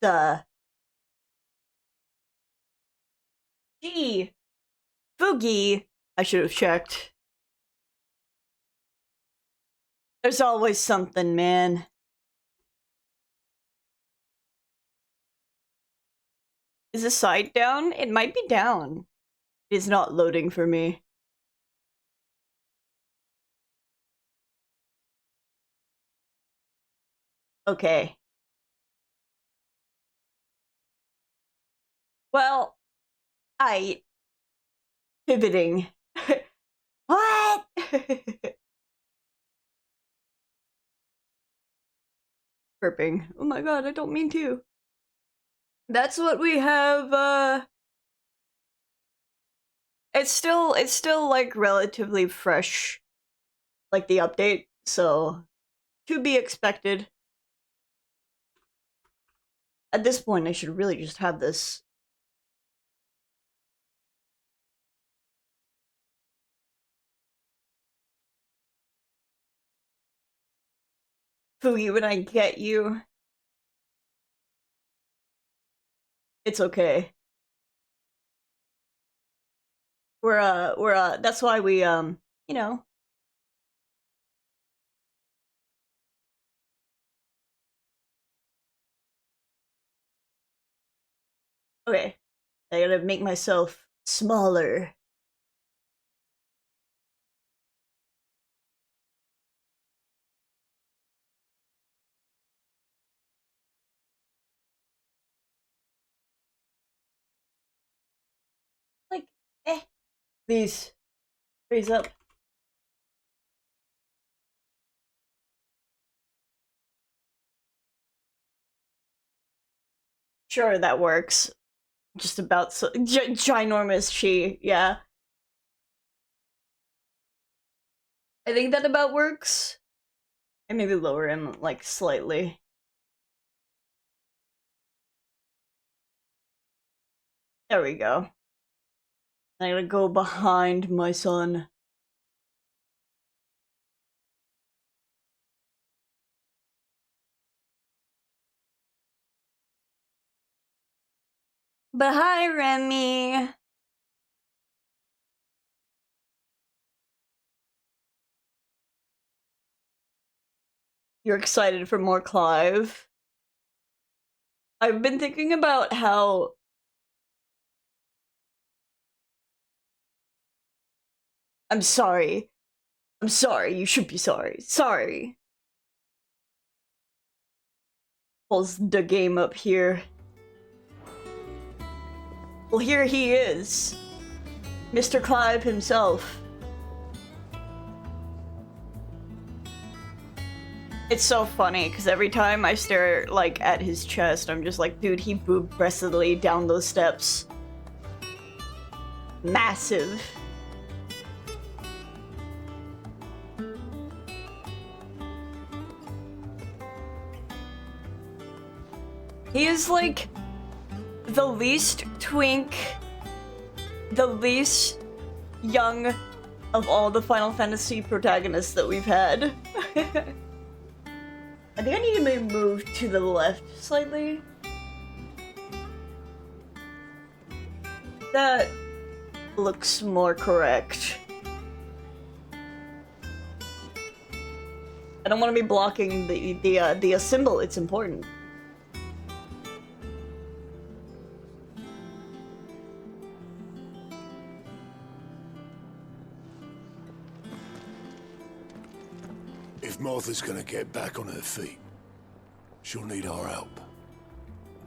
the... Gee, Ffxvi. I should have checked. There's always something, man. Is the side down? It might be down. It is not loading for me. Okay. Well, pivoting. What? Burping. Oh my god, I don't mean to. That's what we have, it's still like relatively fresh, like the update, so to be expected. At this point, I should really just have this. Ffxvi, when I get you, it's okay. That's why we, you know. Okay, I gotta make myself smaller. Like, please, raise up. Sure, that works. Just about so ginormous she, yeah. I think that about works. And maybe lower him, like, slightly. There we go. I gotta go behind my son. But hi, Remy. You're excited for more Clive? I've been thinking about how... I'm sorry. I'm sorry. You should be sorry. Sorry. Pulls the game up here. Well, here he is. Mr. Clive himself. It's so funny, because every time I stare, like, at his chest, I'm just like, dude, he boob-breastedly down those steps. Massive. He is, like, the least twink, the least young of all the Final Fantasy protagonists that we've had. I think I need to maybe move to the left slightly. That looks more correct. I don't want to be blocking the symbol. It's important. If Martha's gonna get back on her feet, she'll need our help.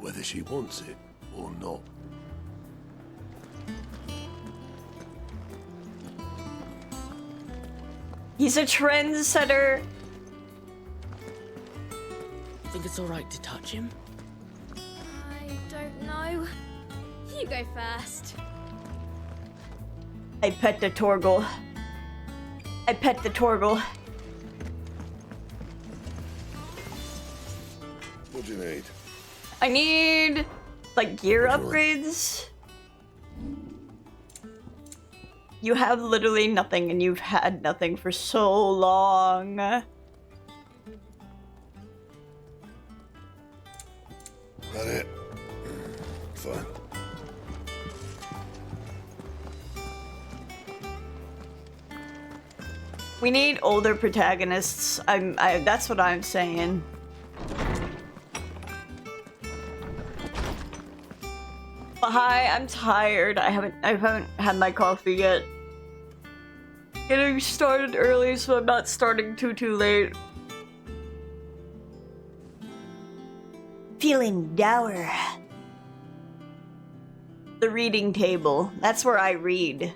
Whether she wants it or not. He's a trendsetter. Think it's alright to touch him? I don't know. You go first. I pet the Torgal. I pet the Torgal. What do you need? I need, like, gear upgrades. You have literally nothing, and you've had nothing for so long. That it? Fine. We need older protagonists. That's what I'm saying. Hi, I'm tired. I haven't had my coffee yet. Getting started early, so I'm not starting too late. Feeling dour. The reading table. That's where I read.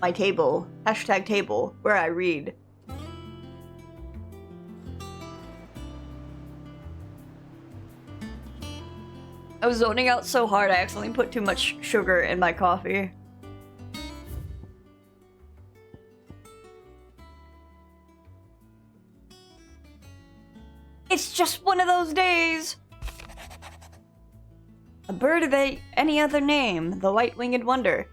My table. Hashtag table. Where I read. I was zoning out so hard I accidentally put too much sugar in my coffee. It's just one of those days! A bird of any other name, the white-winged wonder.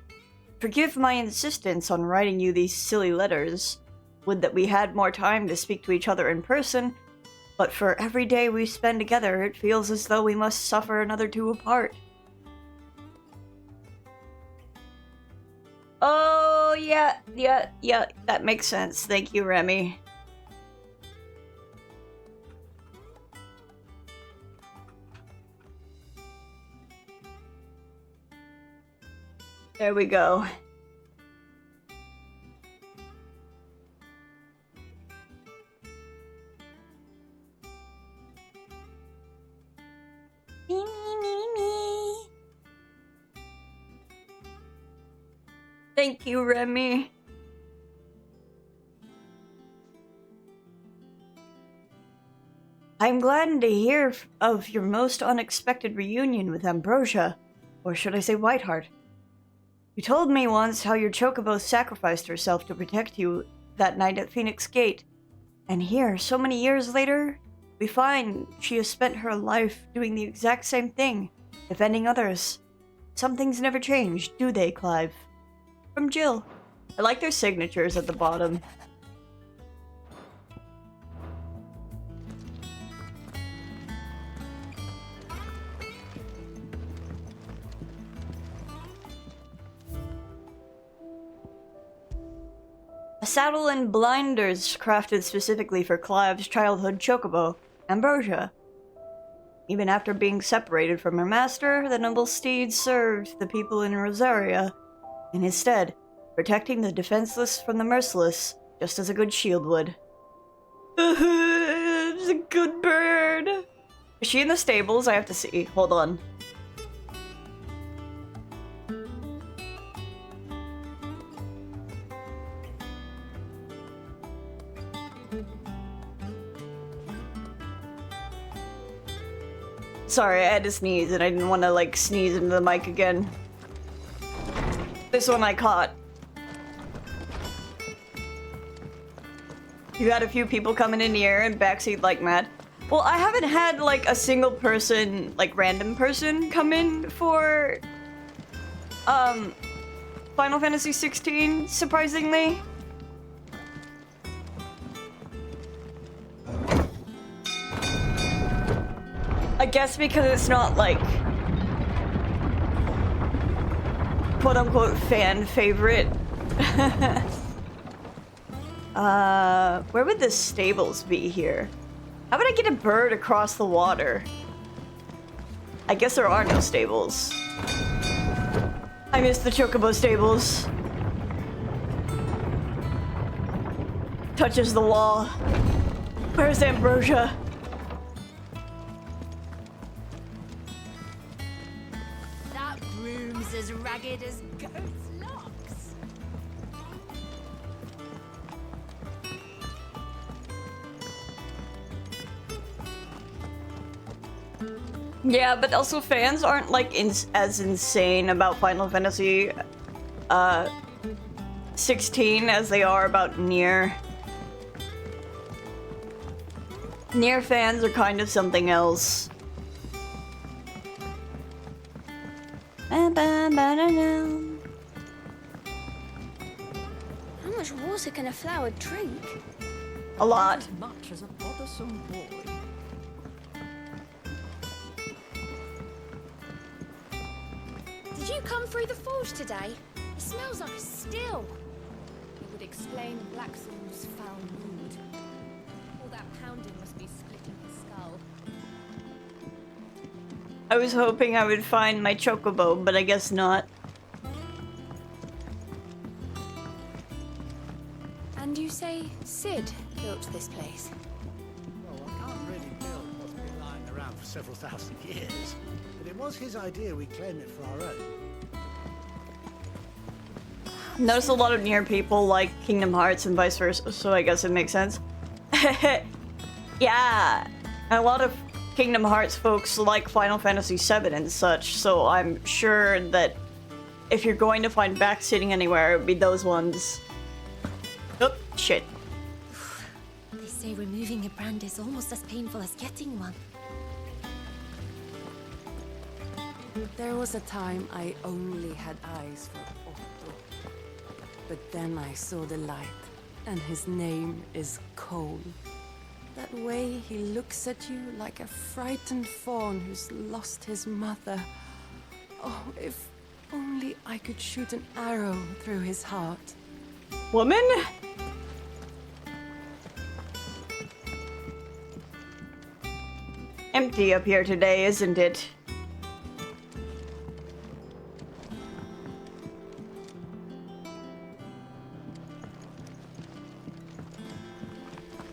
Forgive my insistence on writing you these silly letters. Would that we had more time to speak to each other in person, but for every day we spend together, it feels as though we must suffer another two apart. Oh, yeah, that makes sense. Thank you, Remy. There we go. Me. Thank you, Remy. I'm glad to hear of your most unexpected reunion with Ambrosia, or should I say Whiteheart. You told me once how your chocobo sacrificed herself to protect you that night at Phoenix Gate, and here, so many years later, we find she has spent her life doing the exact same thing, defending others. Some things never change, do they, Clive? From Jill. I like their signatures at the bottom. A saddle and blinders crafted specifically for Clive's childhood chocobo, Ambrosia. Even after being separated from her master, the noble steed served the people in Rosaria, in his stead, protecting the defenseless from the merciless, just as a good shield would. It's a good bird. Is she in the stables? I have to see. Hold on. Sorry, I had to sneeze and I didn't want to like sneeze into the mic again. This one I caught. You had a few people coming in here and backseat like mad. Well, I haven't had like a single person, like random person come in for Final Fantasy 16, surprisingly. I guess because it's not like quote-unquote fan favorite. Where would the stables be here? How would I get a bird across the water? I guess there are no stables. I miss the chocobo stables. Touches the wall. Where's Ambrosia? As ragged as goat's locks. Yeah, but also fans aren't like as insane about Final Fantasy 16 as they are about Nier. Nier fans are kind of something else. How much water can a flower drink? A lot. As much as a bothersome boy. Did you come through the forge today? It smells like a still. It would explain Blackthorn's foul mood. All that pounding must be splitting his skull. I was hoping I would find my chocobo, but I guess not. And you say Sid built this place? Well, I can't really build what's been lying around for several thousand years. But it was his idea we claim it for our own. Notice a lot of near people like Kingdom Hearts and vice versa, so I guess it makes sense. Yeah, a lot of Kingdom Hearts folks like Final Fantasy VII and such, so I'm sure that if you're going to find backseating anywhere, it would be those ones. Oh, shit. They say removing a brand is almost as painful as getting one. There was a time I only had eyes for Otto. But then I saw the light, and his name is Cole. That way he looks at you like a frightened fawn who's lost his mother. Oh, if only I could shoot an arrow through his heart. Woman? Empty up here today, isn't it?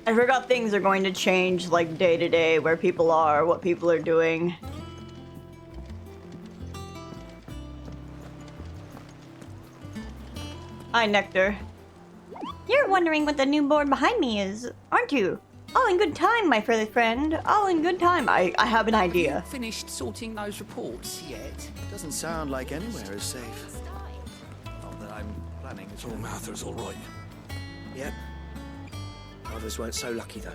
I forgot things are going to change like day to day, where people are, what people are doing. Hi, Nectar. You're wondering what the new board behind me is, aren't you? All in good time, my furry friend. All in good time. I have an idea. Finished sorting those reports yet? Doesn't sound like anywhere is safe. Not that I'm planning to. Your Mather's all right. Yep. Others weren't so lucky though.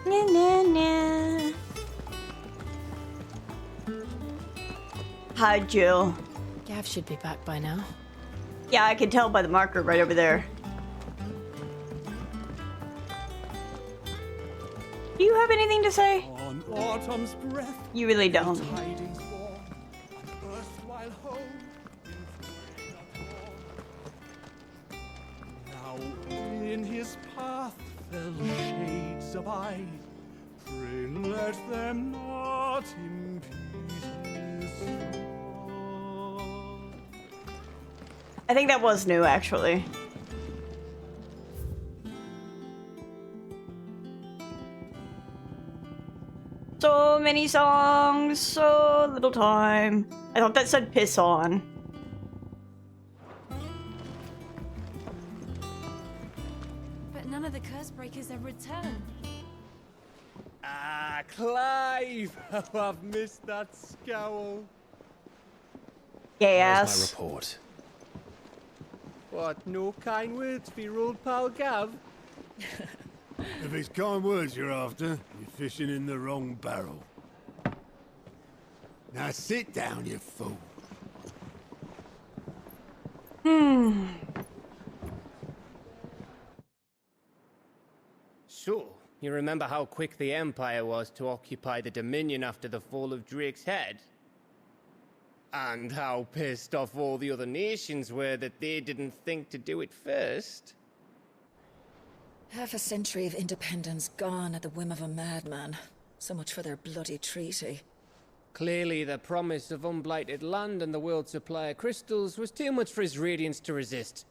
Na, na, na. Hi, Jill. Gav should be back by now. Yeah, I can tell by the marker right over there. Do you have anything to say? On autumn's breath, You really don't. tidings born, an erstwhile home in now in his path fell shades abide. Pray let them not impede his soul. I think that was new, actually. So many songs, so little time. I thought that said piss on. But none of the curse breakers have returned. Ah, Clive! How I've missed that scowl. Gay There's ass. my report. What, no kind words for your old pal Gav? If it's kind words you're after, you're fishing in the wrong barrel. Now sit down, you fool. So, you remember how quick the Empire was to occupy the Dominion after the fall of Drake's head? And how pissed off all the other nations were that they didn't think to do it first? Half a century of independence gone at the whim of a madman. So much for their bloody treaty. Clearly, the promise of unblighted land and the world's supply of crystals was too much for his radiance to resist.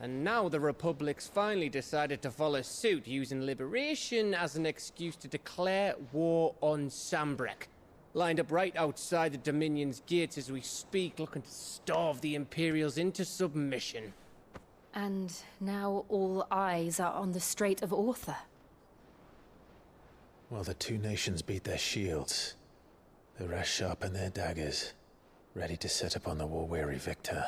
And now the Republic's finally decided to follow suit, using liberation as an excuse to declare war on Sambrek. Lined up right outside the Dominion's gates as we speak, looking to starve the Imperials into submission. And now all eyes are on the Strait of Author. While the two nations beat their shields, the rest sharpen their daggers, ready to set upon the war-weary victor.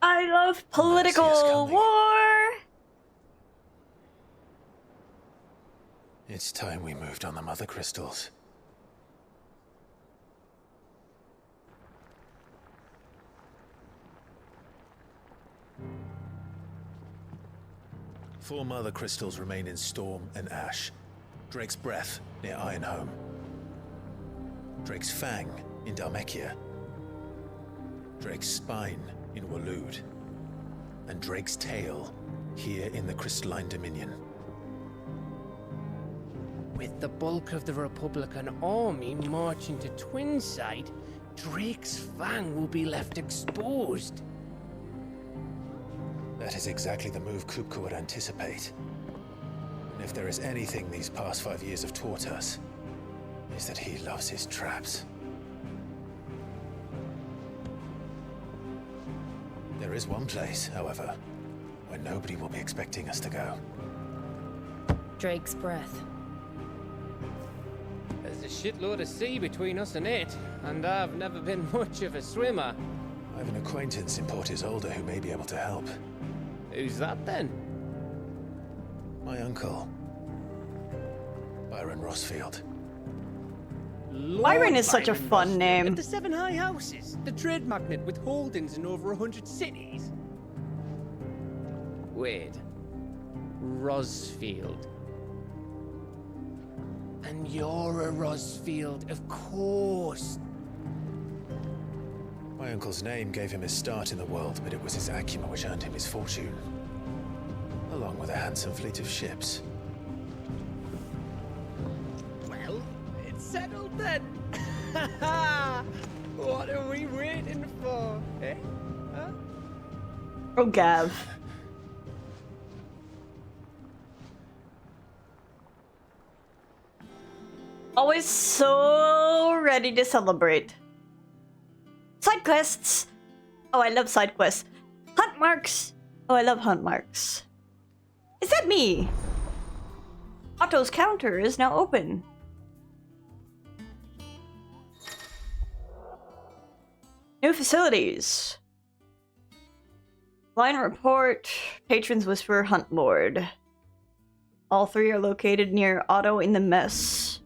I love Mercy is political coming. war! It's time we moved on the Mother Crystals. 4 mother crystals remain in Storm and Ash. Drake's Breath near Ironhome. Drake's Fang in Dhalmekia. Drake's Spine in Waloed. And Drake's Tail here in the Crystalline Dominion. With the bulk of the Republican army marching to Twinside, Drake's Fang will be left exposed. That is exactly the move Kupka would anticipate. And if there is anything these past 5 years have taught us, is that he loves his traps. There is one place, however, where nobody will be expecting us to go. Drake's Breath. There's a shitload of sea between us and it, and I've never been much of a swimmer. I have an acquaintance in Port Isolde who may be able to help. Who's that then? My uncle, Byron Rossfield. Byron is such a Byron fun Rossfield name. At the Seven High Houses, the trade magnate with holdings in over 100 cities. Wait. Rosfield. And you're a Rosfield, of course. My uncle's name gave him his start in the world, but it was his acumen which earned him his fortune. Along with a handsome fleet of ships. Well, it's settled then. What are we waiting for, eh? Huh? Oh, Gav. Always so ready to celebrate. Side quests. Oh, I love side quests. Hunt marks. Oh, I love hunt marks. Is that me? Otto's counter is now open. New facilities. Line report. Patrons Whisper, Hunt Lord. All 3 are located near Otto in the Mess.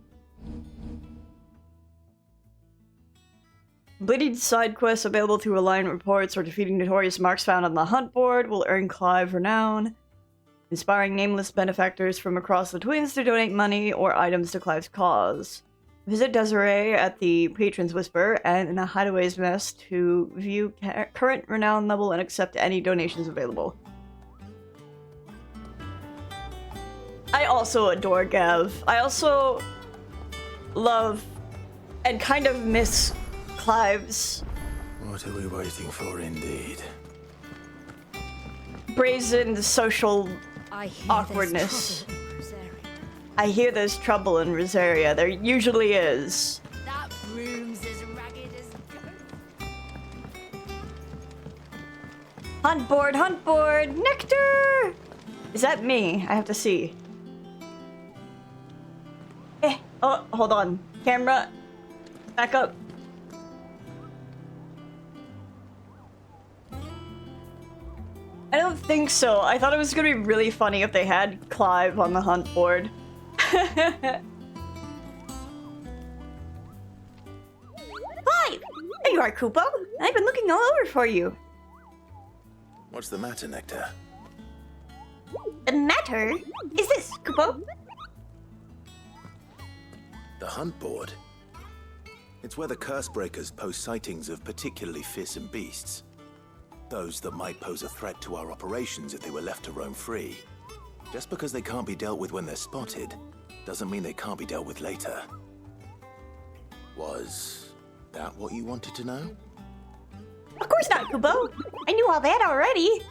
Completing side quests available through aligned reports or defeating notorious marks found on the hunt board will earn Clive renown. Inspiring nameless benefactors from across the Twins to donate money or items to Clive's cause. Visit Desiree at the Patron's Whisper and in the Hideaway's Mess to view current renown level and accept any donations available. I also adore Gav. I also love and kind of miss Clive's What are we waiting for, indeed? brazen social awkwardness. I hear there's trouble in Rosaria. There usually is. That room's as ragged as Hunt board, nectar! Is that me? I have to see. Oh, hold on. Camera, back up. I don't think so. I thought it was gonna be really funny if they had Clive on the hunt board. Clive! There you are, Kupo. I've been looking all over for you. What's the matter, Nectar? The matter is this, Kupo. The hunt board? It's where the Cursebreakers post sightings of particularly fearsome beasts. Those that might pose a threat to our operations if they were left to roam free. Just because they can't be dealt with when they're spotted, doesn't mean they can't be dealt with later. Was that what you wanted to know? Of course not, Kupo. I knew all that already.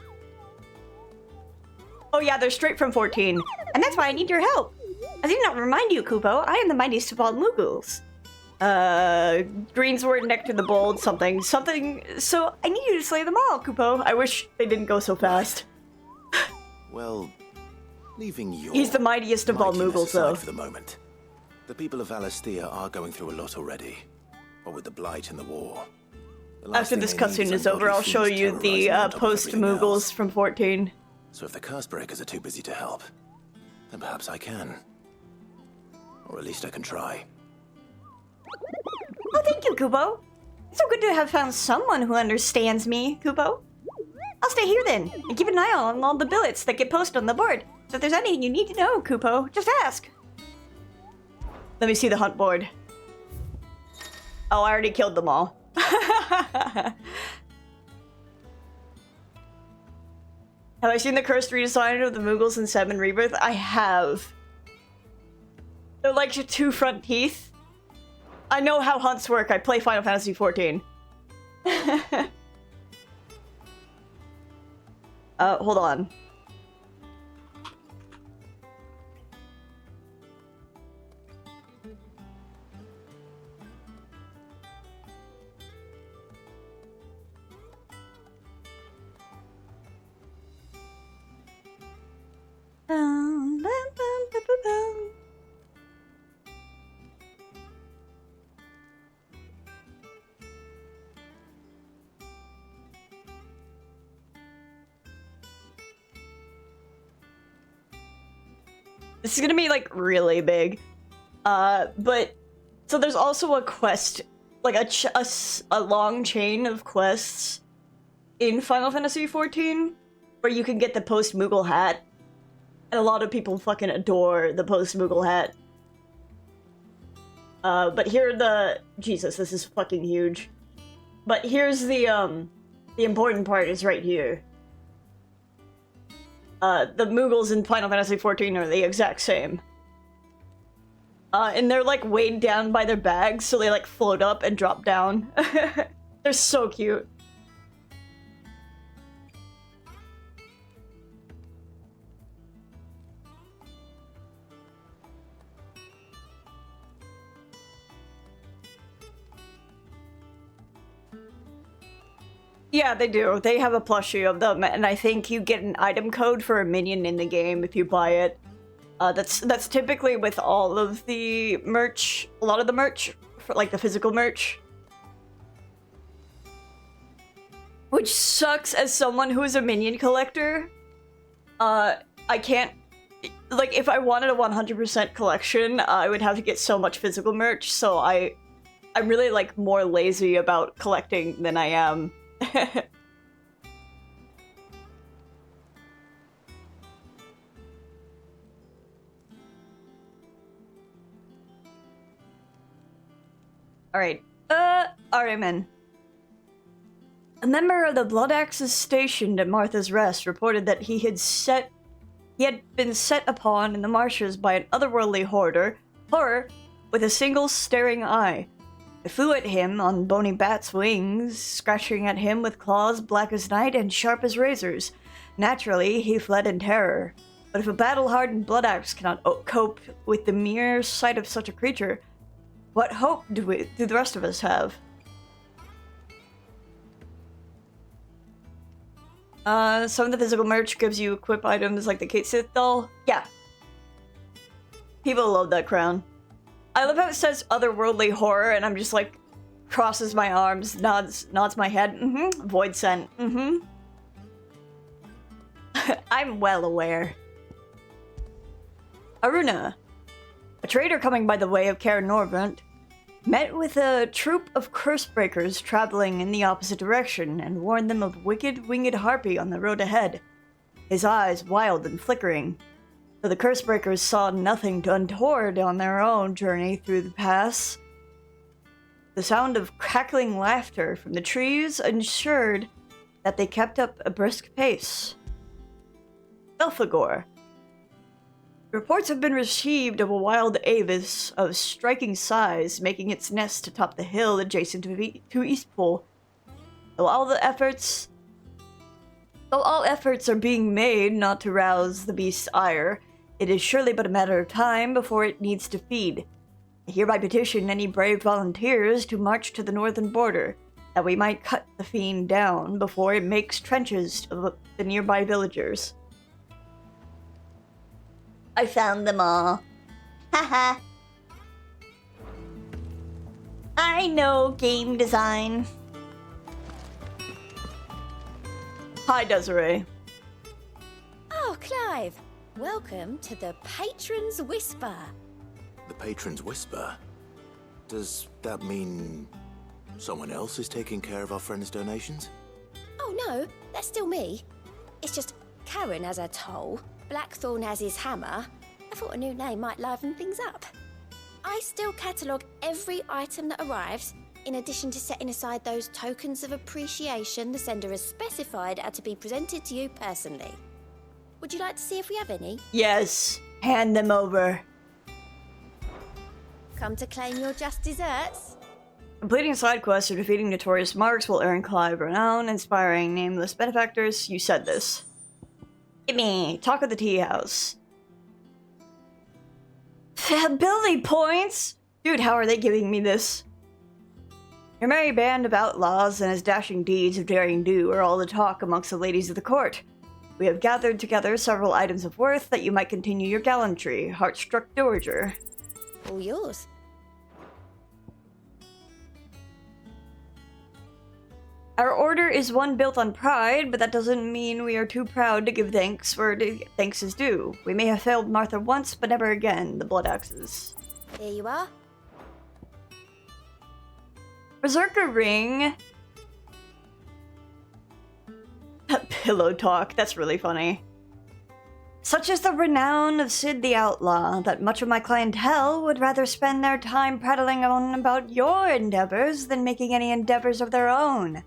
Oh yeah, they're straight from 14. And that's why I need your help. I did not remind you, Kupo. I am the mightiest of all Moogles. Greensword, Nectar the Bold, something. So I need you to slay them all, Kupo. I wish they didn't go so fast. Well, leaving your He's the mightiest of all Moogles, though. for the moment. The people of Alastia are going through a lot already. What with the Blight and the war. The last After thing this they need cutscene is ungodly over, I'll show fiends you the terrorizing on top of everything post-Moogles else. from 14. So if the Cursebreakers are too busy to help, then perhaps I can. Or at least I can try. Oh, thank you, Kupo. It's so good to have found someone who understands me, Kupo. I'll stay here then, and keep an eye on all the billets that get posted on the board. So if there's anything you need to know, Kupo, just ask. Let me see the hunt board. Oh, I already killed them all. Have I seen the cursed redesign of the Moogles in 7 Rebirth? I have. They're like your 2 front teeth. I know how hunts work. I play Final Fantasy XIV. Hold on. This is gonna be like really big. But so there's also a quest, like a long chain of quests in Final Fantasy XIV where you can get the post-Moogle hat. And a lot of people fucking adore the post-Moogle hat. But here the... Jesus, this is fucking huge. But here's the important part is right here. The Moogles in Final Fantasy XIV are the exact same. And they're like weighed down by their bags, so they like float up and drop down. They're so cute. Yeah, they do. They have a plushie of them, and I think you get an item code for a minion in the game if you buy it. That's typically with all of the merch, a lot of the merch, for like the physical merch. Which sucks as someone who is a minion collector. I can't, like if I wanted a 100% collection, I would have to get so much physical merch, so I'm really like more lazy about collecting than I am. Alright, Ariman. A member of the Blood Axes stationed at Martha's Rest reported that he had been set upon in the marshes by an otherworldly horror with a single staring eye. It flew at him on bony bat's wings, scratching at him with claws black as night and sharp as razors. Naturally, he fled in terror. But if a battle-hardened blood axe cannot cope with the mere sight of such a creature, what hope do the rest of us have? Some of the physical merch gives you equip items like the Kate Sith doll. Yeah. People love that crown. I love how it says otherworldly horror, and I'm just like, crosses my arms, nods my head. Void scent. I'm well aware. Aruna, a trader coming by the way of Kaer Norvent, met with a troop of curse-breakers traveling in the opposite direction and warned them of wicked winged harpy on the road ahead, his eyes wild and flickering. Though the curse-breakers saw nothing untoward on their own journey through the pass, the sound of cackling laughter from the trees ensured that they kept up a brisk pace. Belphegor. Reports have been received of a wild avis of striking size making its nest atop the hill adjacent to Eastpool. Though all efforts are being made not to rouse the beast's ire, it is surely but a matter of time before it needs to feed. I hereby petition any brave volunteers to march to the northern border, that we might cut the fiend down before it makes trenches of the nearby villagers. I found them all. Haha. I know game design. Hi, Desiree. Oh, Clive. Welcome to the Patron's Whisper. The Patron's Whisper? Does that mean someone else is taking care of our friend's donations? Oh no, that's still me. It's just Karen has a toll. Blackthorn has his hammer, I thought a new name might liven things up. I still catalogue every item that arrives, in addition to setting aside those tokens of appreciation the sender has specified are to be presented to you personally. Would you like to see if we have any? Yes, hand them over. Come to claim your just desserts? Completing side quests or defeating notorious marks will earn Clive renown, inspiring nameless benefactors. You said this. Gimme, talk of the tea house. Ability points? Dude, how are they giving me this? Your merry band of outlaws and his dashing deeds of daring do are all the talk amongst the ladies of the court. We have gathered together several items of worth that you might continue your gallantry, heart-struck dowager. All yours. Our order is one built on pride, but that doesn't mean we are too proud to give thanks where thanks is due. We may have failed Martha once, but never again, the blood axes. Here you are. Berserker ring. Pillow talk, that's really funny. Such is the renown of Sid the Outlaw, that much of my clientele would rather spend their time prattling on about your endeavors than making any endeavors of their own.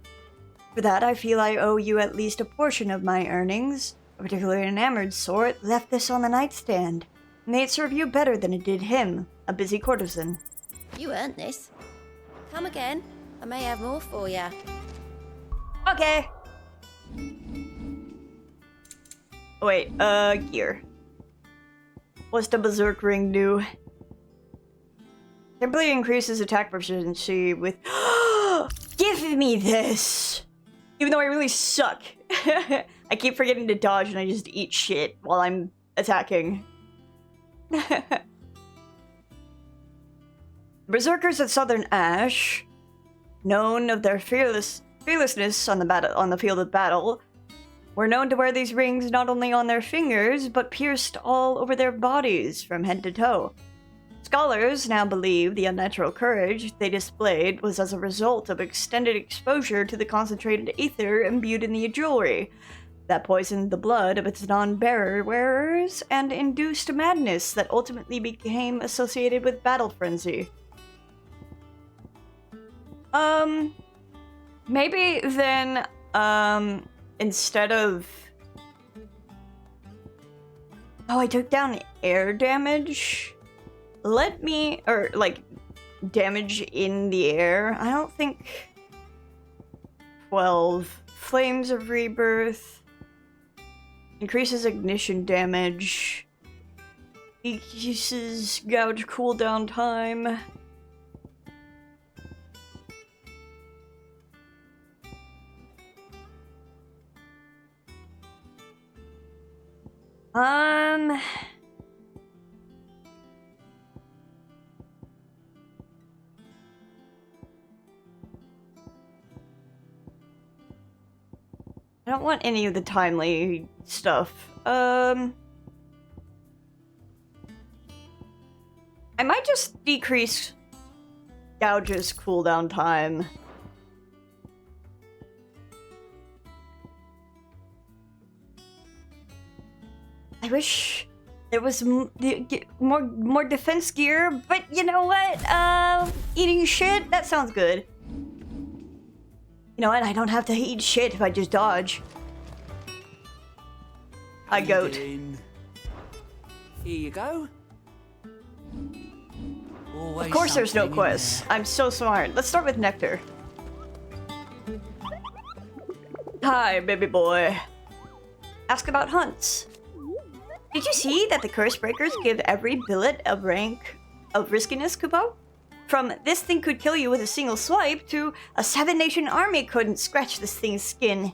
For that, I feel I owe you at least a portion of my earnings. A particularly enamored sort left this on the nightstand. May it serve you better than it did him, a busy courtesan. You earned this. Come again. I may have more for you. Okay. Wait, gear. What's the berserk ring do? Simply increases attack proficiency with... Give me this! Even though I really suck. I keep forgetting to dodge and I just eat shit while I'm attacking. Berserkers of Southern Ash, known of their fearlessness on the field of battle, were known to wear these rings not only on their fingers, but pierced all over their bodies from head to toe. Scholars now believe the unnatural courage they displayed was as a result of extended exposure to the concentrated ether imbued in the jewelry that poisoned the blood of its non-bearer wearers and induced madness that ultimately became associated with battle frenzy. Maybe then, instead of... Oh, I took down air damage? Let me... Or, like, damage in the air? I don't think... 12. Flames of Rebirth. Increases ignition damage. Decreases gouge cooldown time. I don't want any of the timely stuff. I might just decrease Gouge's cooldown time. I wish there was more defense gear, but you know what? Eating shit? That sounds good. You know what? I don't have to eat shit if I just dodge. I goat. Here you go. Always of course there's no something in quests. I'm so smart. Let's start with Nectar. Hi, baby boy. Ask about hunts. Did you see that the curse breakers give every billet a rank of riskiness, Kupo? From this thing could kill you with a single swipe to a 7-nation army couldn't scratch this thing's skin.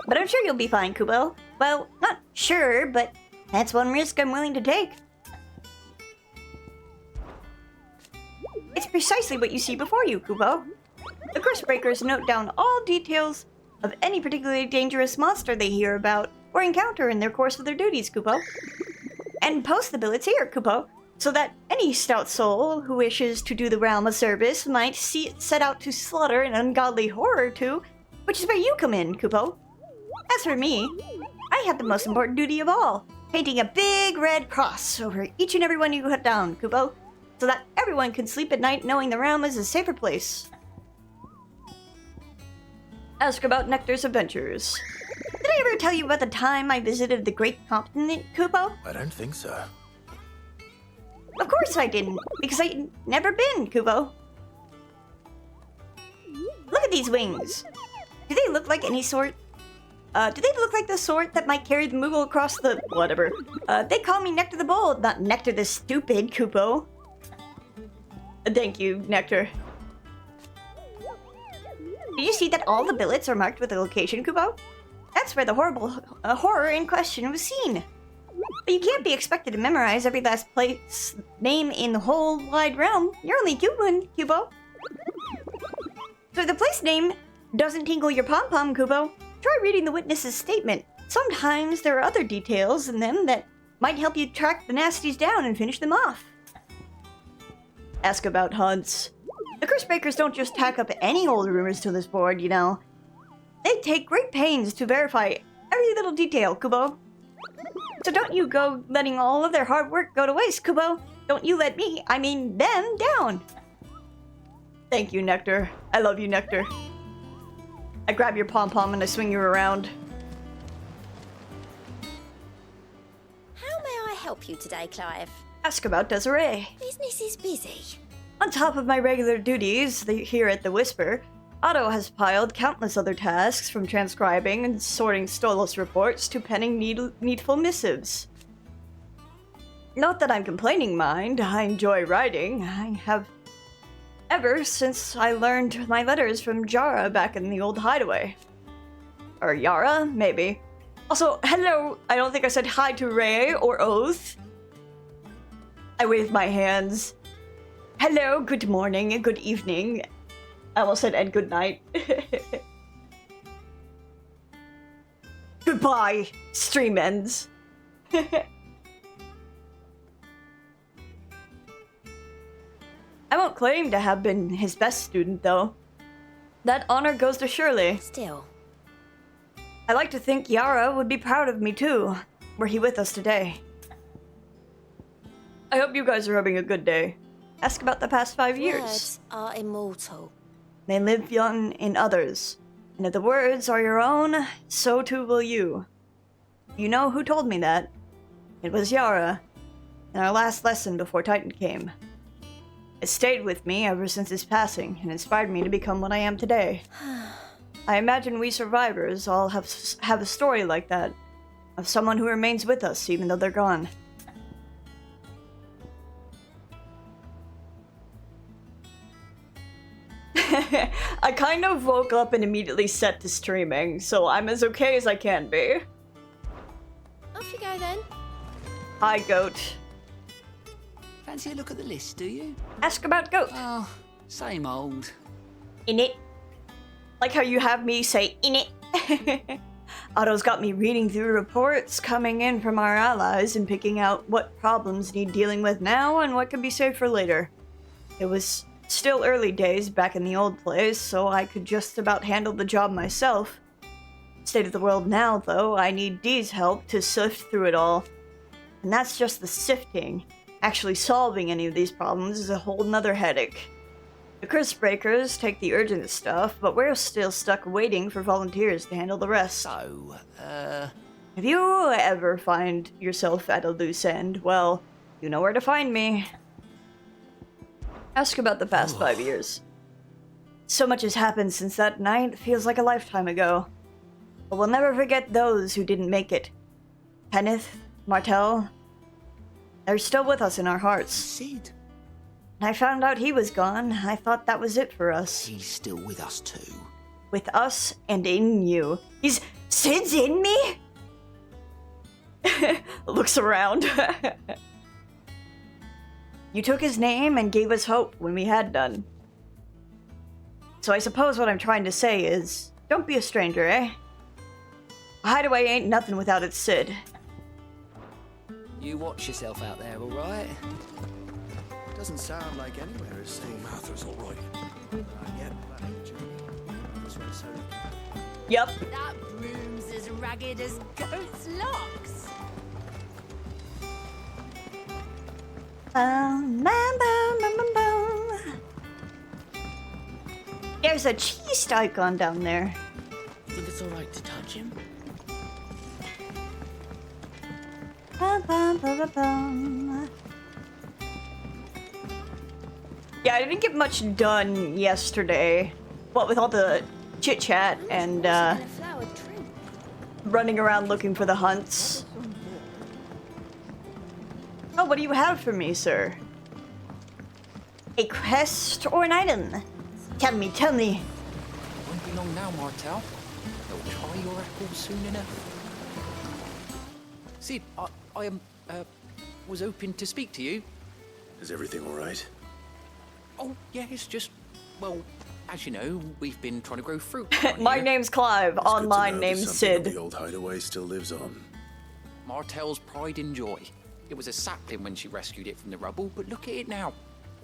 But I'm sure you'll be fine, Kupo. Well, not sure, but that's one risk I'm willing to take. It's precisely what you see before you, Kupo. The curse breakers note down all details of any particularly dangerous monster they hear about or encounter in their course of their duties, Kupo. And post the billets here, Kupo, so that any stout soul who wishes to do the realm a service might set out to slaughter an ungodly horror to, which is where you come in, Kupo. As for me, I have the most important duty of all, painting a big red cross over each and every one you cut down, Kupo, so that everyone can sleep at night knowing the realm is a safer place. Ask about Nectar's adventures. Did I ever tell you about the time I visited the Great Continent, Kupo? I don't think so. Of course I didn't, because I'd never been, Kupo. Look at these wings. Do they look like any sort? Do they look like the sort that might carry the Moogle across the... whatever. They call me Nectar the Bold, not Nectar the Stupid, Kupo. Thank you, Nectar. Do you see that all the billets are marked with a location, Kupo? That's where the horror in question was seen. But you can't be expected to memorize every last place name in the whole wide realm. You're only human, Kupo. So if the place name doesn't tingle your pom-pom, Kupo, try reading the witness's statement. Sometimes there are other details in them that might help you track the nasties down and finish them off. Ask about hunts. The Cursebreakers don't just tack up any old rumors to this board, you know. They take great pains to verify every little detail, Kupo. So don't you go letting all of their hard work go to waste, Kupo. Don't you let me, I mean them, down. Thank you, Nectar. I love you, Nectar. I grab your pom-pom and I swing you around. How may I help you today, Clive? Ask about Desiree. Business is busy. On top of my regular duties here at the Whisper, Otto has piled countless other tasks, from transcribing and sorting Stolos reports to penning needful missives. Not that I'm complaining, mind. I enjoy writing. I have ever since I learned my letters from Jara back in the old hideaway. Or Yara, maybe. Also, hello, I don't think I said hi to Ray or Oath. I wave my hands. Hello, good morning, good evening. I almost said and good night. Goodbye, stream ends. I won't claim to have been his best student, though. That honor goes to Shirley. Still. I like to think Yara would be proud of me, too, were he with us today. I hope you guys are having a good day. Ask about the past 5 years. Words are immortal. They live on in others. And if the words are your own, so too will you. You know who told me that? It was Yara, in our last lesson before Titan came. It stayed with me ever since his passing and inspired me to become what I am today. I imagine we survivors all have a story like that, of someone who remains with us even though they're gone. I kind of woke up and immediately set to streaming, so I'm as okay as I can be. Off you go then. Hi, Goat. Fancy a look at the list, do you? Ask about Goat. Oh, same old. In it. Like how you have me say in it. Otto's got me reading through reports coming in from our allies and picking out what problems need dealing with now and what can be saved for later. It was still early days back in the old place, so I could just about handle the job myself. State of the world now, though, I need Dee's help to sift through it all. And that's just the sifting. Actually solving any of these problems is a whole nother headache. The Cursebreakers take the urgent stuff, but we're still stuck waiting for volunteers to handle the rest. So, If you ever find yourself at a loose end, well, you know where to find me. Ask about the past 5 years. So much has happened since that night, it feels like a lifetime ago. But we'll never forget those who didn't make it. Kenneth, Martel, they're still with us in our hearts. Sid. When I found out he was gone, I thought that was it for us. He's still with us too. With us and in you. Sid's in me? Looks around. You took his name and gave us hope when we had none. So I suppose what I'm trying to say is, don't be a stranger, eh? A hideaway ain't nothing without its Sid. You watch yourself out there, alright? Doesn't sound like anywhere is safe. Martha's all right. Yet planning a journey. This way, so Yep. That broom's as ragged as goat's locks. Bum, bum, bum, bum, bum, bum. There's a cheese icon down there. Think it's alright to touch him? Bum, bum, bum, bum, bum. Yeah, I didn't get much done yesterday. What with all the chit chat and running around looking for the hunts. Oh, what do you have for me, sir? A quest or an item? Tell me, tell me. Won't be long now, Martel. They'll try your apples soon enough. Sid, I was hoping to speak to you. Is everything all right? Oh, yeah, it's just, well, as you know, we've been trying to grow fruit. My name's Clive, online name's Sid. The old hideaway still lives on. Martel's pride and joy. It was a sapling when she rescued it from the rubble, but look at it now.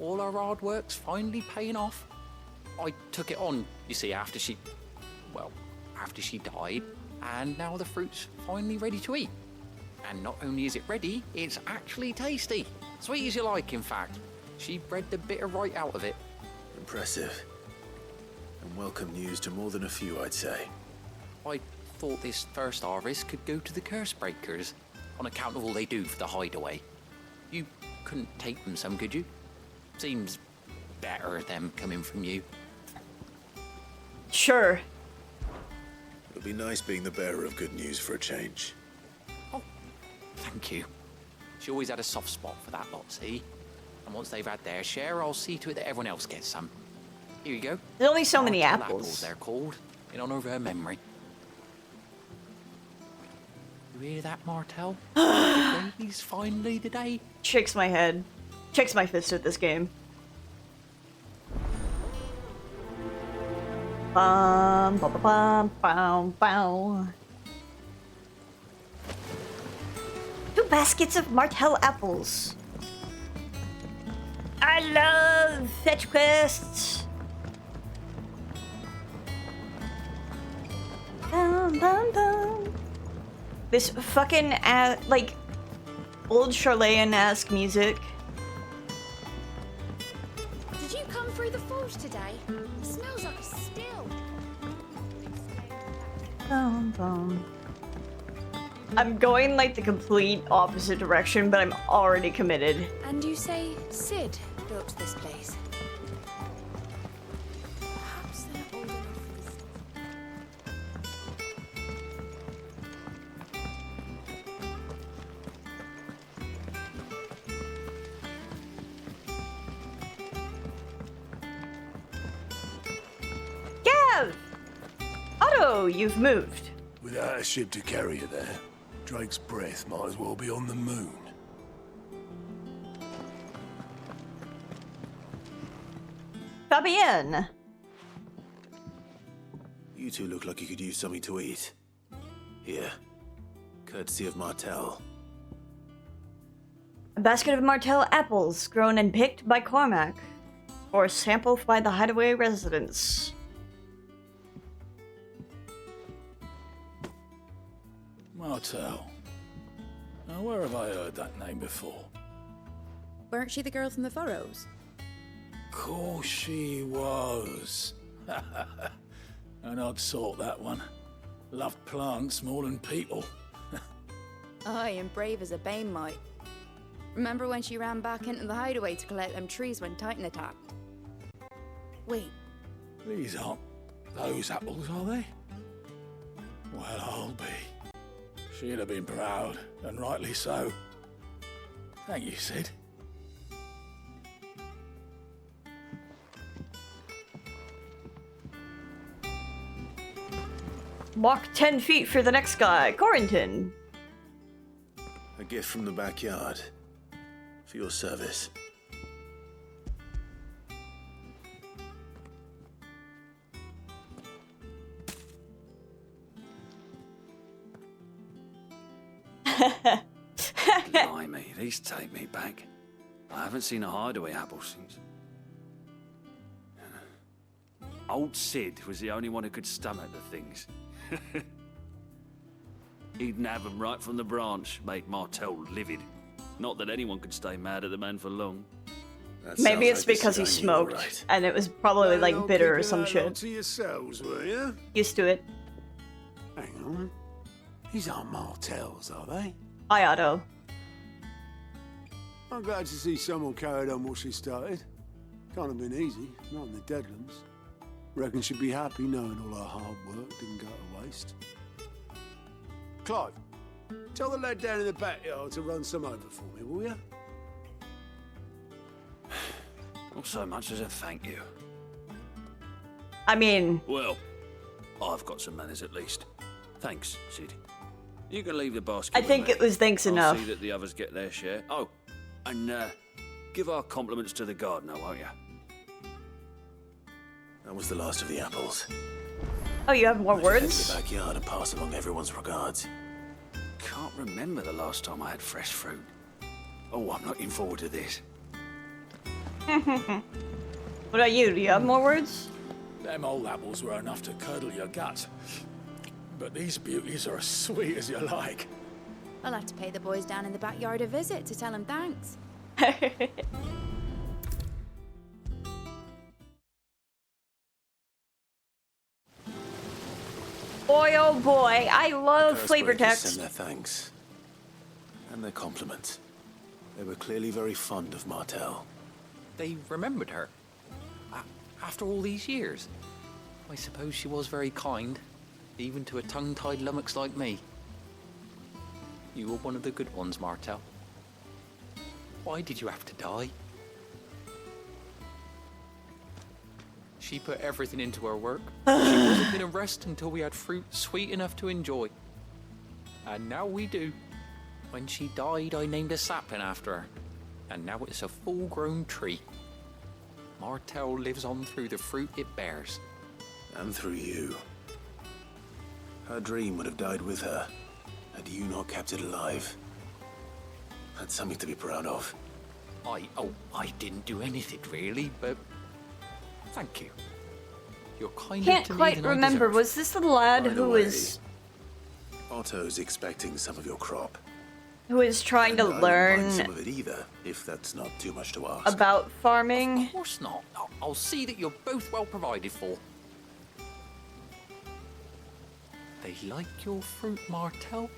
All our hard work's finally paying off. I took it on, you see, after she died, and now the fruit's finally ready to eat. And not only is it ready, it's actually tasty. Sweet as you like, in fact. She bred the bitter right out of it. Impressive. And welcome news to more than a few, I'd say. I thought this first harvest could go to the curse breakers, on account of all they do for the hideaway. You couldn't take them some, could you? Seems better them coming from you. Sure. It'll be nice being the bearer of good news for a change. Oh, thank you. She always had a soft spot for that lot, see? And once they've had their share, I'll see to it that everyone else gets some. Here you go. There's only so many Martel apples. They're called, in honor of her memory. You hear that, Martel? The baby's finally the day. Shakes my head. Shakes my fist at this game. Bum, bum, bum, bum, bum. 2 baskets of Martel apples. I love fetch quests. Bum, bum, bum. This fucking like old Charlean-esque music. Did you come through the forge today? It smells like a still. Bum, bum. I'm going like the complete opposite direction, but I'm already committed. And you say Sid built this place? Perhaps they're old enough for this. Gav! Otto, you've moved. Without a ship to carry you there, Drake's breath might as well be on the moon. Fabienne. You two look like you could use something to eat. Here. Courtesy of Martel. A basket of Martel apples grown and picked by Cormac. Or sampled by the hideaway residents. Martel. Now, where have I heard that name before? Weren't she the girl from the Furrows? Course she was. An odd sort, that one. Loved plants more than people. Aye, and brave as a bane might. Remember when she ran back into the hideaway to collect them trees when Titan attacked? Wait. These aren't those apples, are they? Well, I'll be. She'd have been proud, and rightly so. Thank you, Sid. Walk 10 feet for the next guy, Corrington. A gift from the backyard. For your service. Blimey, these take me back. I haven't seen a hideaway apple since. Old Sid was the only one who could stomach the things. He'd nab 'em right from the branch, made Martel livid. Not that anyone could stay mad at the man for long. Maybe it's because he smoked, and it was probably like bitter or some shit. To yourselves, were you? Used to it. Hang on. These aren't Martels, are they? Hi, Otto. I'm glad to see someone carried on what she started. Can't have been easy, not in the Deadlands. Reckon she'd be happy knowing all her hard work didn't go to waste. Clive, tell the lad down in the backyard to run some over for me, will you? Not so much as a thank you. I mean... Well, I've got some manners at least. Thanks, Sid. You can leave the basket I think it was thanks I'll enough. see that the others get their share. Oh, and give our compliments to the gardener, won't you? That was the last of the apples. Oh, you have more Head to words? the backyard and pass along everyone's regards. Can't remember the last time I had fresh fruit. Oh, I'm looking forward to this. What about you? Do you have more words? Them old apples were enough to curdle your guts. But these beauties are as sweet as you like. I'll have to pay the boys down in the backyard a visit to tell them thanks. Boy, oh boy, I love The flavor Cursebreakers text. send their thanks. And their compliments. They were clearly very fond of Martel. They remembered her. After all these years. I suppose she was very kind, even to a tongue-tied lummox like me. You were one of the good ones, Martel. Why did you have to die? She put everything into her work. She wasn't gonna rest until we had fruit sweet enough to enjoy. And now we do. When she died, I named a sapling after her. And now it's a full-grown tree. Martel lives on through the fruit it bears. And through you. Her dream would have died with her, had you not kept it alive. That's something to be proud of. I didn't do anything really, but thank you. You're kinder Can't to me quite than I remember. deserve. Was this the lad By the who way, was Otto's expecting some of your crop. trying to And I wouldn't mind learn some of it either, if that's not too much to ask. about farming? Of course not. I'll see that you're both well provided for. They like your fruit, Martel.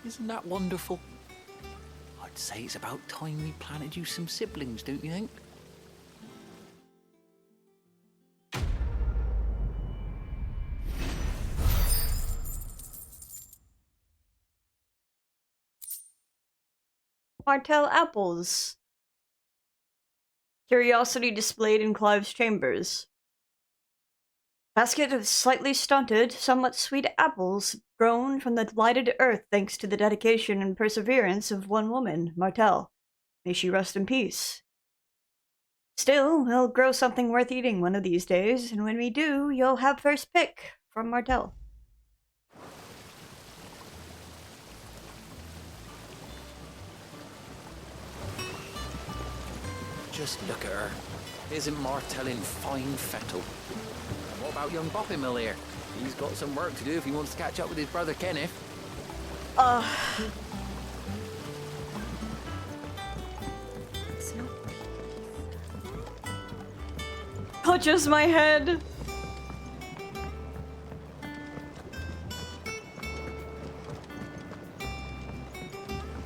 Isn't that wonderful? I'd say it's about time we planted you some siblings, don't you think? Martel apples. Curiosity displayed in Clive's chambers. Basket of slightly stunted, somewhat sweet apples grown from the lighted earth thanks to the dedication and perseverance of one woman, Martel. May she rest in peace. Still, we'll grow something worth eating one of these days, and when we do, you'll have first pick from Martel. Just look at her. Isn't Martel in fine fettle? And what about young Boppymill here? He's got some work to do if he wants to catch up with his brother Kenneth. Touches my head.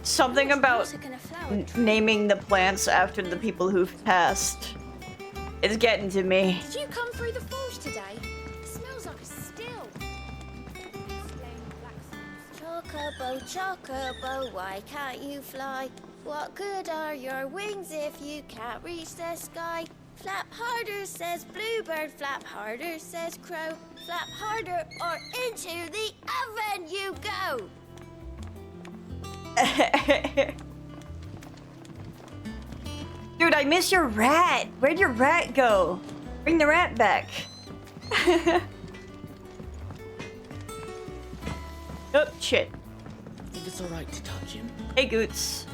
Something about naming the plants after the people who've passed is getting to me. Did you come through the forge today? It smells like a still. Chocobo, chocobo, why can't you fly? What good are your wings if you can't reach the sky? Flap harder, says bluebird, flap harder, says crow. Flap harder or into the oven you go! Dude, I miss your rat. Where'd your rat go? Bring the rat back. Oh, shit. Think it's alright to touch him? Hey, Goots.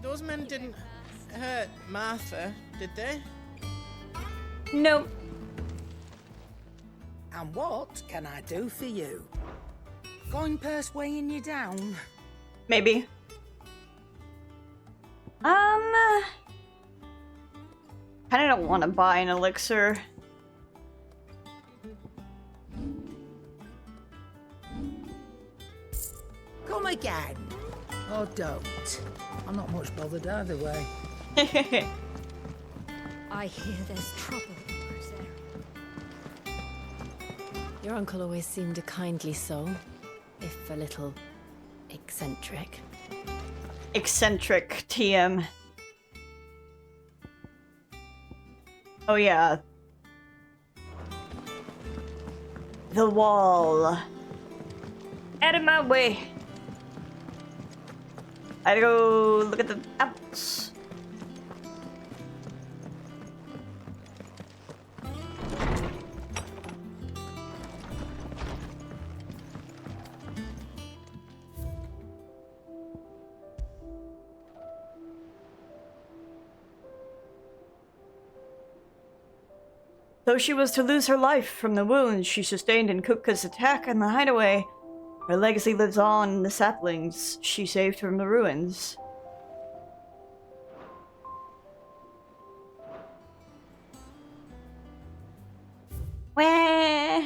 Those men didn't hurt Martha, did they? Nope. And what can I do for you? Fine purse weighing you down? Maybe. Kinda don't want to buy an elixir. Come again. Oh, don't. I'm not much bothered either way. I hear there's trouble in Rosaria. Your uncle always seemed a kindly soul, if a little eccentric. Eccentric, TM. Oh yeah. The wall. Out of my way. I gotta go look at the apples. Though she was to lose her life from the wounds she sustained in Kupka's attack in the hideaway, her legacy lives on in the saplings she saved from the ruins. Wah.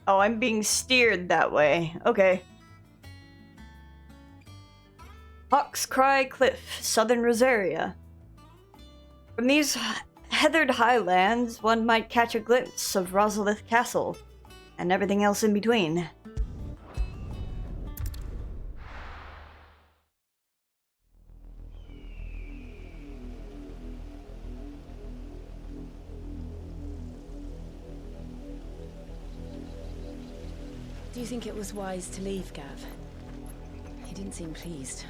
Oh, I'm being steered that way. Okay. Hawk's Cry Cliff, southern Rosaria. From these heathered highlands, one might catch a glimpse of Rosalith Castle, and everything else in between. Do you think it was wise to leave, Gav? He didn't seem pleased.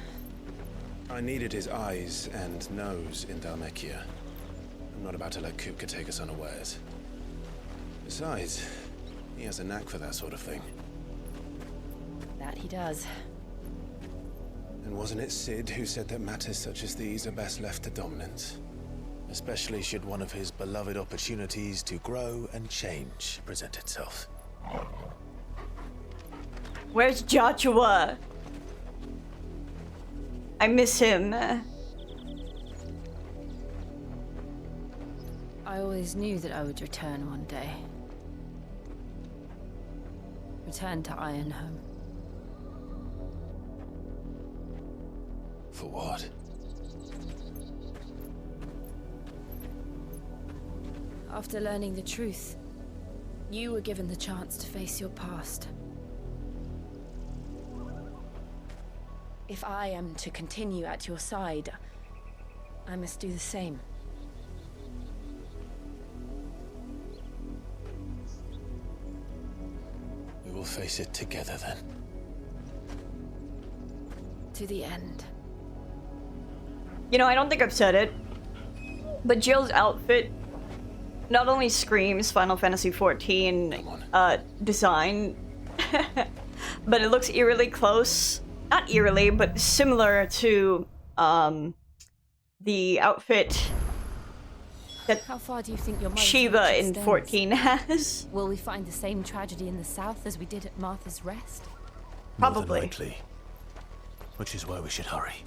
I needed his eyes and nose in Dhalmekia. I'm not about to let Kupka take us unawares. Besides, he has a knack for that sort of thing. That he does. And wasn't it Sid who said that matters such as these are best left to dominance? Especially should one of his beloved opportunities to grow and change present itself. Where's Joshua? I miss him. I always knew that I would return one day. Return to Ironhome. For what? After learning the truth, you were given the chance to face your past. If I am to continue at your side, I must do the same. We will face it together then. To the end. You know, I don't think I've said it, but Jill's outfit not only screams Final Fantasy XIV design, but it looks eerily close. Not eerily, but similar to the outfit that How far do you think your Shiva in 14 has. Will we find the same tragedy in the south as we did at Martha's Rest? More than likely. Which is why we should hurry.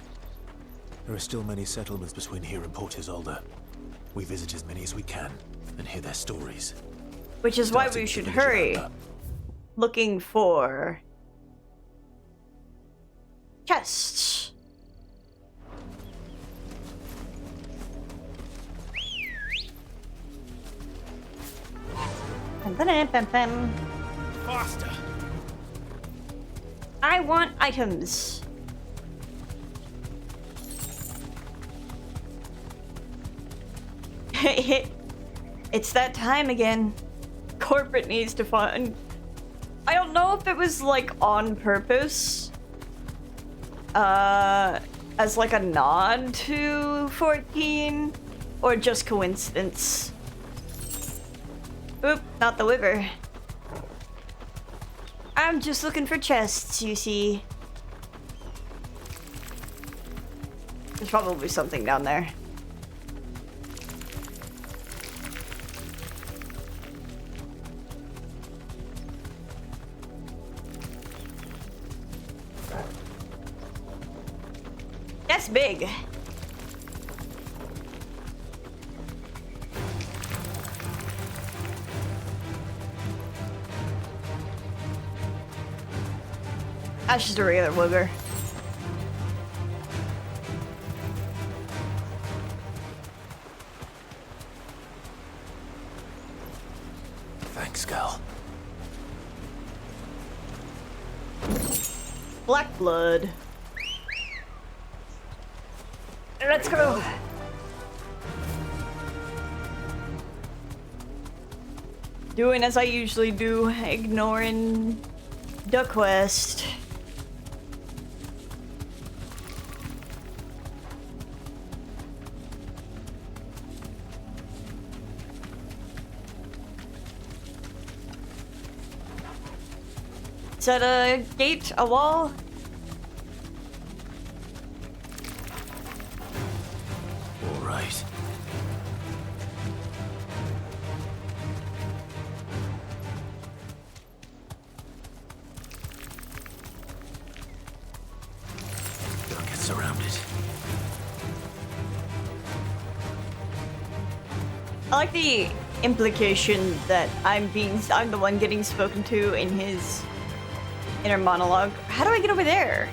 There are still many settlements between here and Port Isolde. We visit as many as we can and hear their stories. Which is why Starting we with the should village hurry. around Looking for chests. Faster! I want items. It's that time again. Corporate needs to find. I don't know if it was like on purpose. As like a nod to 14 or just coincidence. Oop, not the liver. I'm just looking for chests, you see. There's probably something down there. That's big. That's just a regular booger. Thanks, girl. Black blood. Let's go. Doing as I usually do, ignoring the quest. Is that a gate? A wall? All right. Don't get surrounded. I like the implication that I'm the one getting spoken to in his inner monologue. How do I get over there?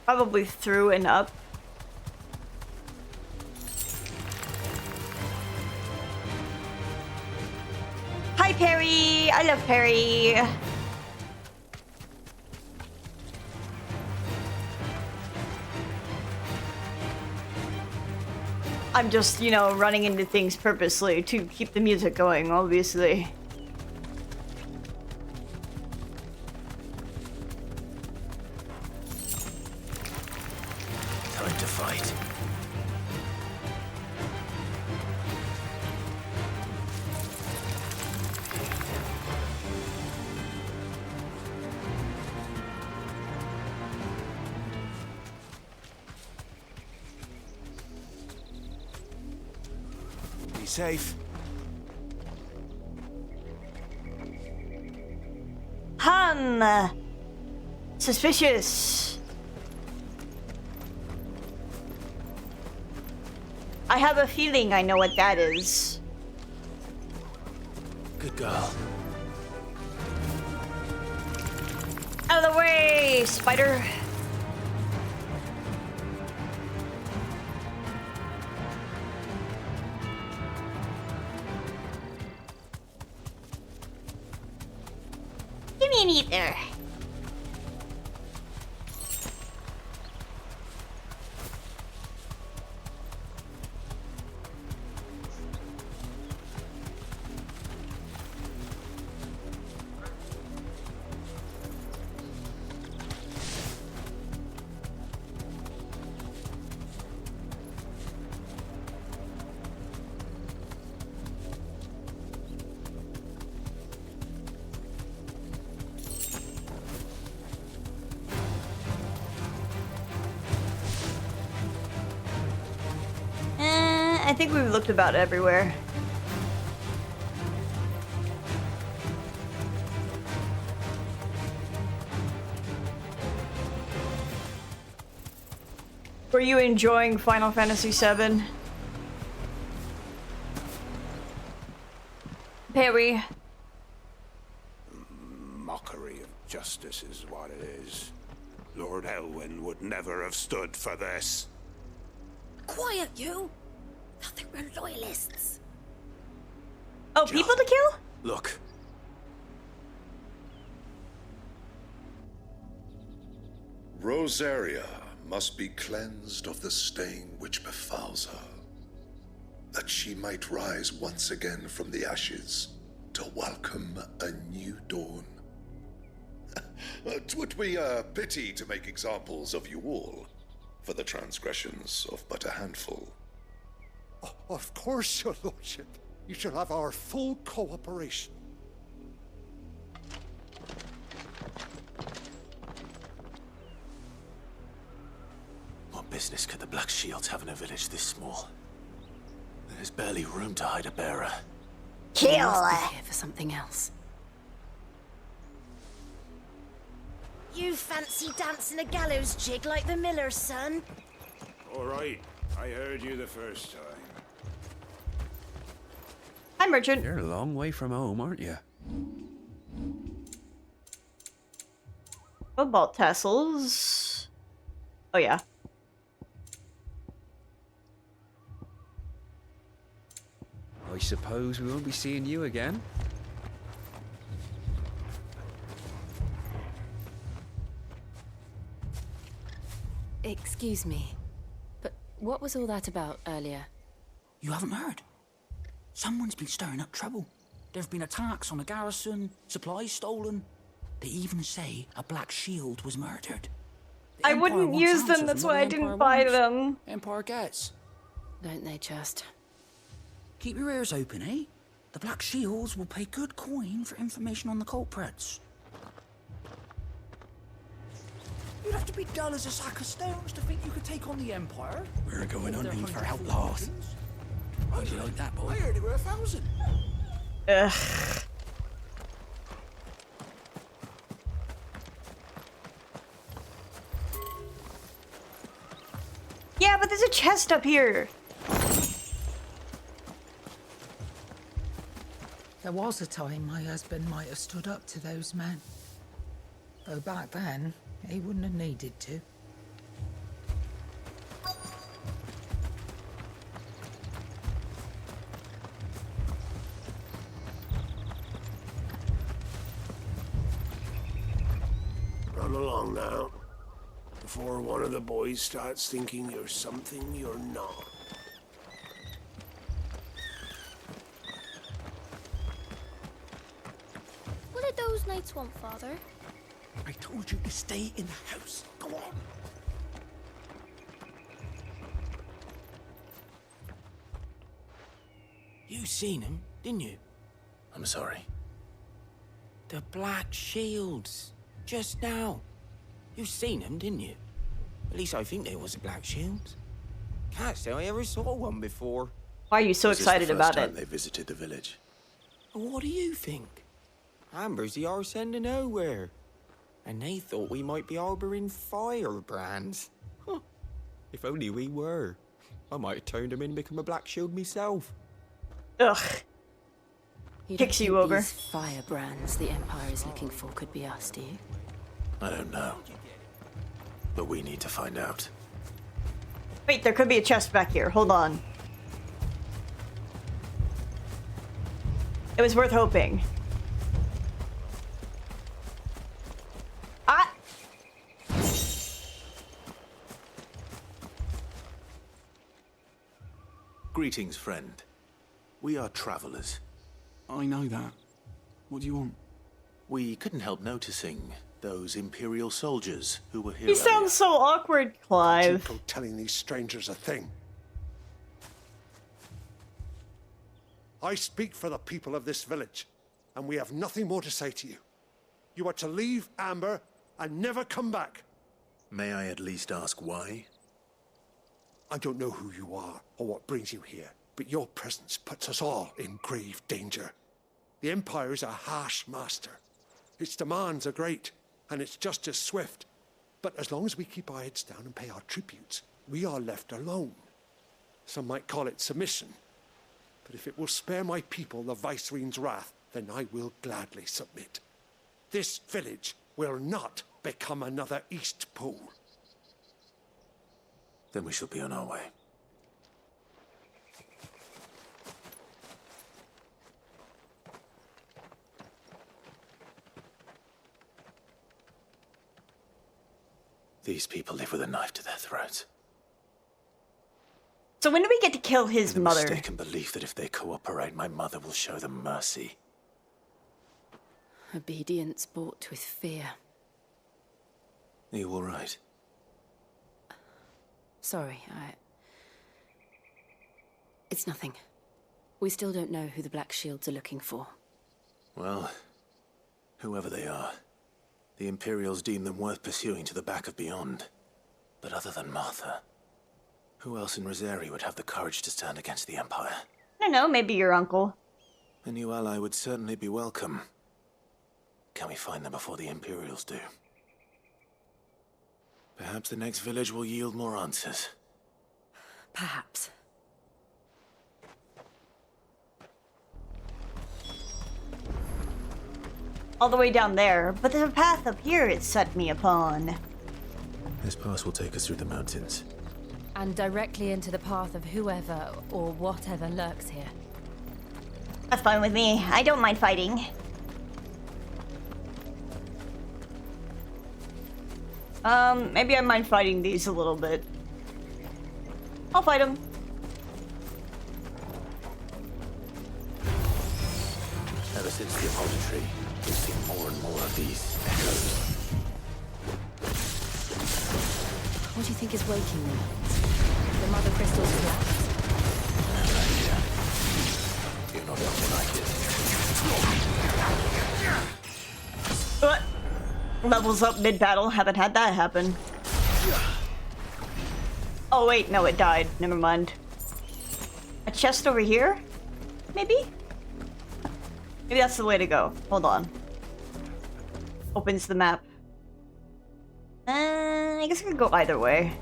Probably through and up. Hi, Perry! I love Perry! I'm just, you know, running into things purposely to keep the music going, obviously. Time to fight. Be safe. Suspicious. I have a feeling I know what that is. Good girl. Out of the way, spider. Give me an ether. I think we've looked about everywhere. Were you enjoying Final Fantasy VII? Perry. Mockery of justice is what it is. Lord Elwyn would never have stood for this. Quiet, you! Thought they were loyalists. Oh, people to kill? Look. Rosaria must be cleansed of the stain which befouls her, that she might rise once again from the ashes to welcome a new dawn. 'Twould be a pity to make examples of you all, for the transgressions of but a handful. Of course, your lordship. You shall have our full cooperation. What business could the Black Shields have in a village this small? There's barely room to hide a bearer. They must be here for something else. you fancy dancing a gallows jig like the miller's son? All right, I heard you the first time. Hi, merchant. You're a long way from home, aren't you? Cobalt tassels. Oh, yeah. I suppose we won't be seeing you again. Excuse me, but what was all that about earlier? You haven't heard? Someone's been stirring up trouble. There have been attacks on the garrison, supplies stolen. They even say a Black Shield was murdered. I wouldn't use them, that's why I didn't buy them. Empire gets. Don't they just? Keep your ears open, eh? The Black Shields will pay good coin for information on the culprits. You'd have to be dull as a sack of stones to think you could take on the Empire. We're going hunting for outlaws. How'd you like that, boy? I heard there were 1,000. Ugh. Yeah, but there's a chest up here. There was a time my husband might have stood up to those men. Though back then, he wouldn't have needed to. Run along now, before one of the boys starts thinking you're something you're not. What did those knights want, Father? I told you to stay in the house. Go on. You seen him, didn't you? I'm sorry. The Black Shields. Just now. You seen them, didn't you? At least I think there was a Black Shield. Can't say I ever saw one before. Why are you so excited about This is the it? first time they visited the village. What do you think? Amber's the arse end of nowhere. And they thought we might be harbouring firebrands. Huh. If only we were. I might have turned them in and become a Black Shield myself. Ugh. You Kicks don't you think over. These firebrands the Empire is looking for could be us, do you? I don't know. But we need to find out. Wait, there could be a chest back here. Hold on. It was worth hoping. Ah! Greetings, friend. We are travelers. I know that. What do you want? We couldn't help noticing those Imperial soldiers who were here. He sounds so awkward, Clive. Go telling these strangers a thing. I speak for the people of this village, and we have nothing more to say to you. You are to leave Amber and never come back. May I at least ask why? I don't know who you are or what brings you here, but your presence puts us all in grave danger. The Empire is a harsh master. Its demands are great, and its justice swift. But as long as we keep our heads down and pay our tributes, we are left alone. Some might call it submission. But if it will spare my people the Viceroy's wrath, then I will gladly submit. This village will not become another East Pool. Then we shall be on our way. These people live with a knife to their throats. So when do we get to kill his The mother? mistaken belief that if they cooperate, my mother will show them mercy. Obedience bought with fear. Are you all right? Sorry, It's nothing. We still don't know who the Black Shields are looking for. Well, whoever they are, the Imperials deem them worth pursuing to the back of beyond. But other than Martha, who else in Rosari would have the courage to stand against the Empire? I don't know, maybe your uncle. A new ally would certainly be welcome. Can we find them before the Imperials do? Perhaps the next village will yield more answers. Perhaps. All the way down there, but there's a path up here it set me upon. This pass will take us through the mountains. And directly into the path of whoever or whatever lurks here. That's fine with me. I don't mind fighting. Maybe I mind fighting these a little bit. I'll fight them. Ever since the Apollo tree, we've seen more and more of these echoes. What do you think is waking them? The mother crystals collapse? You're not looking like it. What? Levels up mid-battle. Haven't had that happen. Oh wait, no, it died. Never mind. A chest over here? Maybe? Maybe that's the way to go. Hold on. Opens the map. I guess I could go either way.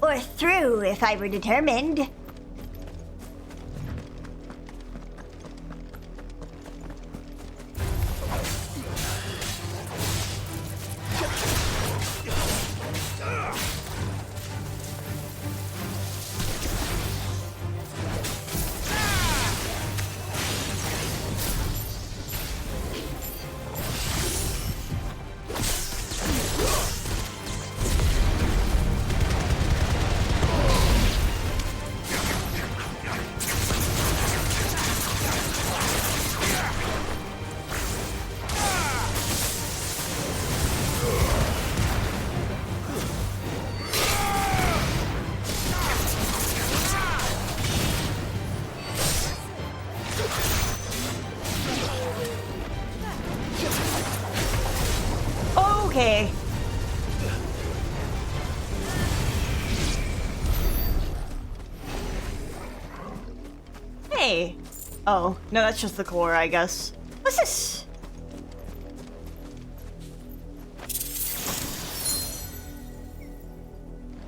Or through, if I were determined. Okay. Hey. Oh, no, that's just the core, I guess. What's this?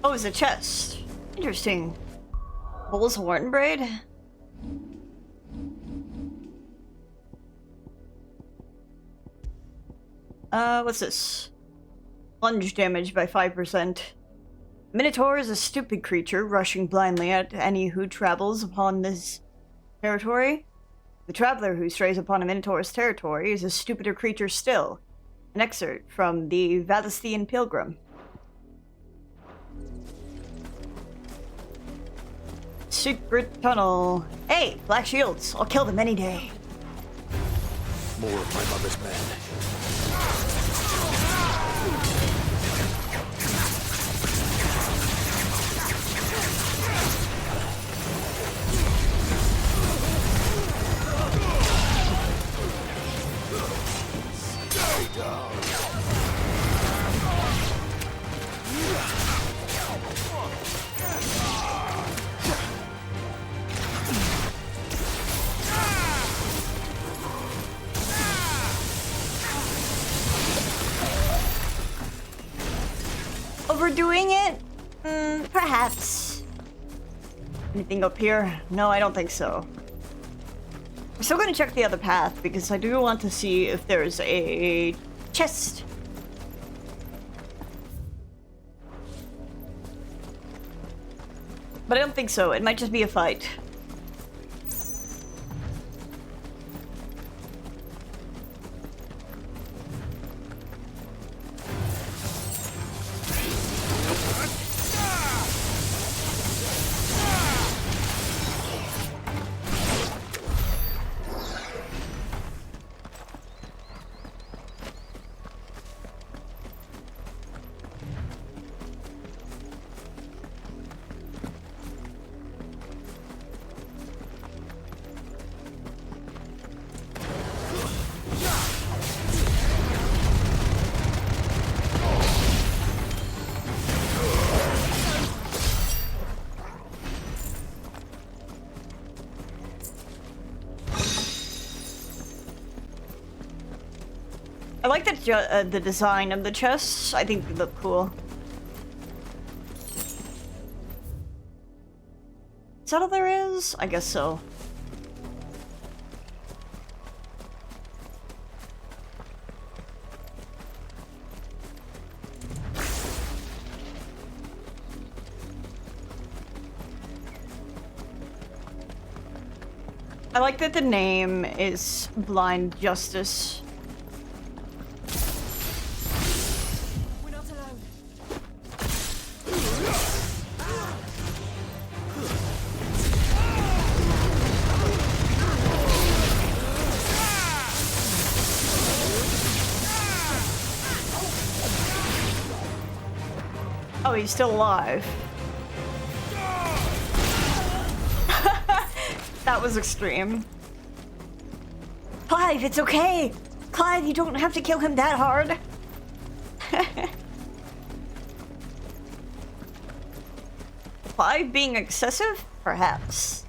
Oh, it's a chest. Interesting. Bull's horn braid? What's this? Plunge damage by 5%. Minotaur is a stupid creature, rushing blindly at any who travels upon this territory. The traveler who strays upon a Minotaur's territory is a stupider creature still. An excerpt from the Valisthian Pilgrim. Secret tunnel. Hey, black shields. I'll kill them any day. More of my mother's men. Overdoing it? Perhaps. Anything up here? No, I don't think so. I'm still gonna check the other path because I do want to see if there's a chest. But I don't think so. It might just be a fight. I like the design of the chests. I think they look cool. Is that all there is? I guess so. I like that the name is Blind Justice. We're not alone. Oh, he's still alive. That was extreme. Clive, it's okay! Clive, you don't have to kill him that hard. Clive being excessive? Perhaps.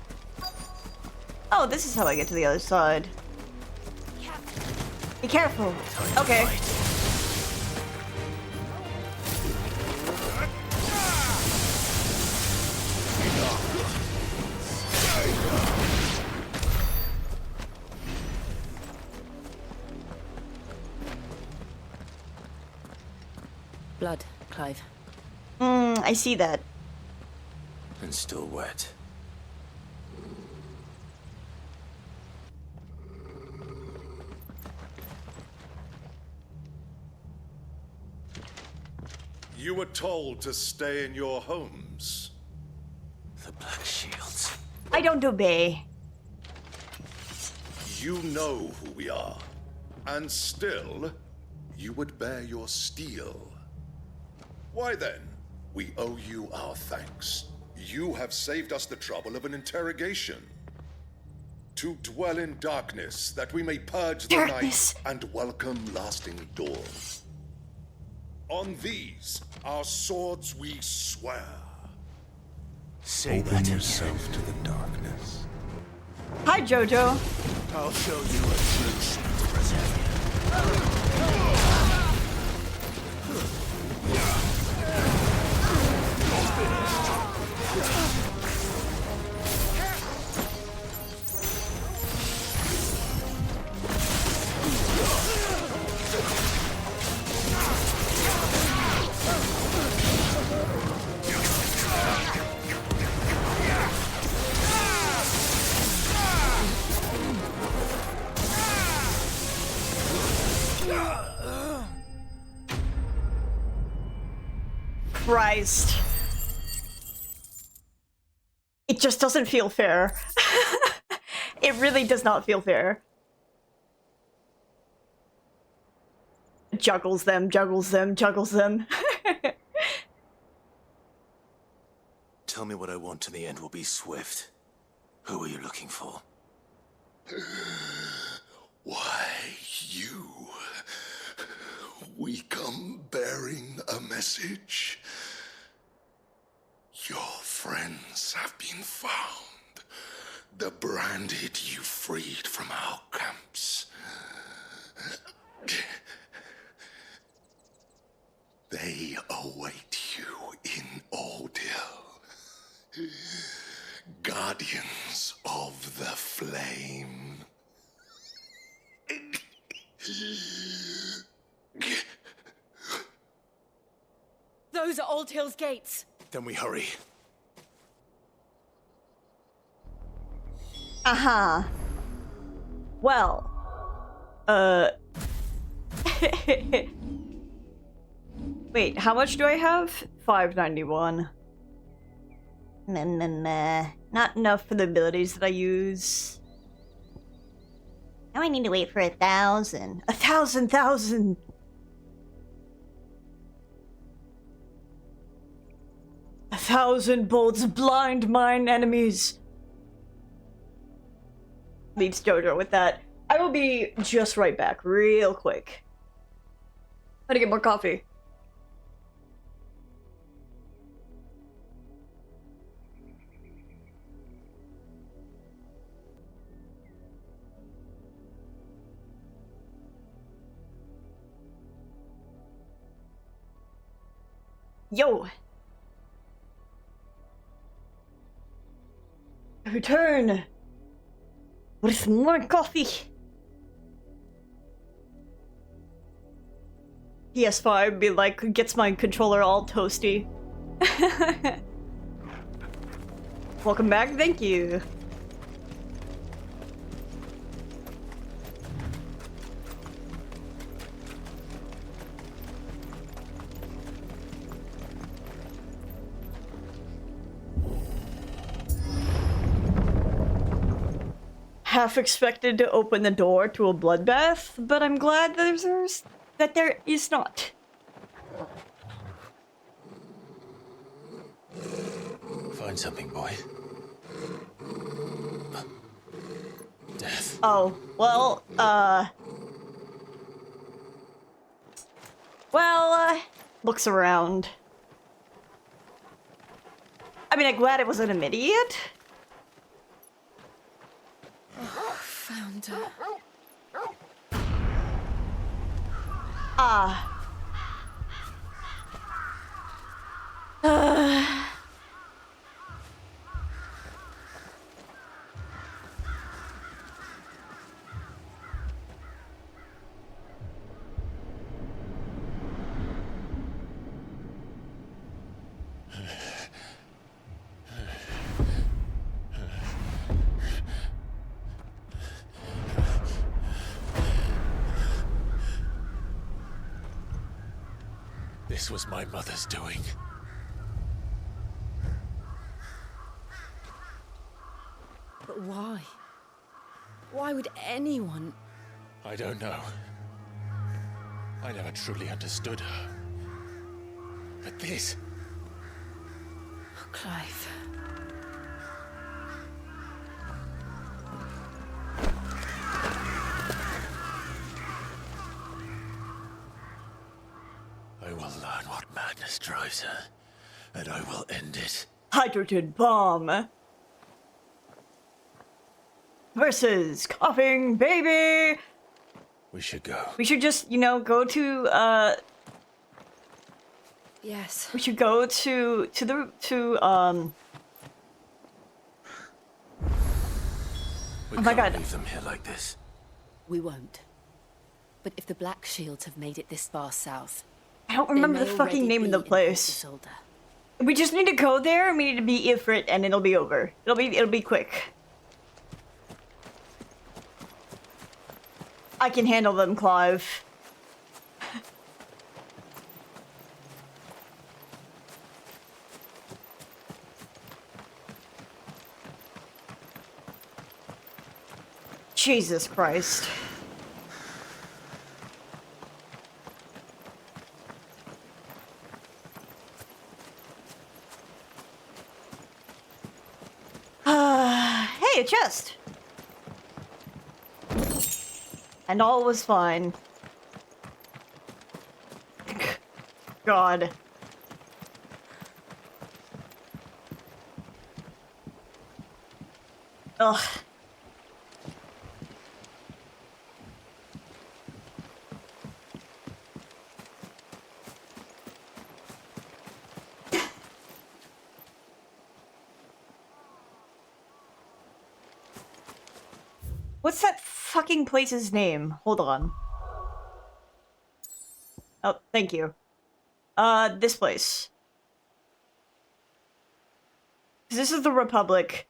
Oh, this is how I get to the other side. Be careful. Okay. Blood, Clive. I see that. And still wet. You were told to stay in your homes. The Black Shields. I don't obey. You know who we are. And still, you would bear your steel. Why then, we owe you our thanks. You have saved us the trouble of an interrogation. To dwell in darkness, that we may purge the night and welcome lasting dawn. On these, our swords we swear. Say Open yourself to the darkness. Hi, Jojo. I'll show you a true strength. Christ. It just doesn't feel fair. It really does not feel fair. Juggles them, juggles them, juggles them. Tell me what I want and the end will be swift. Who are you looking for? Why, you. We come bearing a message. Your friends have been found. The branded you freed from our camps. They await you in Odil. Guardians of the Flame. Those are Old Hill's gates. Then we hurry. Uh-huh. Well. Wait, how much do I have? 591. Meh. Not enough for the abilities that I use. Now I need to wait for 1,000. 1,000! 1,000 bolts blind mine enemies. Leaves Jojo with that. I will be just right back, real quick. I'm gonna get more coffee. Yo! I return with more coffee. PS5 be like, gets my controller all toasty. Welcome back, thank you. Half expected to open the door to a bloodbath, but I'm glad that there is not. Find something, boy. Death. Oh, well, looks around. I mean, I'm glad it wasn't an idiot. Found her. Ah. This was my mother's doing. But why? Why would anyone? I don't know. I never truly understood her. But this... Oh, Clive. I will learn what madness drives her, and I will end it. Hydrogen bomb versus coughing baby. We should go. We should just, you know, go to Yes. we should go to We oh my god. Leave them here like this. We won't. But if the Black Shields have made it this far south, I don't remember the fucking name of the place. We just need to go there, and we need to be Ifrit, and it'll be over. It'll be quick. I can handle them, Clive. Jesus Christ. Hey, a chest! And all was fine. God. Ugh. What's that fucking place's name? Hold on. Oh, thank you. This place. This is the Republic.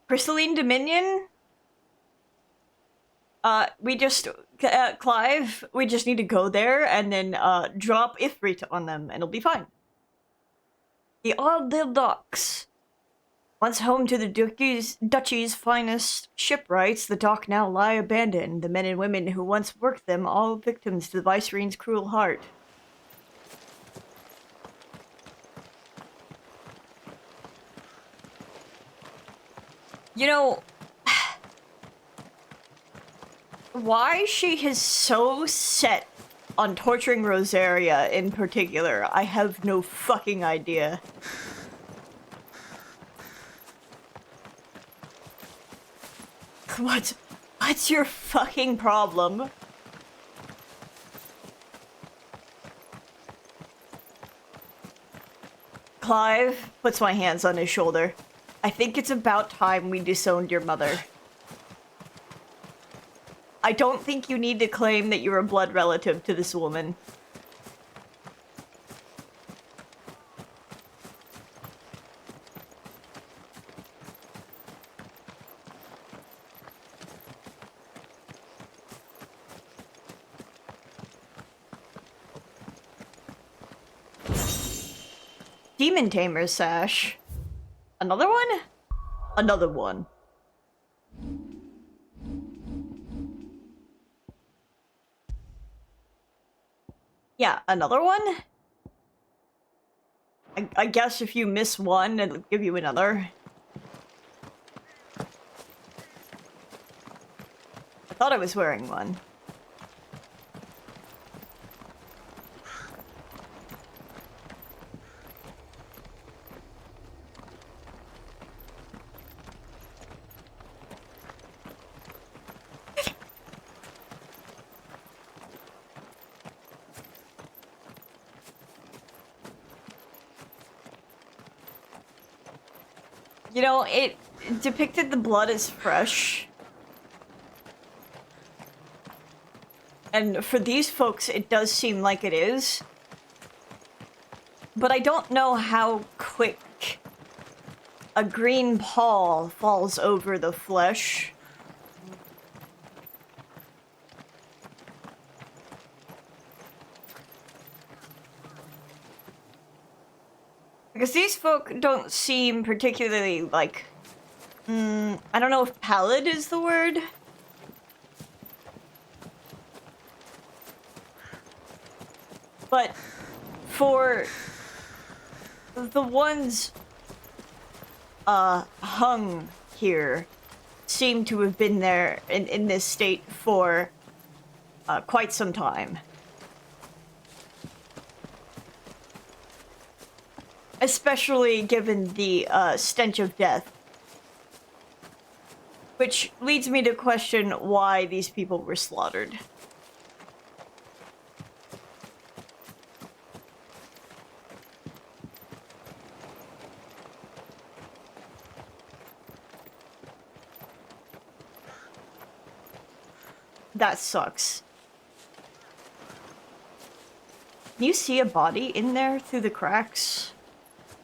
Crystalline Dominion? Clive, we just need to go there and then, drop Ifrit on them and it'll be fine. The Ardell Docks. Once home to the Duchy's finest shipwrights, the dock now lie abandoned, the men and women who once worked them all victims to the Viceroy's cruel heart. You know, why she is so set on torturing Rosaria in particular, I have no fucking idea. What's your fucking problem? Clive puts my hands on his shoulder. I think it's about time we disowned your mother. I don't think you need to claim that you're a blood relative to this woman. Demon Tamer sash. Another one? Another one. Yeah, another one? I guess if you miss one, it'll give you another. I thought I was wearing one. You know, it depicted the blood as fresh. And for these folks, it does seem like it is. But I don't know how quick a green pall falls over the flesh. Because these folk don't seem particularly, like... I don't know if pallid is the word. But for the ones hung here seem to have been there in this state for quite some time. Especially given the stench of death. Which leads me to question why these people were slaughtered. That sucks. Can you see a body in there through the cracks?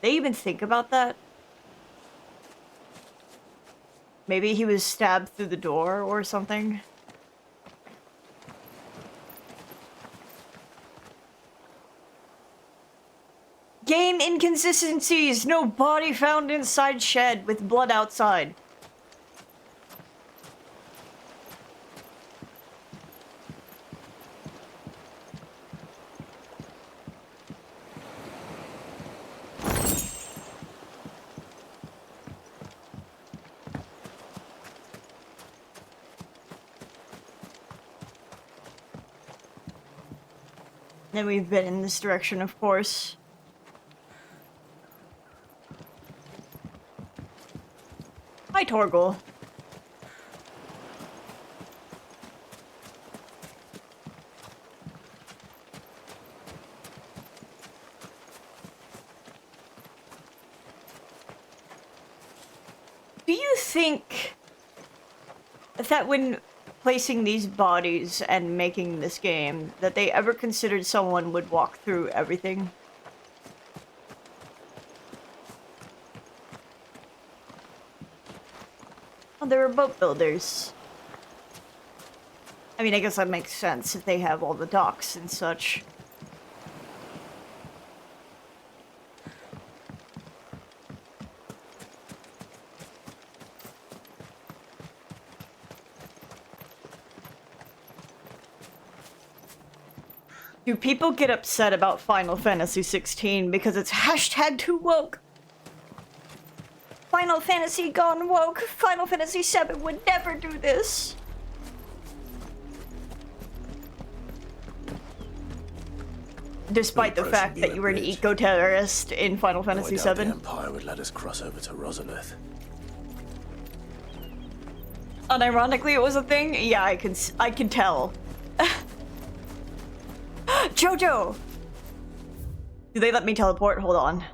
They even think about that? Maybe he was stabbed through the door or something? Game inconsistencies! No body found inside shed with blood outside. And we've been in this direction, of course. Hi, Torgal. Do you think that when placing these bodies and making this game, that they ever considered someone would walk through everything? Oh, they were boat builders. I mean, I guess that makes sense if they have all the docks and such. Do people get upset about Final Fantasy 16 because it's hashtag too woke? Final Fantasy gone woke. Final Fantasy 7 would never do this. Despite the fact that you were an eco-terrorist in Final Fantasy 7. The Empire would let us cross over to Rosalith. Unironically, it was a thing? Yeah, I can tell. Jojo! Do they let me teleport? Hold on.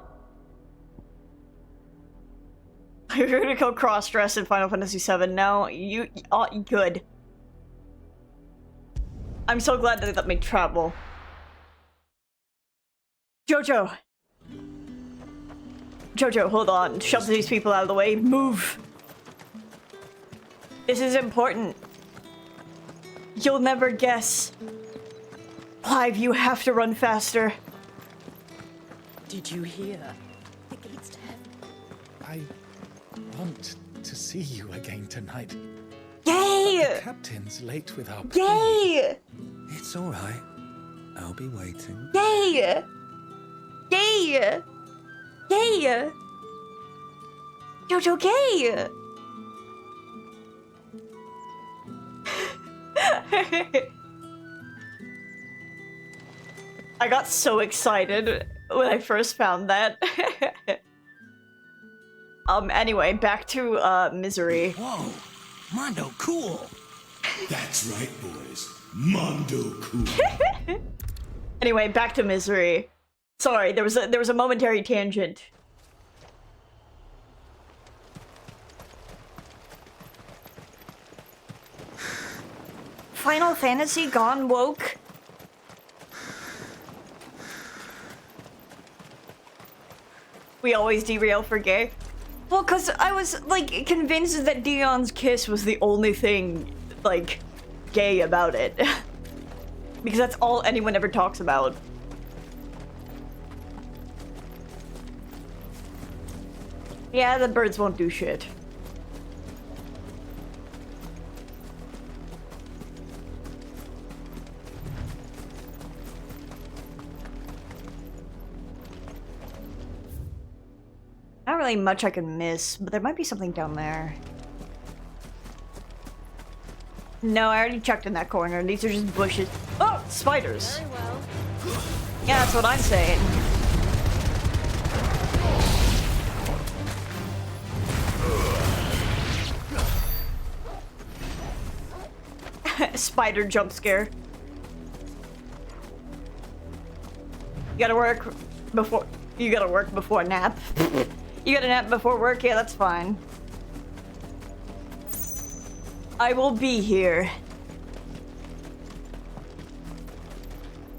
You're gonna go cross-dress in Final Fantasy VII. No, you good. I'm so glad that they let me travel. Jojo! Jojo, hold on. Shove these people out of the way. Move! This is important. You'll never guess. Clive, you have to run faster. Did you hear? The gates to heaven. I want to see you again tonight. Yay! But the captain's late with our Yay! It's all right. I'll be waiting. Yay! Yay! Yay! Jojo, gay! I got so excited when I first found that. Anyway, back to Misery. Whoa, Mondo cool. That's right, boys. Mondo cool. Anyway, back to Misery. Sorry, there was a momentary tangent. Final Fantasy gone woke? We always derail for gay. Well, cause I was like convinced that Dion's kiss was the only thing like gay about it. Because that's all anyone ever talks about. Yeah, the birds won't do shit. Not really much I can miss, but there might be something down there. No, I already checked in that corner. These are just bushes. Oh, spiders. Very well. Yeah, that's what I'm saying. Spider jump scare. You gotta work before nap. You gotta nap before work? Yeah, that's fine. I will be here.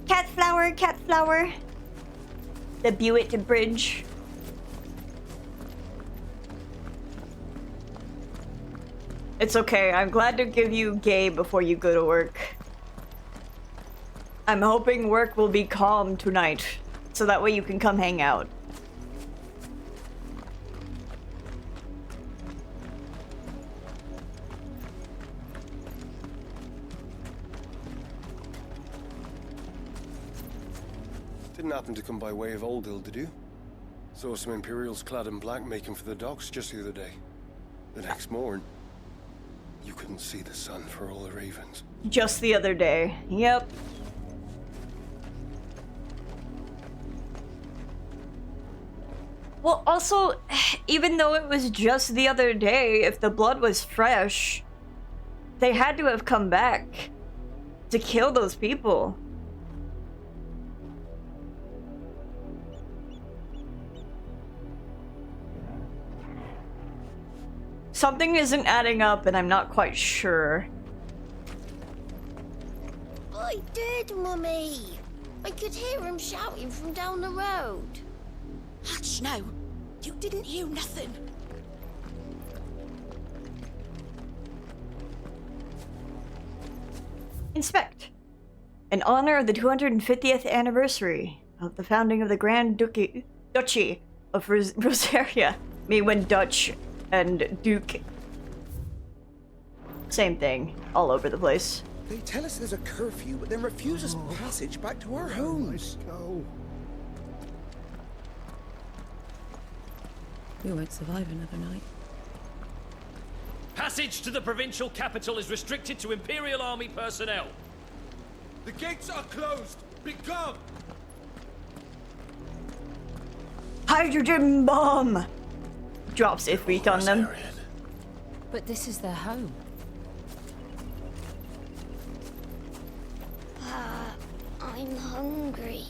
Cat flower, cat flower. The Buick Bridge. It's okay, I'm glad to give you gay before you go to work. I'm hoping work will be calm tonight, so that way you can come hang out. Didn't happen to come by way of Oldhill, did you? Saw some Imperials clad in black making for the docks just the other day. The next morn, you couldn't see the sun for all the ravens. Just the other day. Yep. Well, also, even though it was just the other day, if the blood was fresh, they had to have come back to kill those people. Something isn't adding up and I'm not quite sure. I did, Mummy. I could hear him shouting from down the road. Hush, no. You didn't hear nothing. Inspect. In honor of the 250th anniversary of the founding of the Grand Duchy of Rosaria. Me when Dutch and Duke. Same thing, all over the place. They tell us there's a curfew, but then refuse us passage back to our homes. Go. We won't survive another night. Passage to the provincial capital is restricted to Imperial Army personnel. The gates are closed. Become. Hydrogen bomb! Drops Ffvi on them. But this is their home. I'm hungry.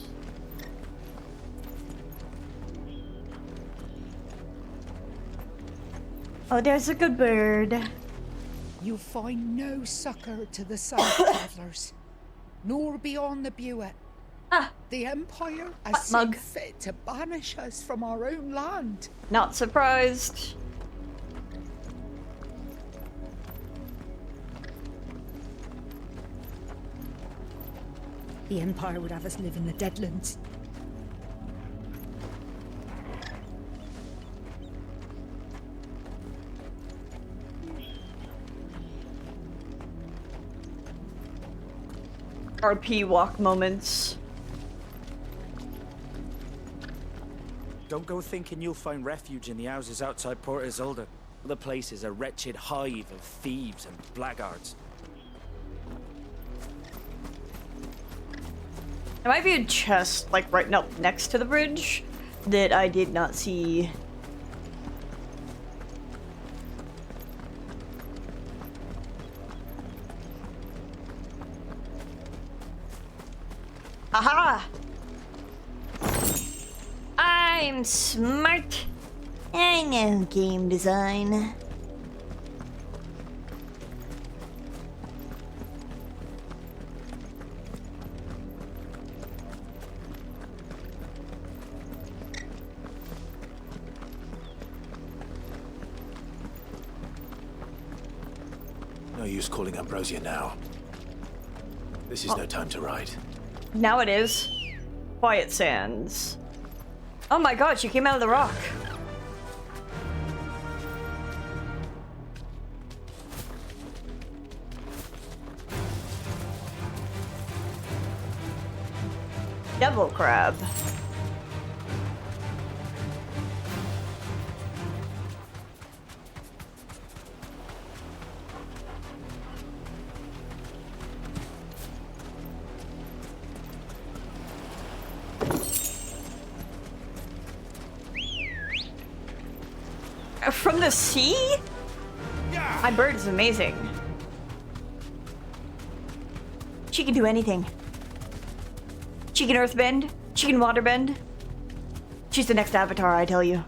Oh, there's a good bird. You'll find no succor to the Sun Travelers, nor beyond the Buet. The Empire has seen fit to banish us from our own land. Not surprised. The Empire would have us live in the Deadlands. RP walk moments. Don't go thinking you'll find refuge in the houses outside Port Isolde. The place is a wretched hive of thieves and blackguards. There might be a chest, like, right up next to the bridge that I did not see. Aha! I'm smart. I know game design. No use calling Ambrosia now. This is no time to ride. Now it is. Quiet Sands. Oh my god, she came out of the rock. Devil crab. From the sea? My bird is amazing. She can do anything. She can earthbend. She can waterbend. She's the next Avatar, I tell you.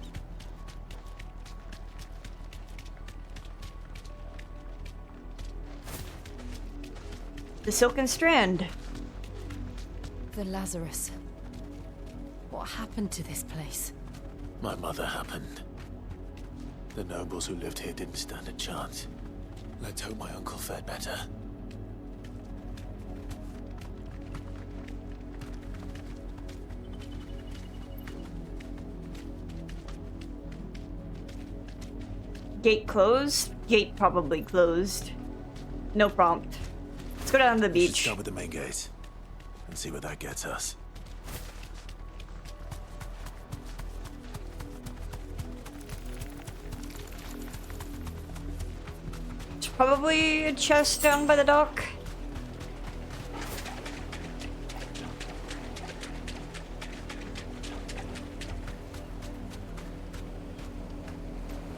The Silken Strand. The Lazarus. What happened to this place? My mother happened. The nobles who lived here didn't stand a chance. Let's hope my uncle fared better. Gate closed? Gate probably closed. No prompt. Let's go down to the We should beach. start with the main gate and see where that gets us. There's probably a chest down by the dock.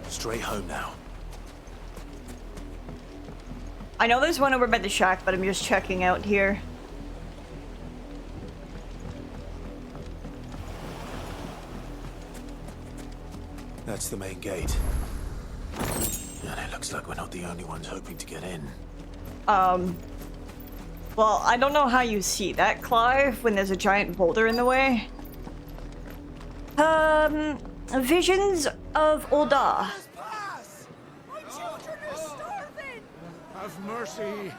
Straight home now. I know there's one over by the shack, but I'm just checking out here. That's the main gate. And it looks like we're not the only ones hoping to get in. Well, I don't know how you see that, Clive, when there's a giant boulder in the way. Visions of Ulda. My children are starving! Have mercy.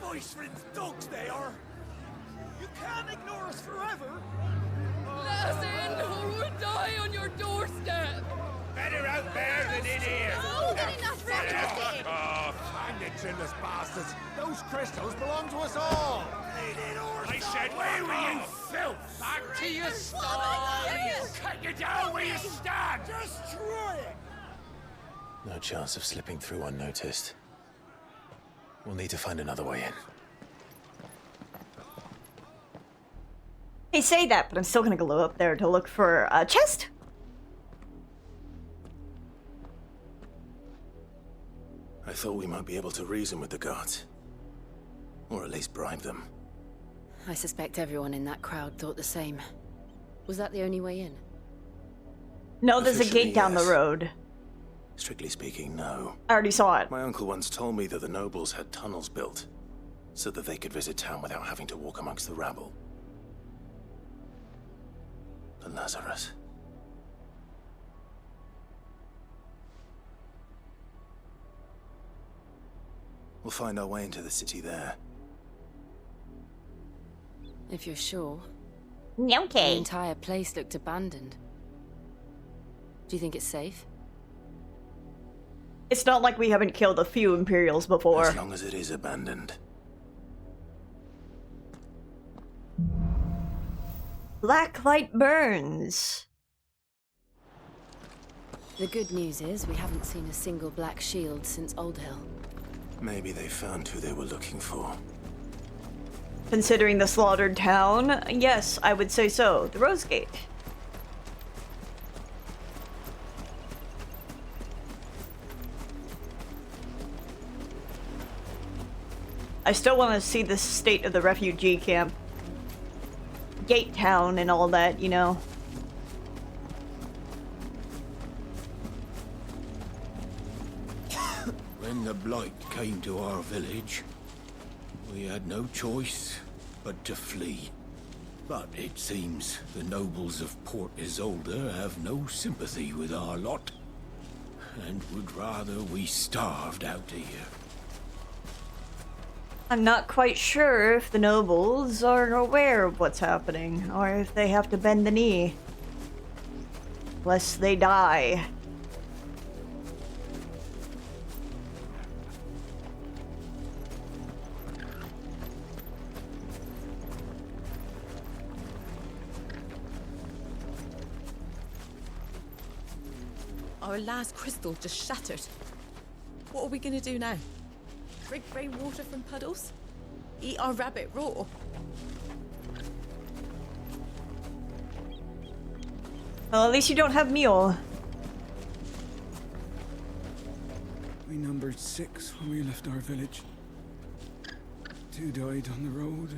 Voice-ridden dogs they are! You can't ignore us forever! Let us in, or we'll die on your doorstep! Better out there than in here! No, then enough Fuck off! Hang the chinless bastards! Those crystals belong to us all! I said, where were you, filth? Back to your stalls! Cut you down where you stand! Destroy it! No chance of slipping through unnoticed. We'll need to find another way in. Hey, say that, but I'm still gonna go up there to look for a chest. I thought we might be able to reason with the guards. Or at least bribe them. I suspect everyone in that crowd thought the same. Was that the only way in? No, there's a Officially, gate down the yes. road. Strictly speaking, no. I already saw it. My uncle once told me that the nobles had tunnels built so that they could visit town without having to walk amongst the rabble. But Lazarus... We'll find our way into the city there. If you're sure. Okay. The entire place looked abandoned. Do you think it's safe? It's not like we haven't killed a few Imperials before. As long as it is abandoned. Black light burns. The good news is we haven't seen a single black shield since Old Hill. Maybe they found who they were looking for. Considering the slaughtered town, yes, I would say so. The Rose Gate. I still want to see the state of the refugee camp. Gate town and all that, you know. When the Blight came to our village, we had no choice but to flee. But it seems the nobles of Port Isolde have no sympathy with our lot, and would rather we starved out here. I'm not quite sure if the nobles are aware of what's happening, or if they have to bend the knee. Lest they die. Our last crystal just shattered. What are we gonna do now? Drink rainwater from puddles? Eat our rabbit raw? Well, at least you don't have meal. We numbered 6 when we left our village. 2 died on the road.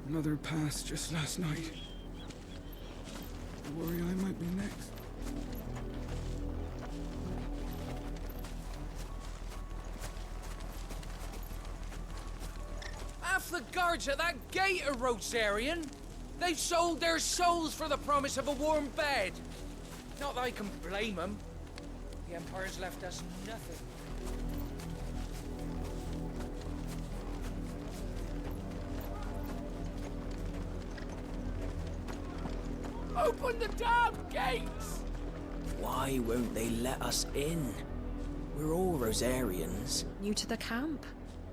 Another passed just last night. I worry I might be next. Half the guards at that gate are Rosarian. They've sold their souls for the promise of a warm bed. Not that I can blame them. The Empire's left us nothing. Open the damn gates! Why won't they let us in? We're all Rosarians. New to the camp?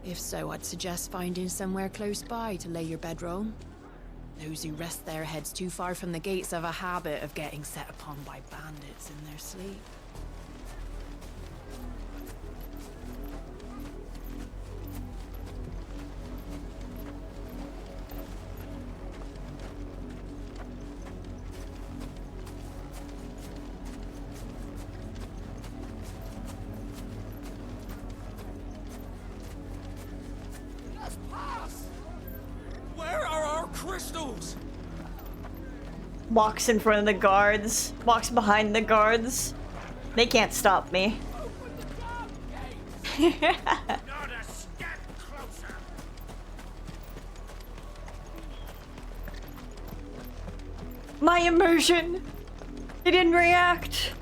If so, I'd suggest finding somewhere close by to lay your bedroll. Those who rest their heads too far from the gates have a habit of getting set upon by bandits in their sleep. Let's pass! Where are our crystals? Walks in front of the guards. Walks behind the guards. They can't stop me. Not a step closer! My immersion! It didn't react!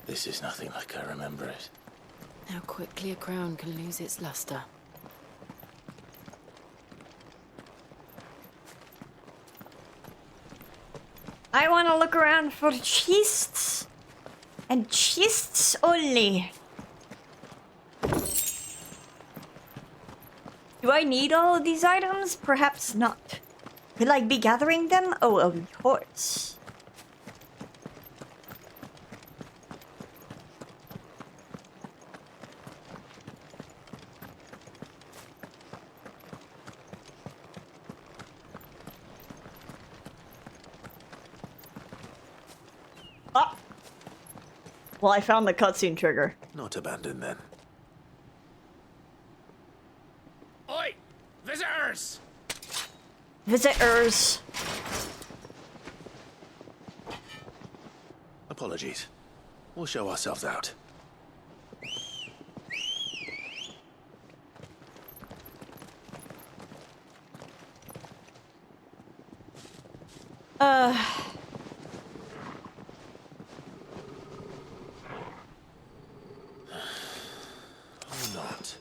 This is nothing like I remember it. How quickly a crown can lose its luster. I want to look around for chests. And chests only. Do I need all of these items? Perhaps not. Could I be gathering them? Oh, of course. Ah! Well, I found the cutscene trigger. Not abandoned then. Oi! Visitors! Visitors. Apologies. We'll show ourselves out. Or not.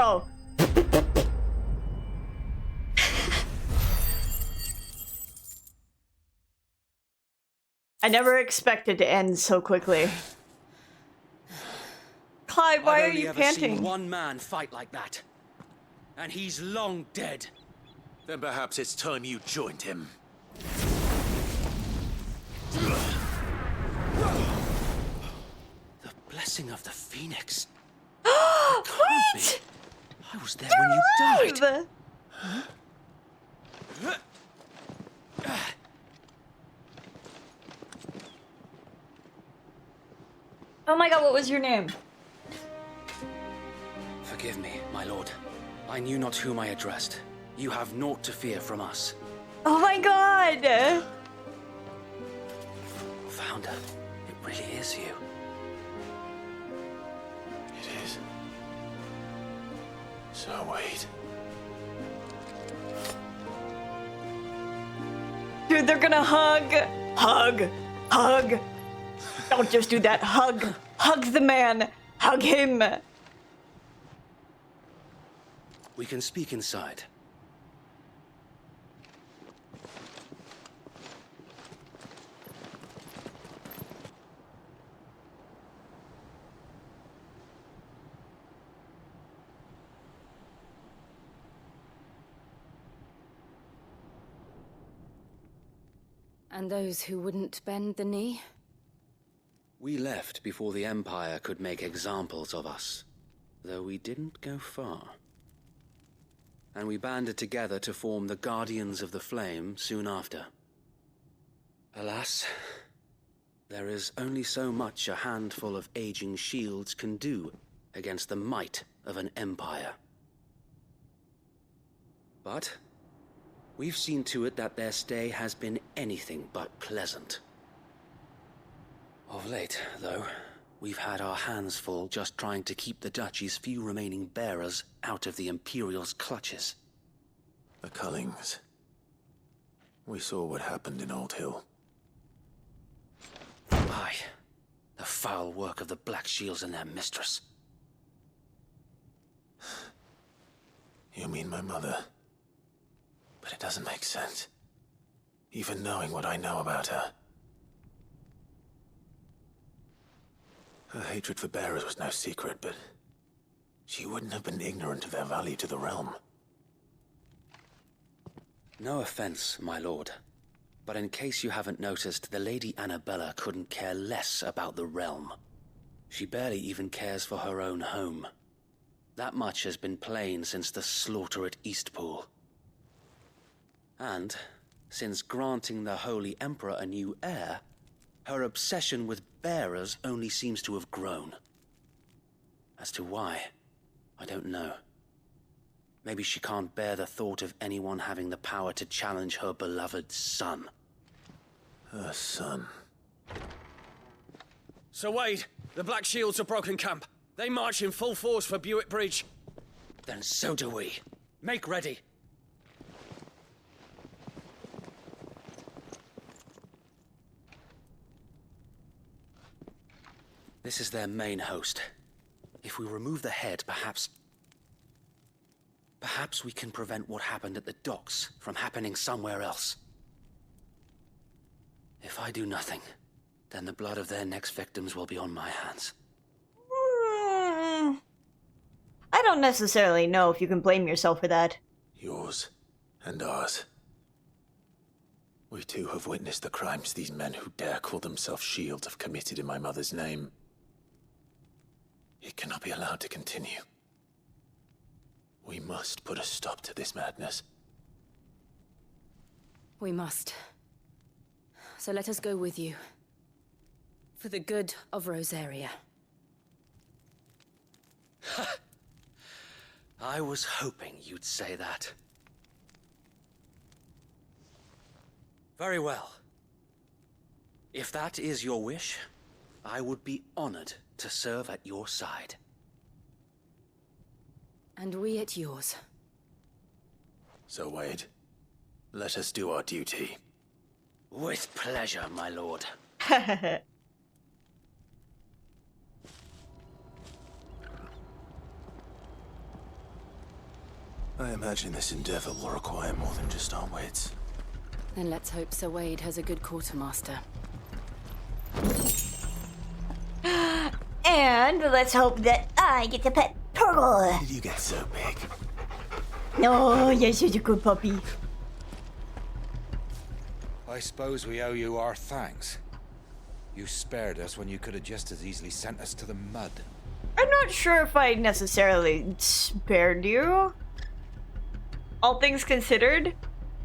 Oh. I never expected to end so quickly. Clyde, why are you panting? I've only ever seen one man fight like that. And he's long dead. Then perhaps it's time you joined him. The blessing of the Phoenix. What? I was there when you died. Oh my god, what was your name? Forgive me, my lord. I knew not whom I addressed. You have naught to fear from us. Oh my god! Founder, it really is you. It is. So wait. Dude, they're gonna hug! Hug! Hug! Don't just do that. Hug! Hug the man! Hug him! We can speak inside. And those who wouldn't bend the knee? We left before the Empire could make examples of us, though we didn't go far. And we banded together to form the Guardians of the Flame soon after. Alas, there is only so much a handful of aging shields can do against the might of an empire. But we've seen to it that their stay has been anything but pleasant. Of late, though, we've had our hands full just trying to keep the Duchy's few remaining bearers out of the Imperial's clutches. The Cullings. We saw what happened in Old Hill. Aye, the foul work of the Black Shields and their mistress. You mean my mother? But it doesn't make sense. Even knowing what I know about her. Her hatred for bearers was no secret, but she wouldn't have been ignorant of their value to the realm. No offense, my lord, but in case you haven't noticed, the Lady Annabella couldn't care less about the realm. She barely even cares for her own home. That much has been plain since the slaughter at Eastpool. And, since granting the Holy Emperor a new heir, her obsession with bearers only seems to have grown. As to why, I don't know. Maybe she can't bear the thought of anyone having the power to challenge her beloved son. Her son. Sir Wade, the Black Shields have broken camp. They march in full force for Buick Bridge. Then so do we. Make ready. This is their main host. If we remove the head, perhaps we can prevent what happened at the docks from happening somewhere else. If I do nothing, then the blood of their next victims will be on my hands. I don't necessarily know if you can blame yourself for that. Yours and ours. We too have witnessed the crimes these men who dare call themselves shields have committed in my mother's name. It cannot be allowed to continue. We must put a stop to this madness. We must. So let us go with you. For the good of Rosaria. I was hoping you'd say that. Very well. If that is your wish, I would be honored to serve at your side. And we at yours. So, Wade, let us do our duty. With pleasure, my lord. I imagine this endeavor will require more than just our wits. Then let's hope Sir Wade has a good quartermaster. And let's hope that I get to pet Turtle. Did you get so big? No, you're such a good puppy. I suppose we owe you our thanks. You spared us when you could have just as easily sent us to the mud. I'm not sure if I necessarily spared you. All things considered,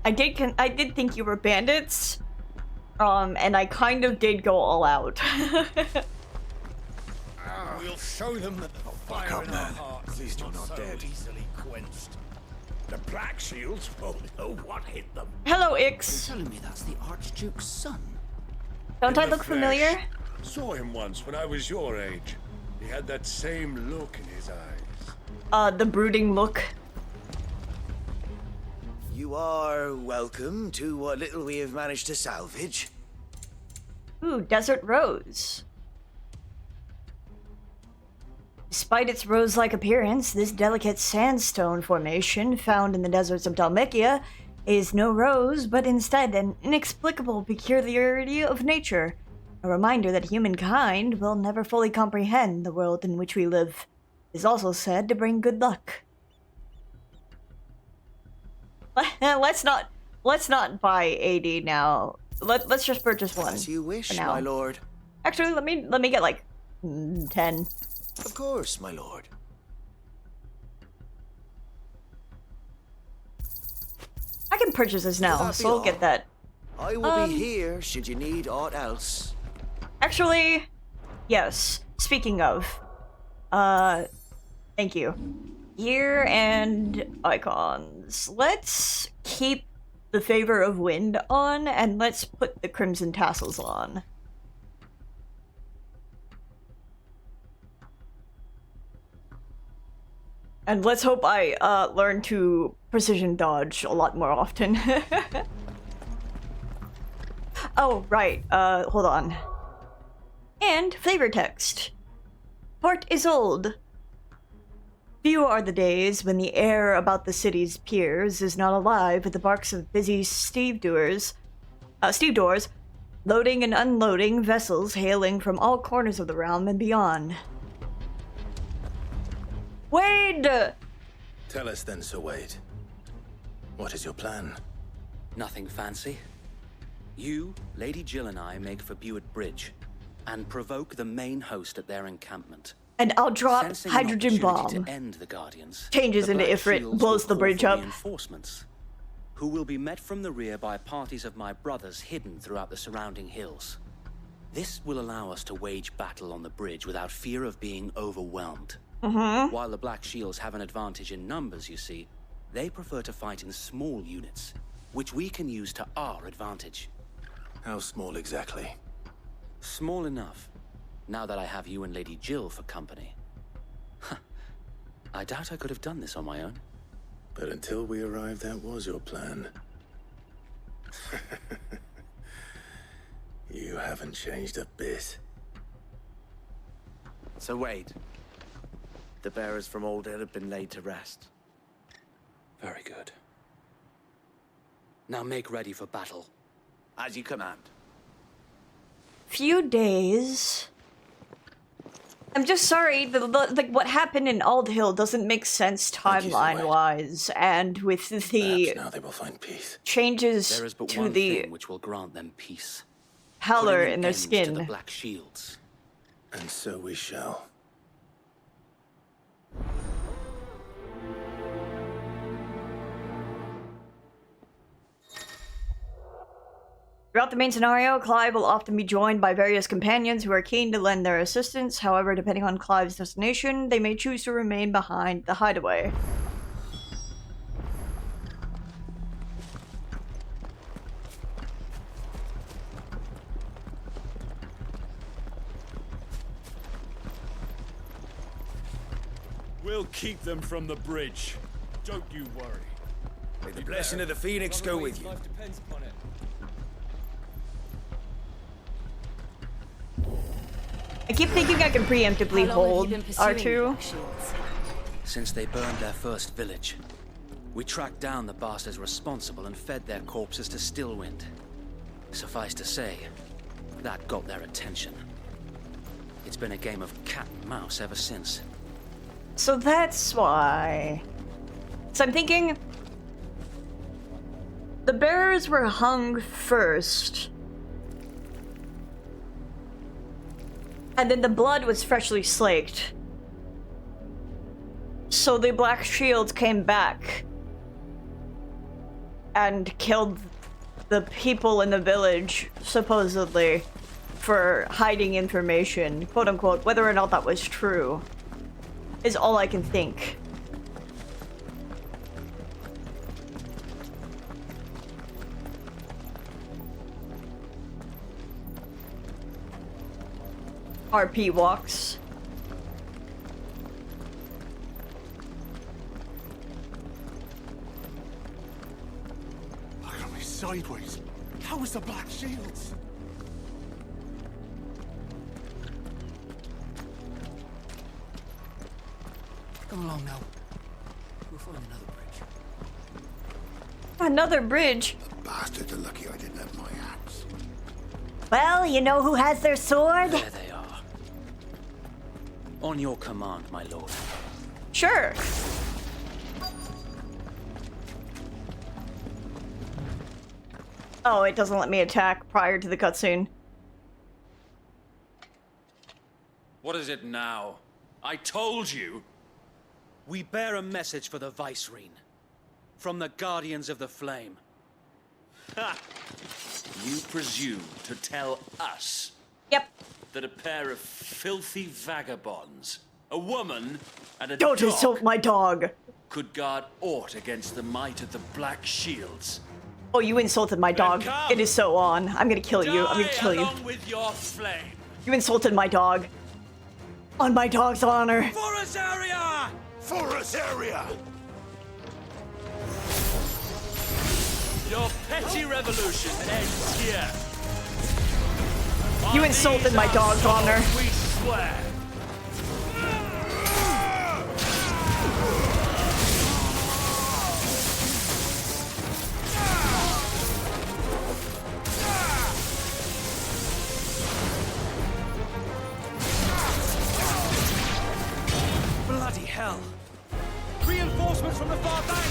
I did think you were bandits, and I kind of did go all out. We'll show them that the fire in our hearts is not so easily quenched. The Black Shields won't know what hit them. Hello, Ix. You're telling me that's the Archduke's son? Don't I look familiar? Saw him once when I was your age. He had that same look in his eyes. The brooding look. You are welcome to what little we have managed to salvage. Ooh, Desert Rose. Despite its rose-like appearance, this delicate sandstone formation found in the deserts of Dhalmekia is no rose, but instead an inexplicable peculiarity of nature. A reminder that humankind will never fully comprehend the world in which we live. It is also said to bring good luck. Let's not buy 80 now. Let's just purchase one. As you wish, for now. my lord. Actually, let me get like 10. Of course, my lord. I can purchase this now, so I'll get that. I will be here should you need aught else. Actually, yes. Speaking of, thank you. Gear and icons. Let's keep the Favor of Wind on, and let's put the Crimson Tassels on. And let's hope I learn to precision dodge a lot more often. Oh, right. Hold on. And flavor text. Port is old. Few are the days when the air about the city's piers is not alive with the barks of busy stevedores, loading and unloading vessels hailing from all corners of the realm and beyond. Wade! Tell us then, Sir Wade. What is your plan? Nothing fancy. You, Lady Jill and I make for Buick Bridge and provoke the main host at their encampment. And I'll drop Sensing hydrogen an bomb. opportunity to end the Guardians, Changes the into Black Ifrit, Shields blows will the call bridge for up. Reinforcements, who will be met from the rear by parties of my brothers hidden throughout the surrounding hills. This will allow us to wage battle on the bridge without fear of being overwhelmed. While the Black Shields have an advantage in numbers, you see, they prefer to fight in small units, which we can use to our advantage. How small exactly? Small enough, now that I have you and Lady Jill for company. I doubt I could have done this on my own. But until we arrived, that was your plan. You haven't changed a bit. So Wade, the bearers from Old Hill have been laid to rest. Very good. Now make ready for battle. As you command. Few days. I'm just sorry, like what happened in Old Hill doesn't make sense timeline-wise, and with the now they will find peace. Changes There is but to one the thing which will grant them peace. pallor Putting an in their end skin. To the black shields. And so we shall. Throughout the main scenario, Clive will often be joined by various companions who are keen to lend their assistance. However, depending on Clive's destination, they may choose to remain behind the hideaway. We'll keep them from the bridge. Don't you worry. May the blessing of the Phoenix go with you. Life depends upon it. I keep thinking I can preemptively hold R2. Since they burned their first village, we tracked down the bastards responsible and fed their corpses to Stillwind. Suffice to say, that got their attention. It's been a game of cat and mouse ever since. So that's why. So I'm thinking the bearers were hung first. And then the blood was freshly slaked. So the Black Shields came back and killed the people in the village, supposedly, for hiding information, quote unquote. Whether or not that was true is all I can think. RP walks. Look at me sideways. How is the Black Shields? Come along now. We'll find another bridge. Another bridge? Bastards are lucky I didn't have my axe. Well, you know who has their sword? There they are. On your command, my lord. Sure. Oh, it doesn't let me attack prior to the cutscene. What is it now? I told you! We bear a message for the Vicereine. From the Guardians of the Flame. Ha! You presume to tell us that a pair of filthy vagabonds, a woman and a Don't dog, insult my dog! could guard aught against the might of the Black Shields? Oh, you insulted my dog. come. It is so on. I'm gonna kill you. I'm gonna kill you. Along with your flame. You insulted my dog. On my dog's honor. For us area! For us area! Your petty revolution ends here. You insulted my dog's honor. We swear. Bloody hell! Reinforcements from the far bank!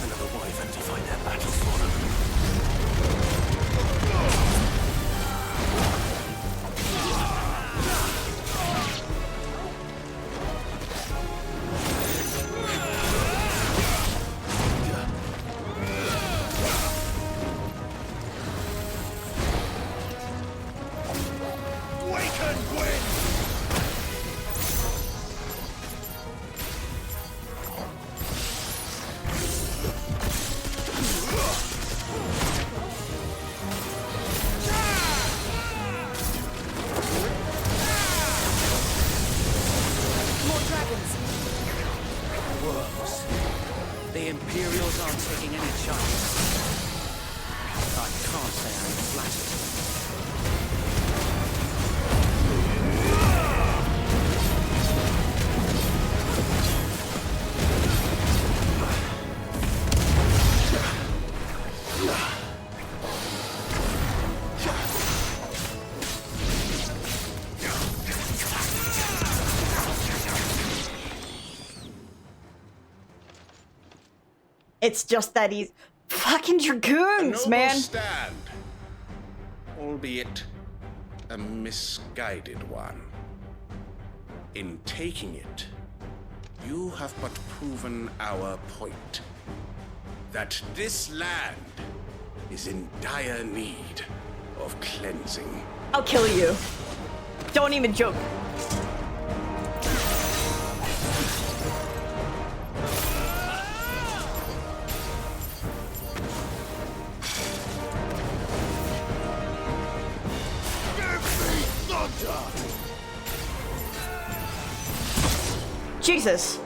Another wyvern to fight their battle for them. It's just that he's fucking dragoons, A man. noble stand, albeit a misguided one. In taking it, you have but proven our point. That this land is in dire need of cleansing. I'll kill you. Don't even joke. Jesus.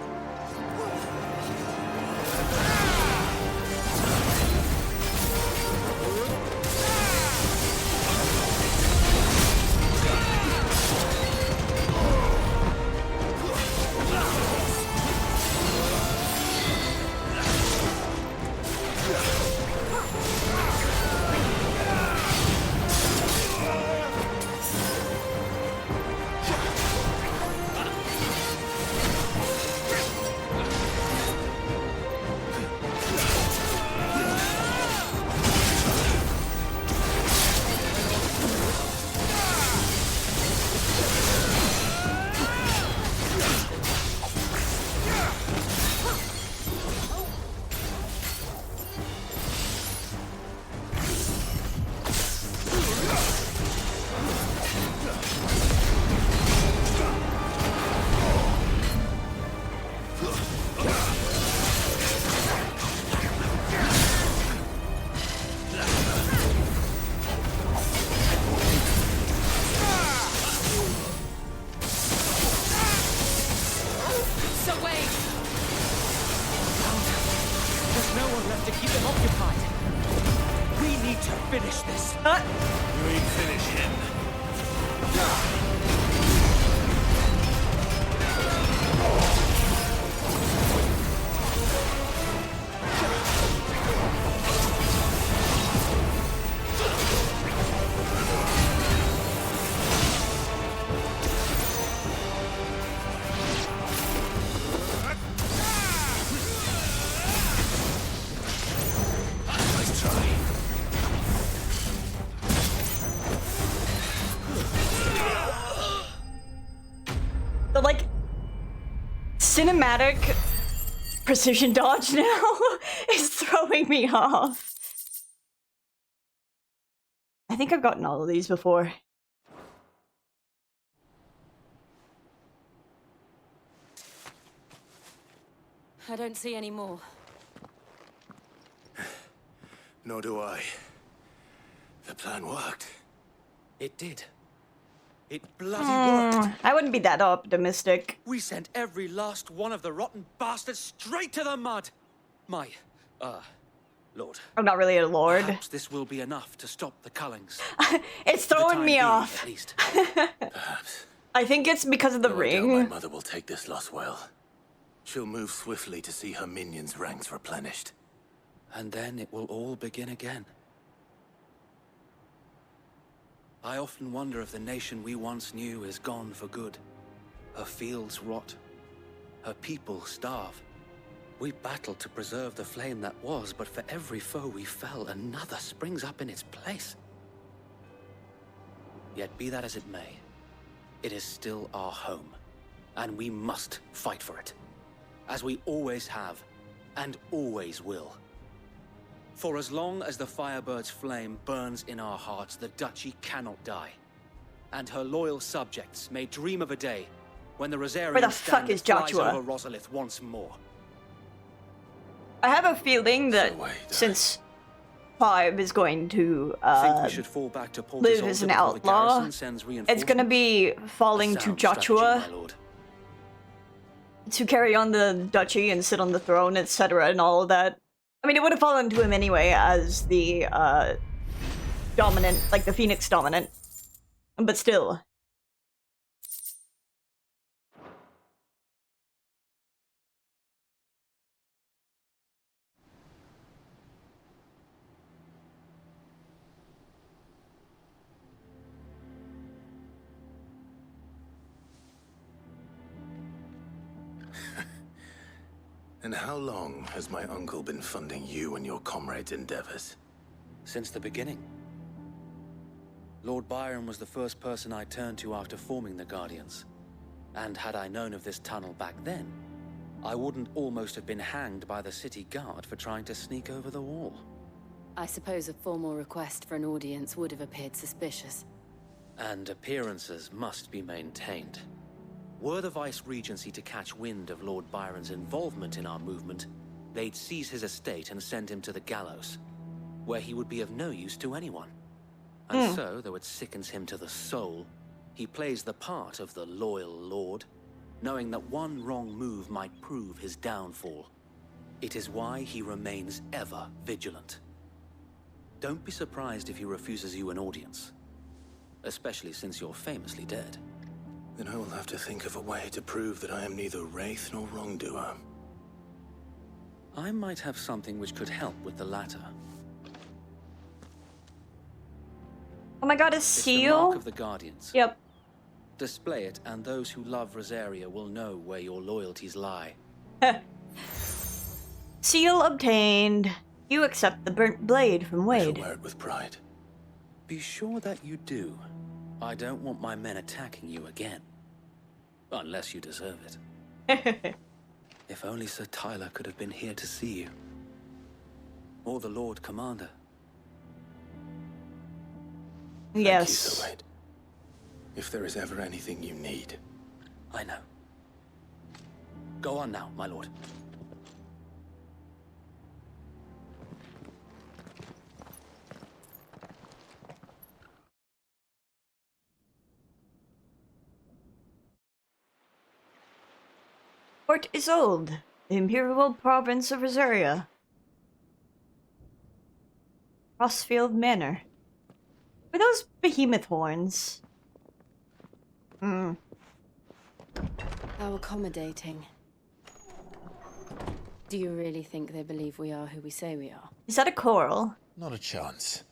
The, like, cinematic precision dodge now is throwing me off. I think I've gotten all of these before. I don't see any more. Nor do I. The plan worked. It did. It bloody worked. I wouldn't be that optimistic. We sent every last one of the rotten bastards straight to the mud. My, Lord. I'm not really a lord. Perhaps this will be enough to stop the Cullings. It's throwing me off. At least. Perhaps. I think it's because of the ring. My mother will take this loss well. She'll move swiftly to see her minions' ranks replenished. And then it will all begin again. I often wonder if the nation we once knew is gone for good. Her fields rot. Her people starve. We battled to preserve the flame that was, but for every foe we fell, another springs up in its place. Yet be that as it may, it is still our home, and we must fight for it, as we always have, and always will. For as long as the Firebird's flame burns in our hearts, the Duchy cannot die. And her loyal subjects may dream of a day when the Rosarian Where the fuck is Joshua? over Rosalith once more. I have a feeling that since 5 is going to think we should fall back to live as an outlaw, it's gonna be falling to Joshua to carry on the duchy and sit on the throne, etc. and all of that. I mean, it would have fallen to him anyway as the dominant, like the Phoenix dominant, but still. And how long has my uncle been funding you and your comrades' endeavors? Since the beginning. Lord Byron was the first person I turned to after forming the Guardians. And had I known of this tunnel back then, I wouldn't almost have been hanged by the city guard for trying to sneak over the wall. I suppose a formal request for an audience would have appeared suspicious. And appearances must be maintained. Were the Vice-Regency to catch wind of Lord Byron's involvement in our movement, they'd seize his estate and send him to the gallows, where he would be of no use to anyone. And so, though it sickens him to the soul, he plays the part of the loyal lord, knowing that one wrong move might prove his downfall. It is why he remains ever vigilant. Don't be surprised if he refuses you an audience, especially since you're famously dead. Then I will have to think of a way to prove that I am neither wraith nor wrongdoer. I might have something which could help with the latter. Oh my god, a It's seal? the mark of the Guardians. Yep. Display it, and those who love Rosaria will know where your loyalties lie. Seal obtained. You accept the burnt blade from I shall Wade. wear it with pride. Be sure that you do. I don't want my men attacking you again. Unless you deserve it. If only Sir Tyler could have been here to see you. Or the Lord Commander. Thank Yes. you, Sir Wade. If there is ever anything you need. I know. Go on now, my lord. Port Isolde, the imperial province of Rosaria. Crossfield Manor. Were those behemoth horns? How accommodating. Do you really think they believe we are who we say we are? Is that a coral? Not a chance.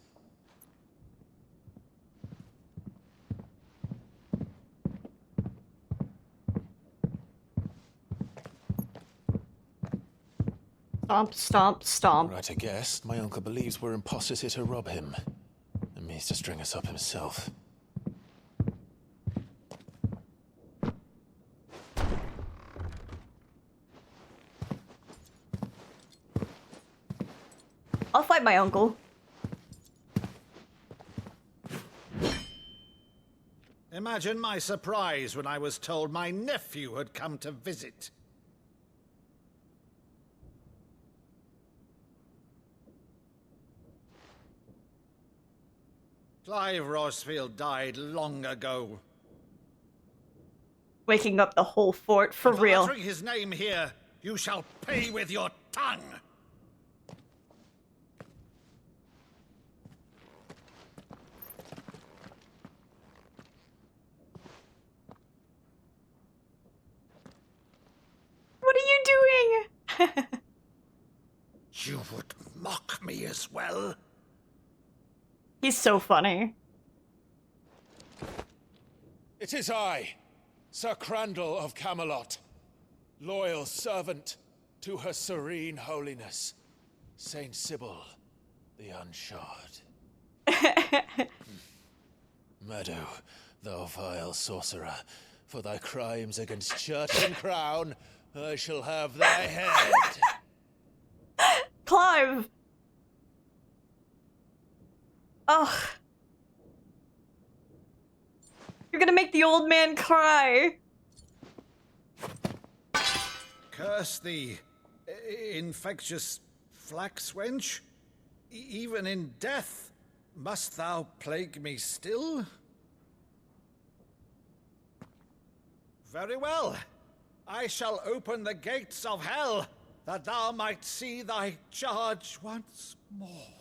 Stomp, stomp, stomp. Right, I guess. My uncle believes we're imposters here to rob him. And means to string us up himself. I'll fight my uncle. Imagine my surprise when I was told my nephew had come to visit. Clive Rosfield died long ago. Waking up the whole fort for real. Uttering his name here, you shall pay with your tongue. What are you doing? You would mock me as well? He's so funny. It is I, Sir Crandall of Camelot, loyal servant to Her Serene Holiness, Saint Sybil the Unshod. Meadow, thou vile sorcerer, for thy crimes against church and crown, I shall have thy head. Clive! Ugh. You're gonna make the old man cry. Curse thee, infectious flax wench. Even in death, must thou plague me still? Very well. I shall open the gates of hell, that thou might see thy charge once more.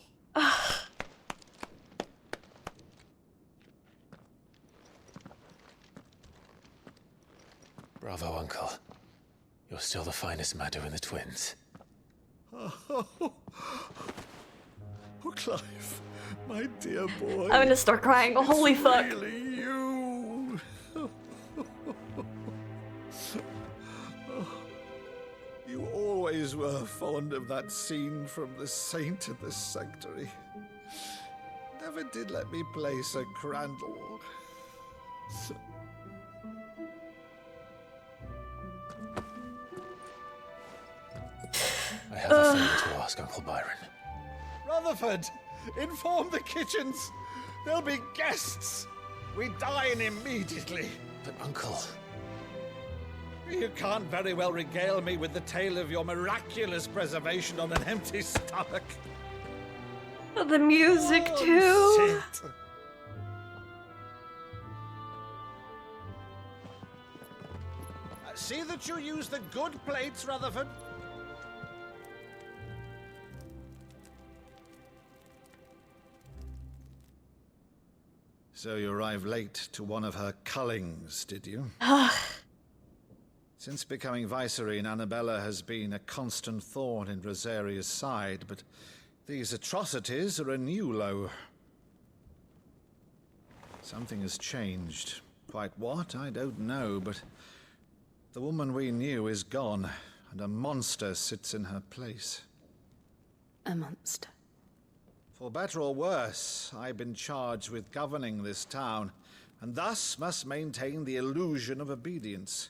Bravo, Uncle. You're still the finest Meadow in the twins. Oh, Clive, my dear boy. I'm gonna start crying. Holy fuck. Really you. You always always were fond of that scene from The Saint and the Sanctuary. Never did let me play Sir Crandall. I have a favor to ask, Uncle Byron. Rutherford, inform the kitchens. There'll be guests. We dine immediately. But, Uncle... You can't very well regale me with the tale of your miraculous preservation on an empty stomach. The music, too. Sit. See that you use the good plates, Rutherford. So you arrived late to one of her cullings, did you? Since becoming Vicereine, Annabella has been a constant thorn in Rosaria's side, but these atrocities are a new low. Something has changed. Quite what, I don't know, but the woman we knew is gone, and a monster sits in her place. A monster. For better or worse, I've been charged with governing this town, and thus must maintain the illusion of obedience.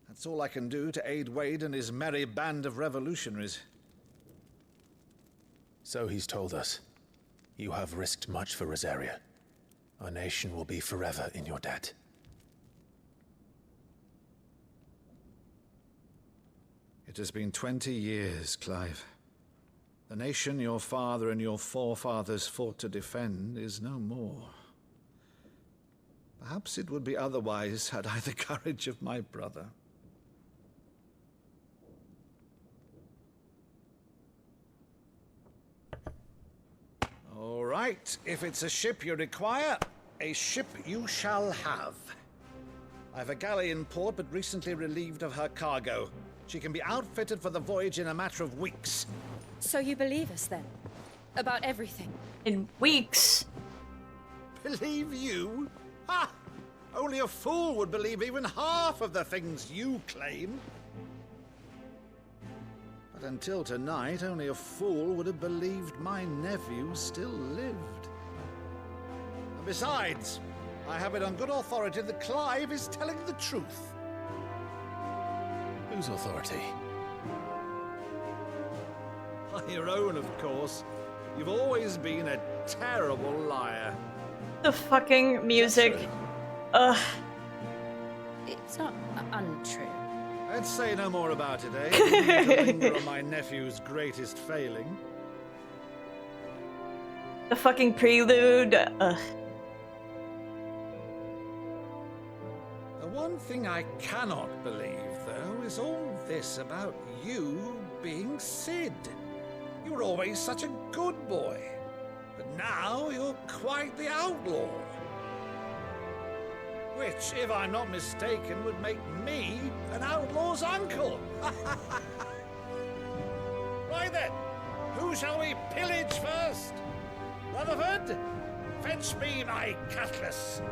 That's all I can do to aid Wade and his merry band of revolutionaries. So he's told us. You have risked much for Rosaria. Our nation will be forever in your debt. It has been 20 years, Clive. The nation your father and your forefathers fought to defend is no more. Perhaps it would be otherwise had I the courage of my brother. All right, if it's a ship you require, a ship you shall have. I've a galley in port, but recently relieved of her cargo. She can be outfitted for the voyage in a matter of weeks. So you believe us, then? About everything? In weeks? Believe you? Ha! Only a fool would believe even half of the things you claim. But until tonight, only a fool would have believed my nephew still lived. And besides, I have it on good authority that Clive is telling the truth. Whose authority? By your own, of course. You've always been a terrible liar. The fucking music. Ugh. It's not untrue. Let's say no more about it, eh? You need to linger on my nephew's greatest failing. The fucking prelude. Ugh. The one thing I cannot believe, though, is all this about you being Sid. You were always such a good boy, but now you're quite the outlaw. Which, if I'm not mistaken, would make me an outlaw's uncle. Right then, who shall we pillage first? Rutherford, fetch me my cutlass.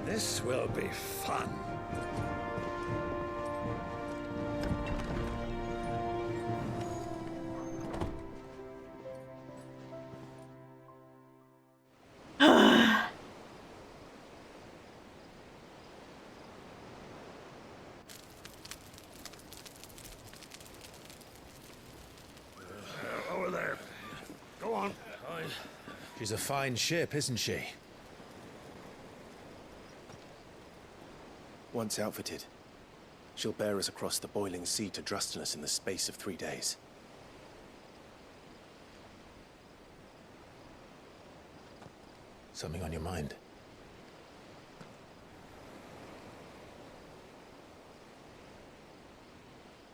This will be fun. Over there. Go on. She's a fine ship, isn't she? Once outfitted, she'll bear us across the boiling sea to Drustinus in the space of 3 days. Something on your mind?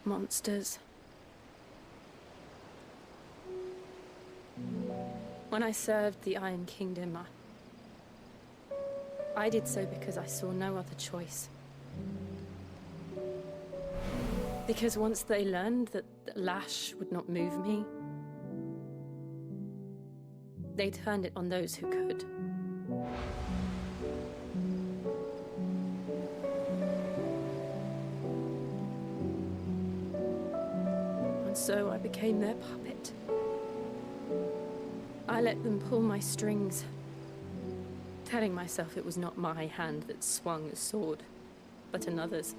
Monsters. When I served the Iron Kingdom, I did so because I saw no other choice. Because once they learned that the lash would not move me, they turned it on those who could. so I became their puppet. I let them pull my strings, telling myself it was not my hand that swung a sword, but another's.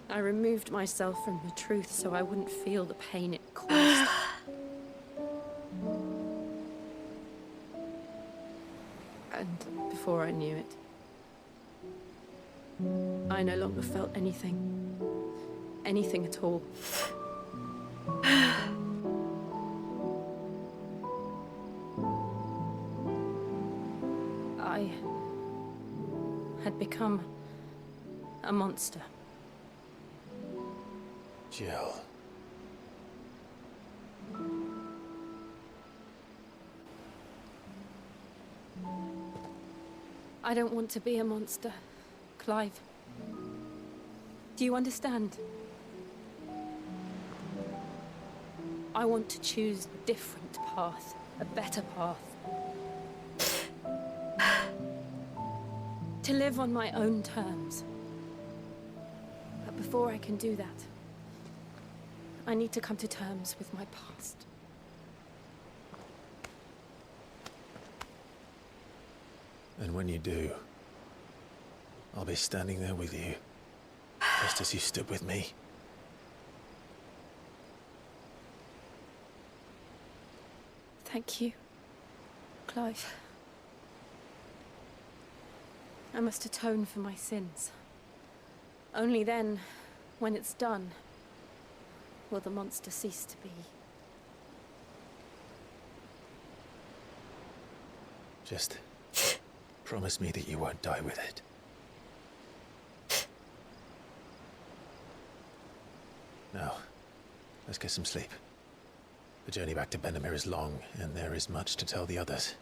I removed myself from the truth so I wouldn't feel the pain it caused. And before I knew it, I no longer felt anything. Anything at all. I had become a monster. Jill. I don't want to be a monster, Clive. Do you understand? I want to choose a different path, a better path. To live on my own terms. But before I can do that, I need to come to terms with my past. And when you do, I'll be standing there with you, just as you stood with me. Thank you, Clive. I must atone for my sins. Only then, when it's done, will the monster cease to be. Just promise me that you won't die with it. Now, let's get some sleep. The journey back to Benamir is long, and there is much to tell the others.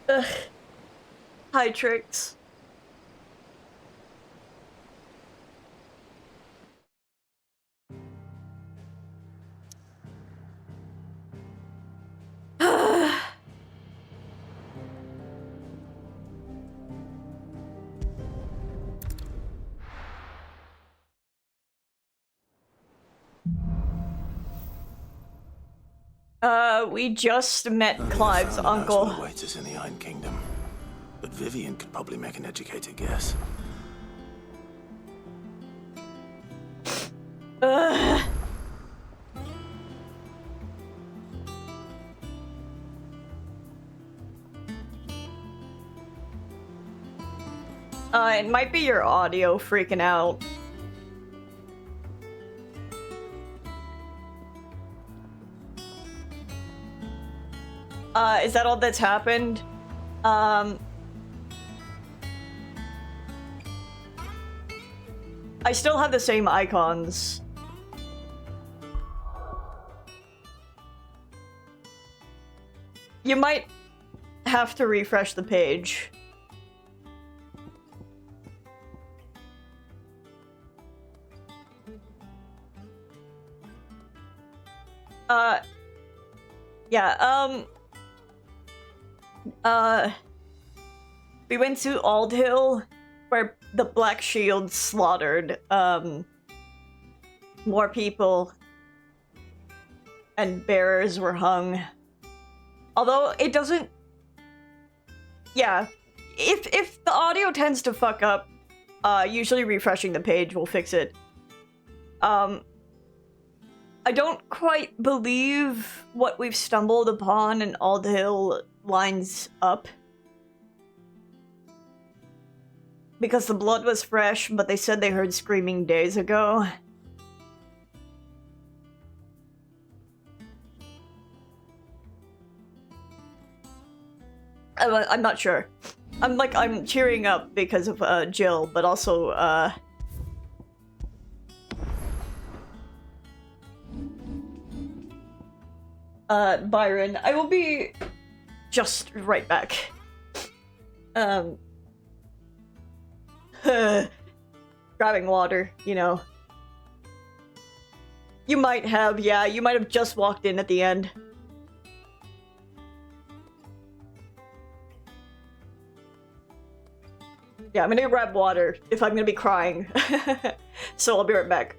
Ugh. Hi, Trix. We just met Clive's uncle. What awaits us in the Iron Kingdom, but Vivian could probably make an educated guess. It might be your audio freaking out. Is that all that's happened? I still have the same icons. You might have to refresh the page. Yeah, we went to Aldhill, where the Black Shield slaughtered, more people, and bearers were hung. Although, it doesn't... Yeah, if the audio tends to fuck up, usually refreshing the page will fix it. I don't quite believe what we've stumbled upon in Aldhill lines up. Because the blood was fresh, but they said they heard screaming days ago. I'm not sure. I'm cheering up because of Jill, but also Byron. I will be just right back. Grabbing water, you know. You might have, yeah, you might have just walked in at the end. Yeah, I'm gonna go grab water if I'm gonna be crying. So I'll be right back.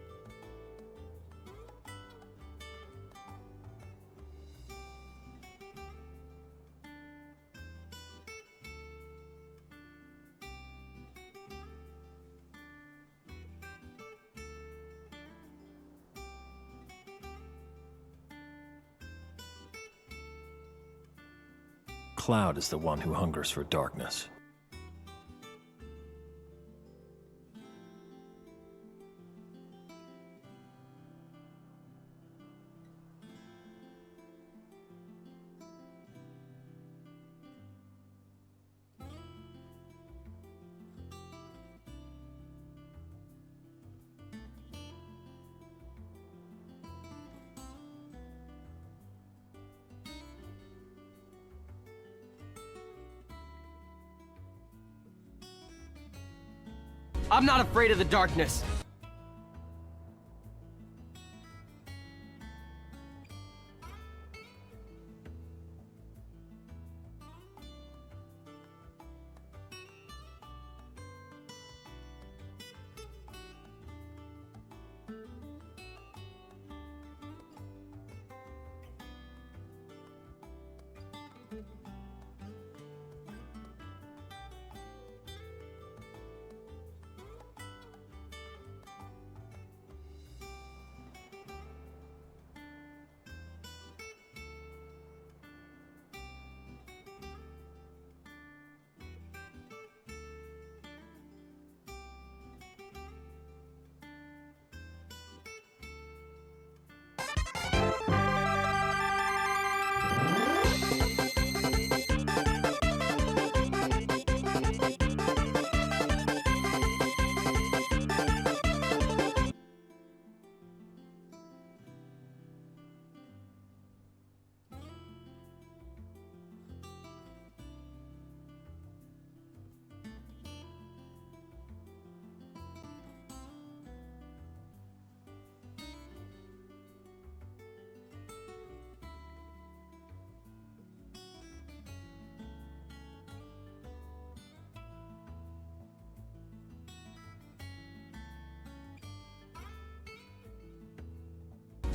Cloud is the one who hungers for darkness. I'm not afraid of the darkness.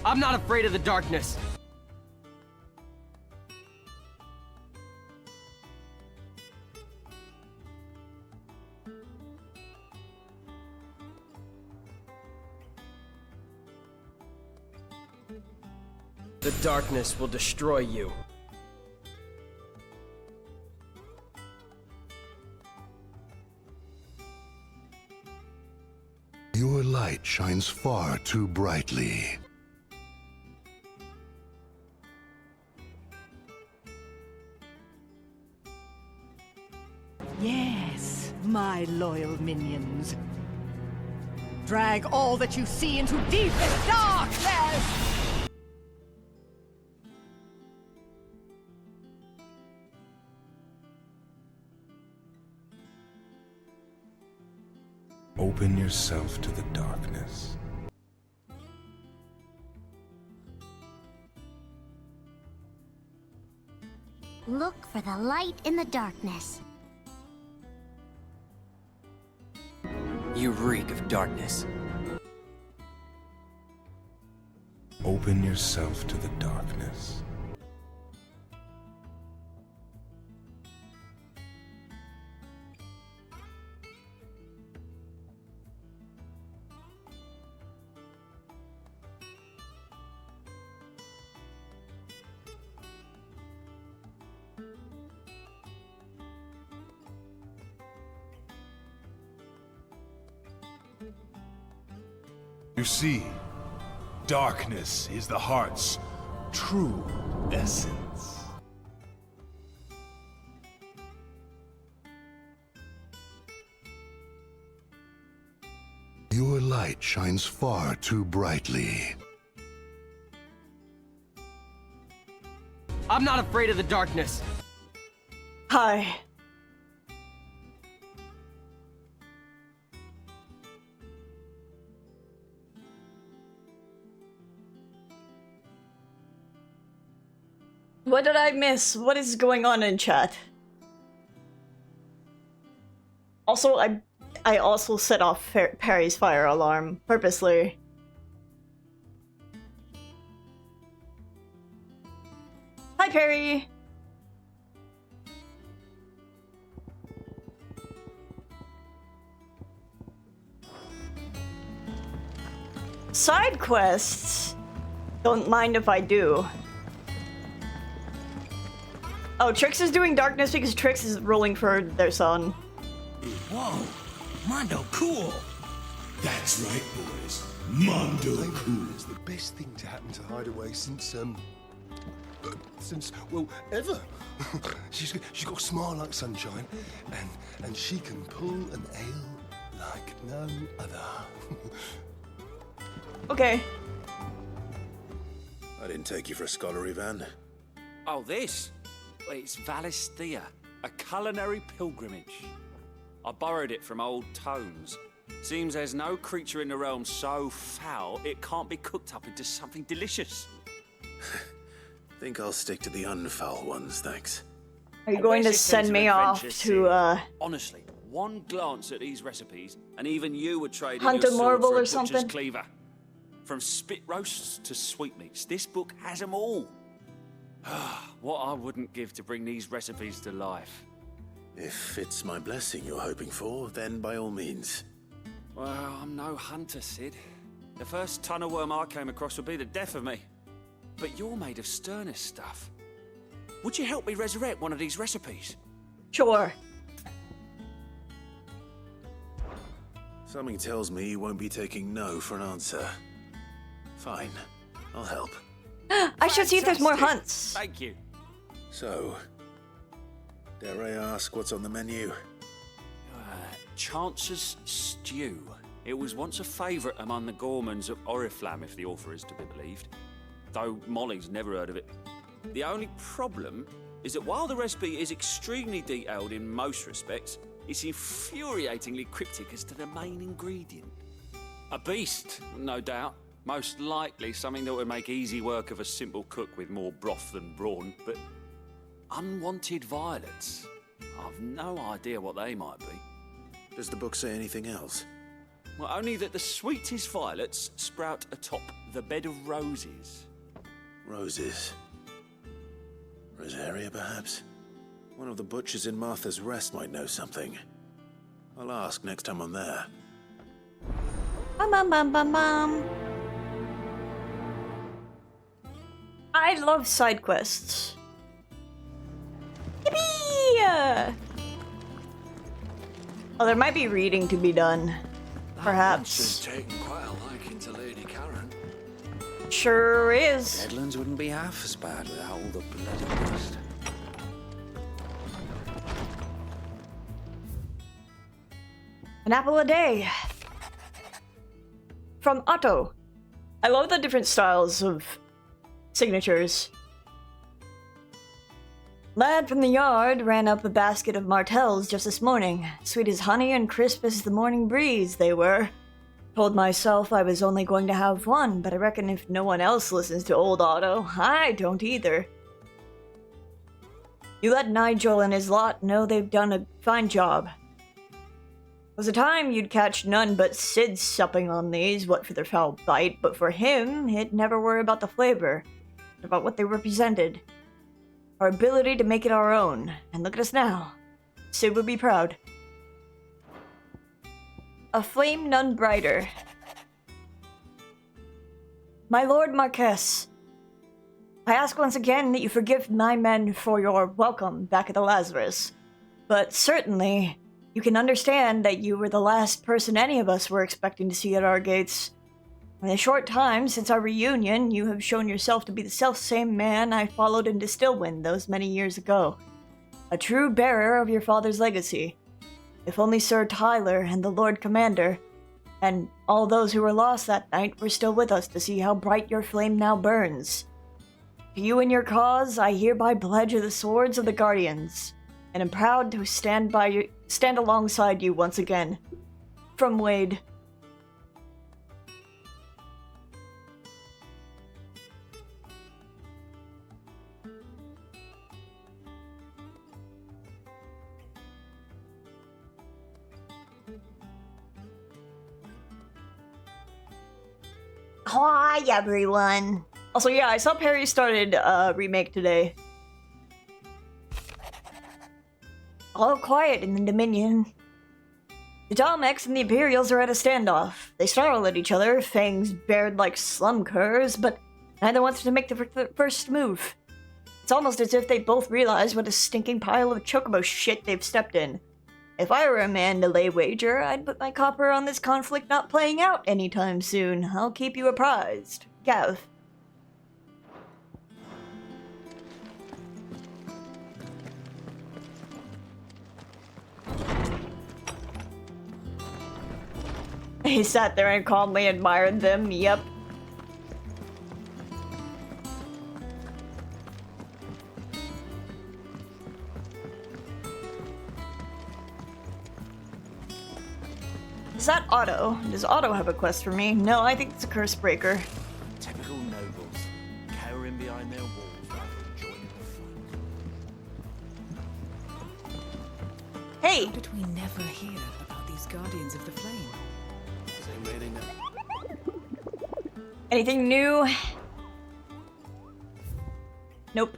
I'm not afraid of the darkness. The darkness will destroy you. Your light shines far too brightly. Yes, my loyal minions. Drag all that you see into deepest darkness! Open yourself to the darkness. Look for the light in the darkness. You reek of darkness. Open yourself to the darkness. You see, darkness is the heart's true essence. Your light shines far too brightly. I'm not afraid of the darkness. Hi. What did I miss? What is going on in chat? Also, I also set off Perry's fire alarm purposely. Hi, Perry! Side quests? Don't mind if I do. Oh, Trix is doing darkness because Trix is rolling for their son. Whoa, Mondo cool. That's right, boys. Mondo cool. It's the best thing to happen to Hideaway since well, ever. she's got a smile like sunshine, and she can pull an ale like no other. Okay. I didn't take you for a scholar, Ivan. Oh, this? Well, it's Valisthea, a culinary pilgrimage. I borrowed it from old tomes. Seems there's no creature in the realm so foul it can't be cooked up into something delicious. Think I'll stick to the unfoul ones, thanks. Are you going to send me off to, Honestly, one glance at these recipes, and even you would trade Hunt in a your sword marble for a or butcher's something? cleaver. From spit roasts to sweetmeats, this book has them all. What I wouldn't give to bring these recipes to life. If it's my blessing you're hoping for, then by all means. Well, I'm no hunter, Sid. The first ton of worm I came across would be the death of me. But you're made of sterner stuff. Would you help me resurrect one of these recipes? Sure. Something tells me you won't be taking no for an answer. Fine, I'll help. I should see if there's more hunts. Thank you. So, dare I ask what's on the menu? Chance's Stew. It was once a favourite among the gourmands of Oriflamme, if the author is to be believed. Though Molly's never heard of it. The only problem is that while the recipe is extremely detailed in most respects, it's infuriatingly cryptic as to the main ingredient. A beast, no doubt. Most likely something that would make easy work of a simple cook with more broth than brawn, but unwanted violets. I've no idea what they might be. Does the book say anything else? Well, only that the sweetest violets sprout atop the bed of roses. Roses. Rosaria, perhaps? One of the butchers in Martha's Rest might know something. I'll ask next time I'm there. Bum. I love side quests. Yippee! Oh, there might be reading to be done. Perhaps. She's taken quite a liking to Lady Karen. Sure is. Deadlands wouldn't be half as bad without all the bloody dust. An apple a day. From Otto. I love the different styles of signatures. Lad from the yard ran up a basket of martels just this morning. Sweet as honey and crisp as the morning breeze they were. Told myself I was only going to have one, but I reckon if no one else listens to old Otto, I don't either. You let Nigel and his lot know they've done a fine job. Was a time you'd catch none but Sid supping on these, what for their foul bite, but for him, it never were about the flavor, but about what they represented. Our ability to make it our own, and look at us now. Sid would be proud. A flame none brighter. My Lord Marquess, I ask once again that you forgive my men for your welcome back at the Lazarus, but certainly you can understand that you were the last person any of us were expecting to see at our gates. In the short time since our reunion, you have shown yourself to be the self-same man I followed in Distillwind those many years ago. A true bearer of your father's legacy. If only Sir Tyler and the Lord Commander, and all those who were lost that night were still with us to see how bright your flame now burns. To you and your cause, I hereby pledge the swords of the Guardians, and am proud to stand alongside you once again. From Wade. Hi, everyone. Also, yeah, I saw Perry started remake today. All quiet in the Dominion. The Dalmex and the Imperials are at a standoff. They snarl at each other, fangs bared like slum curs, but neither wants to make the first move. It's almost as if they both realize what a stinking pile of chocobo shit they've stepped in. If I were a man to lay wager, I'd put my copper on this conflict not playing out anytime soon. I'll keep you apprised. Gav. He sat there and calmly admired them, yep. Is that Otto? Does Otto have a quest for me? No, I think it's a curse breaker. Typical nobles, cowering behind their walls rather than joining the fight. Hey! How did we never hear about these Guardians of the Flame? Anything new? Nope.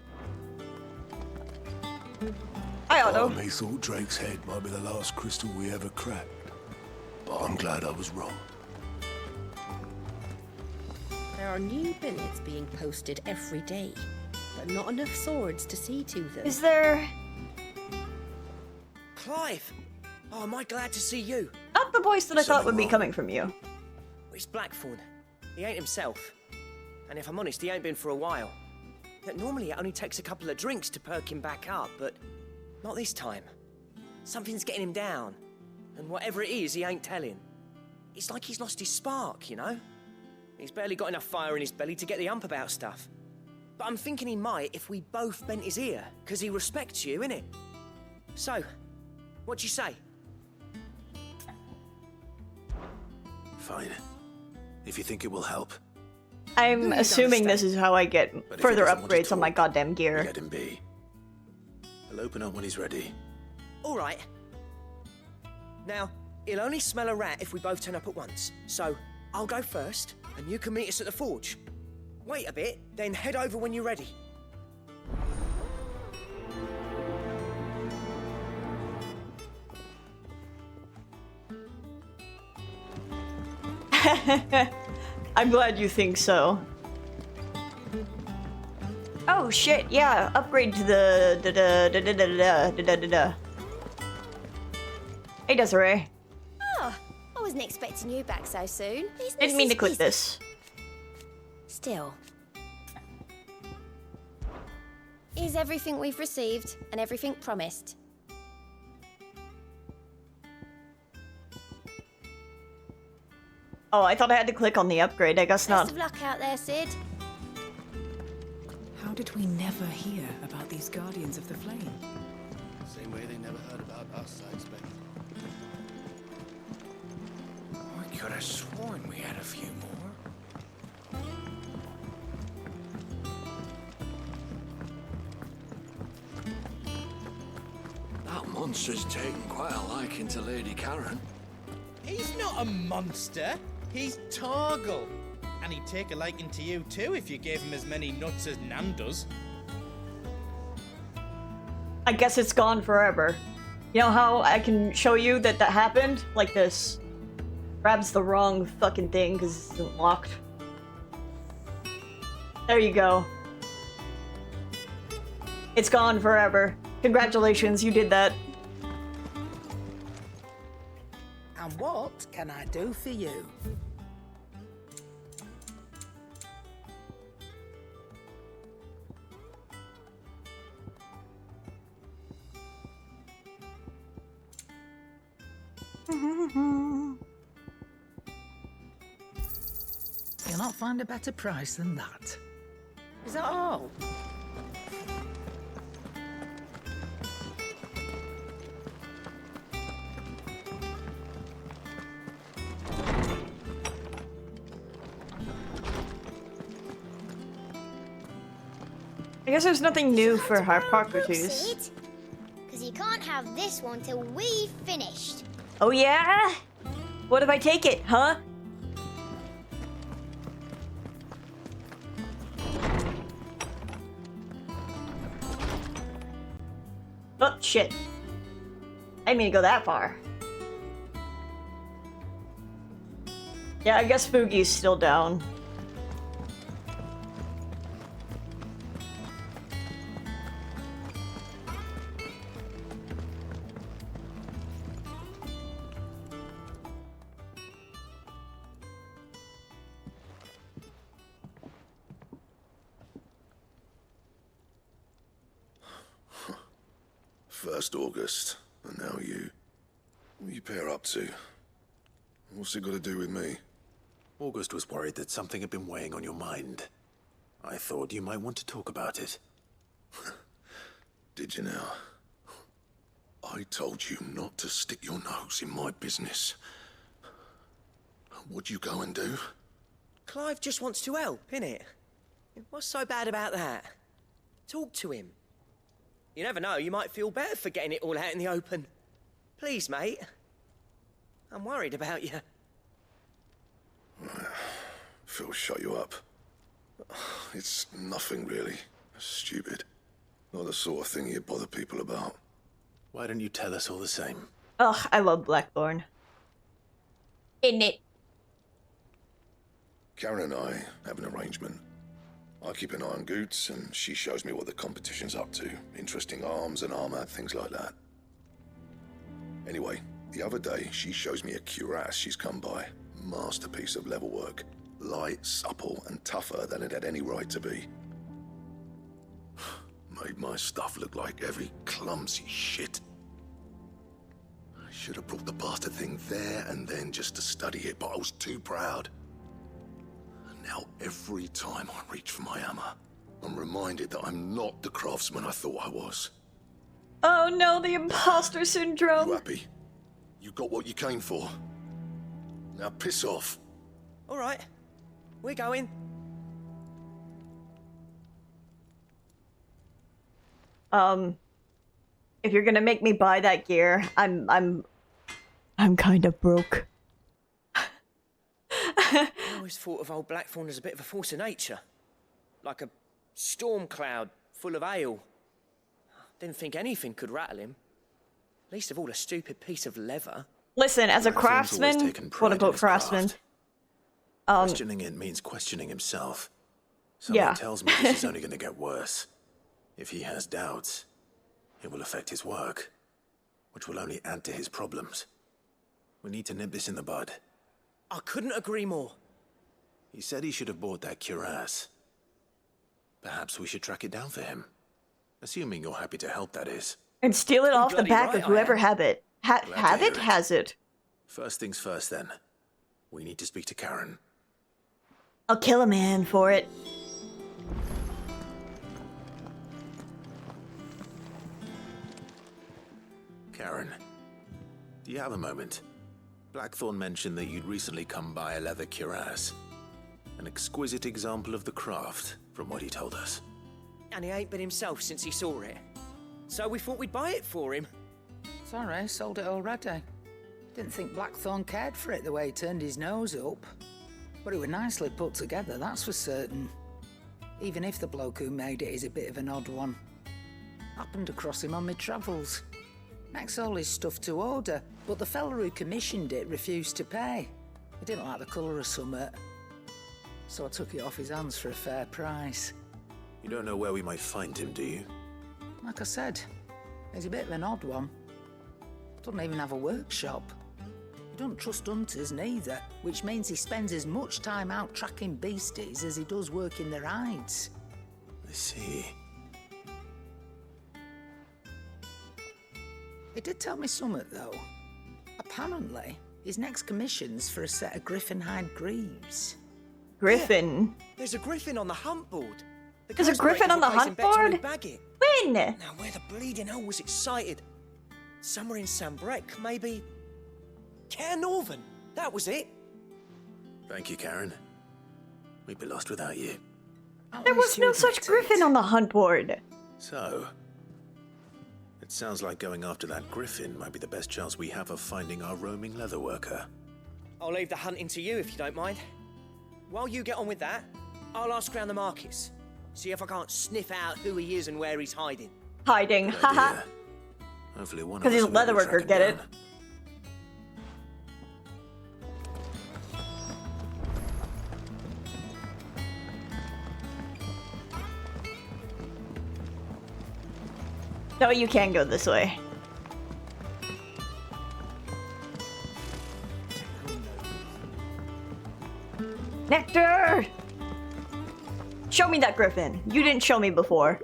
Hi, Otto. Part of me thought Drake's head might be the last crystal we ever cracked. But I'm glad I was wrong. There are new billets being posted every day, but not enough swords to see to them. Is there... Clive! Oh, am I glad to see you? Not the voice that I thought would be coming from you. It's Blackthorn. He ain't himself. And if I'm honest, he ain't been for a while. Normally it only takes a couple of drinks to perk him back up, but not this time. Something's getting him down. And whatever it is, he ain't telling. It's like he's lost his spark, you know? He's barely got enough fire in his belly to get the ump about stuff. But I'm thinking he might if we both bent his ear, because he respects you, innit? So, what do you say? Fine. If you think it will help. I'm assuming this is how I get further upgrades on my goddamn gear. Let him be. He'll open up when he's ready. All right. Now, he'll only smell a rat if we both turn up at once. So, I'll go first, and you can meet us at the forge. Wait a bit, then head over when you're ready. I'm glad you think so. Oh shit, yeah, upgrade to the Hey Desiree. Oh, I wasn't expecting you back so soon. Didn't mean to click this. Still. Is everything we've received and everything promised? Oh, I thought I had to click on the upgrade. I guess not. Best of luck out there, Sid. How did we never hear about these Guardians of the Flame? Same way they never heard about us, I expect. I could have sworn we had a few more. That monster's taken quite a liking to Lady Karen. He's not a monster. He's Torgal. And he'd take a liking to you too if you gave him as many nuts as Nan does. I guess it's gone forever. You know how I can show you that that happened? Like this. Grabs the wrong fucking thing because it's locked. There you go. It's gone forever. Congratulations, you did that. And what can I do for you? You'll not find a better price than that. Is that all? I guess there's nothing new for Harpocrates. Because you can't have this one till we've finished. Oh yeah? What if I take it, huh? Oh, shit. I didn't mean to go that far. Yeah, I guess Ffxi's still down. First August, and now you. What are you pair up to? What's it got to do with me? August was worried that something had been weighing on your mind. I thought you might want to talk about it. Did you now? I told you not to stick your nose in my business. What'd you go and do? Clive just wants to help, innit? What's so bad about that? Talk to him. You never know, you might feel better for getting it all out in the open. Please, mate. I'm worried about you. Phil shut you up. It's nothing really. Stupid. Not the sort of thing you bother people about. Why don't you tell us all the same? Ugh, I love Blackthorn. In it. Karen and I have an arrangement. I keep an eye on Goots, and she shows me what the competition's up to. Interesting arms and armor, things like that. Anyway, the other day, she shows me a cuirass she's come by. Masterpiece of level work. Light, supple, and tougher than it had any right to be. Made my stuff look like every clumsy shit. I should have brought the bastard thing there and then just to study it, but I was too proud. Now, every time I reach for my hammer, I'm reminded that I'm not the craftsman I thought I was. Oh no, the imposter syndrome. You happy? You got what you came for. Now piss off. All right, we're going. If you're gonna make me buy that gear, I'm kind of broke. I always thought of old Blackthorn as a bit of a force of nature. Like a storm cloud full of ale. Didn't think anything could rattle him. Least of all a stupid piece of leather. Listen, as a craftsman, quote-unquote craftsman, questioning it means questioning himself. Something tells me this is only going to get worse. If he has doubts, it will affect his work, which will only add to his problems. We need to nip this in the bud. I couldn't agree more. He said he should have bought that cuirass. Perhaps we should track it down for him. Assuming you're happy to help, that is. And steal it off the back of whoever has it. First things first, then. We need to speak to Karen. I'll kill a man for it. Karen, do you have a moment? Blackthorn mentioned that you'd recently come by a leather cuirass. An exquisite example of the craft, from what he told us. And he ain't been himself since he saw it. So we thought we'd buy it for him. Sorry, sold it already. Didn't think Blackthorn cared for it the way he turned his nose up. But it was nicely put together, that's for certain. Even if the bloke who made it is a bit of an odd one. Happened across him on my travels. Makes all his stuff to order, but the fella who commissioned it refused to pay. He didn't like the colour of summit. So I took it off his hands for a fair price. You don't know where we might find him, do you? Like I said, he's a bit of an odd one. Doesn't even have a workshop. He doesn't trust hunters neither, which means he spends as much time out tracking beasties as he does working their hides. I see. He did tell me something, though. Apparently, his next commission's for a set of griffin hide greaves. Griffin? Yeah, there's a griffin on the hunt board. There's a griffin on the hunt board? When? Now, where the bleeding hell was excited? Somewhere in Sambrec, maybe... Care Northern, that was it. Thank you, Karen. We'd be lost without you. There was no such griffin on the hunt board. So, it sounds like going after that griffin might be the best chance we have of finding our roaming leather worker. I'll leave the hunting to you if you don't mind. While you get on with that, I'll ask around the markets. See if I can't sniff out who he is and where he's hiding. Hiding, haha. Hopefully one of Because us he's a will be able to leatherworker, track him get it? down. No, you can go this way. Nectar! Show me that griffin. You didn't show me before.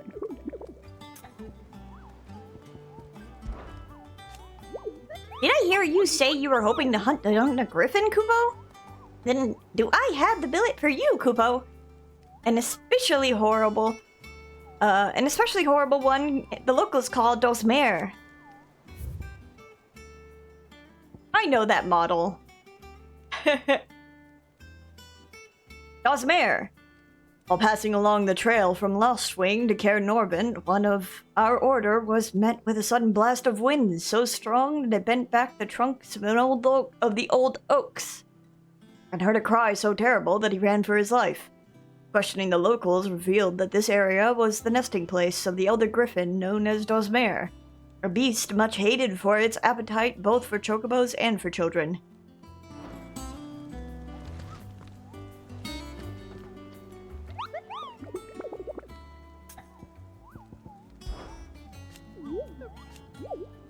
Did I hear you say you were hoping to hunt down a griffin, Kupo? Then do I have the billet for you, Kupo? An especially horrible one the locals call Dosmere. I know that model. Dosmere. While passing along the trail from Lostwing to Caer Norvent, one of our order was met with a sudden blast of wind so strong that it bent back the trunks of the old oaks, and heard a cry so terrible that he ran for his life. Questioning the locals revealed that this area was the nesting place of the elder griffin known as Dosmere, a beast much hated for its appetite both for chocobos and for children.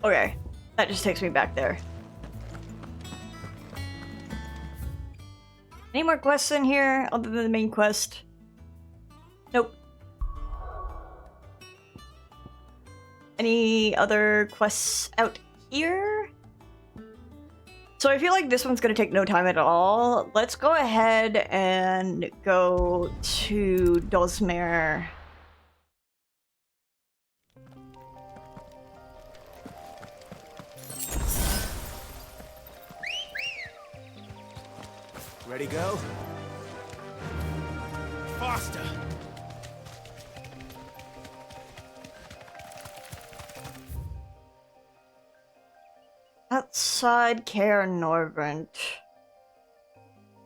Okay, that just takes me back there. Any more quests in here other than the main quest? Nope. Any other quests out here? So I feel like this one's gonna take no time at all. Let's go ahead and go to Dosmere. Ready, go? Faster! Outside Caer Norvent.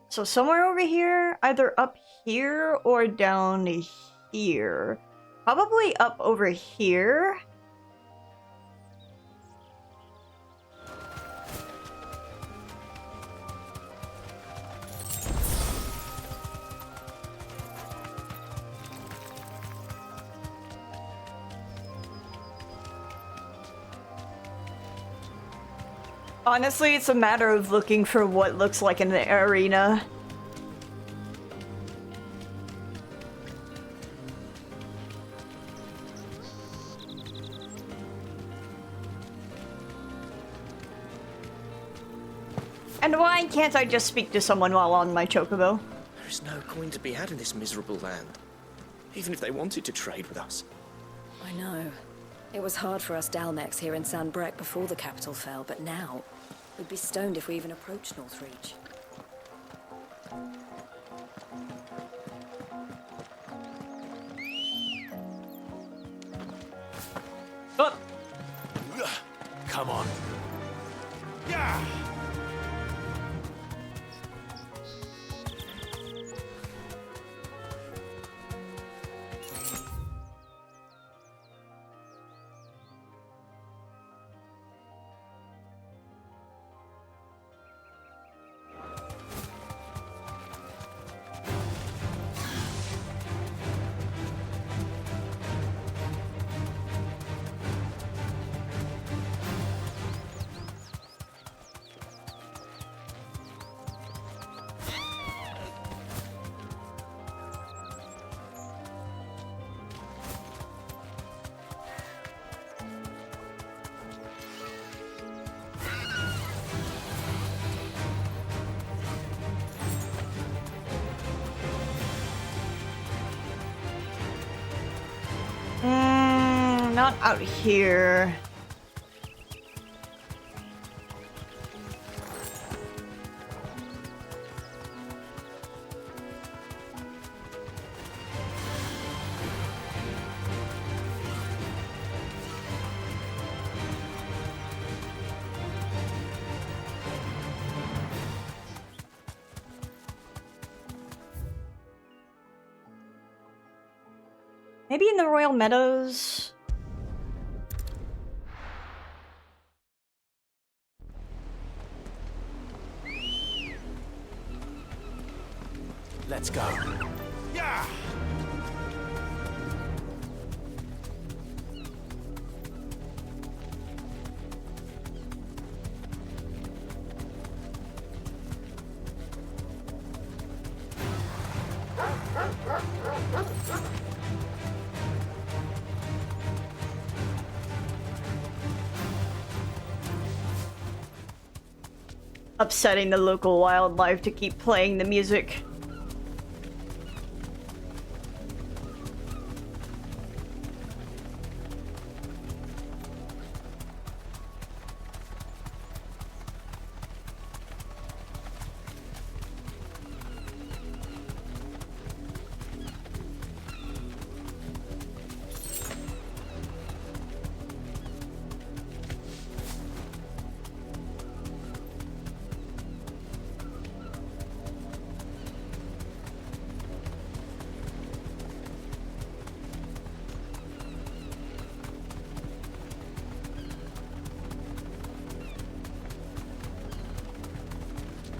So somewhere over here, either up here or down here. Probably up over here. Honestly, it's a matter of looking for what looks like an arena. And why can't I just speak to someone while on my chocobo? There is no coin to be had in this miserable land. Even if they wanted to trade with us. I know. It was hard for us Dalmex here in Sanbreque before the capital fell, but now we'd be stoned if we even approached Northreach. Oh. Come on. Yeah! Not out here. Maybe in the Royal Meadows? Let's go. Yeah! Upsetting the local wildlife to keep playing the music.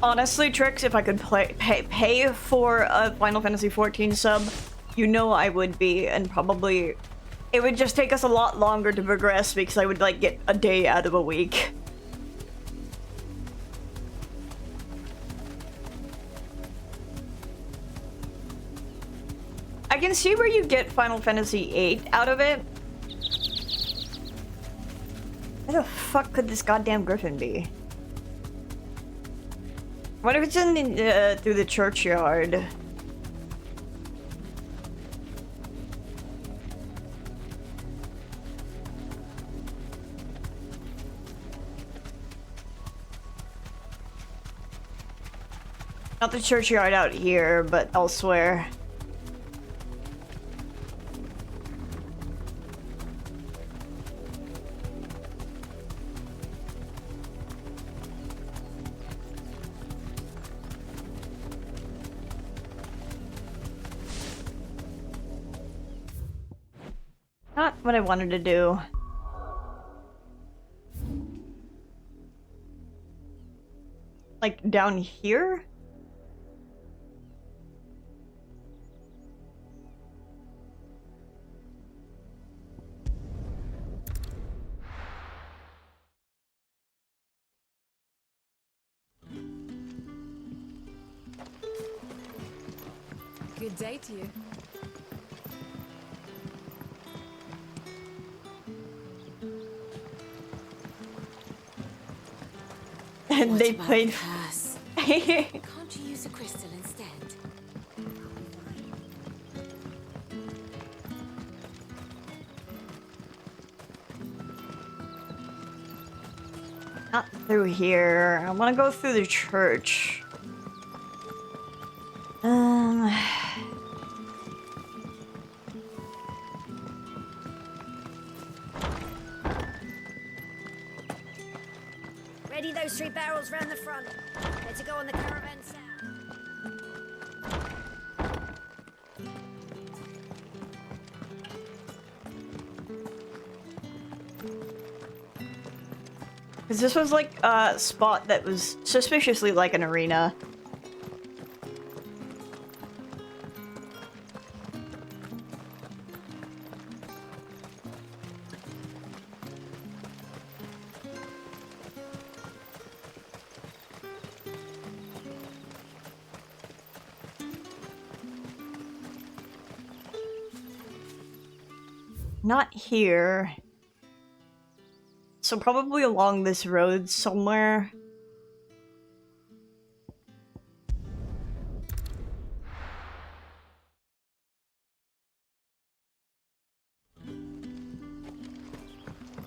Honestly, Trix, if I could pay for a Final Fantasy XIV sub, you know I would be, and probably it would just take us a lot longer to progress because I would like get a day out of a week. I can see where you get Final Fantasy VIII out of it. Where the fuck could this goddamn griffin be? What if it's in through the churchyard? Not the churchyard out here, but elsewhere. Not what I wanted to do. Like down here? Good day to you. And they played. Can't you use a crystal instead? Not through here. I want to go through the church. Ready those 3 barrels round the front. They're to go on the caravan south. Because this was like a spot that was suspiciously like an arena. Not here. So probably along this road somewhere.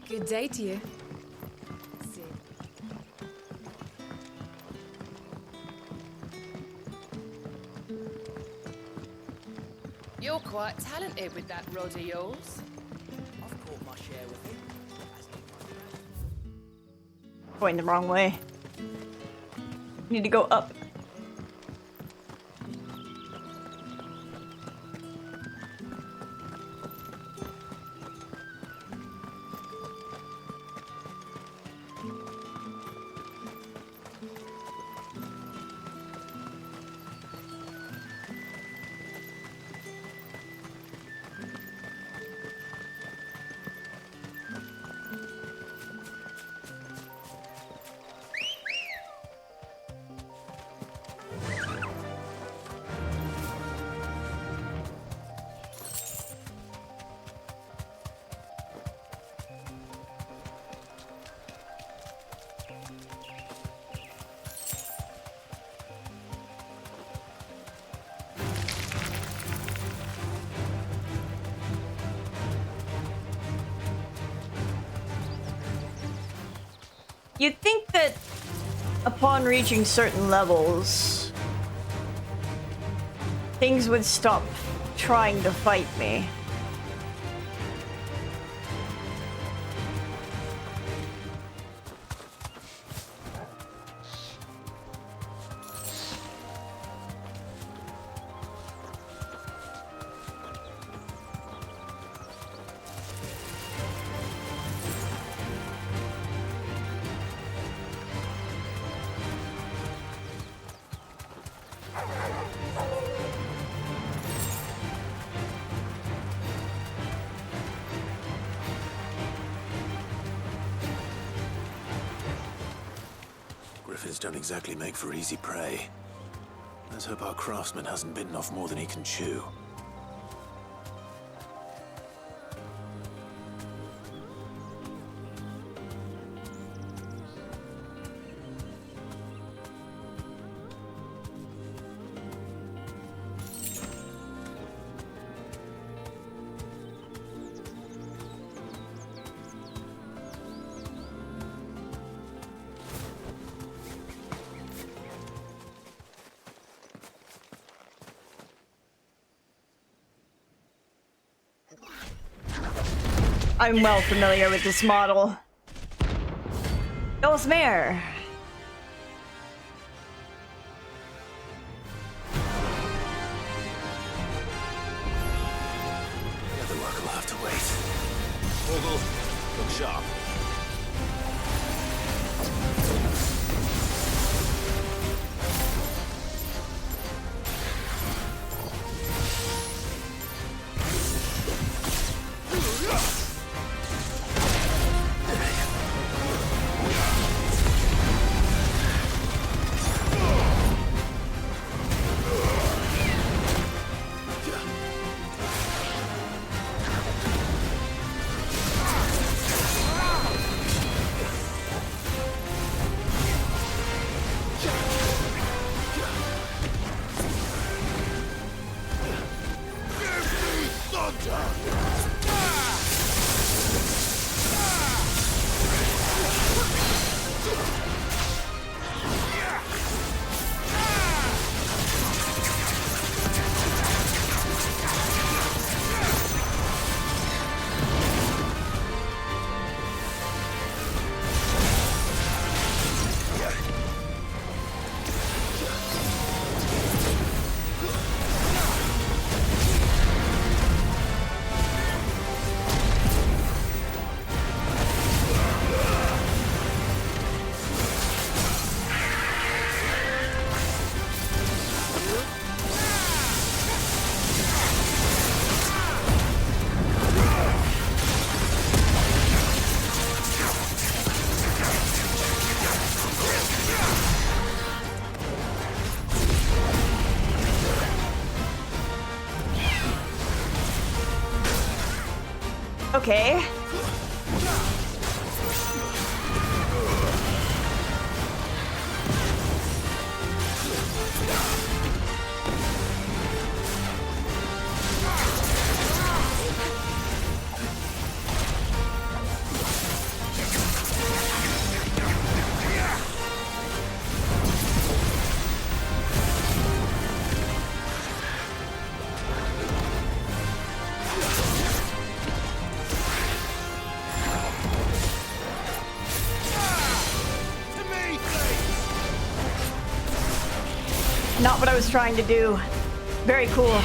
Good day to you. You're quite talented with that rod of yours. I've caught my share with it. Going the wrong way. Need to go up. You'd think that upon reaching certain levels, things would stop trying to fight me. Griffins don't exactly make for easy prey. Let's hope our craftsman hasn't bitten off more than he can chew. I'm well familiar with this model. Dosmere. The other work will have to wait. Orgle, look sharp. Okay. Not what I was trying to do. Very cool.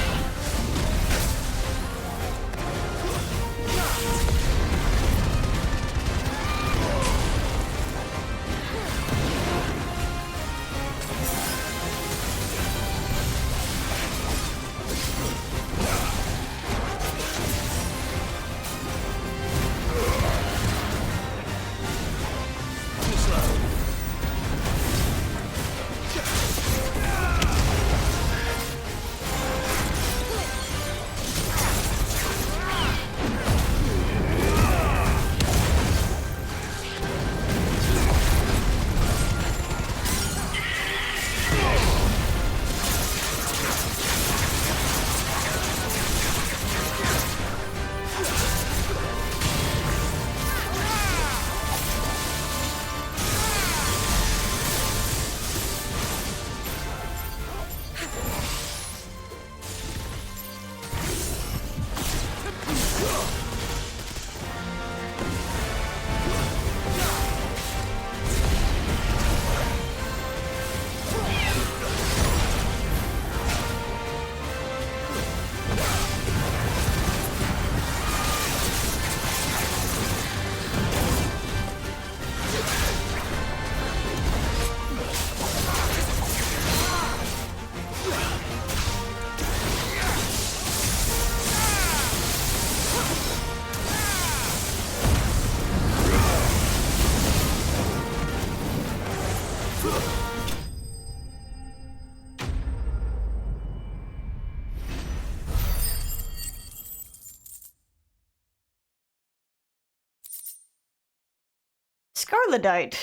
Scarletite.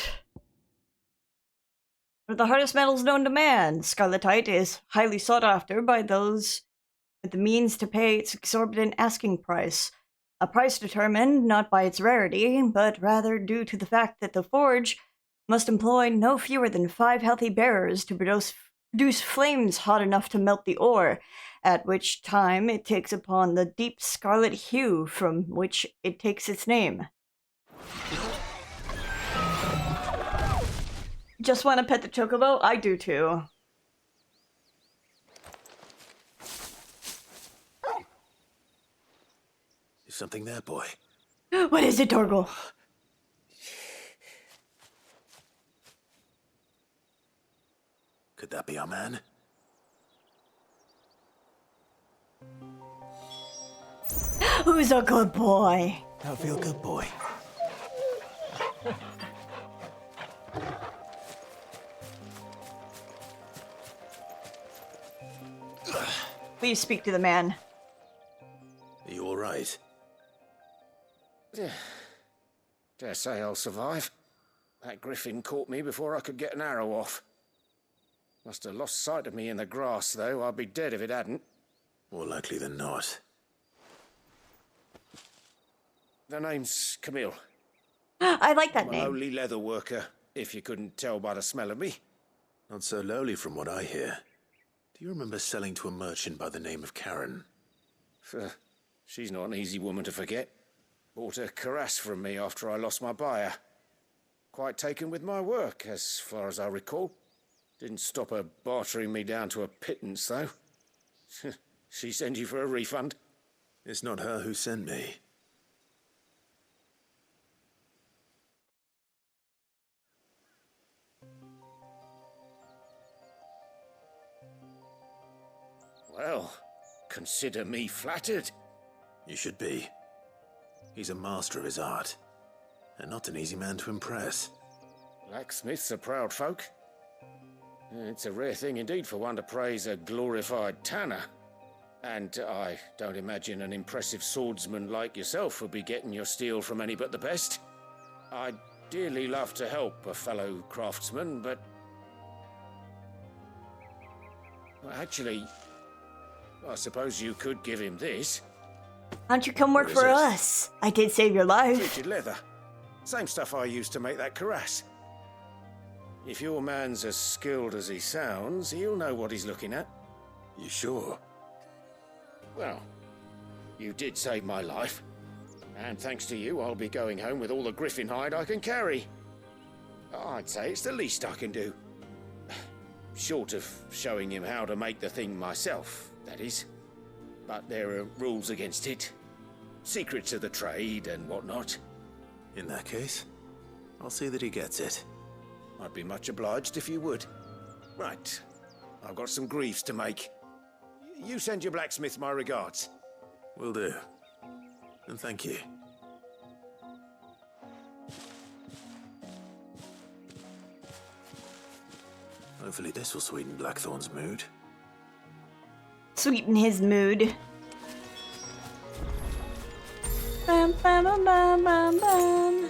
One of the hardest metals known to man, scarletite is highly sought after by those with the means to pay its exorbitant asking price. A price determined not by its rarity, but rather due to the fact that the forge must employ no fewer than 5 healthy bearers to produce flames hot enough to melt the ore, at which time it takes upon the deep scarlet hue from which it takes its name. Just want to pet the chocobo? I do too. Is something there, boy? What is it, Torgal? Could that be our man? Who's a good boy? I feel good, boy. Please speak to the man. Are you all right? Dare say I'll survive. That griffin caught me before I could get an arrow off. Must have lost sight of me in the grass, though. I'd be dead if it hadn't. More likely than not. The name's Camille. I like that I'm name. a lowly leather worker, if you couldn't tell by the smell of me. Not so lowly from what I hear. Do you remember selling to a merchant by the name of Karen? She's not an easy woman to forget. Bought a cuirass from me after I lost my buyer. Quite taken with my work, as far as I recall. Didn't stop her bartering me down to a pittance, though. She send you for a refund? It's not her who sent me. Well, consider me flattered. You should be. He's a master of his art, and not an easy man to impress. Blacksmiths are proud folk. It's a rare thing indeed for one to praise a glorified tanner. And I don't imagine an impressive swordsman like yourself would be getting your steel from any but the best. I'd dearly love to help a fellow craftsman, but... Well, actually, I suppose you could give him this. Why don't you come work for us? I did save your life. Treated leather. Same stuff I used to make that cuirass. If your man's as skilled as he sounds, he'll know what he's looking at. You sure? Well, you did save my life. And thanks to you, I'll be going home with all the griffin hide I can carry. I'd say it's the least I can do. Short of showing him how to make the thing myself, that is. But there are rules against it. Secrets of the trade and whatnot. In that case, I'll see that he gets it. I'd be much obliged if you would. Right. I've got some greaves to make. You send your blacksmith my regards. Will do. And thank you. Hopefully this will sweeten Blackthorn's mood. Sweeten his mood. Bum, bum, bum, bum, bum, bum.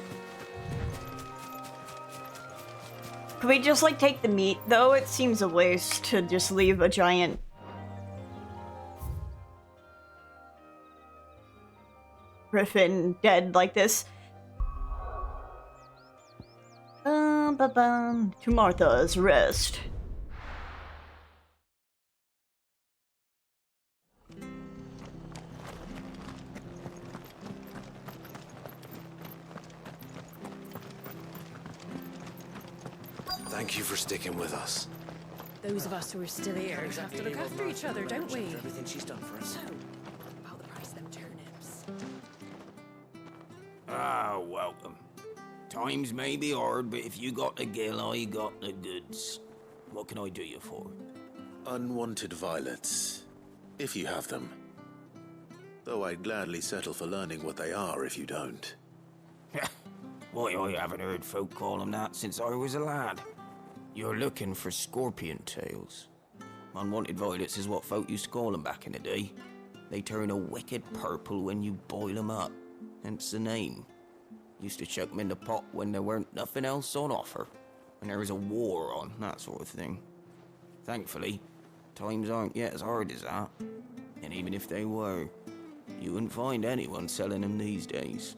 Could we just, like, take the meat, though? It seems a waste to just leave a giant... griffin dead like this. To Martha's rest. Thank you for sticking with us. Those of us who are still here have to look after each other, don't we? Everything she's done for us. So, about the price of them turnips. Ah, welcome. Times may be hard, but if you got the gill, I got the goods. What can I do you for? Unwanted violets, if you have them. Though I'd gladly settle for learning what they are if you don't. Why, I haven't heard folk call them that since I was a lad. You're looking for scorpion tails. Unwanted violets is what folk used to call them back in the day. They turn a wicked purple when you boil them up, hence the name. Used to chuck 'em in the pot when there weren't nothing else on offer. When there was a war on, that sort of thing. Thankfully, times aren't yet as hard as that. And even if they were, you wouldn't find anyone selling them these days.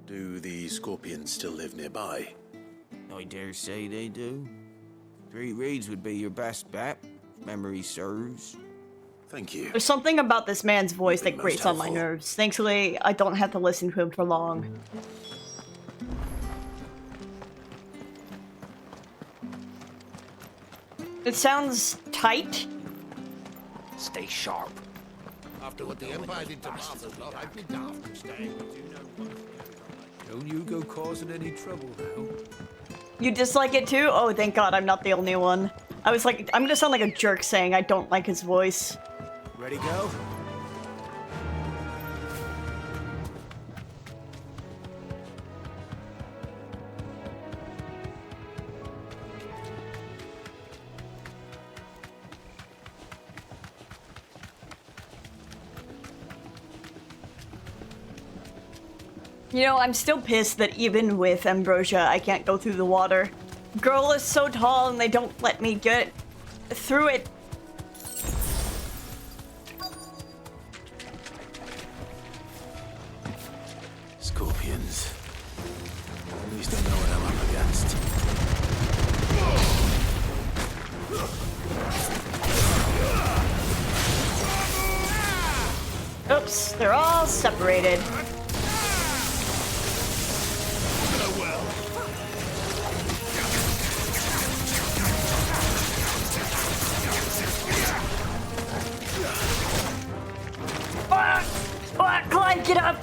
Do the scorpions still live nearby? I dare say they do. 3 Reeds would be your best bet, if memory serves. Thank you. There's something about this man's voice that grates on my nerves. Thankfully, I don't have to listen to him for long. It sounds tight. Stay sharp. After what the Empire did to Martha's lot, I'd be daft to stay. Don't you go causing any trouble now. You dislike it too? Oh, thank God, I'm not the only one. I was like, I'm gonna sound like a jerk saying I don't like his voice. Ready, go? You know, I'm still pissed that even with ambrosia, I can't go through the water. Girl is so tall and they don't let me get through it. Scorpions. At least I know what I'm up against. Oops, they're all separated. Climb, get up!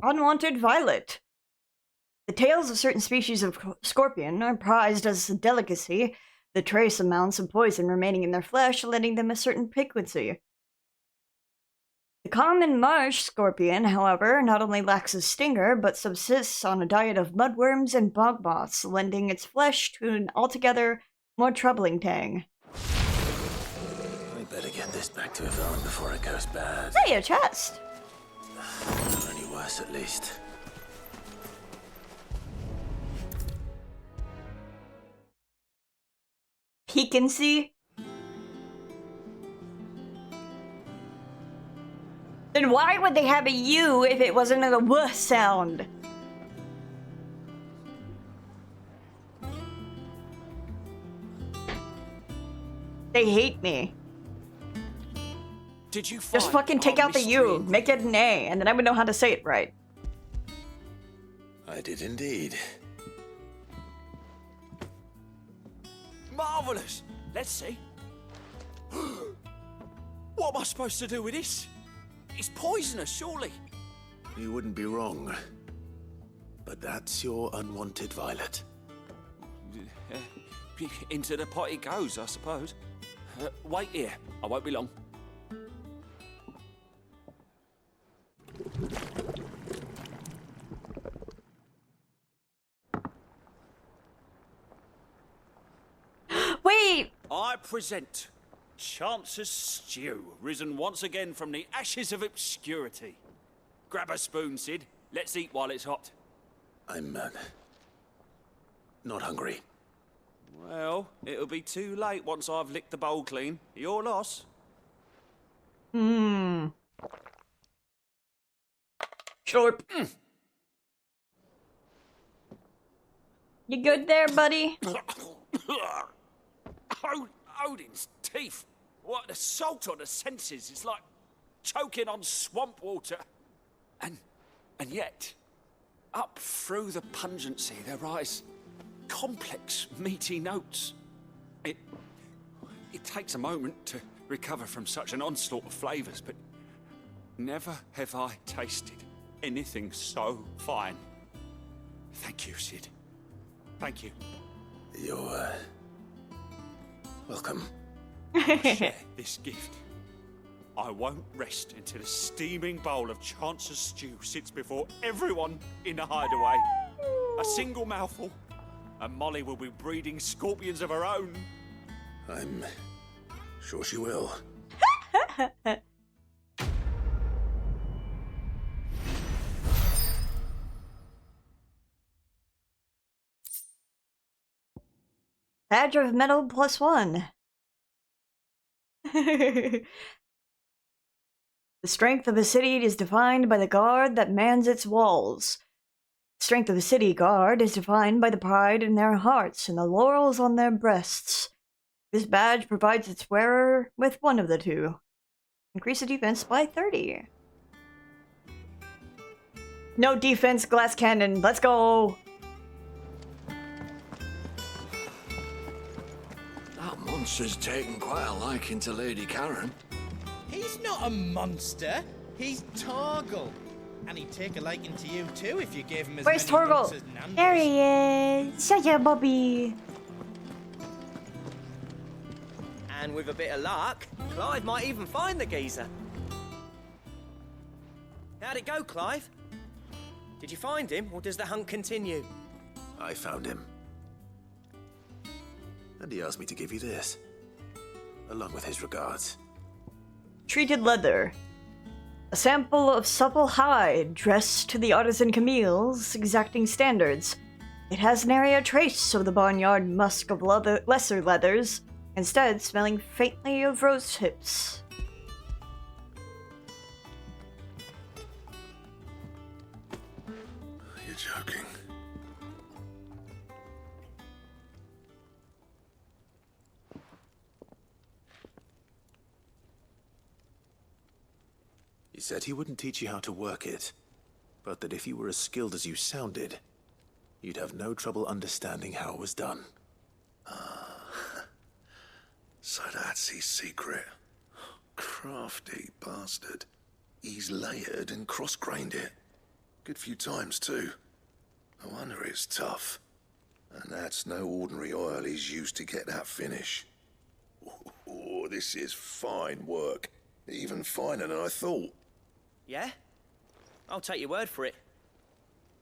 Unwanted violet. The tails of certain species of scorpion are prized as a delicacy, the trace amounts of poison remaining in their flesh, lending them a certain piquancy. The common marsh scorpion, however, not only lacks a stinger, but subsists on a diet of mudworms and bog moths, lending its flesh to an altogether more troubling tang. I better get this back to Yvonne before it goes bad. Hey, a chest! Not any worse, at least. Piquancy? Then why would they have a U if it wasn't a W sound? They hate me. Did you Just fucking take out the U, make it an A, and then I would know how to say it right. I did indeed. Marvelous! Let's see. What am I supposed to do with this? It's poisonous, surely. You wouldn't be wrong. But that's your unwanted violet. Into the pot it goes, I suppose. Wait here. I won't be long. Wait! I present Chance's Stew, risen once again from the ashes of obscurity. Grab a spoon, Sid. Let's eat while it's hot. I'm, not hungry. Well, it'll be too late once I've licked the bowl clean. Your loss. Sure. You good there, buddy? Odin's teeth. What an assault on the senses. It's like choking on swamp water. And yet, up through the pungency, there rise complex, meaty notes. It takes a moment to recover from such an onslaught of flavours, but never have I tasted anything so fine. Thank you, Sid. Thank you. You're, welcome. Share this gift. I won't rest until a steaming bowl of Chance's stew sits before everyone in the hideaway. A single mouthful, and Molly will be breeding scorpions of her own. I'm sure she will. Badge of Metal +1. The strength of a city is defined by the guard that mans its walls. The strength of a city guard is defined by the pride in their hearts and the laurels on their breasts. This badge provides its wearer with one of the two. Increase the defense by 30. No defense, glass cannon. Let's go. That monster's taken quite a liking to Lady Karen. He's not a monster. He's Torgal. And he'd take a liking to you too if you gave him as Where's many nuts Torgal? as Nando's. There he is. Shut up, Bobby. And with a bit of luck, Clive might even find the geezer. How'd it go, Clive? Did you find him, or does the hunt continue? I found him. And he asked me to give you this, along with his regards. Treated leather. A sample of supple hide dressed to the artisan Camille's exacting standards. It has nary a trace of the barnyard musk of lesser leathers, instead smelling faintly of rose hips. You're joking. He said he wouldn't teach you how to work it, but that if you were as skilled as you sounded, you'd have no trouble understanding how it was done. So that's his secret. Crafty bastard. He's layered and cross-grained it. Good few times, too. No wonder it's tough. And that's no ordinary oil he's used to get that finish. Oh, this is fine work. Even finer than I thought. Yeah? I'll take your word for it.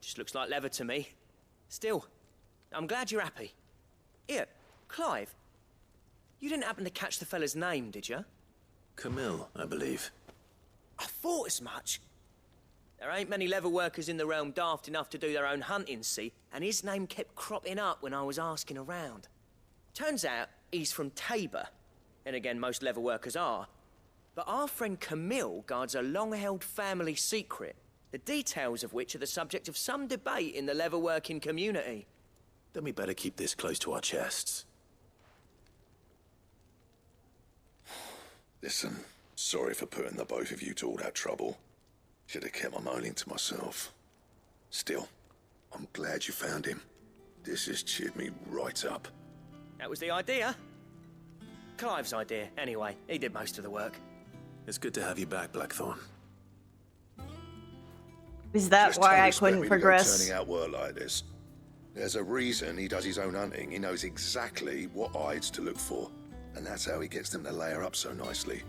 Just looks like leather to me. Still, I'm glad you're happy. Here, Clive. You didn't happen to catch the fella's name, did you? Camille, I believe. I thought as much. There ain't many leather workers in the realm daft enough to do their own hunting, see? And his name kept cropping up when I was asking around. Turns out he's from Tabor. And again, most leather workers are. But our friend Camille guards a long-held family secret, the details of which are the subject of some debate in the leather-working community. Then we better keep this close to our chests. Listen, sorry for putting the both of you to all that trouble. Should have kept my moaning to myself. Still, I'm glad you found him. This has cheered me right up. That was the idea. Clive's idea, anyway. He did most of the work. It's good to have you back, Blackthorn. Is that Just why don't I expect couldn't me to go progress? turning out work like this. There's a reason he does his own hunting. He knows exactly what hides to look for. And that's how he gets them to layer up so nicely.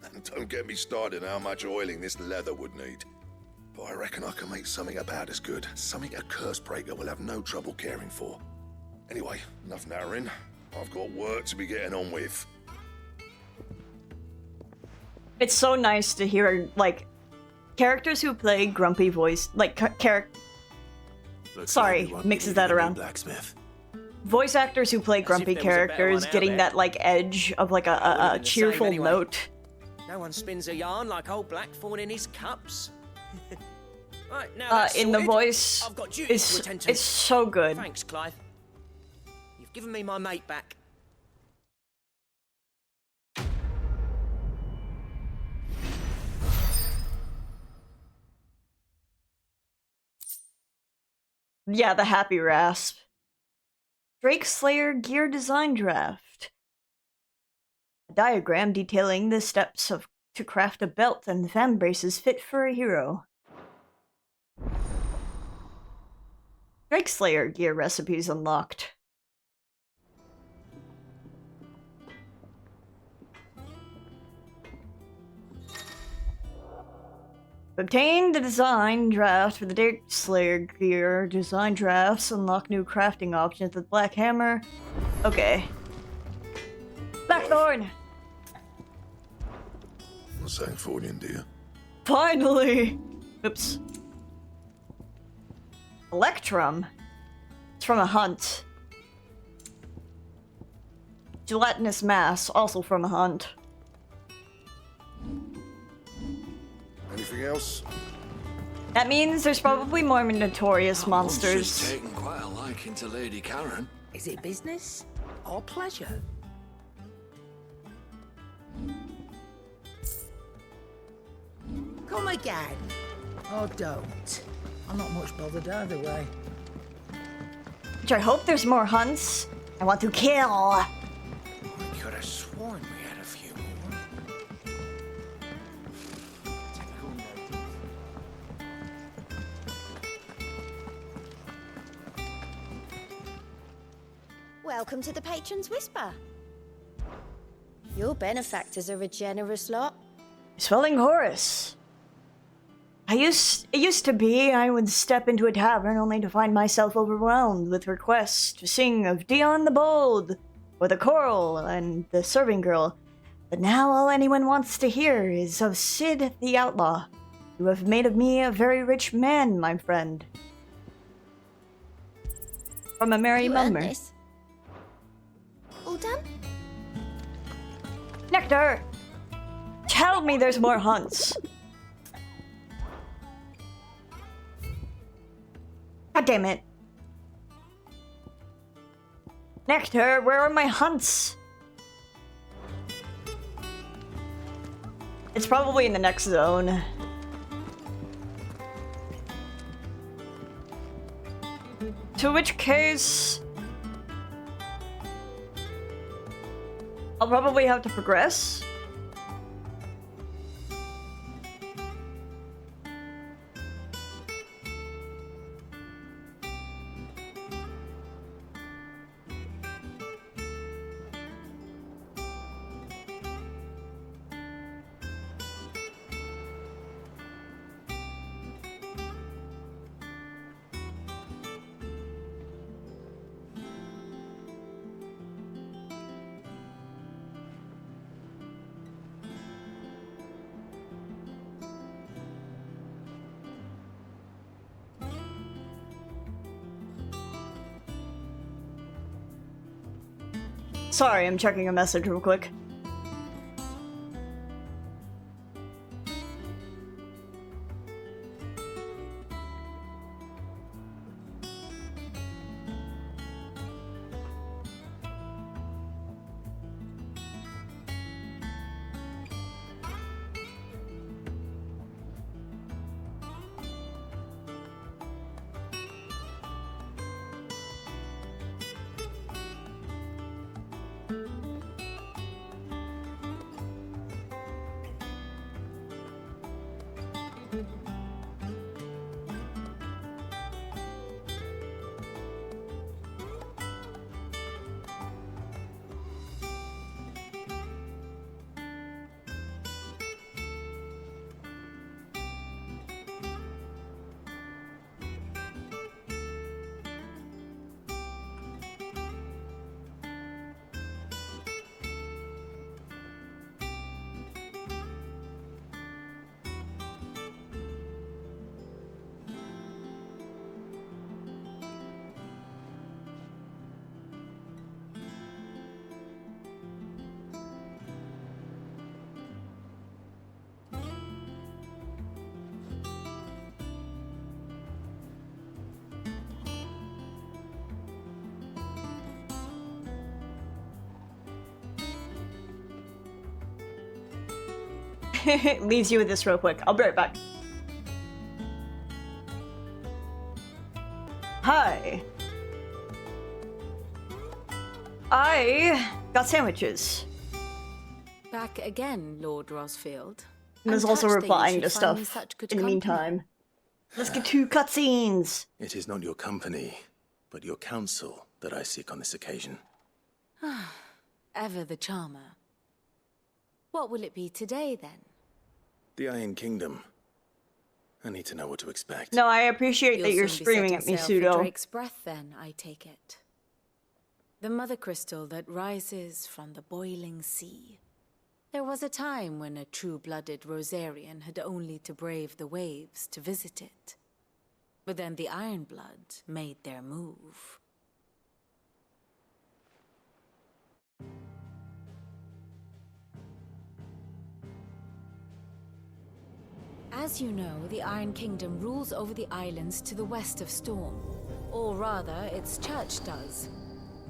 And don't get me started on how much oiling this leather would need. But I reckon I can make something about as good. Something a Cursebreaker will have no trouble caring for. Anyway, enough narrowing. I've got work to be getting on with. It's so nice to hear, like, characters who play grumpy voice, like, Sorry, mixes that around. Blacksmith. Voice actors who play grumpy there was a better characters one out getting there. that, like, edge of, like, a the cheerful same anyway. note. No one spins a yarn like old Blackthorn in his cups. Right, now that's In the sorted. voice, I've got duties to attend to. it's so good. Thanks, Clive. You've given me my mate back. Yeah, the happy rasp. Drake Slayer gear design draft. A diagram detailing the steps to craft a belt and fan braces fit for a hero. Drake Slayer gear recipes unlocked. Obtain the design draft for the Dirt Slayer gear. Design drafts unlock new crafting options with Black Hammer. Okay. Blackthorn! Not saying Fordian, do you? Finally! Oops. Electrum. It's from a hunt. Gelatinous mass, also from a hunt. Anything else? That means there's probably more notorious Monster's monsters. taken quite a liking to Lady Karen. Is it business or pleasure? Come again. Or don't. I'm not much bothered either way. Which I hope there's more hunts. I want to kill. I could have sworn we had a few more. Welcome to the Patron's Whisper. Your benefactors are a generous lot. Swelling Horus. It used to be I would step into a tavern only to find myself overwhelmed with requests to sing of Dion the Bold, or the Choral, and the Serving Girl. But now all anyone wants to hear is of Sid the Outlaw. You have made of me a very rich man, my friend. From a merry mummer. All done? Nectar! Tell me there's more hunts. God damn it. Nectar, where are my hunts? It's probably in the next zone. To which case... I'll probably have to progress. Sorry, I'm checking a message real quick. Leaves you with this real quick. I'll be right back. Hi. I got sandwiches. Back again, Lord Rosfield. And there's I'm also touched that you replying should to find me stuff such good in the company. meantime. Let's get to cutscenes. It is not your company, but your counsel that I seek on this occasion. Ever the charmer. What will it be today, then? The Iron Kingdom. I need to know what to expect. No, I appreciate that You'll you're soon be screaming setting at me, sail for Pseudo. Drake's breath, then, I take it. The mother crystal that rises from the boiling sea. There was a time when a true-blooded Rosarian had only to brave the waves to visit it. But then the Ironblood made their move. As you know, the Iron Kingdom rules over the islands to the west of Storm. Or rather, its church does.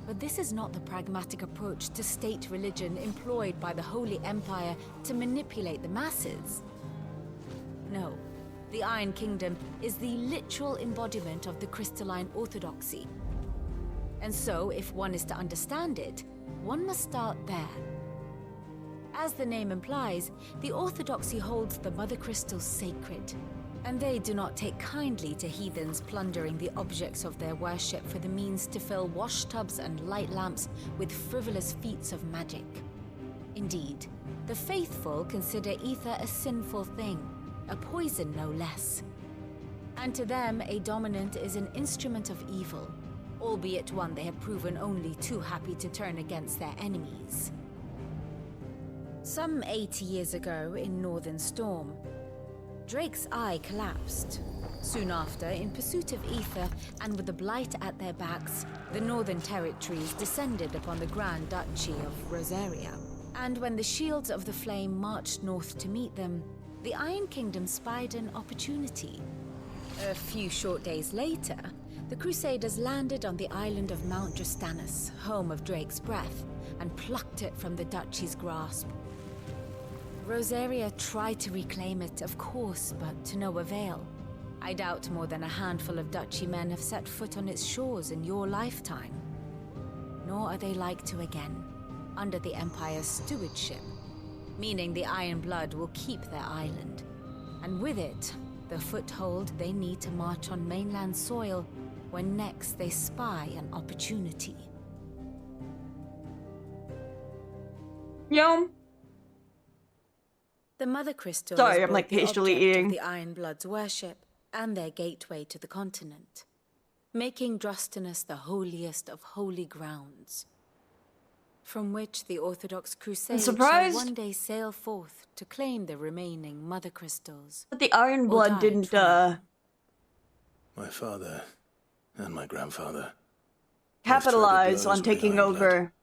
But this is not the pragmatic approach to state religion employed by the Holy Empire to manipulate the masses. No, the Iron Kingdom is the literal embodiment of the crystalline orthodoxy. And so, if one is to understand it, one must start there. As the name implies, the orthodoxy holds the mother crystals sacred, and they do not take kindly to heathens plundering the objects of their worship for the means to fill washtubs and light lamps with frivolous feats of magic. Indeed, the faithful consider ether a sinful thing, a poison no less. And to them, a dominant is an instrument of evil, albeit one they have proven only too happy to turn against their enemies. Some 80 years ago in Northern Storm, Drake's eye collapsed. Soon after, in pursuit of ether and with the blight at their backs, the Northern Territories descended upon the Grand Duchy of Rosaria. And when the Shields of the Flame marched north to meet them, the Iron Kingdom spied an opportunity. A few short days later, the Crusaders landed on the island of Mount Justanus, home of Drake's breath, and plucked it from the duchy's grasp. Rosaria tried to reclaim it, of course, but to no avail. I doubt more than a handful of duchy men have set foot on its shores in your lifetime. Nor are they like to again, under the Empire's stewardship, meaning the Iron Blood will keep their island, and with it, the foothold they need to march on mainland soil when next they spy an opportunity. Yo. The Mother Crystal Sorry, is I'm like both the hastily object eating. of the Iron Blood's worship and their gateway to the continent, making Drustinus the holiest of holy grounds, from which the Orthodox Crusades shall surprised. one day sail forth to claim the remaining Mother Crystals. But the Iron or Blood die didn't, trying. My father and my grandfather capitalize on blows with the taking Iron Blood over.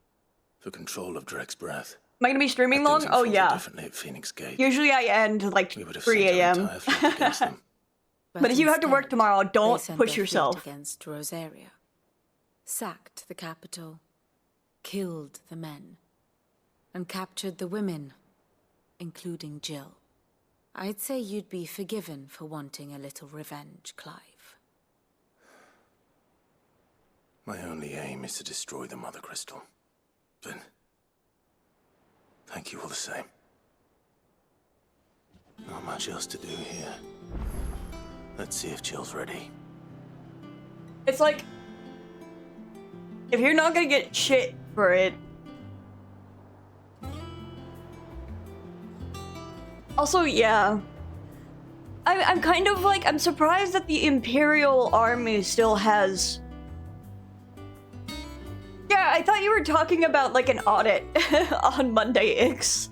for control of Drake's breath. Am I gonna be streaming long? Oh yeah. Differently at Phoenix Gate. Usually I end like We would have 3 sent our a.m. entire fleet against them. But if you have to work instead, tomorrow, they don't sent push their fleet yourself. against Rosaria, sacked the capital, killed the men, and captured the women, including Jill. I'd say you'd be forgiven for wanting a little revenge, Clive. My only aim is to destroy the Mother Crystal. But thank you all the same. Not much else to do here. Let's see if Jill's ready. It's like, if you're not gonna get shit for it. Also, yeah. I'm kind of like, I'm surprised that the Imperial Army still has... Yeah, I thought you were talking about like an audit on Monday X.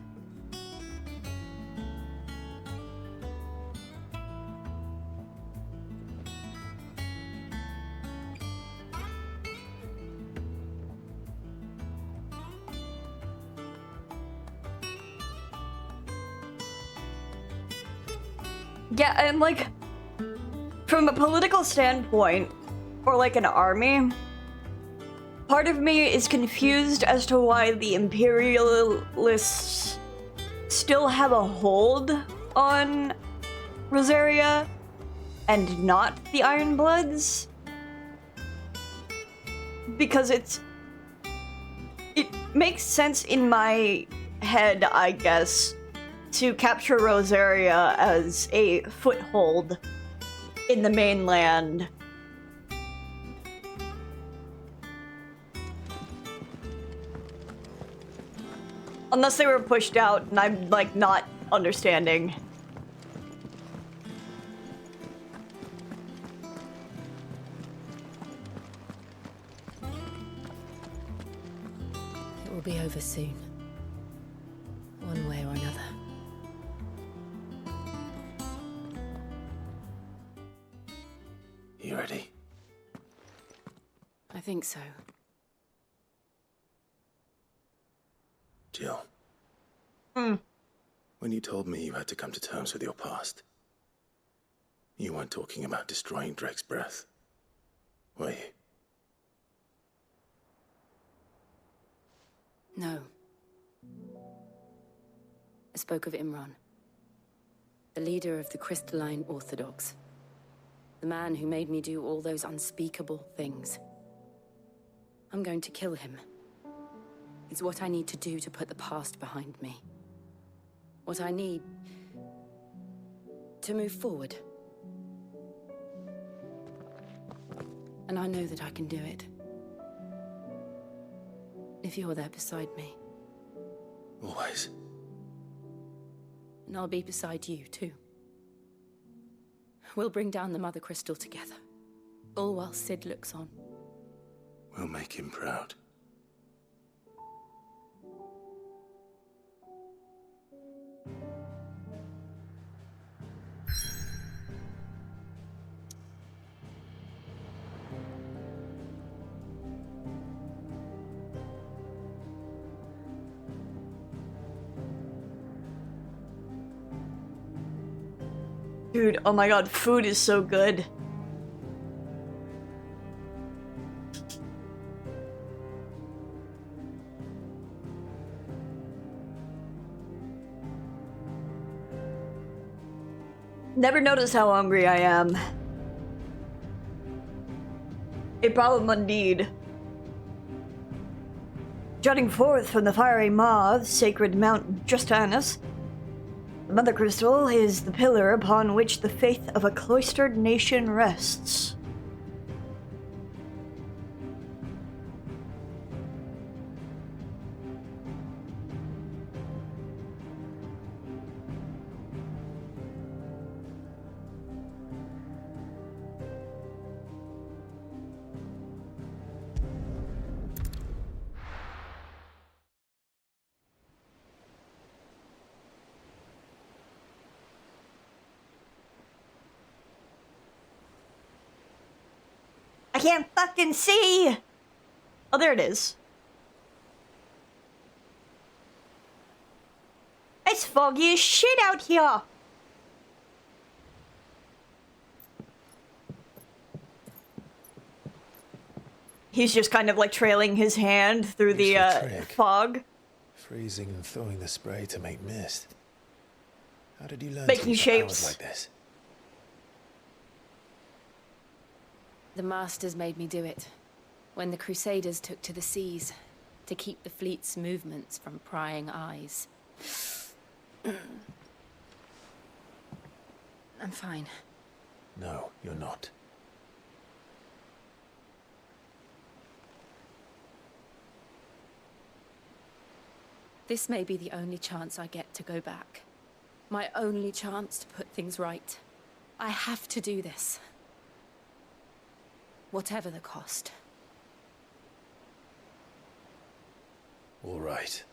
Yeah, and like, from a political standpoint, or like an army, part of me is confused as to why the Imperialists still have a hold on Rosaria and not the Ironbloods. Because it makes sense in my head, I guess, to capture Rosaria as a foothold in the mainland. Unless they were pushed out and I'm like not understanding. be over soon. One way or another. You ready? I think so. Jill. When you told me you had to come to terms with your past, you weren't talking about destroying Drake's breath, were you? No. I spoke of Imran, the leader of the Crystalline Orthodox. The man who made me do all those unspeakable things. I'm going to kill him. It's what I need to do to put the past behind me. What I need to move forward. And I know that I can do it. If you're there beside me. Always. And I'll be beside you, too. We'll bring down the Mother Crystal together. All while Sid looks on. We'll make him proud. Dude, oh my god, food is so good. Never noticed how hungry I am. A problem indeed. Jutting forth from the fiery maw of sacred Mount Justanus, the Mother Crystal is the pillar upon which the faith of a cloistered nation rests. I can't fucking see! Oh, there it is. It's foggy as shit out here! He's just kind of like trailing his hand through the fog. Freezing and thawing the spray to make mist. How did you learn Making to use shapes. powers like this? The Masters made me do it. When the Crusaders took to the seas, to keep the fleet's movements from prying eyes. I'm fine. No, you're not. This may be the only chance I get to go back. My only chance to put things right. I have to do this. Whatever the cost. All right.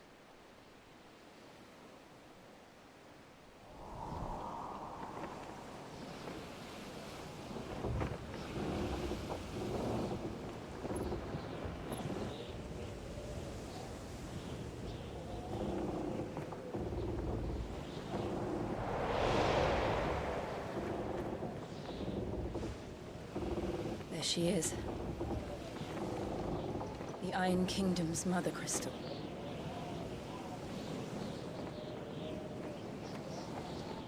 There she is. The Iron Kingdom's Mother Crystal.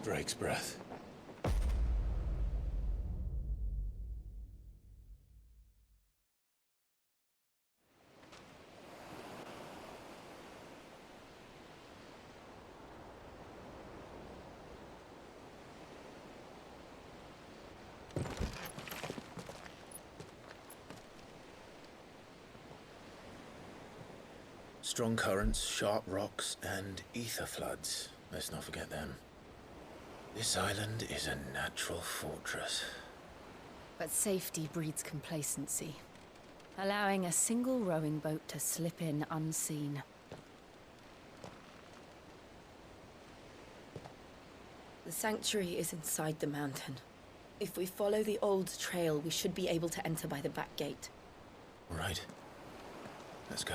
Drake's breath. Strong currents, sharp rocks, and ether floods. Let's not forget them. This island is a natural fortress. But safety breeds complacency. Allowing a single rowing boat to slip in unseen. The sanctuary is inside the mountain. If we follow the old trail, we should be able to enter by the back gate. Right. Let's go.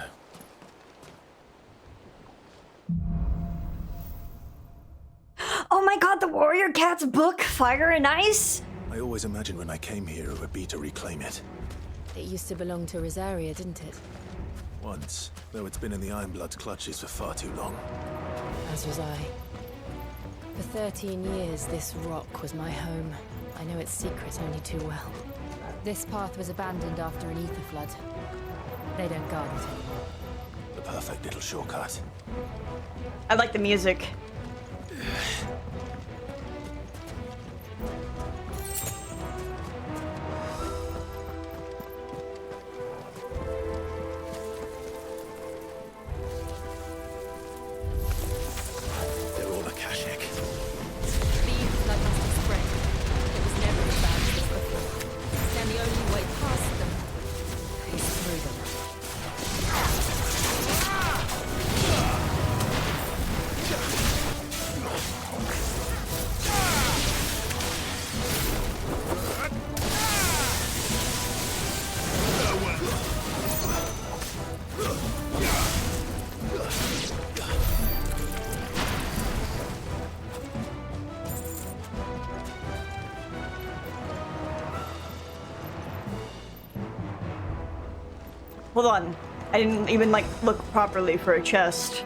Oh my god, the Warrior Cat's book, Fire and Ice? I always imagined when I came here it would be to reclaim it. It used to belong to Rosaria, didn't it? Once, though it's been in the Ironblood's clutches for far too long. As was I. For 13 years, this rock was my home. I know its secret only too well. This path was abandoned after an ether flood. They don't guard it anymore. The perfect little shortcut. I like the music. They're all Akashic. The flood must have spread. It was never as bad as this before. And the only way past them is through them. Hold on. I didn't even, like, look properly for a chest.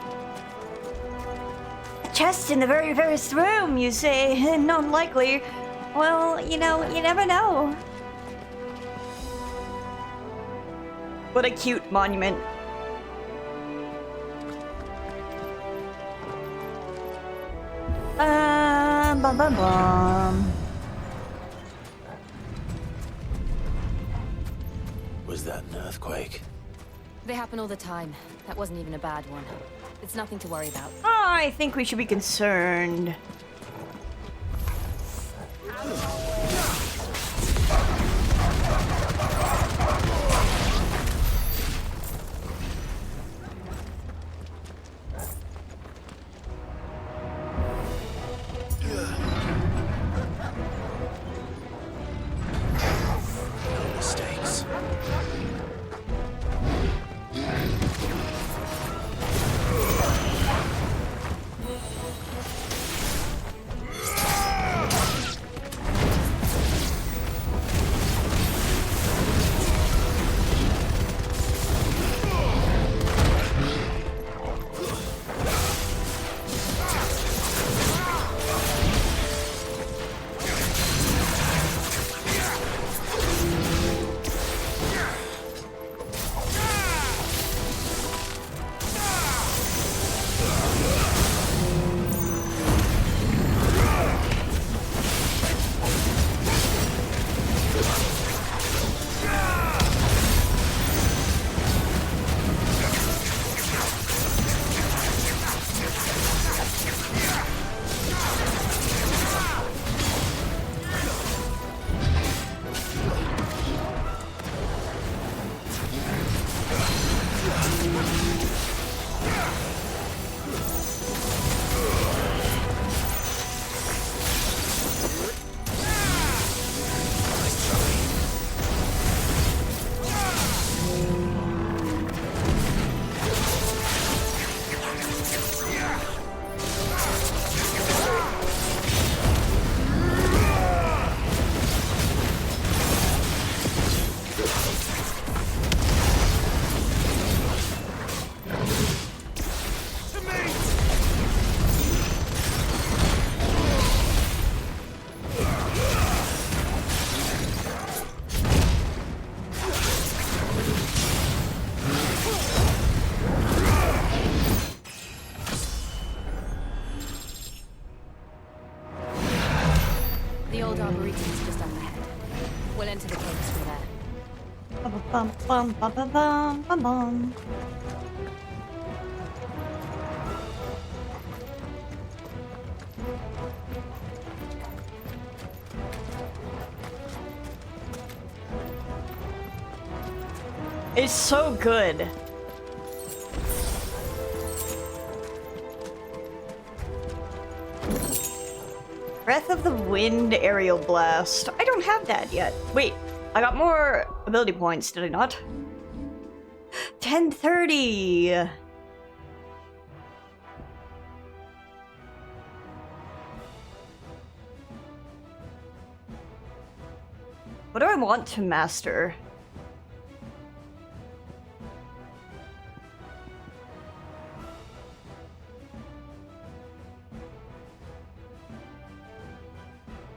A chest in the very first room, you say? Not likely. Well, you know, you never know. What a cute monument. Bum, bum, bum. Was that an earthquake? They happen all the time. That wasn't even a bad one. It's nothing to worry about. Oh, I think we should be concerned. No mistakes. The old arboretum's just up ahead. We'll enter the caves from there. Bum, bum, bum, bum, bum, bum, bum, bum. It's so good. Breath of the Wind Aerial Blast. I don't have that yet. Wait, I got more ability points, did I not? 1030! What do I want to master?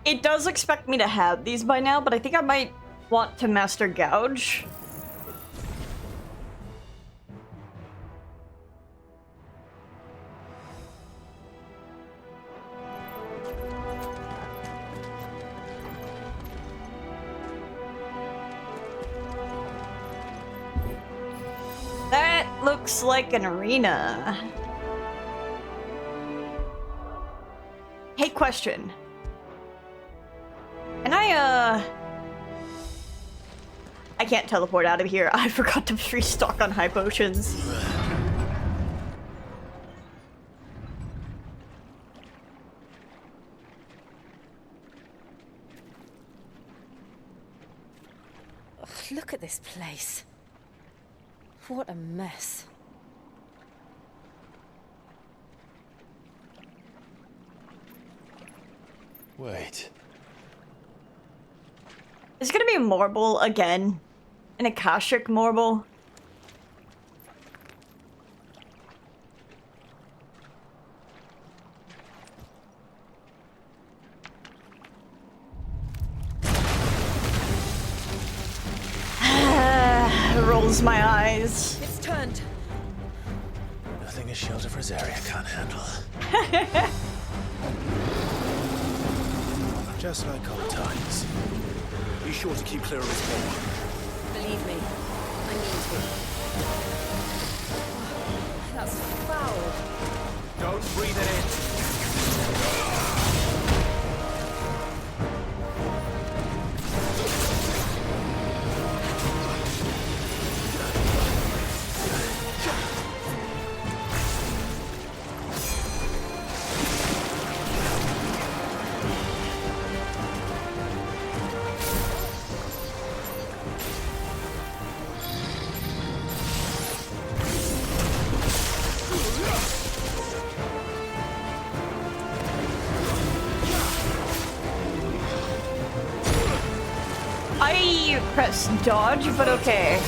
It does expect me to have these by now, but I think I might want to master Gouge. That looks like an arena. Hey, question. And I can't teleport out of here. I forgot to restock on high potions. Ugh, look at this place. What a mess. Wait. Is it gonna be a marble again? An Akashic marble? Rolls my eyes. It's turned. Nothing a shelter for Zarya can't handle. Just like old times. Be sure to keep clear of his ball. Believe me, I mean to. That's foul. Don't breathe it in. I press dodge, but okay.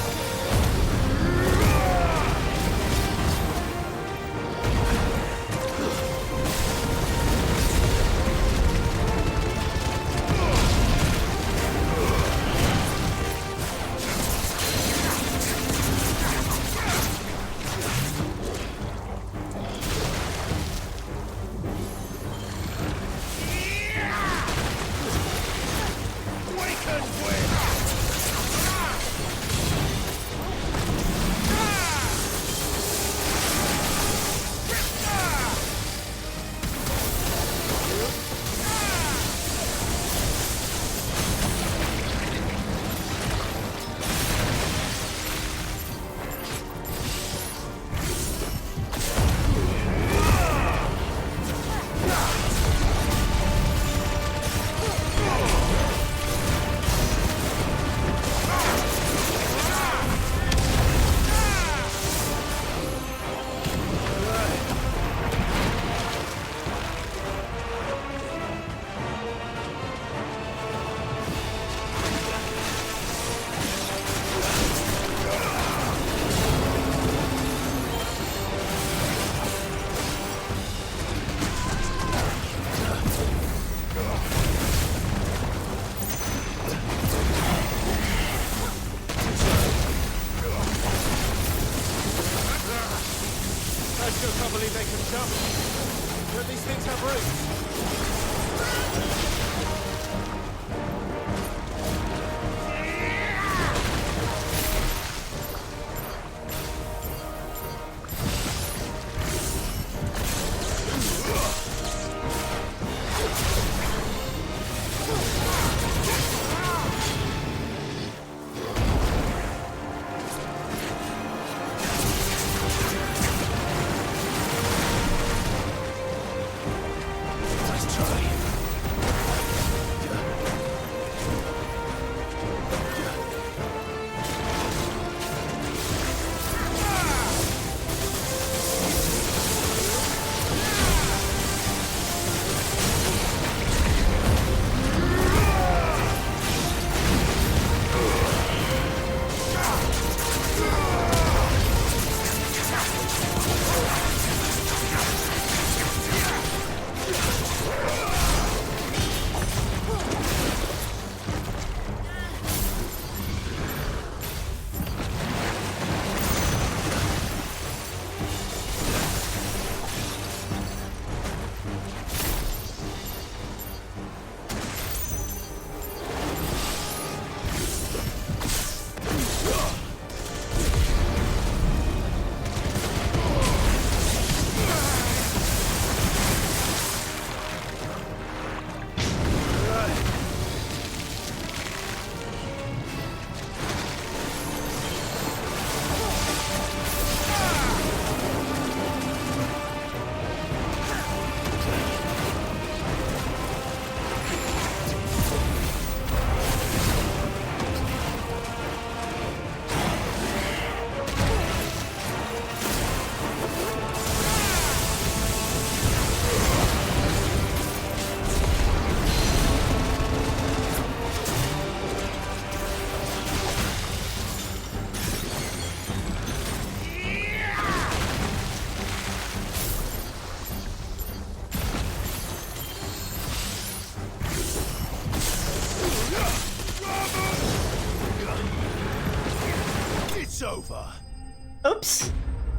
Whoops!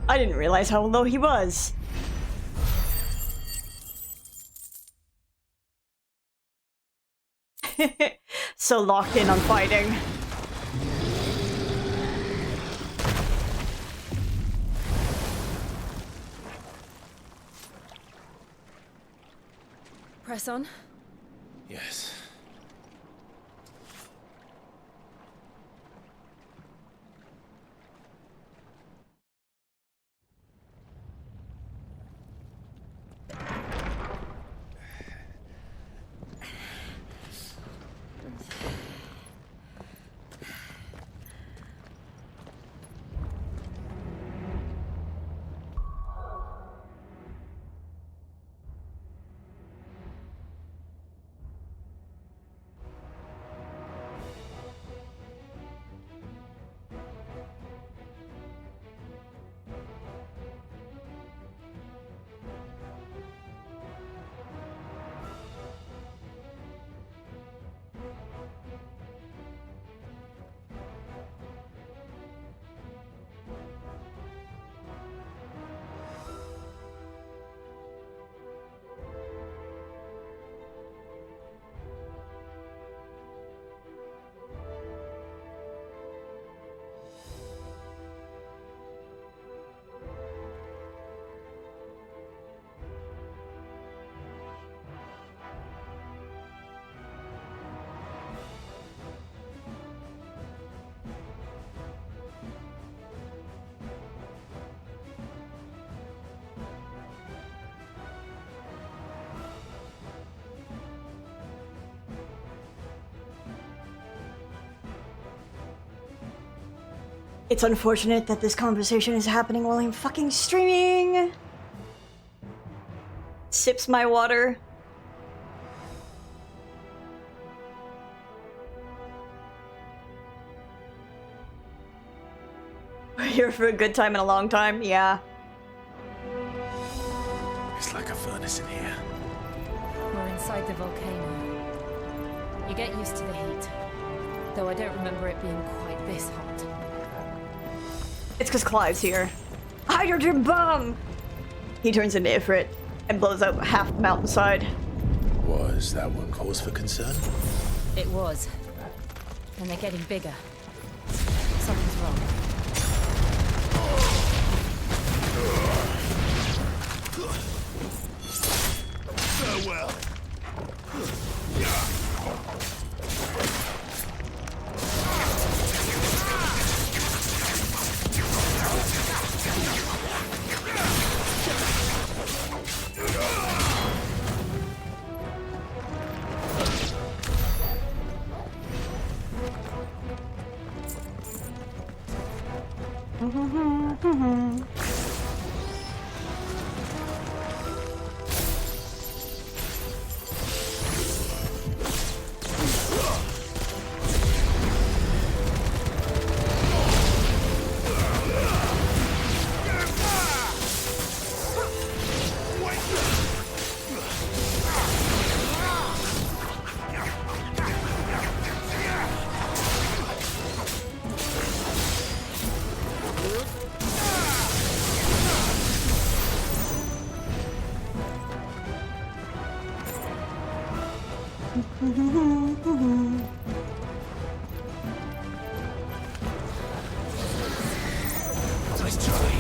I didn't realize how low he was. So locked in on fighting. Press on. Yes. It's unfortunate that this conversation is happening while I'm fucking streaming. Sips my water. We're here for a good time and a long time, yeah. It's like a furnace in here. We're inside the volcano. You get used to the heat. Though I don't remember it being quite this hot. It's because Clive's here. Hydrogen bomb! He turns into Ifrit and blows up half the mountainside. Was that one cause for concern? It was. And they're getting bigger. Something's wrong. Farewell. Nice try.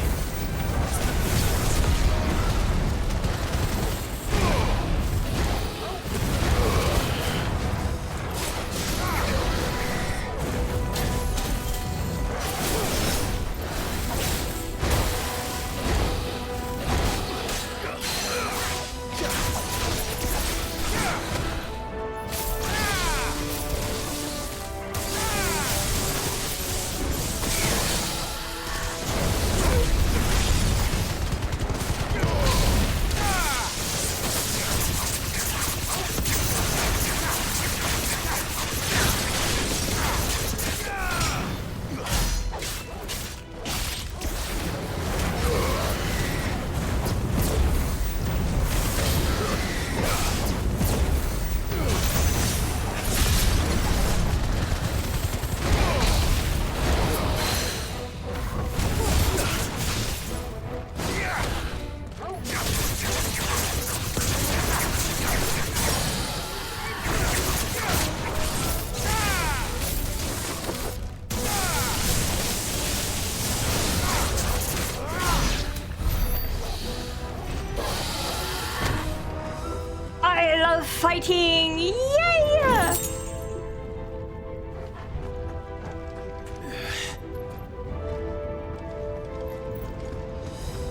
I love fighting! Yeah!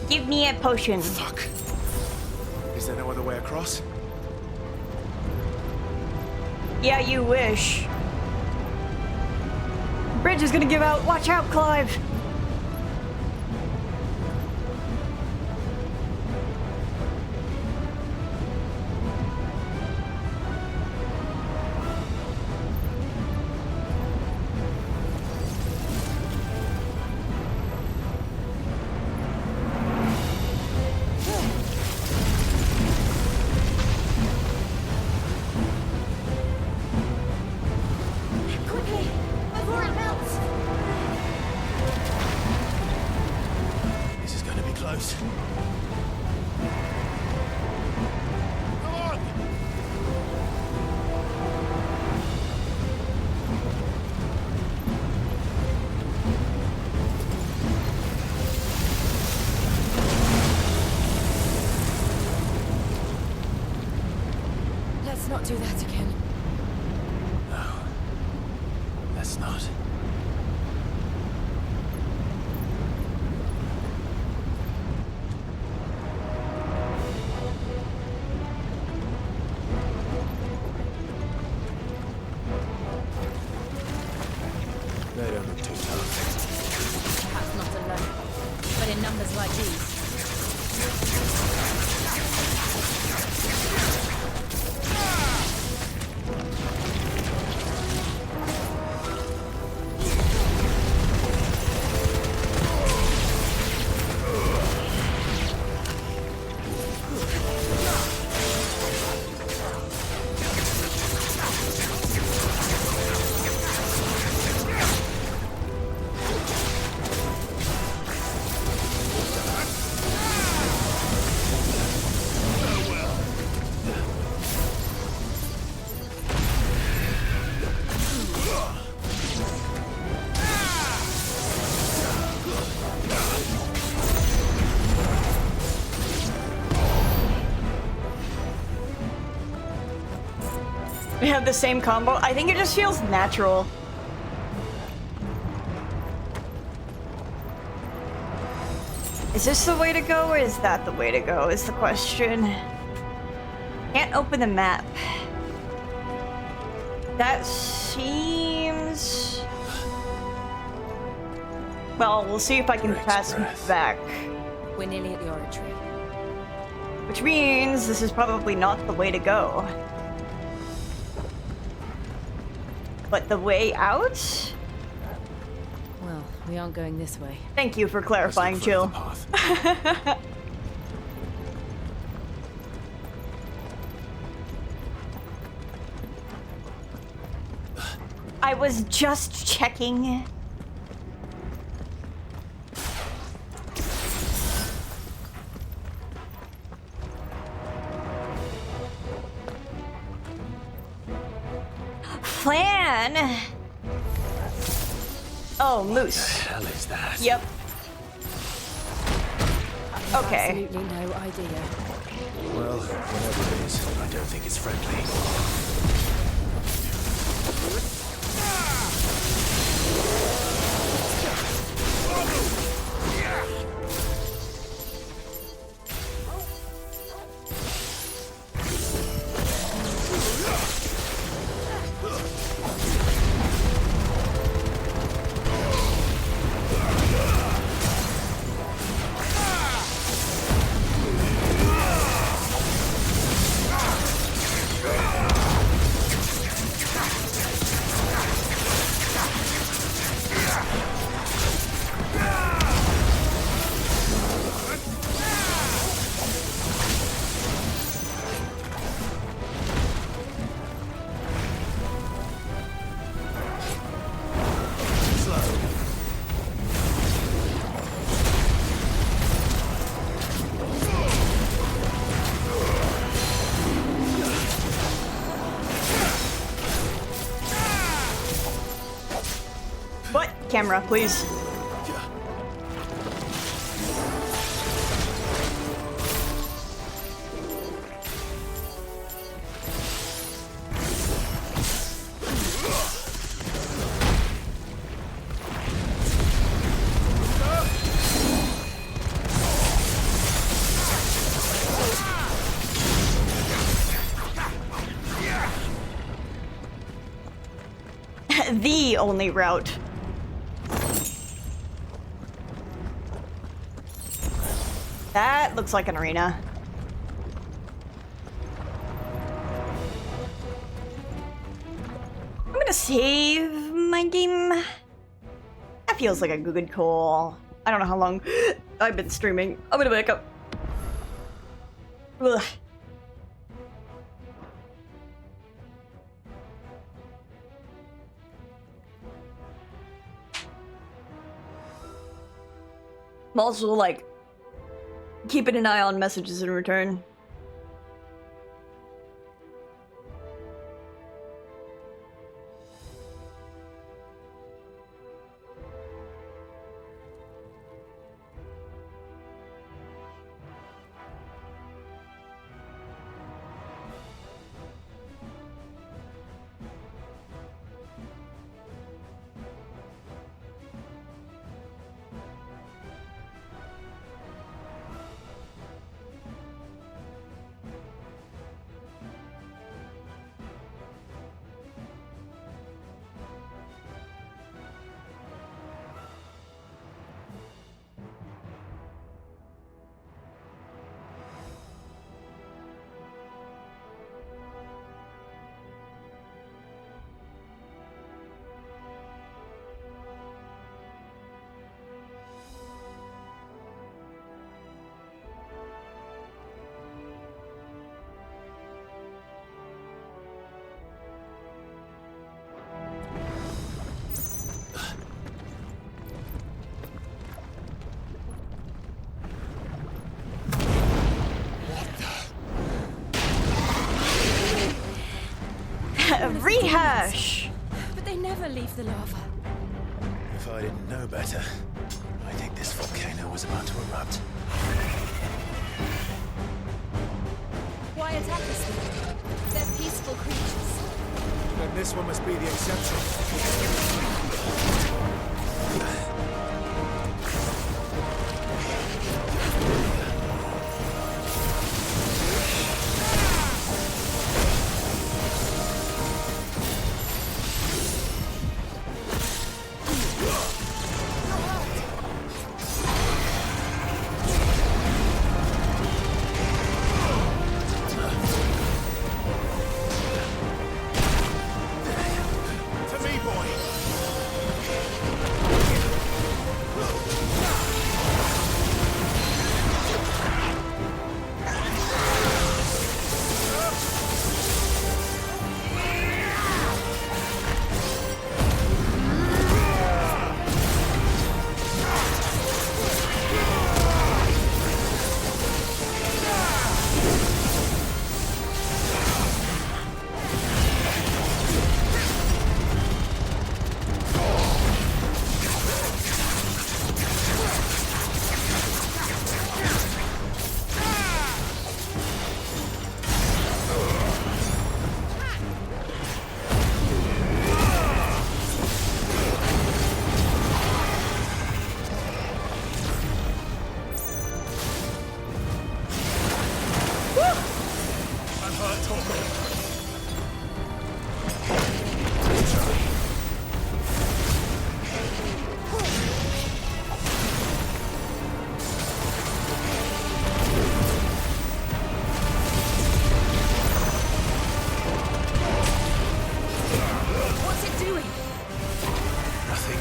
Give me a potion. Fuck. Is there no other way across? Yeah, you wish. Bridge is gonna give out. Watch out, Clive. Let's not do that again. No. Let's not. They don't look too tough. Perhaps not alone, but in numbers like these. We have the same combo. I think it just feels natural. Is this the way to go, or is that the way to go, is the question. Can't open the map. That seems... Well, we'll see if I can pass back. We're nearly at the oratory. Which means this is probably not the way to go. But the way out? Well, we aren't going this way. Thank you for clarifying, Jill. I was just checking. Plan. Oh, moose. What the hell is that? Yep. Okay. Absolutely no idea. Well, whatever it is, I don't think it's friendly. Camera, please. the only route. That looks like an arena. I'm gonna save my game. That feels like a good call. I don't know how long I've been streaming. I'm gonna back up. Ugh. I'm also like keeping an eye on messages in return. Rehash! But they never leave the lava. If I didn't know better, I think this volcano was about to erupt. Why attack us then? They're peaceful creatures. Then this one must be the exception.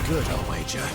Good, I'll wager.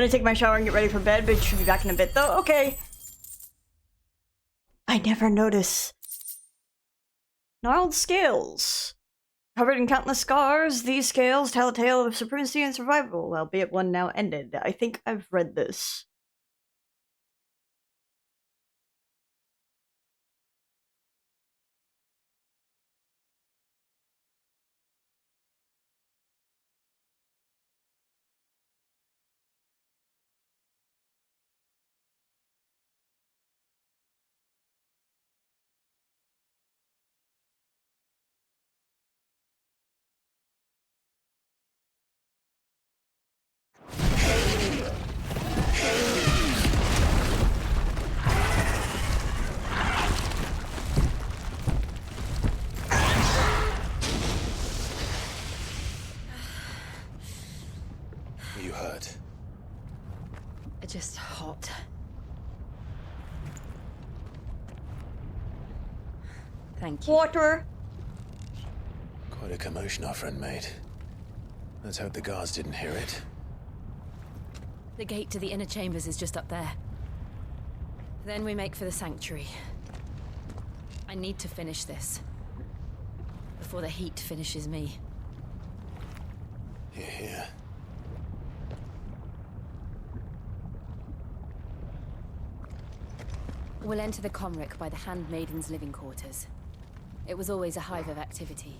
Gonna take my shower and get ready for bed, but should be back in a bit though. Okay. I never notice. Gnarled scales. Covered in countless scars, these scales tell a tale of supremacy and survival, albeit one now ended. I think I've read this. Are you hurt? Just hot. Thank you. Water! Quite a commotion our friend made. Let's hope the guards didn't hear it. The gate to the inner chambers is just up there. Then we make for the sanctuary. I need to finish this. Before the heat finishes me. Hear, hear. We'll enter the Comric by the Handmaiden's living quarters. It was always a hive of activity.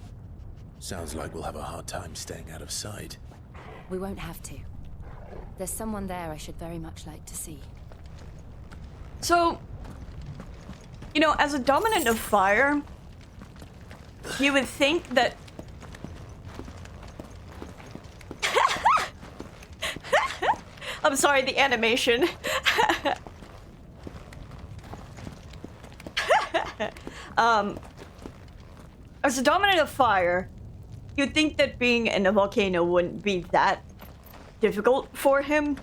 Sounds like we'll have a hard time staying out of sight. We won't have to. There's someone there I should very much like to see. So, you know, as a dominant of fire, you would think that... I'm sorry, the animation. As a dominant of fire, you'd think that being in a volcano wouldn't be that difficult for him.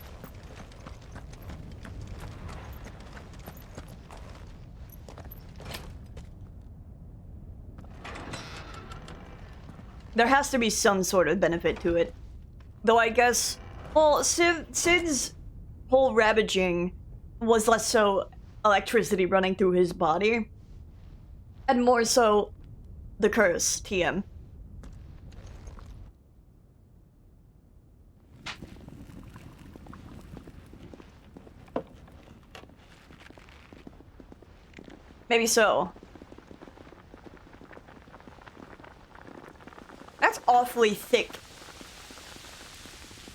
There has to be some sort of benefit to it. Though I guess, well, Sid's whole ravaging was less so electricity running through his body, and more so the curse, TM. Maybe so. That's awfully thick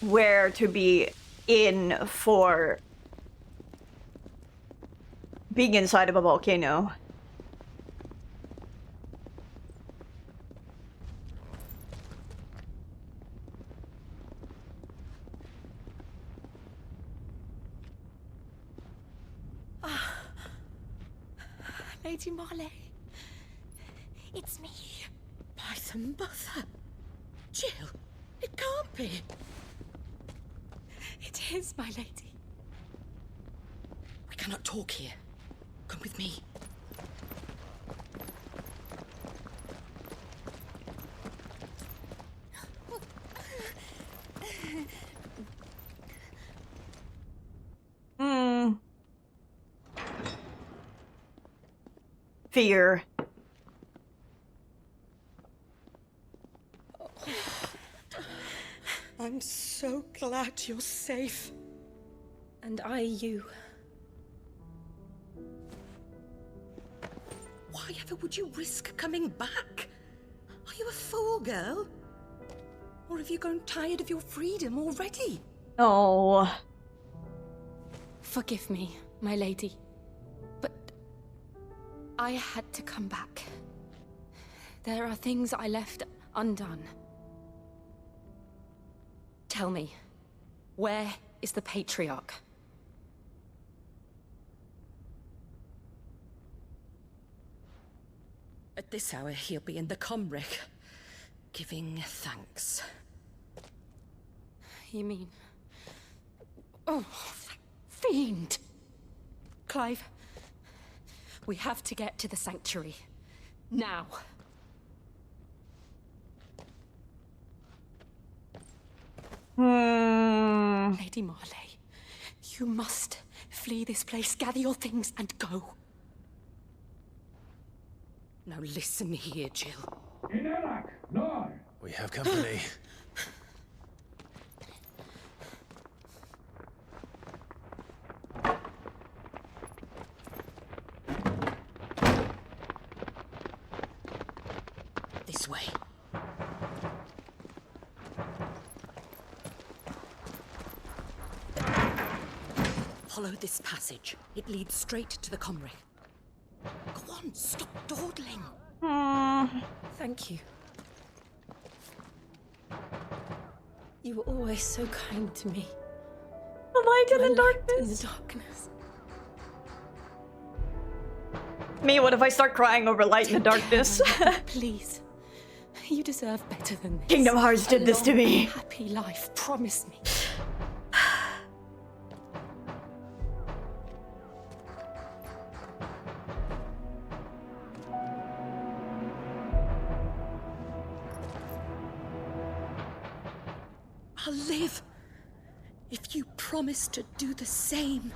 where to be in for being inside of a volcano. Lady Marley, it's me. By the mother. Jill, it can't be. It is, my lady. We cannot talk here. Come with me. Fear. I'm so glad you're safe. And I you. Why ever would you risk coming back? Are you a fool, girl? Or have you grown tired of your freedom already? Oh. Forgive me, my lady. But I had to come back. There are things I left undone. Tell me, where is the Patriarch? At this hour, he'll be in the Comric, giving thanks. You mean... Oh, that fiend! Clive, we have to get to the sanctuary. Now. Lady Marley, You must flee this place, gather your things, and go. Now listen here, Jill. We have company. This way. Follow this passage. It leads straight to the Comrie. Go on, stop dawdling. Thank you. You were always so kind to me. The light in My the light darkness. in the darkness. Me, what if I start crying over light in the darkness? Please. You deserve better than this. Kingdom Hearts did this to me. A happy life, promise me. I'll live if you promise to do the same.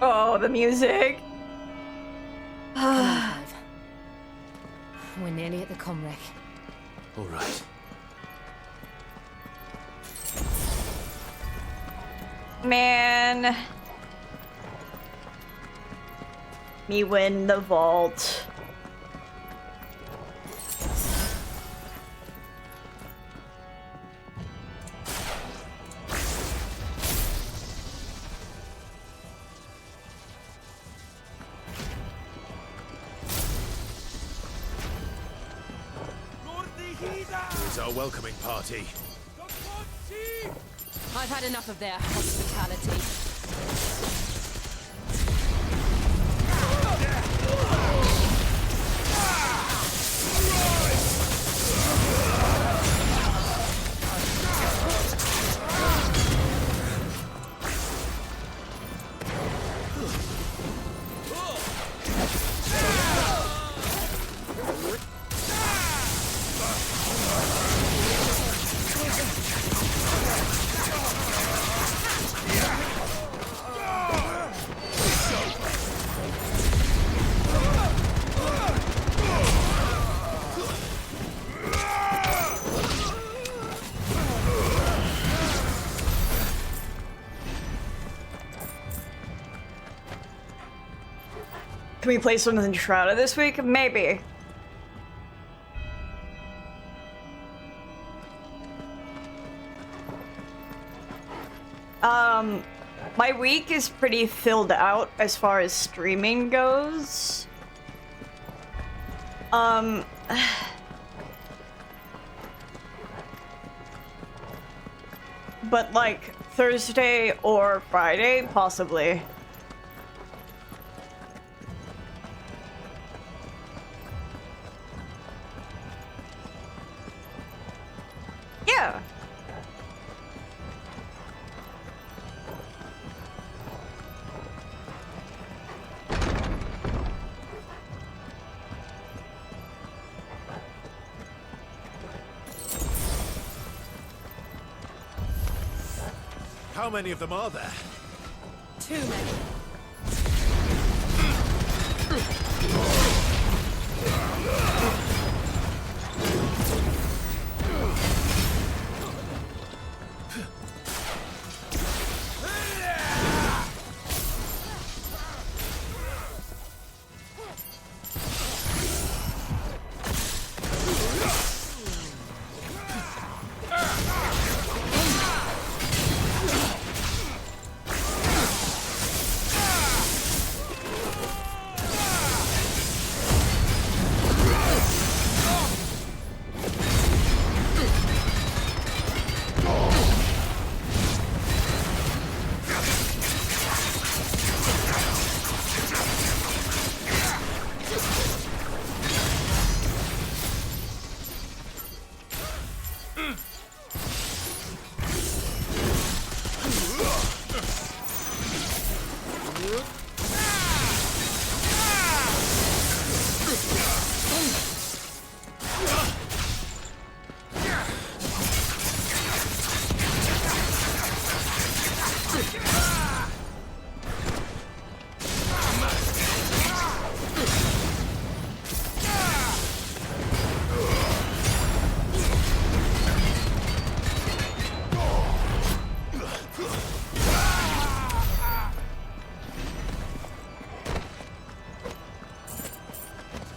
Oh, the music. Come on, Clive. We're nearly at the Comwreck. All right. Man. Me win the vault. Here's our welcoming party. I've had enough of their hospitality. Can we play something Shrouded this week? Maybe. My week is pretty filled out as far as streaming goes. But like Thursday or Friday, possibly. Yeah. How many of them are there? Too many.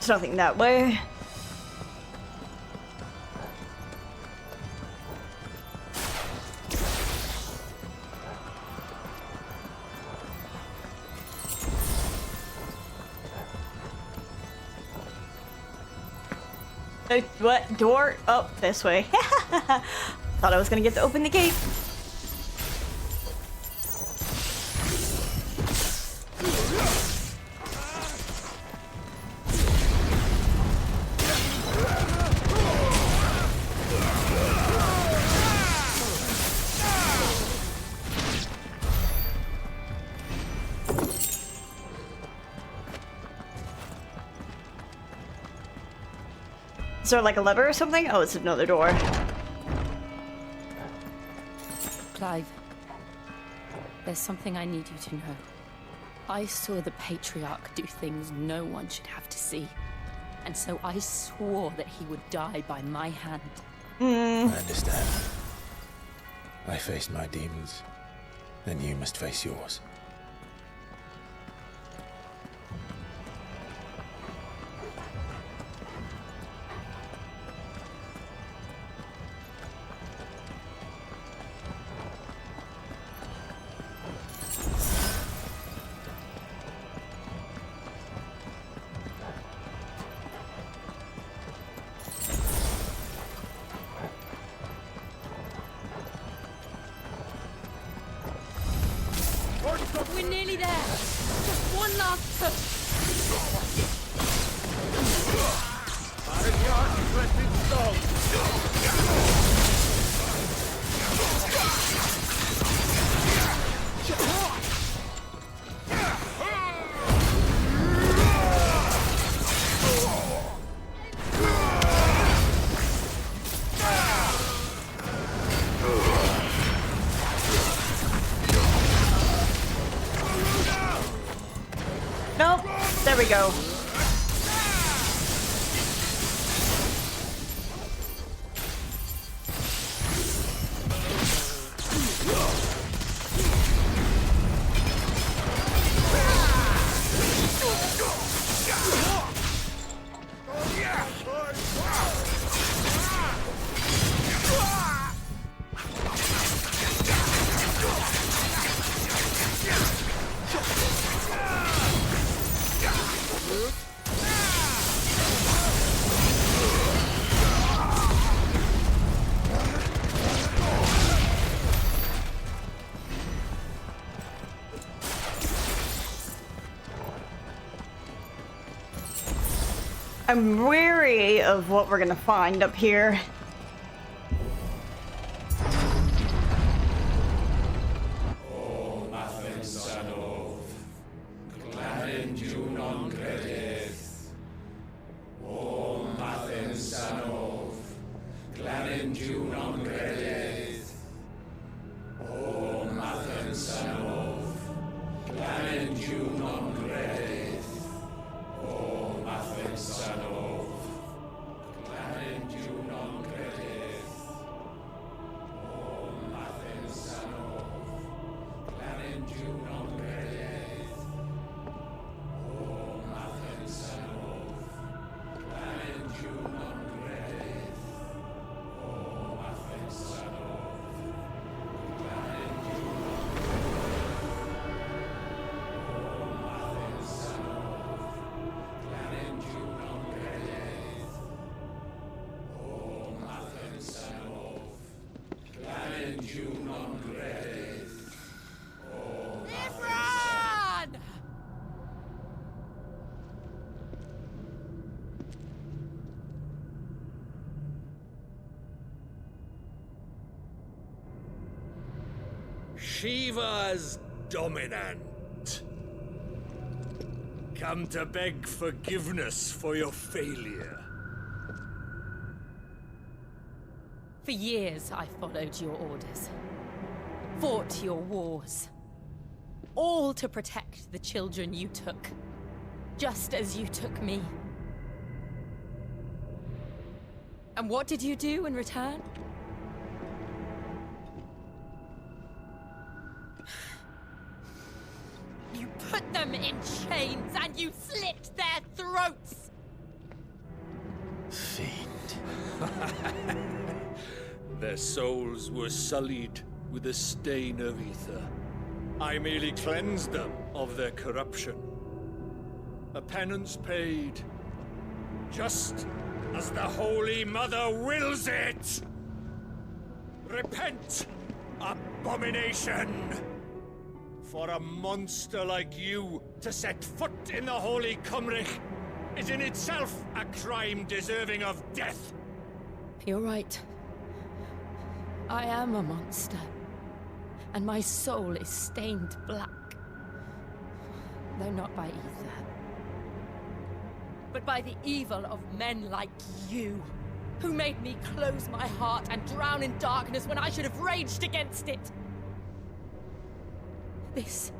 There's nothing that way. What? Door? Oh, this way. Thought I was gonna get to open the gate. Is there like a lever or something? Oh, it's another door. Clive, there's something I need you to know. I saw the Patriarch do things no one should have to see. And so I swore that he would die by my hand. I understand. I faced my demons, then you must face yours. We're nearly there. Just one last push. Nope. There we go. I'm wary of what we're gonna find up here. Shiva's dominant. Come to beg forgiveness for your failure. For years, I followed your orders. Fought your wars. All to protect the children you took. Just as you took me. And what did you do in return? You put them in chains and you slit their throats! fiend. Their souls were sullied with the stain of ether. I merely cleansed them of their corruption. A penance paid, just as the Holy Mother wills it! Repent, abomination! For a monster like you to set foot in the Holy Cymric is in itself a crime deserving of death. You're right. I am a monster. And my soul is stained black. Though not by ether. But by the evil of men like you, who made me close my heart and drown in darkness when I should have raged against it. This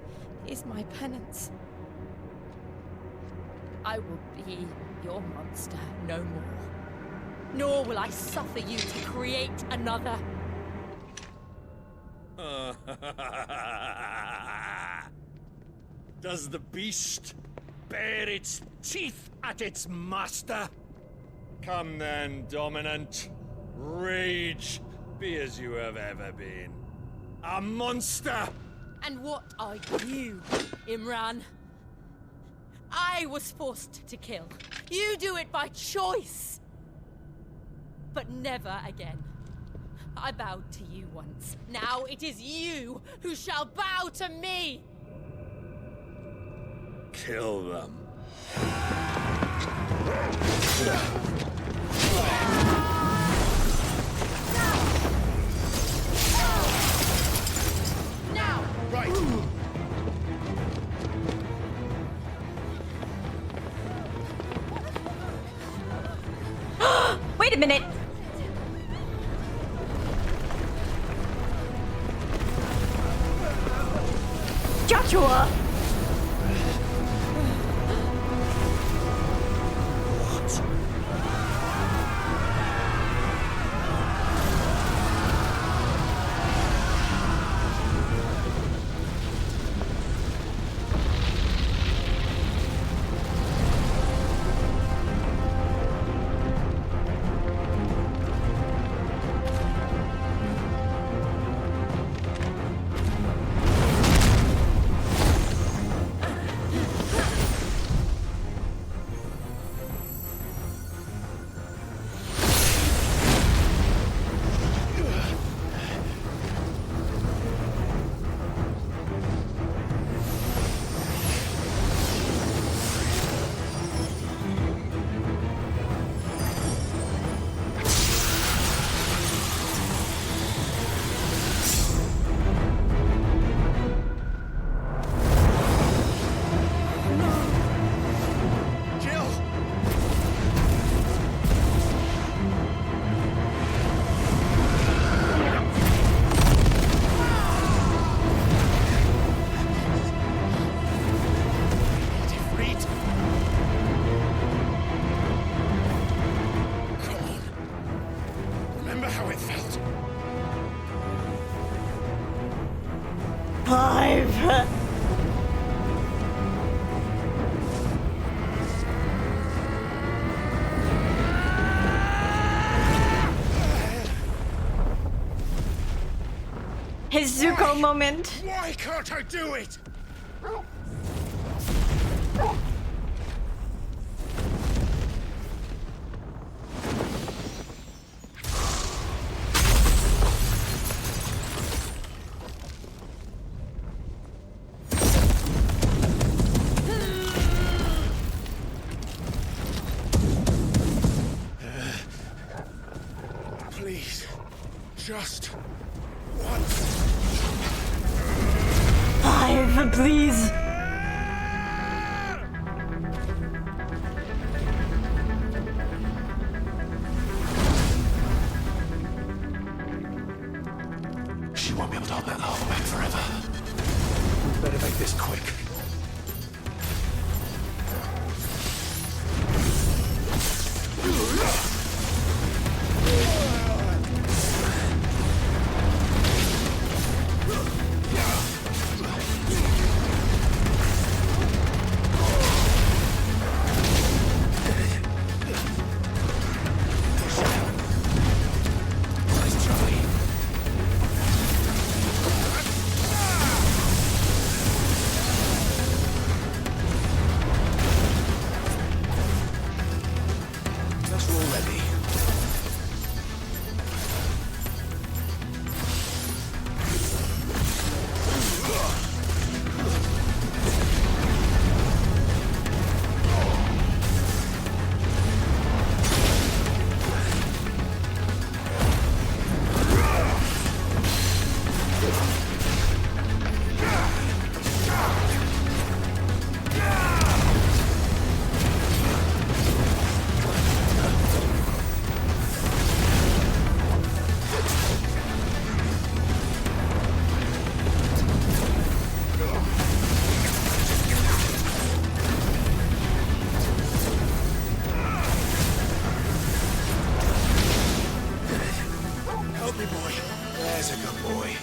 is my penance. I will be your monster no more. Nor will I suffer you to create another. Does the beast bare its teeth at its master? Come then, Dominant. Rage, be as you have ever been. A monster! And what are you, Imran? I was forced to kill. You do it by choice. But never again. I bowed to you once. Now it is you who shall bow to me! Kill them. Now! Right! Wait a minute! Joshua! His Zuko moment. Why can't I do it? Please, just once. 5, please. She won't be able to hold that lava back forever. We better make this quick. There's a good boy.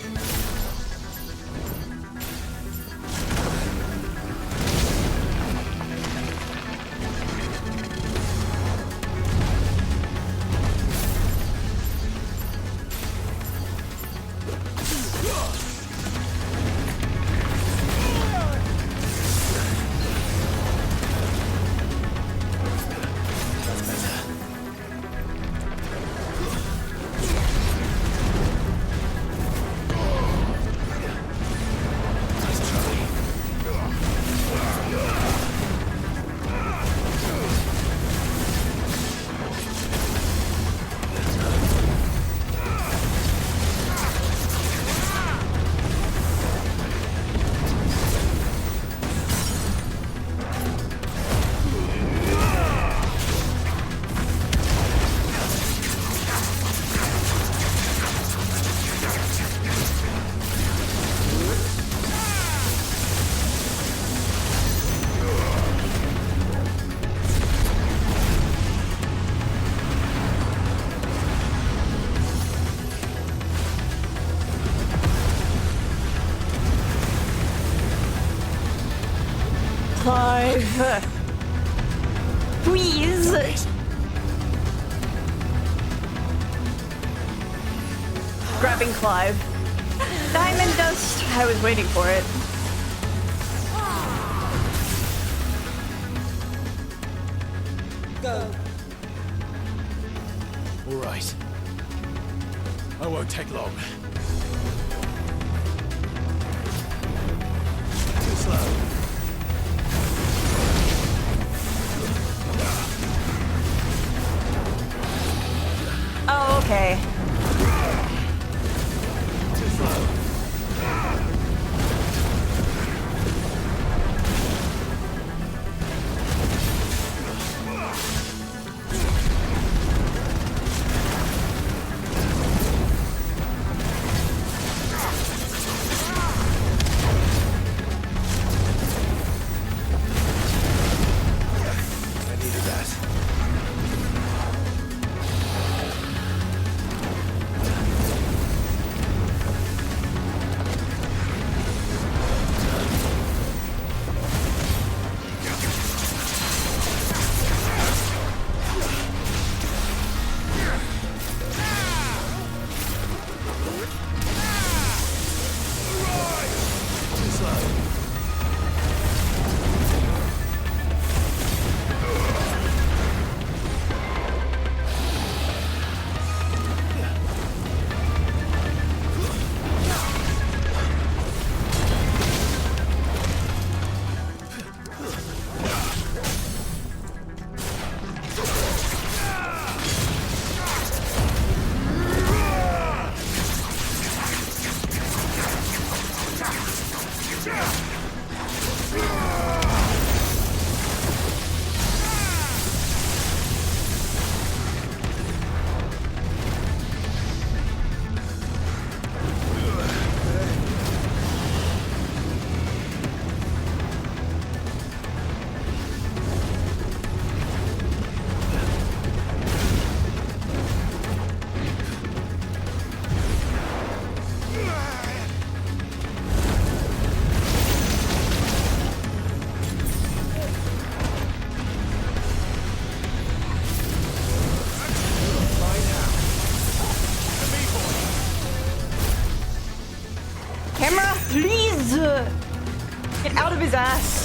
Clive. Please. Grabbing Clive. Diamond dust. I was waiting for it. Go. All right. I won't take long. Too slow. Oh, okay. Too slow. Camera, please! Get out of his ass.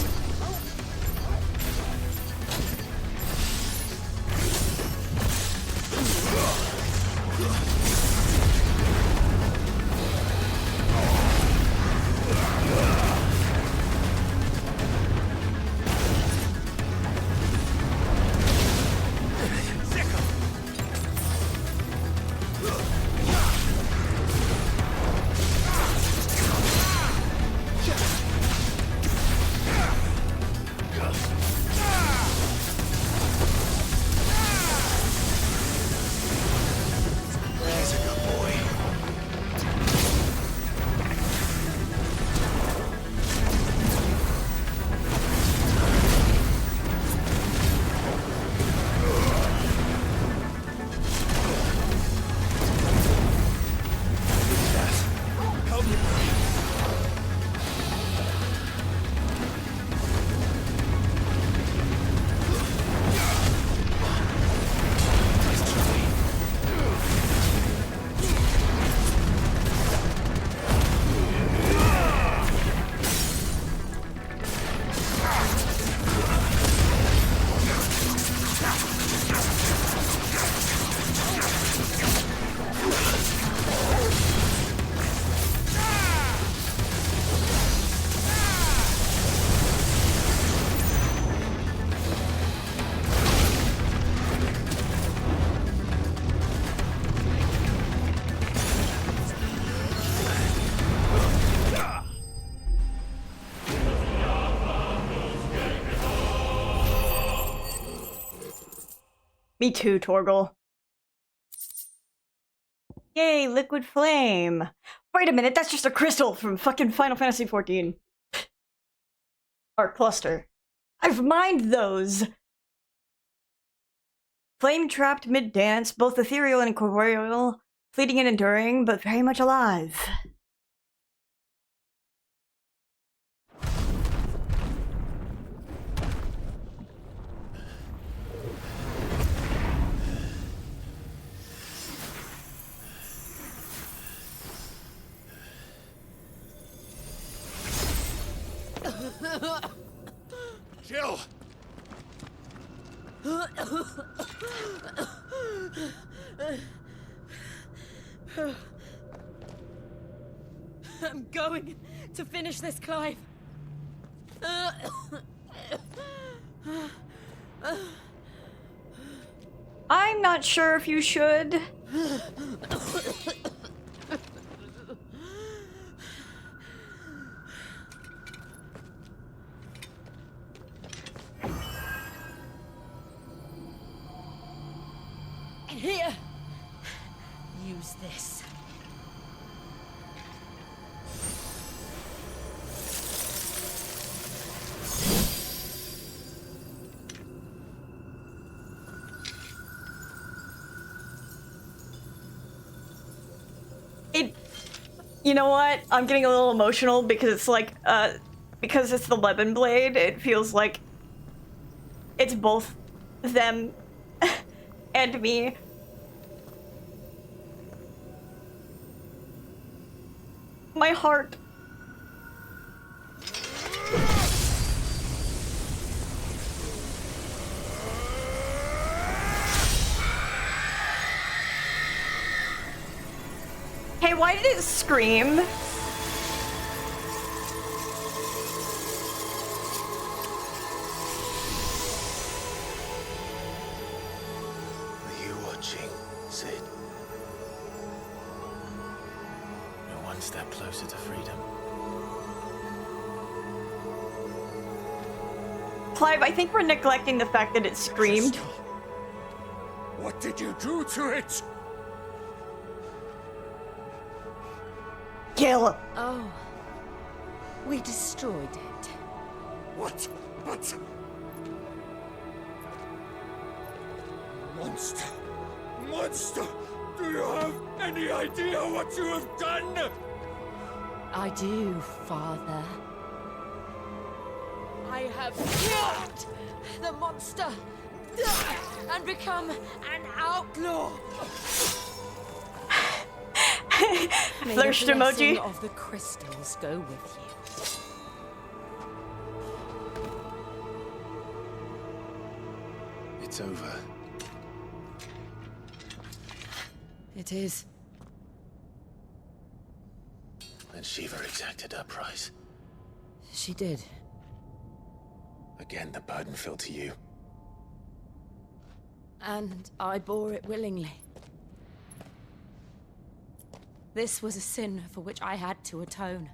Me too, Torgal. Yay, liquid flame. Wait a minute, that's just a crystal from fucking Final Fantasy XIV. Or cluster. I've mined those! Flame trapped mid-dance, both ethereal and corporeal, fleeting and enduring, but very much alive. Jill! I'm going to finish this, Clive. I'm not sure if you should. Here. Use this. You know what? I'm getting a little emotional because it's like, because it's the Lemon Blade, it feels like it's both them and me. My heart. Hey, why did it scream? Are you watching, Sid? You're one step closer to freedom. Clive, I think we're neglecting the fact that it screamed. What did you do to it? Kill. Oh. We destroyed it. What? But... Monster! Monster! Do you have any idea what you have done? I do, Father. I have killed the monster and become an outlaw. May Thirst the emoji. blessing of the crystals go with you. It's over. It is. And Shiva exacted her price. She did. Again, the burden fell to you. And I bore it willingly. This was a sin for which I had to atone.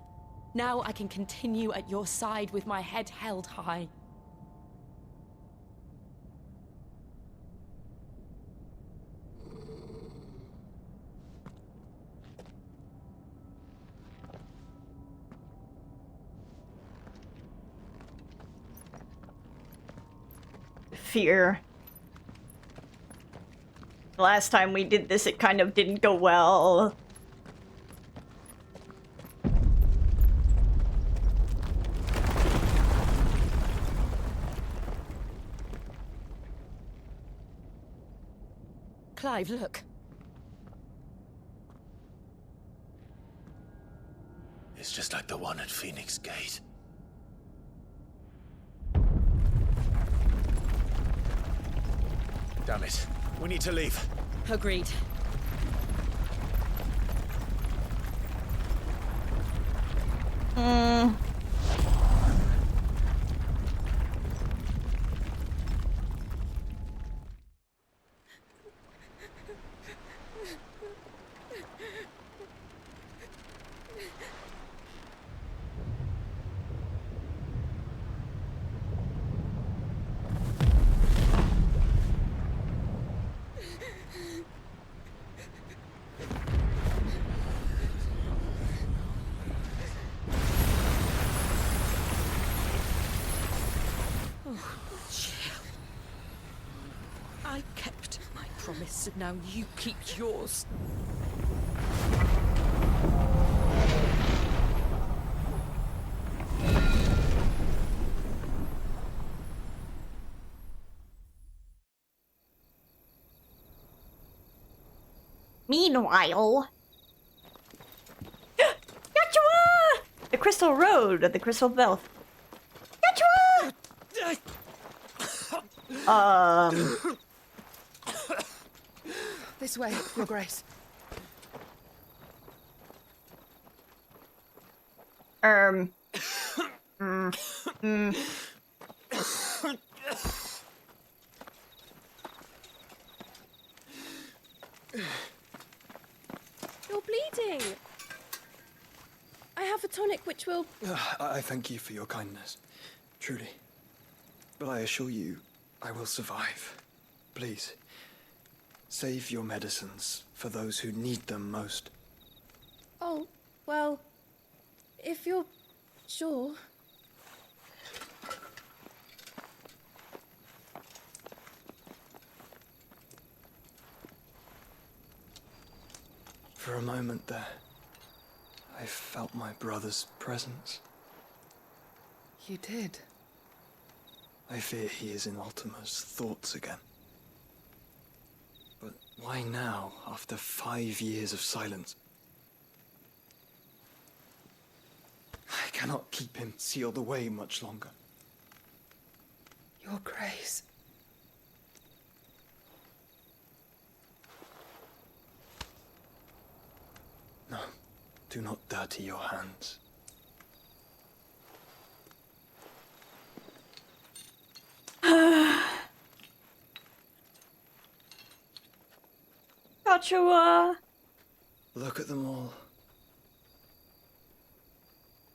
Now I can continue at your side with my head held high. Fear. Last time we did this, it kind of didn't go well. Clive, look. It's just like the one at Phoenix Gate. Damn it. We need to leave. Agreed. promise, and now you keep yours. Meanwhile... Gotcha! The Crystal Road at the Crystal Belt. Gotcha! This way, Your Grace. You're bleeding. I have a tonic which will... I thank you for your kindness, truly. But I assure you, I will survive. Please, save your medicines for those who need them most. Oh, well, if you're sure. For a moment there, I felt my brother's presence. You did? I fear he is in Ultima's thoughts again. But why now, after 5 years of silence? I cannot keep him sealed away much longer. Your Grace. No, do not dirty your hands. Gotcha! Look at them all.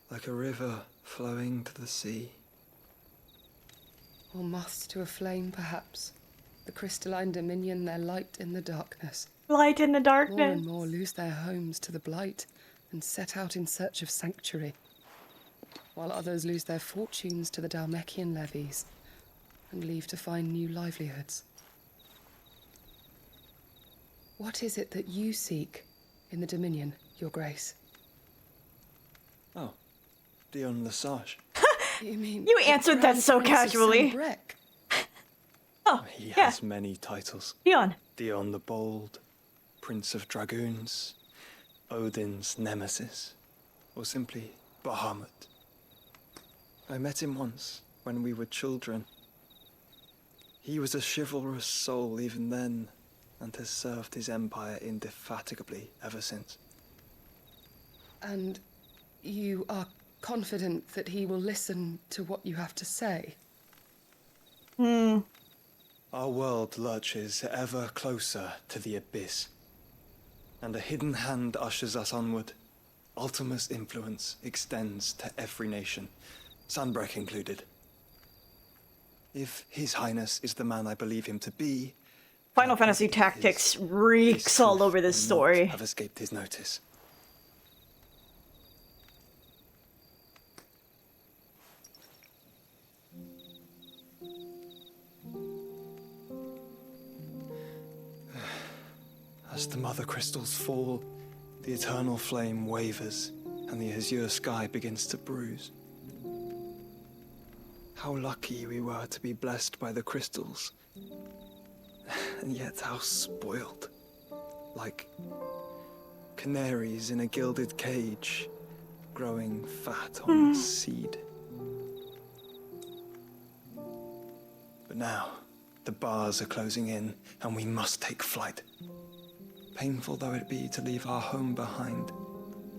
Like a river flowing to the sea. Or moths to a flame, perhaps. The crystalline dominion, their light in the darkness. Light in the darkness. More and more lose their homes to the blight and set out in search of sanctuary, while others lose their fortunes to the Dhalmekian levies and leave to find new livelihoods. What is it that you seek in the Dominion, Your Grace? Oh, Dion Lesage. You mean you answered that so casually. Oh, he has many titles. Dion. Dion the Bold, Prince of Dragoons, Odin's Nemesis, or simply Bahamut. I met him once when we were children. He was a chivalrous soul even then, and has served his empire indefatigably ever since. And you are confident that he will listen to what you have to say? Our world lurches ever closer to the abyss, and a hidden hand ushers us onward. Ultima's influence extends to every nation, Sanbreque included. If His Highness is the man I believe him to be, Final Fantasy Tactics reeks all over this story. Have escaped his notice. As the mother crystals fall, the eternal flame wavers, and the azure sky begins to bruise. How lucky we were to be blessed by the crystals, and yet how spoiled. Like canaries in a gilded cage, growing fat on seed. But now, the bars are closing in, and we must take flight. Painful though it be to leave our home behind,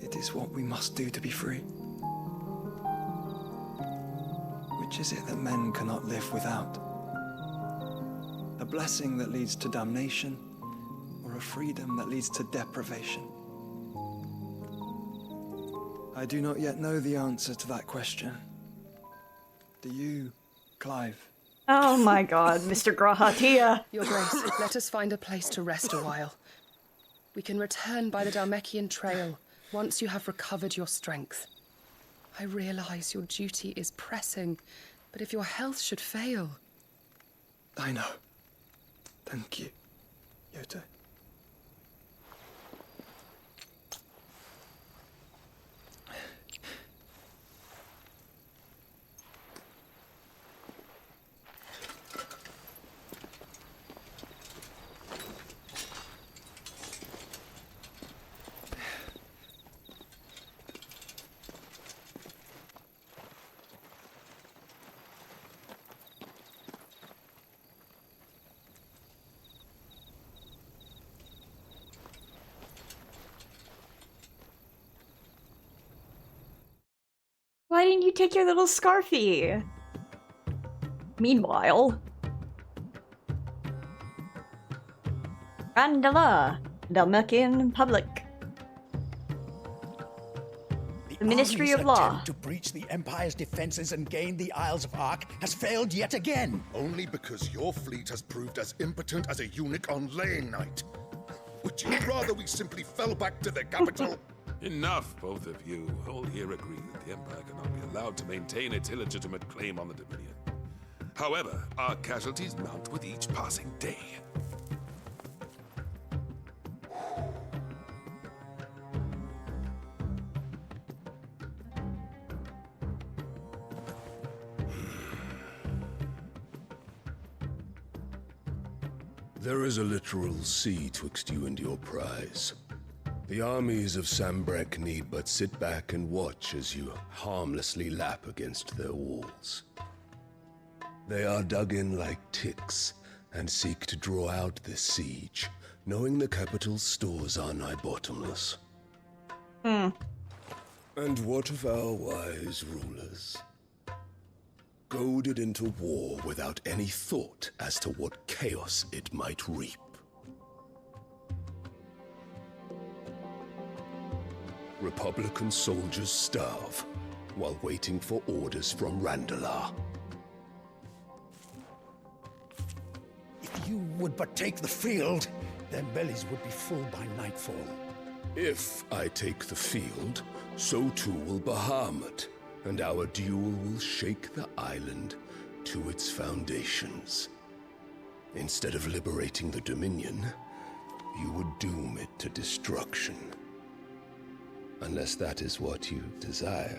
it is what we must do to be free. Which is it that men cannot live without? A blessing that leads to damnation, or a freedom that leads to deprivation? I do not yet know the answer to that question. Do you, Clive? Oh my god, Mr. Grahatia. Your Grace, let us find a place to rest a while. We can return by the Dhalmekian trail once you have recovered your strength. I realize your duty is pressing, but if your health should fail... I know. Thank you, Goethe. Why didn't you take your little scarfie? Meanwhile, Randala, Dalmekian Public. The Ministry of Law. Attempt to breach the Empire's defenses and gain the Isles of Ark has failed yet again. Only because your fleet has proved as impotent as a eunuch on laying night. Would you rather we simply fell back to the capital? Enough, both of you. All here agree that the Empire cannot be allowed to maintain its illegitimate claim on the Dominion. However, our casualties mount with each passing day. There is a literal sea twixt you and your prize. The armies of Sambrek need but sit back and watch as you harmlessly lap against their walls. They are dug in like ticks and seek to draw out this siege, knowing the capital's stores are nigh bottomless. And what of our wise rulers? Goaded into war without any thought as to what chaos it might reap. Republican soldiers starve while waiting for orders from Randalar. If you would but take the field, their bellies would be full by nightfall. If I take the field, so too will Bahamut, and our duel will shake the island to its foundations. Instead of liberating the Dominion, you would doom it to destruction. Unless that is what you desire.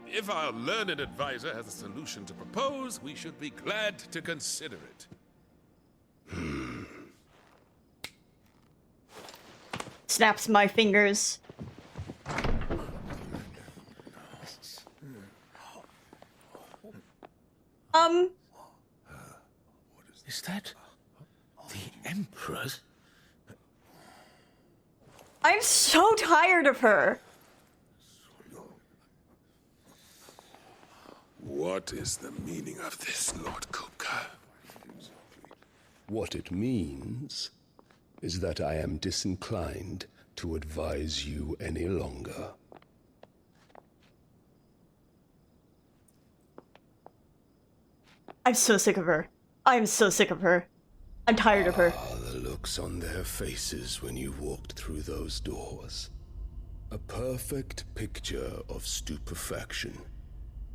If our learned advisor has a solution to propose, we should be glad to consider it. Snaps my fingers. Is that the Emperor's? I'm so tired of her. What is the meaning of this, Lord Kupka? What it means is that I am disinclined to advise you any longer. I'm so sick of her. I'm so sick of her. I'm tired of her. The looks on their faces when you walked through those doors. A perfect picture of stupefaction.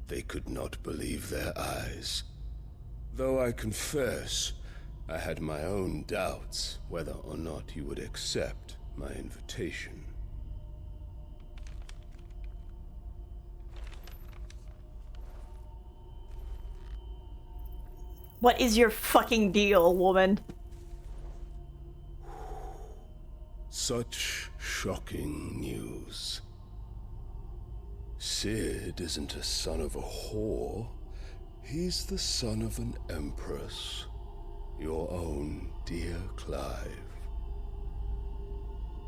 They could not believe their eyes. Though I confess, I had my own doubts whether or not you would accept my invitation. What is your fucking deal, woman? Such shocking news. Sid isn't a son of a whore. He's the son of an empress. Your own dear Clive.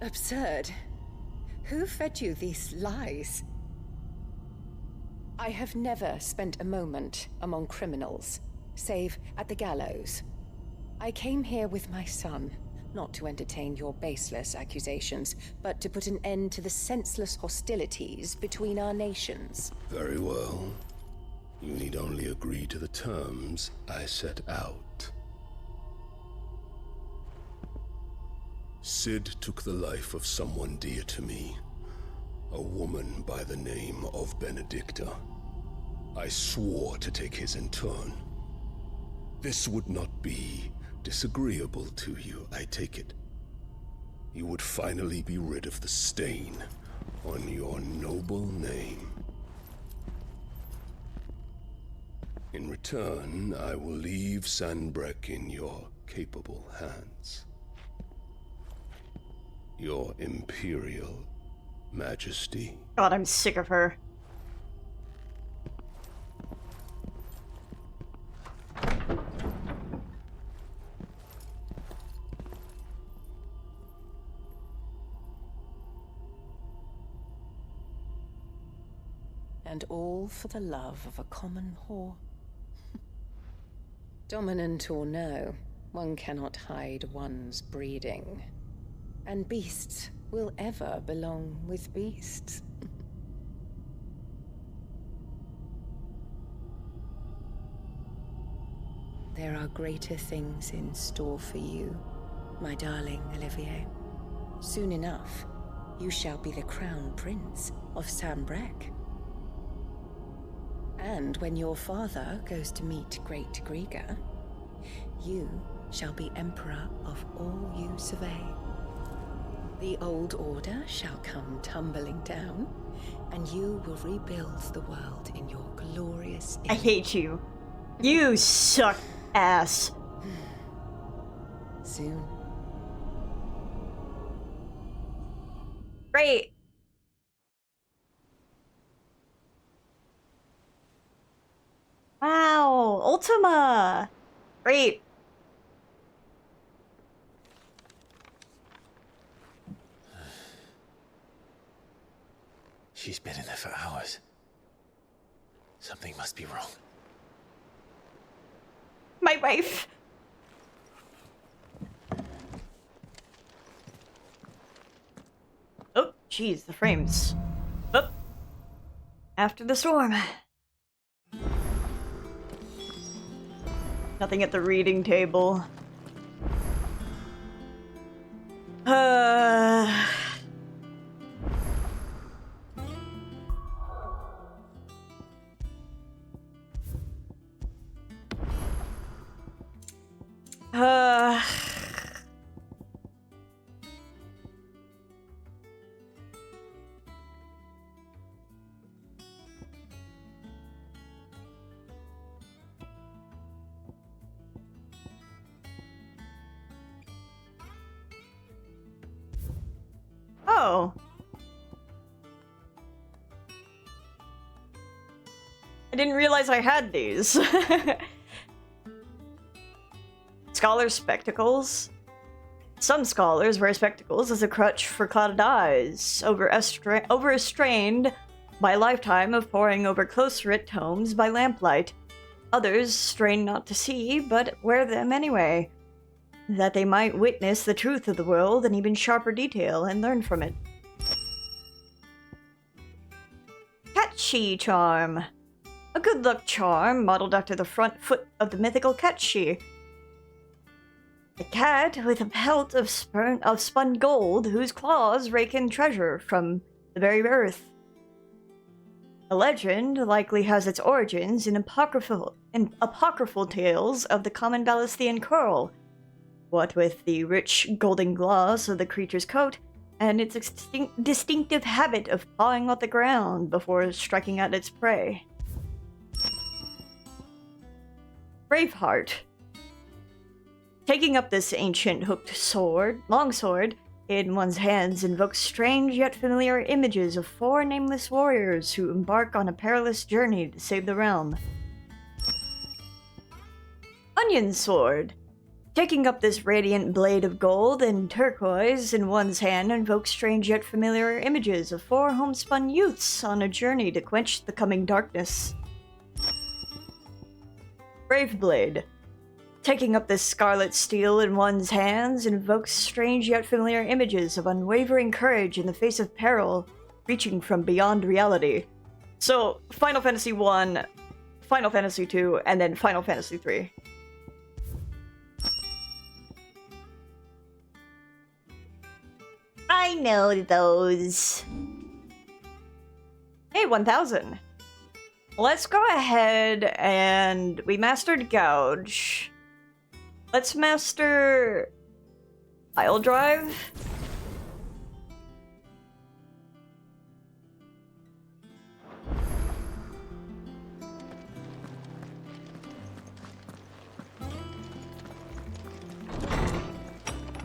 Absurd. Who fed you these lies? I have never spent a moment among criminals, save at the gallows. I came here with my son, not to entertain your baseless accusations, but to put an end to the senseless hostilities between our nations. Very well. You need only agree to the terms I set out. Sid took the life of someone dear to me, a woman by the name of Benedicta. I swore to take his in turn. This would not be disagreeable to you, I take it. You would finally be rid of the stain on your noble name. In return, I will leave Sanbreque in your capable hands. Your Imperial Majesty. God, I'm sick of her. And all for the love of a common whore. Dominant or no, one cannot hide one's breeding. And beasts will ever belong with beasts. There are greater things in store for you, my darling Olivier. Soon enough, you shall be the crown prince of Sanbreque. And when your father goes to meet Great Griga, you shall be emperor of all you survey. The old order shall come tumbling down, and you will rebuild the world in your glorious image. I hate you. You suck ass. Soon. Great. Wow, Ultima. Great. She's been in there for hours. Something must be wrong. My wife. Oh, jeez, the frames. Oh. After the storm. Nothing at the reading table. Oh. I didn't realize I had these. Scholar spectacles. Some scholars wear spectacles as a crutch for clouded eyes, overstrained by a lifetime of poring over close-writ tomes by lamplight. Others strain not to see, but wear them anyway, that they might witness the truth of the world in even sharper detail and learn from it. Catchy charm. A good luck charm modeled after the front foot of the mythical Catchy. A cat with a pelt of spun gold whose claws rake in treasure from the very earth. The legend likely has its origins in apocryphal tales of the common Balisthian curl, what with the rich golden gloss of the creature's coat and its distinctive habit of pawing at the ground before striking at its prey. Braveheart. Taking up this ancient hooked longsword in one's hands invokes strange yet familiar images of 4 nameless warriors who embark on a perilous journey to save the realm. Onion sword. Taking up this radiant blade of gold and turquoise in one's hand invokes strange yet familiar images of 4 homespun youths on a journey to quench the coming darkness. Brave blade. Taking up this scarlet steel in one's hands invokes strange yet familiar images of unwavering courage in the face of peril, reaching from beyond reality. So, Final Fantasy 1, Final Fantasy 2, and then Final Fantasy 3. I know those. Hey, 1000. Let's go ahead and we mastered Gouge. Let's master Pile Drive.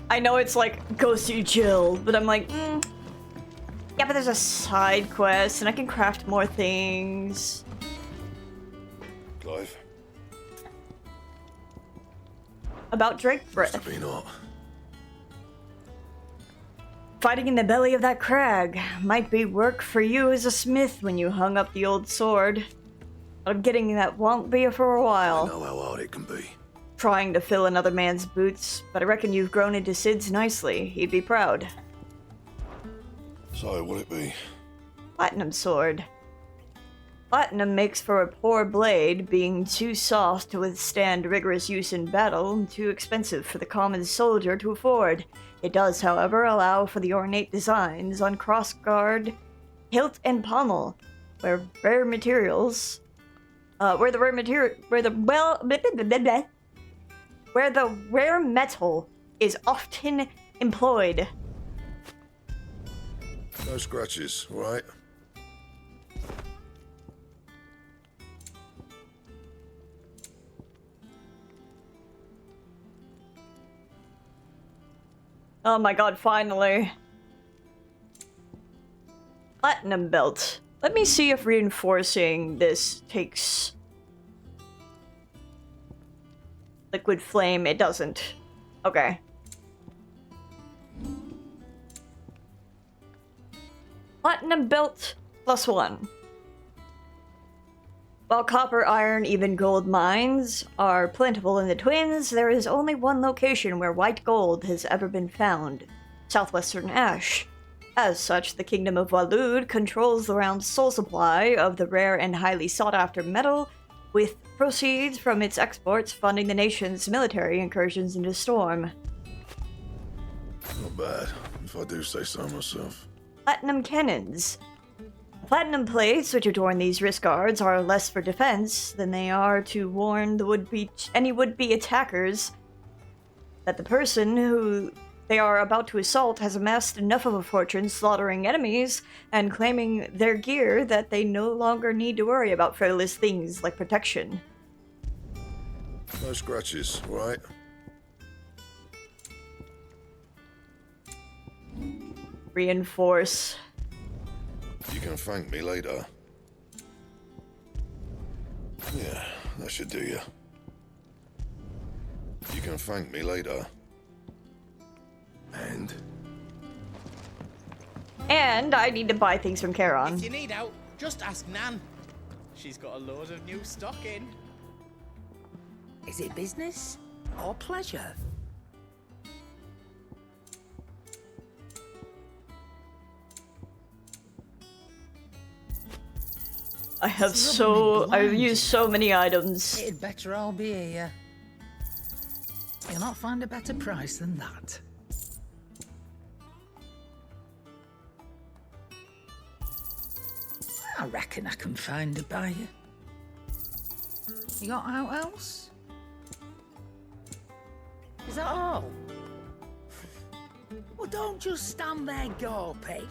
I know it's like, go see Jill, but I'm like, yeah, but there's a side quest and I can craft more things. Clive? About Drake Breath. Must have been hot. Fighting in the belly of that crag might be work for you as a smith when you hung up the old sword. But I'm getting that won't be for a while. I know how hard it can be. Trying to fill another man's boots, but I reckon you've grown into Sid's nicely. He'd be proud. So, what'll it be? Platinum sword. Platinum makes for a poor blade, being too soft to withstand rigorous use in battle and too expensive for the common soldier to afford. It does, however, allow for the ornate designs on crossguard, hilt, and pommel, where the rare metal is often employed. No scratches, right? Oh my god, finally. Platinum belt. Let me see if reinforcing this takes liquid flame. It doesn't. Okay. Platinum belt +1. While copper, iron, even gold mines are plentiful in the Twins, there is only one location where white gold has ever been found: southwestern Ash. As such, the Kingdom of Waloed controls the realm's sole supply of the rare and highly sought-after metal, with proceeds from its exports funding the nation's military incursions into Storm. Not bad, if I do say so myself. Platinum cannons. Platinum plates, which adorn these wrist guards, are less for defense than they are to warn the any would-be attackers that the person who they are about to assault has amassed enough of a fortune slaughtering enemies and claiming their gear that they no longer need to worry about frivolous things like protection. No scratches, right? Reinforce. You can thank me later. Yeah, that should do you. You can thank me later. And I need to buy things from Charon. If you need out, just ask Nan. She's got a load of new stock in. Is it business or pleasure? I've used so many items. It'd better all be here. You'll not find a better price than that. I reckon I can find a buyer. You got out else? Is that all? Well, don't just stand there gawping.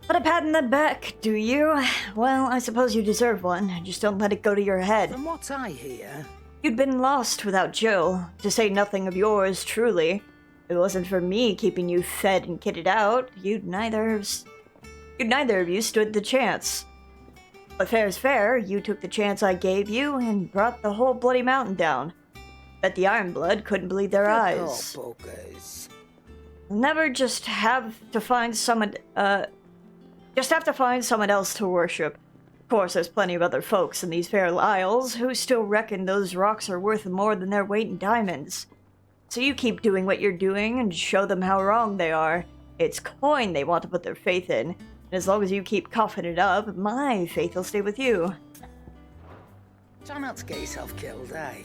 But a pat in the back, do you? Well, I suppose you deserve one. Just don't let it go to your head. From what I hear, you'd been lost without Jill, to say nothing of yours, truly. If it wasn't for me keeping you fed and kitted out, you'd neither of you stood the chance. But fair's fair, you took the chance I gave you and brought the whole bloody mountain down. Bet the Ironblood couldn't believe their eyes. Never just have to find someone, else to worship. Of course, there's plenty of other folks in these fair isles who still reckon those rocks are worth more than their weight in diamonds. So you keep doing what you're doing and show them how wrong they are. It's coin they want to put their faith in. And as long as you keep coughing it up, my faith will stay with you. try not to get yourself killed, eh?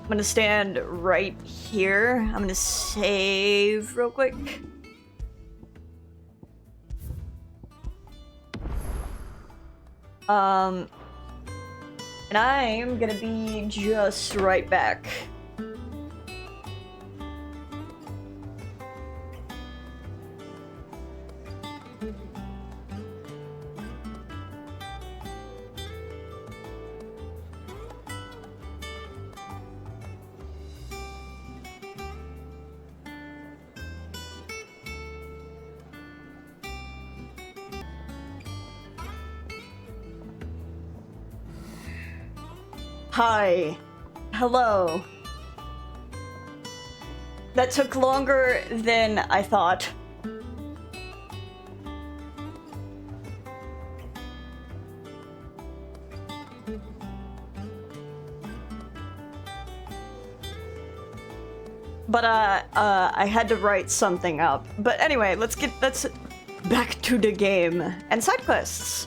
I'm gonna stand right here. I'm gonna save real quick. And I'm gonna be just right back. Hi. Hello. That took longer than I thought. But I had to write something up. But anyway, let's back to the game and side quests.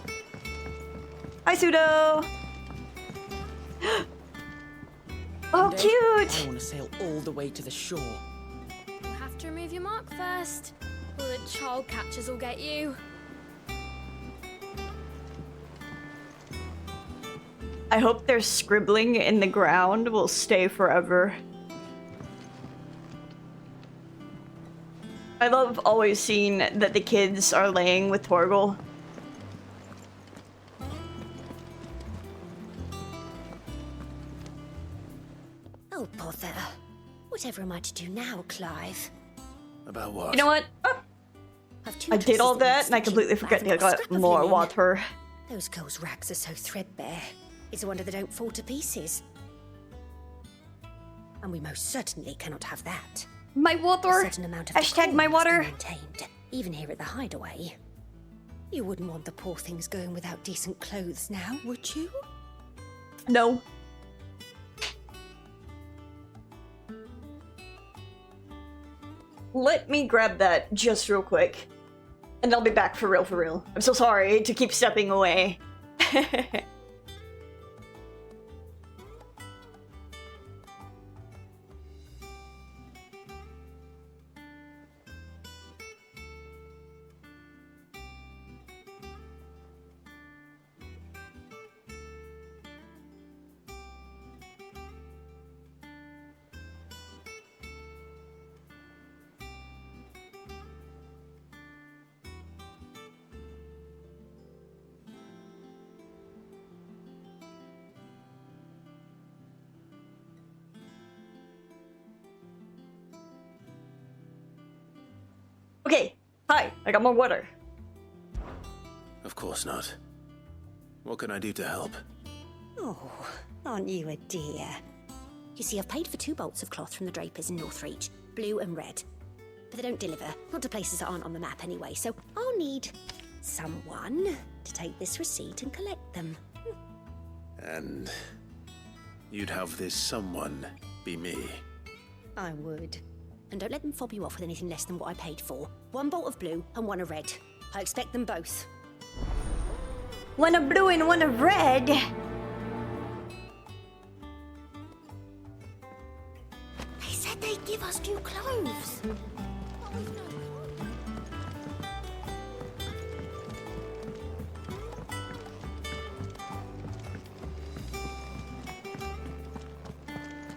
Hi, Pseudo. Oh, Day, cute! I want to sail all the way to the shore. You have to remove your mark first, or the child catchers will get you. I hope their scribbling in the ground will stay forever. I love always seeing that the kids are laying with Torgal. Oh, bother. Whatever am I to do now, Clive? About what? You know what? I did all that and I completely forgot to get more water. Those girls' rags are so threadbare. It's a wonder they don't fall to pieces. And we most certainly cannot have that. My water. A certain amount of Hashtag my water. Maintained, even here at the hideaway. You wouldn't want the poor things going without decent clothes now, would you? No. Let me grab that just real quick. And I'll be back for real. I'm so sorry to keep stepping away. Okay, hi, I got more water. Of course not. What can I do to help? Oh, aren't you a dear? You see, I've paid for 2 bolts of cloth from the drapers in Northreach, blue and red. But they don't deliver, not to places that aren't on the map anyway, so I'll need someone to take this receipt and collect them. And you'd have this someone be me. I would. And don't let them fob you off with anything less than what I paid for. 1 bolt of blue and 1 of red. I expect them both. 1 of blue and 1 of red? They said they'd give us new clothes.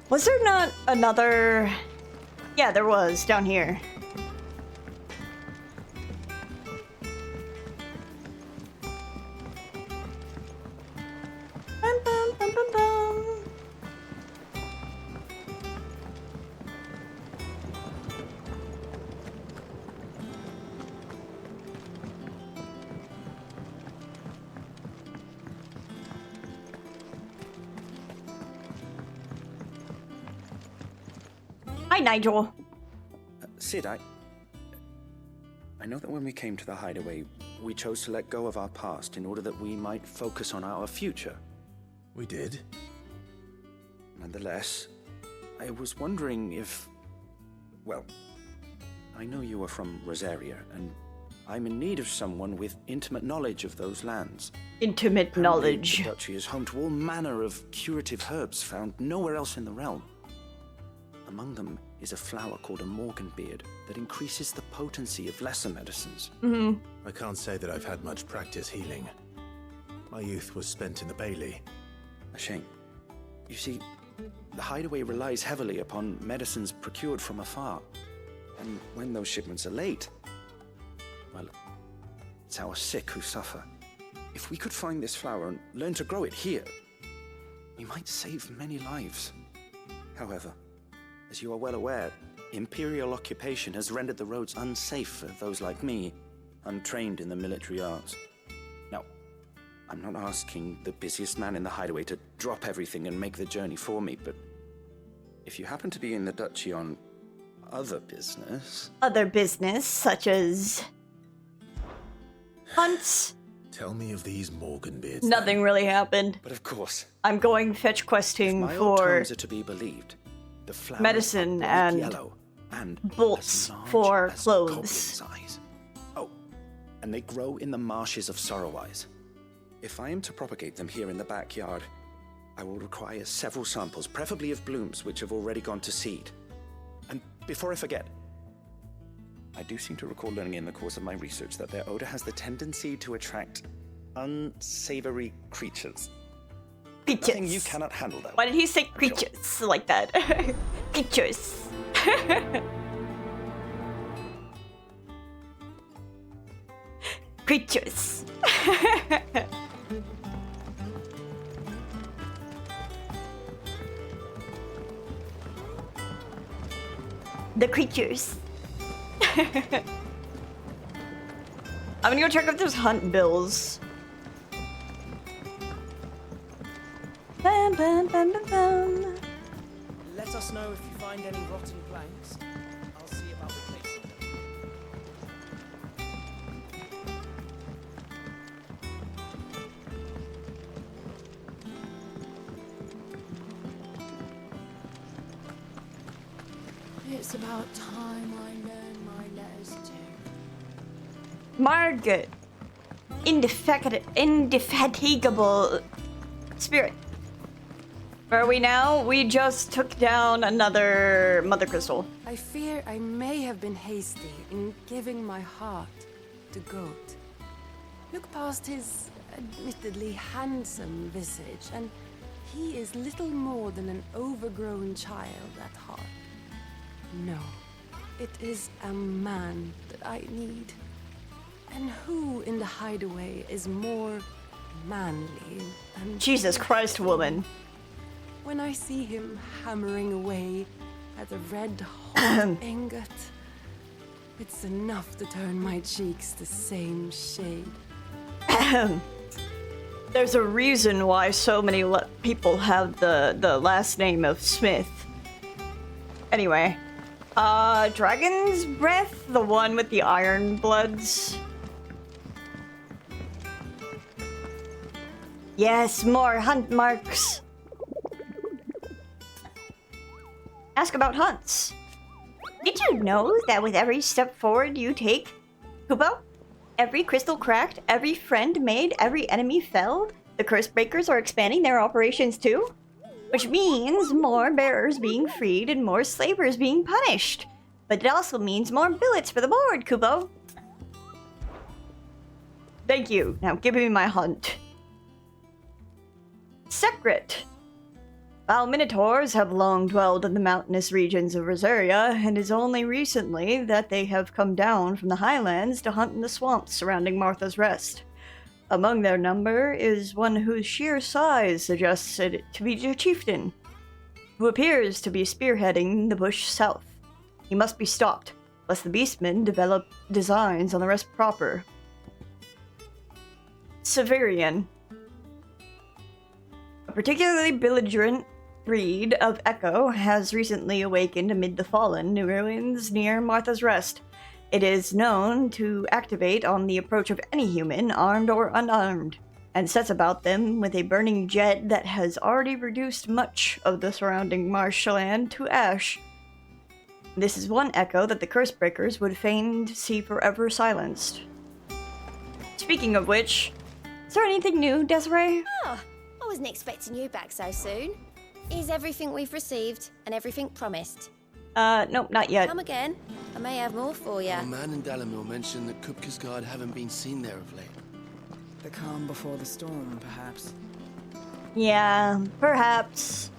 Was there not another... Yeah, there was, down here. Bum, bum, bum, bum, bum. Hi, Nigel. Sid, I know that when we came to the hideaway, we chose to let go of our past in order that we might focus on our future. We did? Nonetheless, I was wondering if... Well, I know you are from Rosaria, and I'm in need of someone with intimate knowledge of those lands. Intimate knowledge. The duchy is home to all manner of curative herbs found nowhere else in the realm. Among them is a flower called a Morganbeard that increases the potency of lesser medicines. I can't say that I've had much practice healing. My youth was spent in the Bailey. A shame. You see, the Hideaway relies heavily upon medicines procured from afar. And when those shipments are late, well, it's our sick who suffer. If we could find this flower and learn to grow it here, we might save many lives. However, as you are well aware, Imperial occupation has rendered the roads unsafe for those like me, untrained in the military arts. Now, I'm not asking the busiest man in the Hideaway to drop everything and make the journey for me, but if you happen to be in the Duchy on other business... Other business, such as... hunts? Tell me of these Morganbeards. Nothing really happened. But of course. I'm going fetch questing my old for tomes are to be believed, the flowers medicine are bright and yellow and bolts as large for as clothes. goblins' eyes. Oh, and they grow in the marshes of Sorrowwise. If I am to propagate them here in the backyard, I will require several samples, preferably of blooms which have already gone to seed. And before I forget, I do seem to recall learning in the course of my research that their odor has the tendency to attract unsavory creatures. Nothing you cannot handle, though. Why did he say creatures like that? Creatures. Creatures. The creatures. I'm gonna go check if there's hunt bills. Bum, bum, bum, bum, bum. Let us know if you find any rotten planks. I'll see about replacing them. It's about time I learn my letters too. Margaret. Indefatigable spirit. Where are we now? We just took down another Mother Crystal. I fear I may have been hasty in giving my heart to Goat. Look past his admittedly handsome visage, and he is little more than an overgrown child at heart. No, it is a man that I need. And who in the Hideaway is more manly than... Jesus Christ, woman. When I see him hammering away at the red-hot ingot, it's enough to turn my cheeks the same shade. There's a reason why so many people have the last name of Smith. Anyway, Dragon's Breath, the one with the iron bloods. Yes, more hunt marks. Ask about hunts. Did you know that with every step forward you take, Kubo, every crystal cracked, every friend made, every enemy felled, the curse breakers are expanding their operations too? Which means more bearers being freed and more slavers being punished. But it also means more billets for the board, Kubo. Thank you. Now give me my hunt. Secret. While Minotaurs have long dwelled in the mountainous regions of Rosaria, it is only recently that they have come down from the highlands to hunt in the swamps surrounding Martha's Rest. Among their number is one whose sheer size suggests it to be a chieftain, who appears to be spearheading the bush south. He must be stopped, lest the beastmen develop designs on the rest proper. Severian. A particularly belligerent breed of Echo has recently awakened amid the fallen ruins near Martha's Rest. It is known to activate on the approach of any human, armed or unarmed, and sets about them with a burning jet that has already reduced much of the surrounding marshland to ash. This is one Echo that the Curse Breakers would fain see forever silenced. Speaking of which, is there anything new, Desiree? Oh, I wasn't expecting you back so soon. Is everything we've received and everything promised? Nope, not yet. Come again. I may have more for you. A man in Dalamil mentioned that Kupka's guard haven't been seen there of late. The calm before the storm, perhaps. Yeah, perhaps.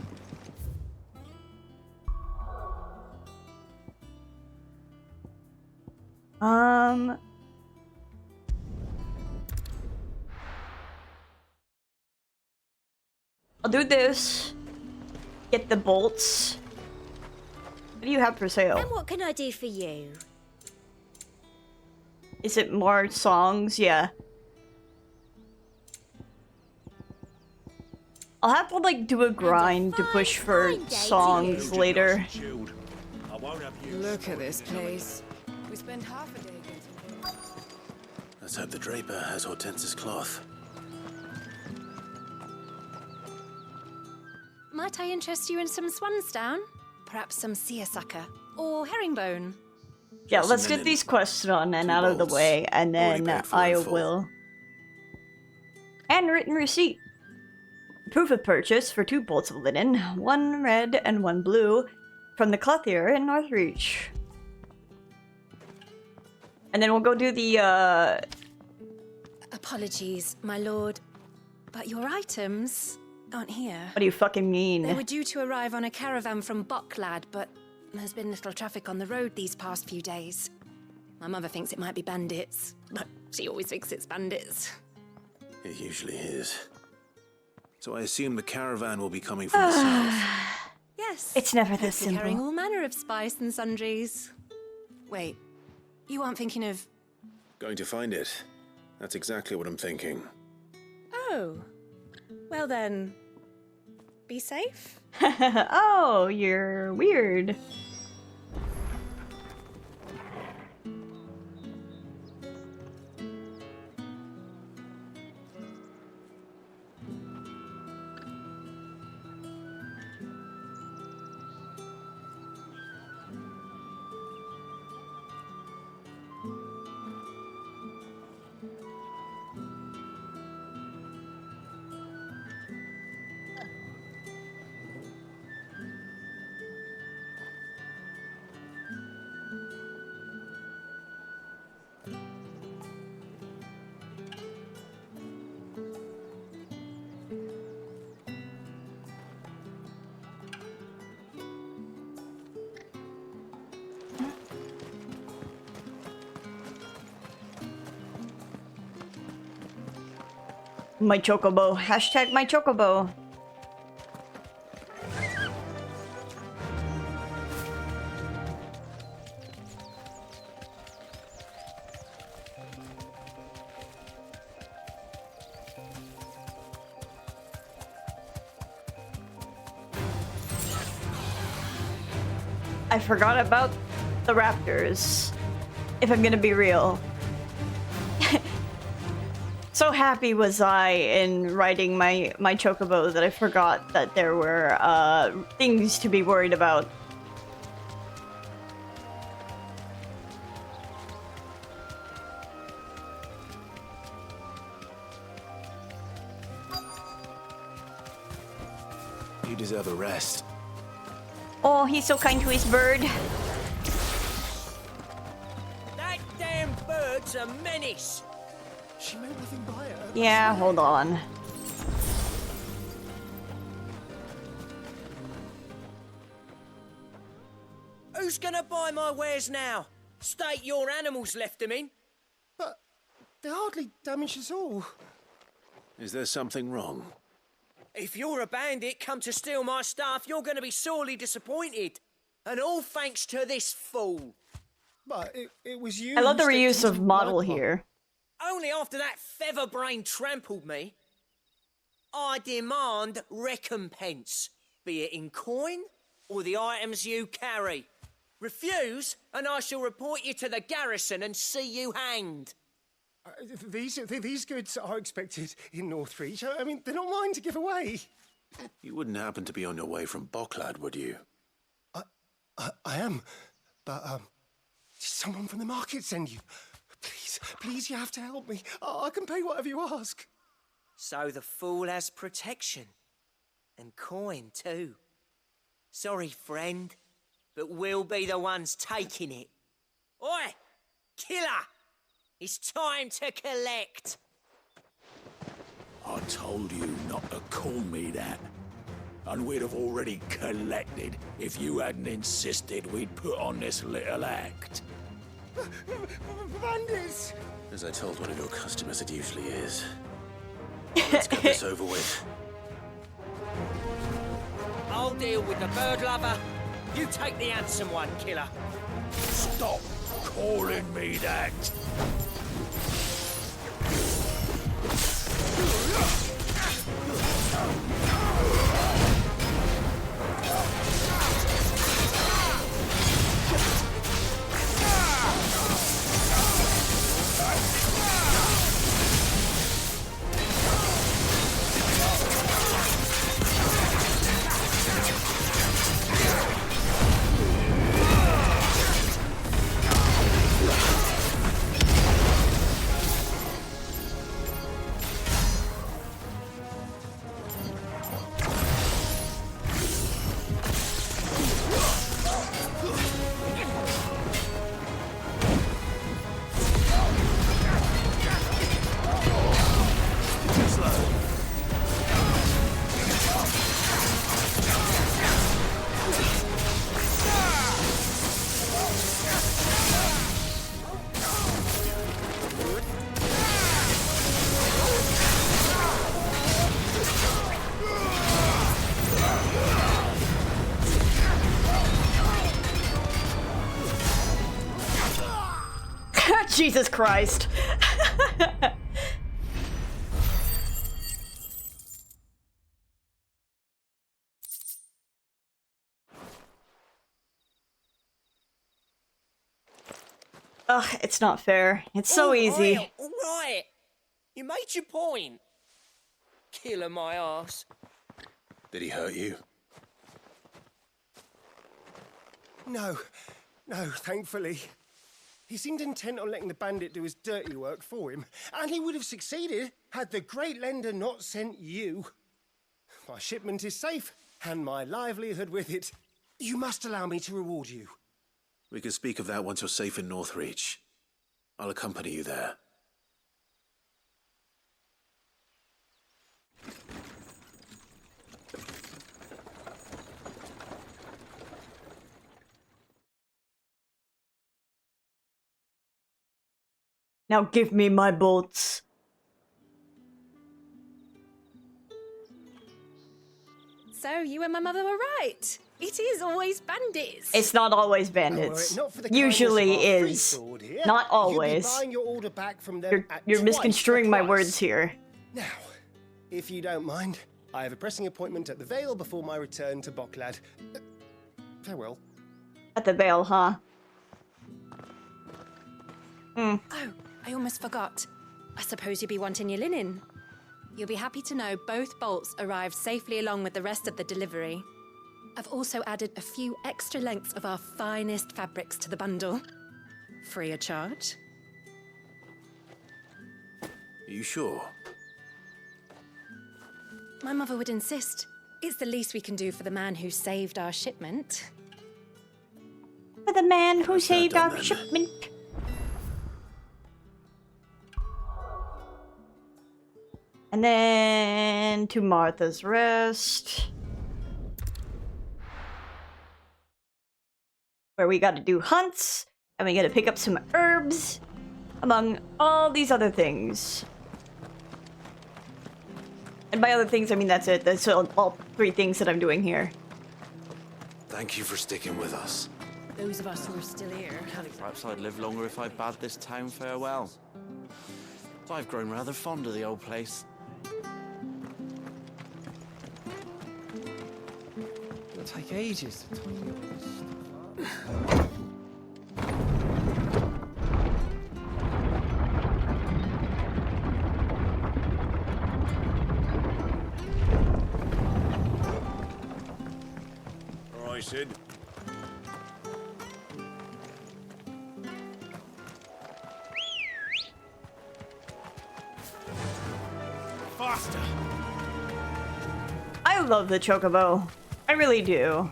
I'll do this. Get the bolts. What do you have for sale? And what can I do for you? Is it more songs? Yeah. I'll have to like do a grind to push for songs later. Look at this place. We spent half a day getting. Let's hope the Draper has Hortense's cloth. Might I interest you in some swansdown? Perhaps some seersucker or herringbone? Yeah, let's get these quests done and out of the way, and then I will. Handwritten receipt. Proof of purchase for 2 bolts of linen, 1 red and 1 blue, from the clothier in Northreach. And then we'll go do the, Apologies, my lord, but your items aren't here. What do you fucking mean? They were due to arrive on a caravan from Bocklad, but there's been little traffic on the road these past few days. My mother thinks it might be bandits, but she always thinks it's bandits. It usually is. So I assume the caravan will be coming from the south. Yes. It's never this Hopefully carrying simple. all manner of spice and sundries. Wait, you aren't thinking of... Going to find it. That's exactly what I'm thinking. Oh. Well then, be safe. Oh, you're weird. My chocobo. Hashtag my chocobo. I forgot about the raptors, if I'm gonna be real. So happy was I in riding my chocobo that I forgot that there were things to be worried about. You deserve a rest. Oh, he's so kind to his bird. That damn bird's a menace. She made nothing by it. Yeah, hold on. Who's gonna buy my wares now? State your animals left them in. But they hardly damage us all. Is there something wrong? If you're a bandit come to steal my stuff, you're gonna be sorely disappointed. And all thanks to this fool. But it was you. I love the who reuse stepped of into model my pot. here. Only after that feather-brain trampled me. I demand recompense, be it in coin or the items you carry. Refuse, and I shall report you to the garrison and see you hanged. These goods are expected in Northreach. I mean, they're not mine to give away. You wouldn't happen to be on your way from Bocklad, would you? I am, but did someone from the market send you? Please, you have to help me. I can pay whatever you ask. So the fool has protection. And coin, too. Sorry, friend. but we'll be the ones taking it. Oi! Killer! It's time to collect! I told you not to call me that. And we'd have already collected if you hadn't insisted we'd put on this little act. Bandits! As I told one of your customers, it usually is. Let's get this over with. I'll deal with the bird lover. You take the handsome one, Killer. Stop calling me that. Jesus Christ. Ugh, it's not fair. It's so easy. All right. You made your point. Killer my ass. Did he hurt you? No, thankfully. He seemed intent on letting the bandit do his dirty work for him, and he would have succeeded had the Great Lender not sent you. My shipment is safe, and my livelihood with it. You must allow me to reward you. We can speak of that once you're safe in Northreach. I'll accompany you there. Now give me my bolts. So you and my mother were right. It is always bandits. It's not always bandits. Usually is. Not always. You're misconstruing my words here. Now, if you don't mind, I have a pressing appointment at the Vale before my return to Boklad. Farewell. At the Vale, huh? Oh, I almost forgot. I suppose you'll be wanting your linen. You'll be happy to know both bolts arrived safely along with the rest of the delivery. I've also added a few extra lengths of our finest fabrics to the bundle. Free of charge. Are you sure? My mother would insist. It's the least we can do for the man who saved our shipment. For the man who saved our shipment. And then to Martha's Rest. Where we gotta do hunts, and we gotta pick up some herbs, among all these other things. And by other things, I mean that's it. That's all three things that I'm doing here. Thank you for sticking with us. Those of us who are still here. Perhaps I'd live longer if I bade this town farewell. I've grown rather fond of the old place. It'll take ages to tidy up this stuff. All right, Sid. Faster! I love the Chocobo. I really do.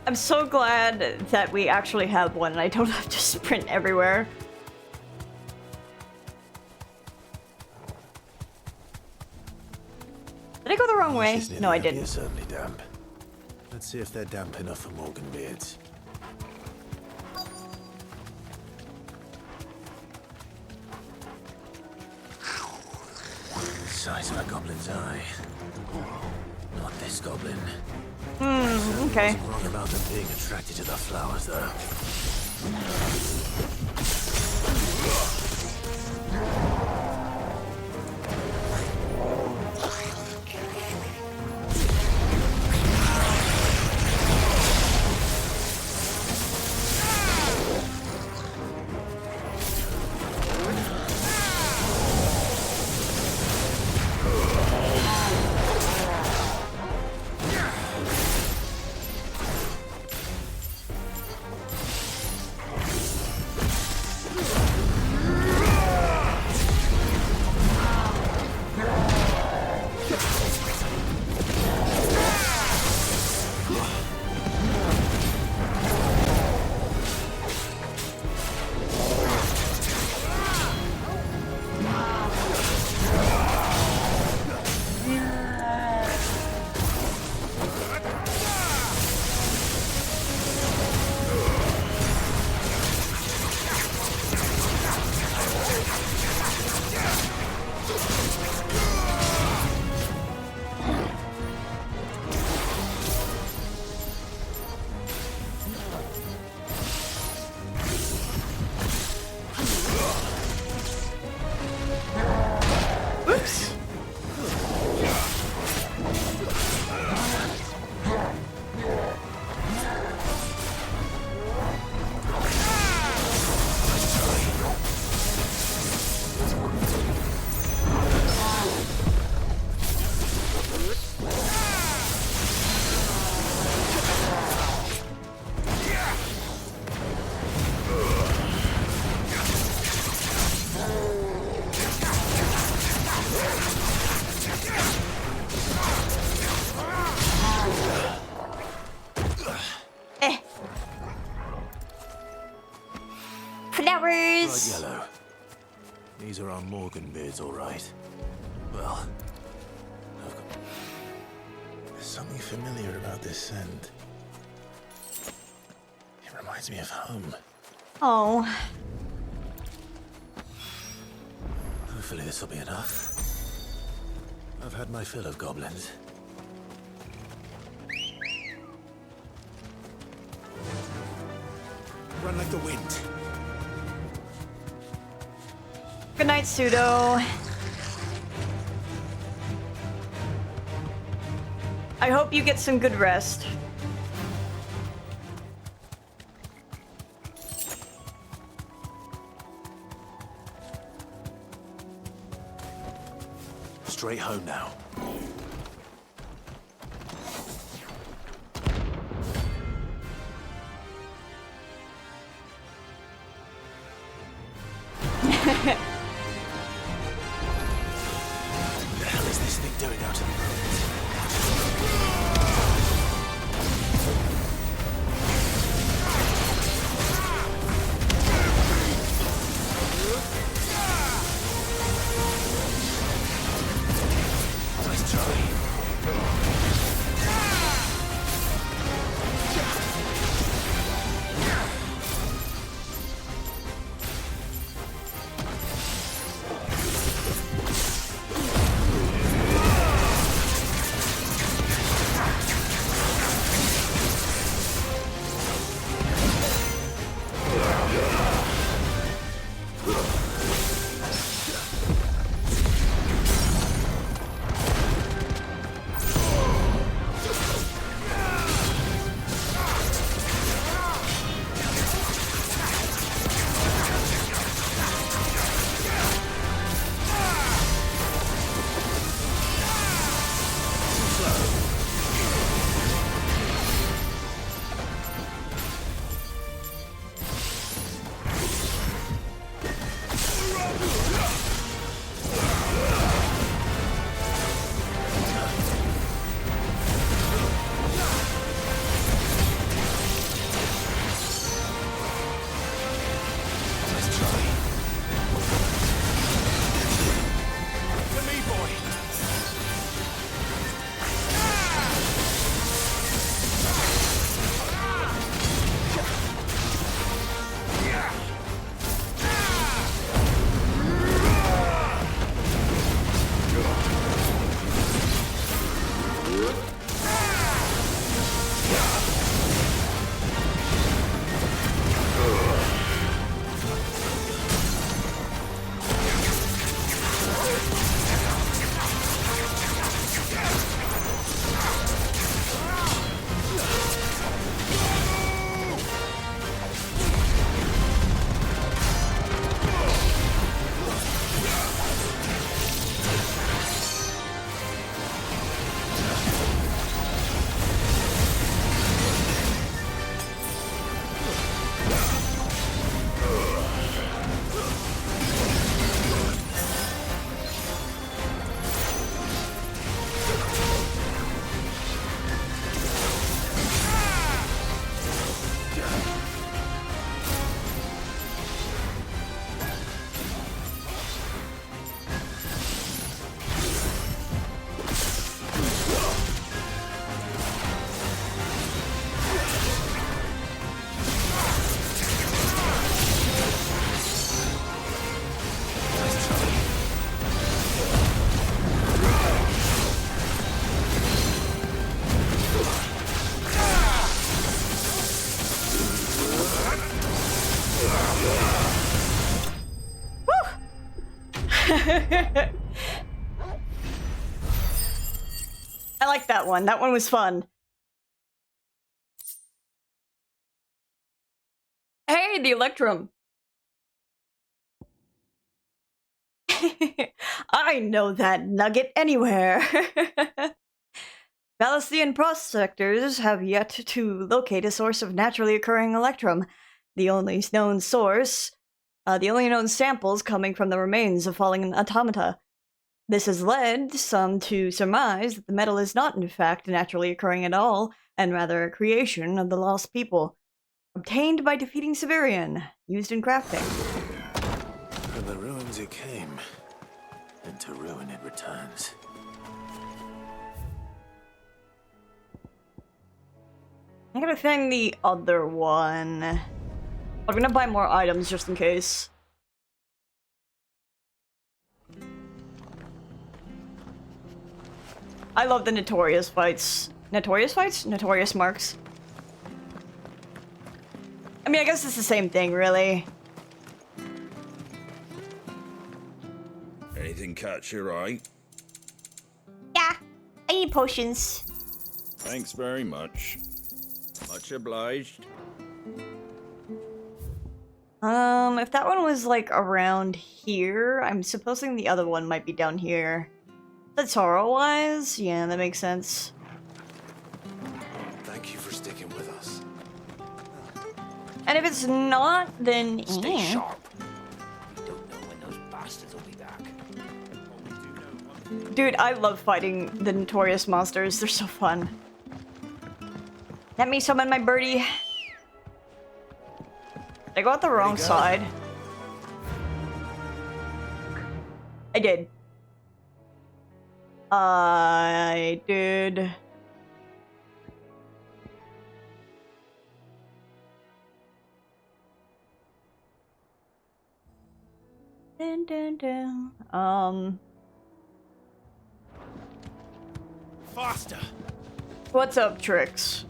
I'm so glad that we actually have one and I don't have to sprint everywhere. Did I go the wrong way? No, I didn't. It's certainly damp. Let's see if they're damp enough for Morgan beards. The size of a goblin's eye. Not this goblin. Okay. Wasn't wrong about them being attracted to the flowers, though. Flowers! Blood yellow. These are our Morgan beards, all right. Well, there's something familiar about this scent. It reminds me of home. Oh. Hopefully this will be enough. I've had my fill of goblins. Run like the wind. Good night, Pseudo. I hope you get some good rest. Straight home now. What the hell is this thing doing out in the Nice try. I like that one. That one was fun. Hey, the Electrum. I know that nugget anywhere. Balastian prospectors have yet to locate a source of naturally occurring electrum. The only known samples coming from the remains of fallen automata. This has led some to surmise that the metal is not in fact naturally occurring at all, and rather a creation of the lost people. Obtained by defeating Siberian, used in crafting. From the ruins it came, and to ruin it returns. I gotta find the other one. I'm gonna buy more items just in case. I love the Notorious fights. Notorious fights? Notorious marks. I mean, I guess it's the same thing, really. Anything catch your eye? Yeah, I need potions. Thanks very much. Much obliged. If that one was, like, around here, I'm supposing the other one might be down here. That's horror-wise? Yeah, that makes sense. Thank you for sticking with us. And if it's not, then Stay sharp. We don't know when those bastards will be back. Dude, I love fighting the Notorious monsters. They're so fun. Let me summon my birdie. I go out the wrong side. I did. I did. Dun, dun, dun. Faster! What's up, Trix?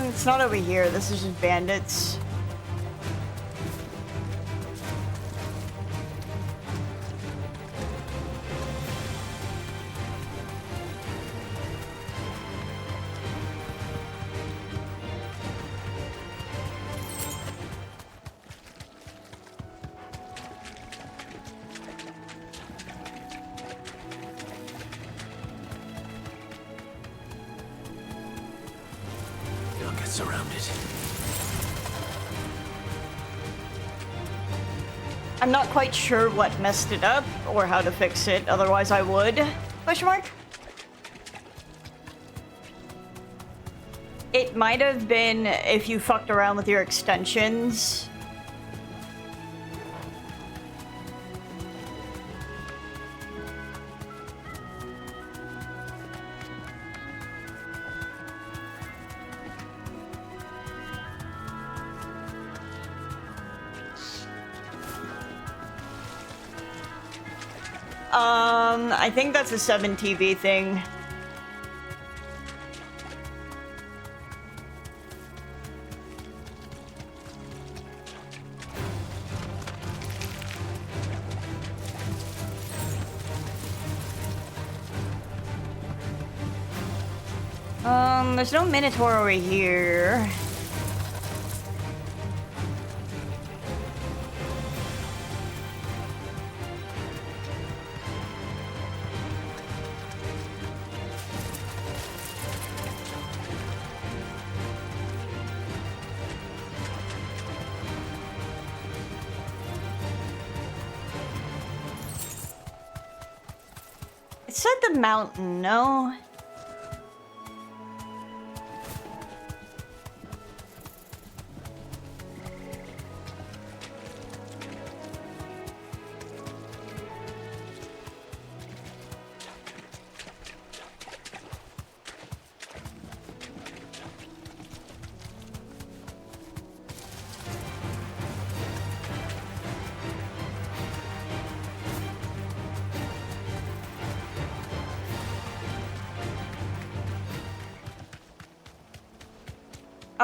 It's not over here. This is just bandits. Don't get surrounded. I'm not quite sure what messed it up or how to fix it, otherwise I would. Question mark? It might have been if you fucked around with your extensions. I think that's a 7TV thing. There's no Minotaur over here. It said the mountain, no?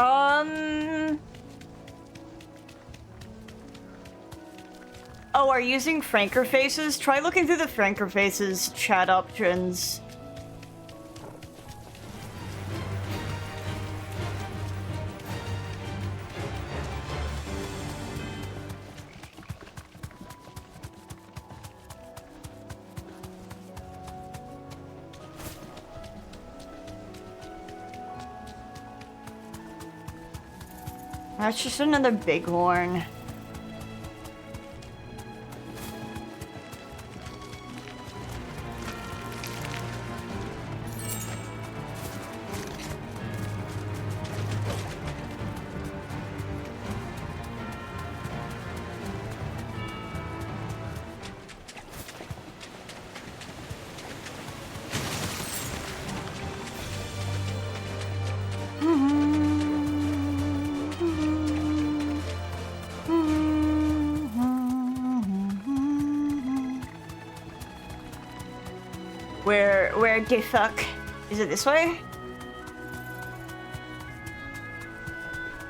Oh, are you using Franker Faces? Try looking through the Franker Faces chat options. That's just another bighorn. Where the fuck? Is it this way?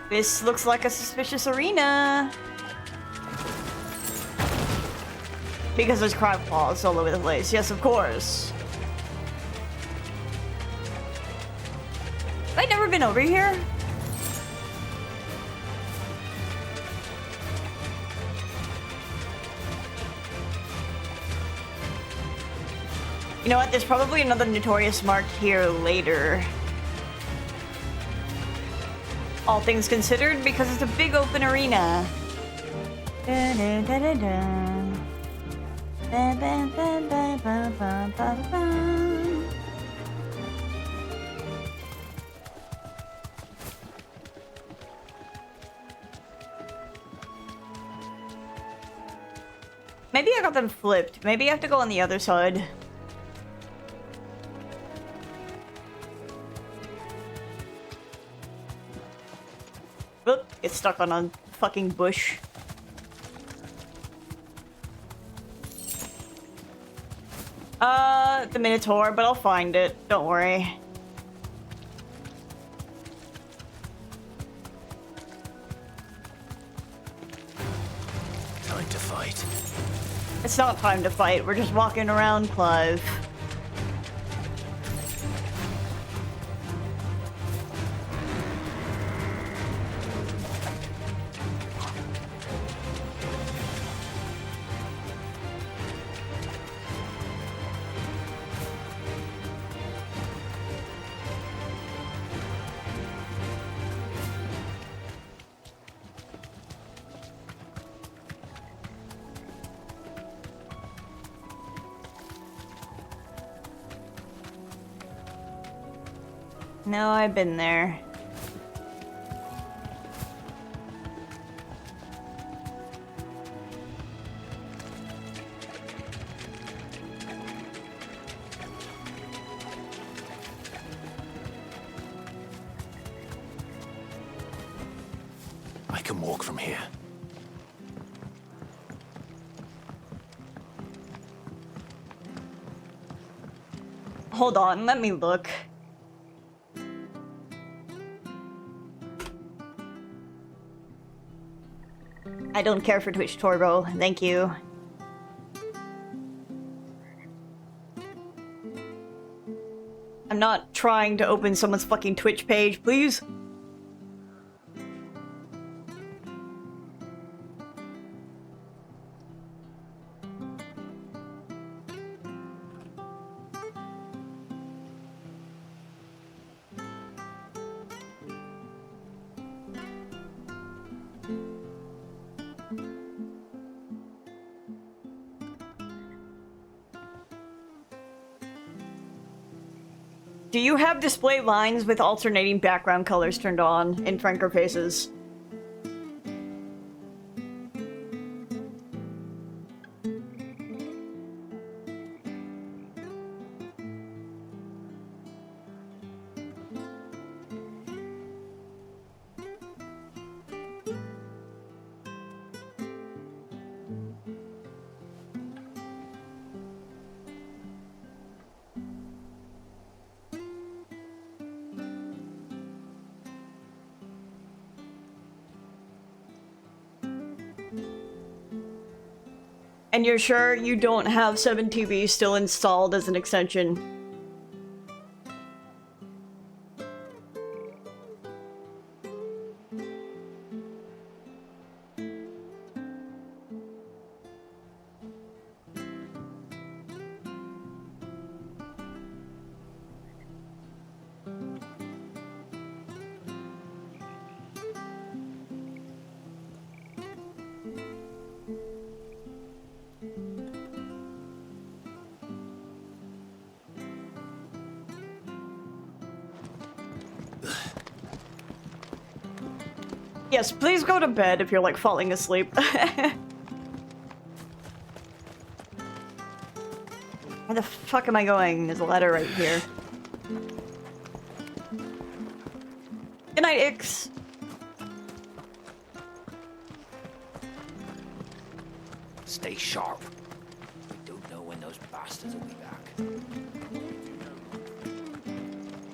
This looks like a suspicious arena. Because there's crab claws all over the place. Yes, of course. Have I never been over here? You know what? There's probably another notorious mark here later. All things considered, because it's a big open arena. Da, da, da, da, da. Ba, ba, ba, ba, ba, ba, ba, ba. Maybe I got them flipped. Maybe I have to go on the other side. Oop, it's stuck on a fucking bush. The Minotaur, but I'll find it. Don't worry. Time to fight. It's not time to fight. We're just walking around, Clive. No, I've been there. I can walk from here. Hold on, let me look. I don't care for Twitch Turbo, thank you. I'm not trying to open someone's fucking Twitch page, please. Do you have display lines with alternating background colors turned on in Franker Faces? And you're sure you don't have 7TV still installed as an extension? Yes, please go to bed if you're like falling asleep. Where the fuck am I going? There's a ladder right here. Good night, Ix. Stay sharp. We don't know when those bastards will be back.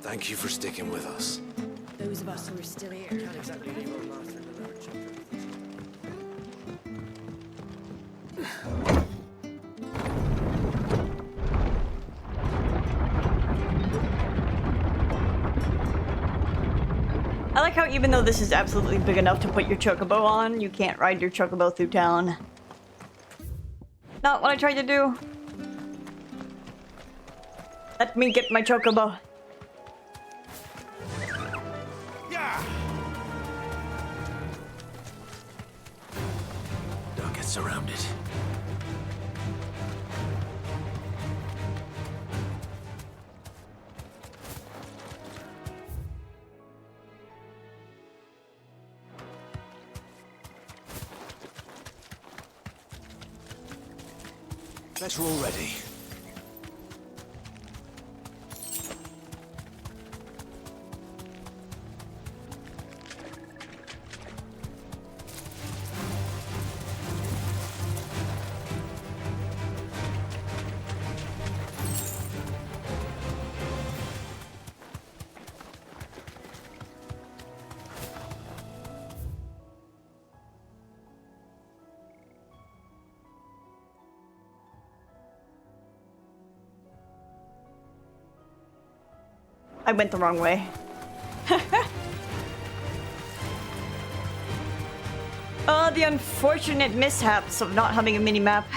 Thank you for sticking with us. Those of us who are still here can't exactly leave our master in the lurch. I like how even though this is absolutely big enough to put your chocobo on, you can't ride your chocobo through town. Not what I tried to do. Let me get my chocobo. Don't get surrounded. Bet you're all ready. I went the wrong way. The unfortunate mishaps of not having a mini-map.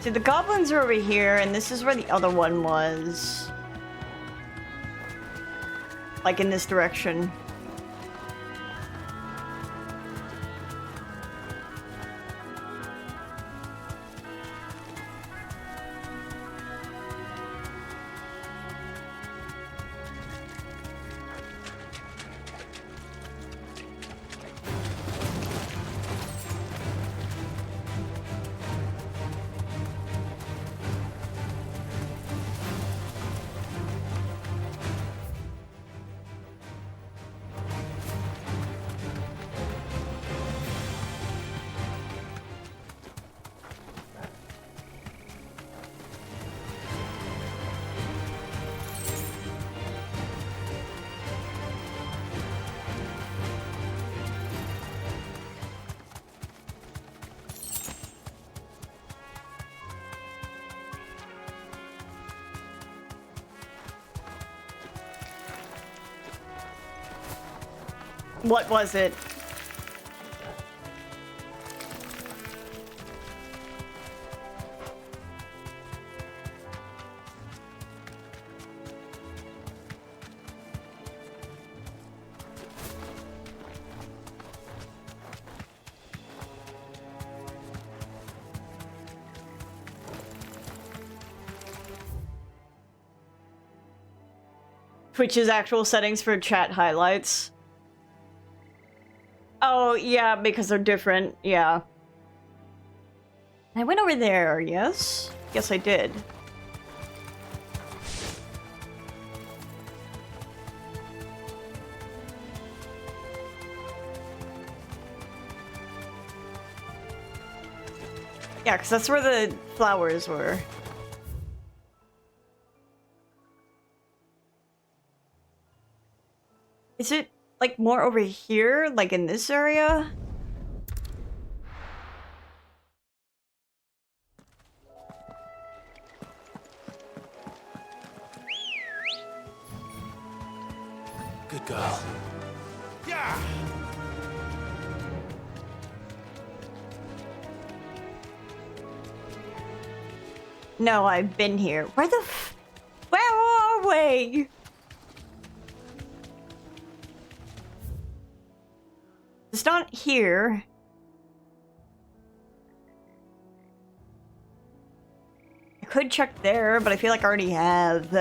See, the goblins are over here, and this is where the other one was. Like in this direction. What was it? Twitch's actual settings for chat highlights. Oh, yeah, because they're different. Yeah. I went over there, yes? Yes, I did. Yeah, because that's where the flowers were. Is it, like, more over here? Like, in this area? Good girl. Yeah! No, I've been here. Where the where are we? It's not here. I could check there, but I feel like I already have.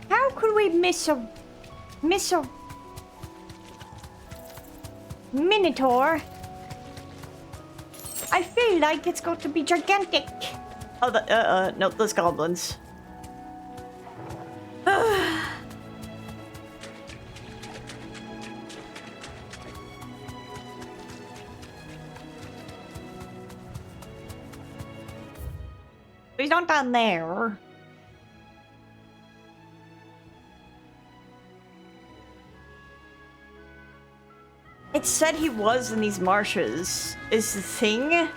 How could we miss a Minotaur? I feel like it's got to be gigantic. Oh, no, those goblins. He's not down there. It said he was in these marshes. Is the thing?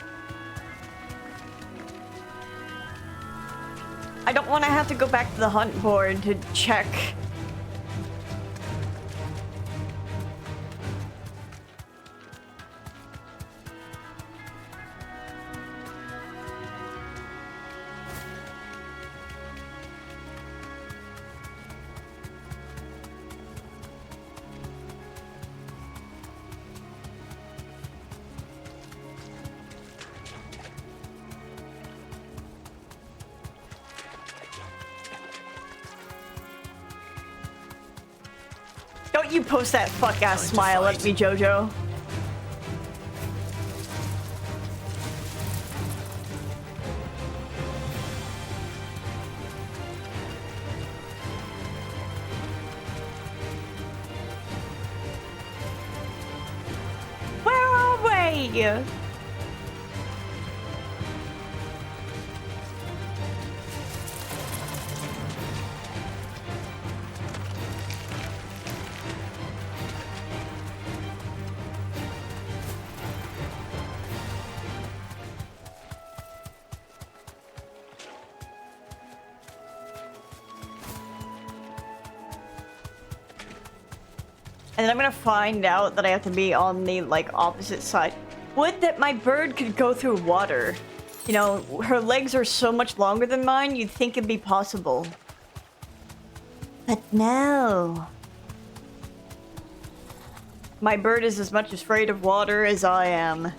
I don't want to have to go back to the hunt board to check. Don't you post that fuck-ass smile at me, Jojo. Where are we? And then I'm gonna find out that I have to be on the, like, opposite side. Would that my bird could go through water. You know, her legs are so much longer than mine, you'd think it'd be possible. But no. My bird is as much afraid of water as I am.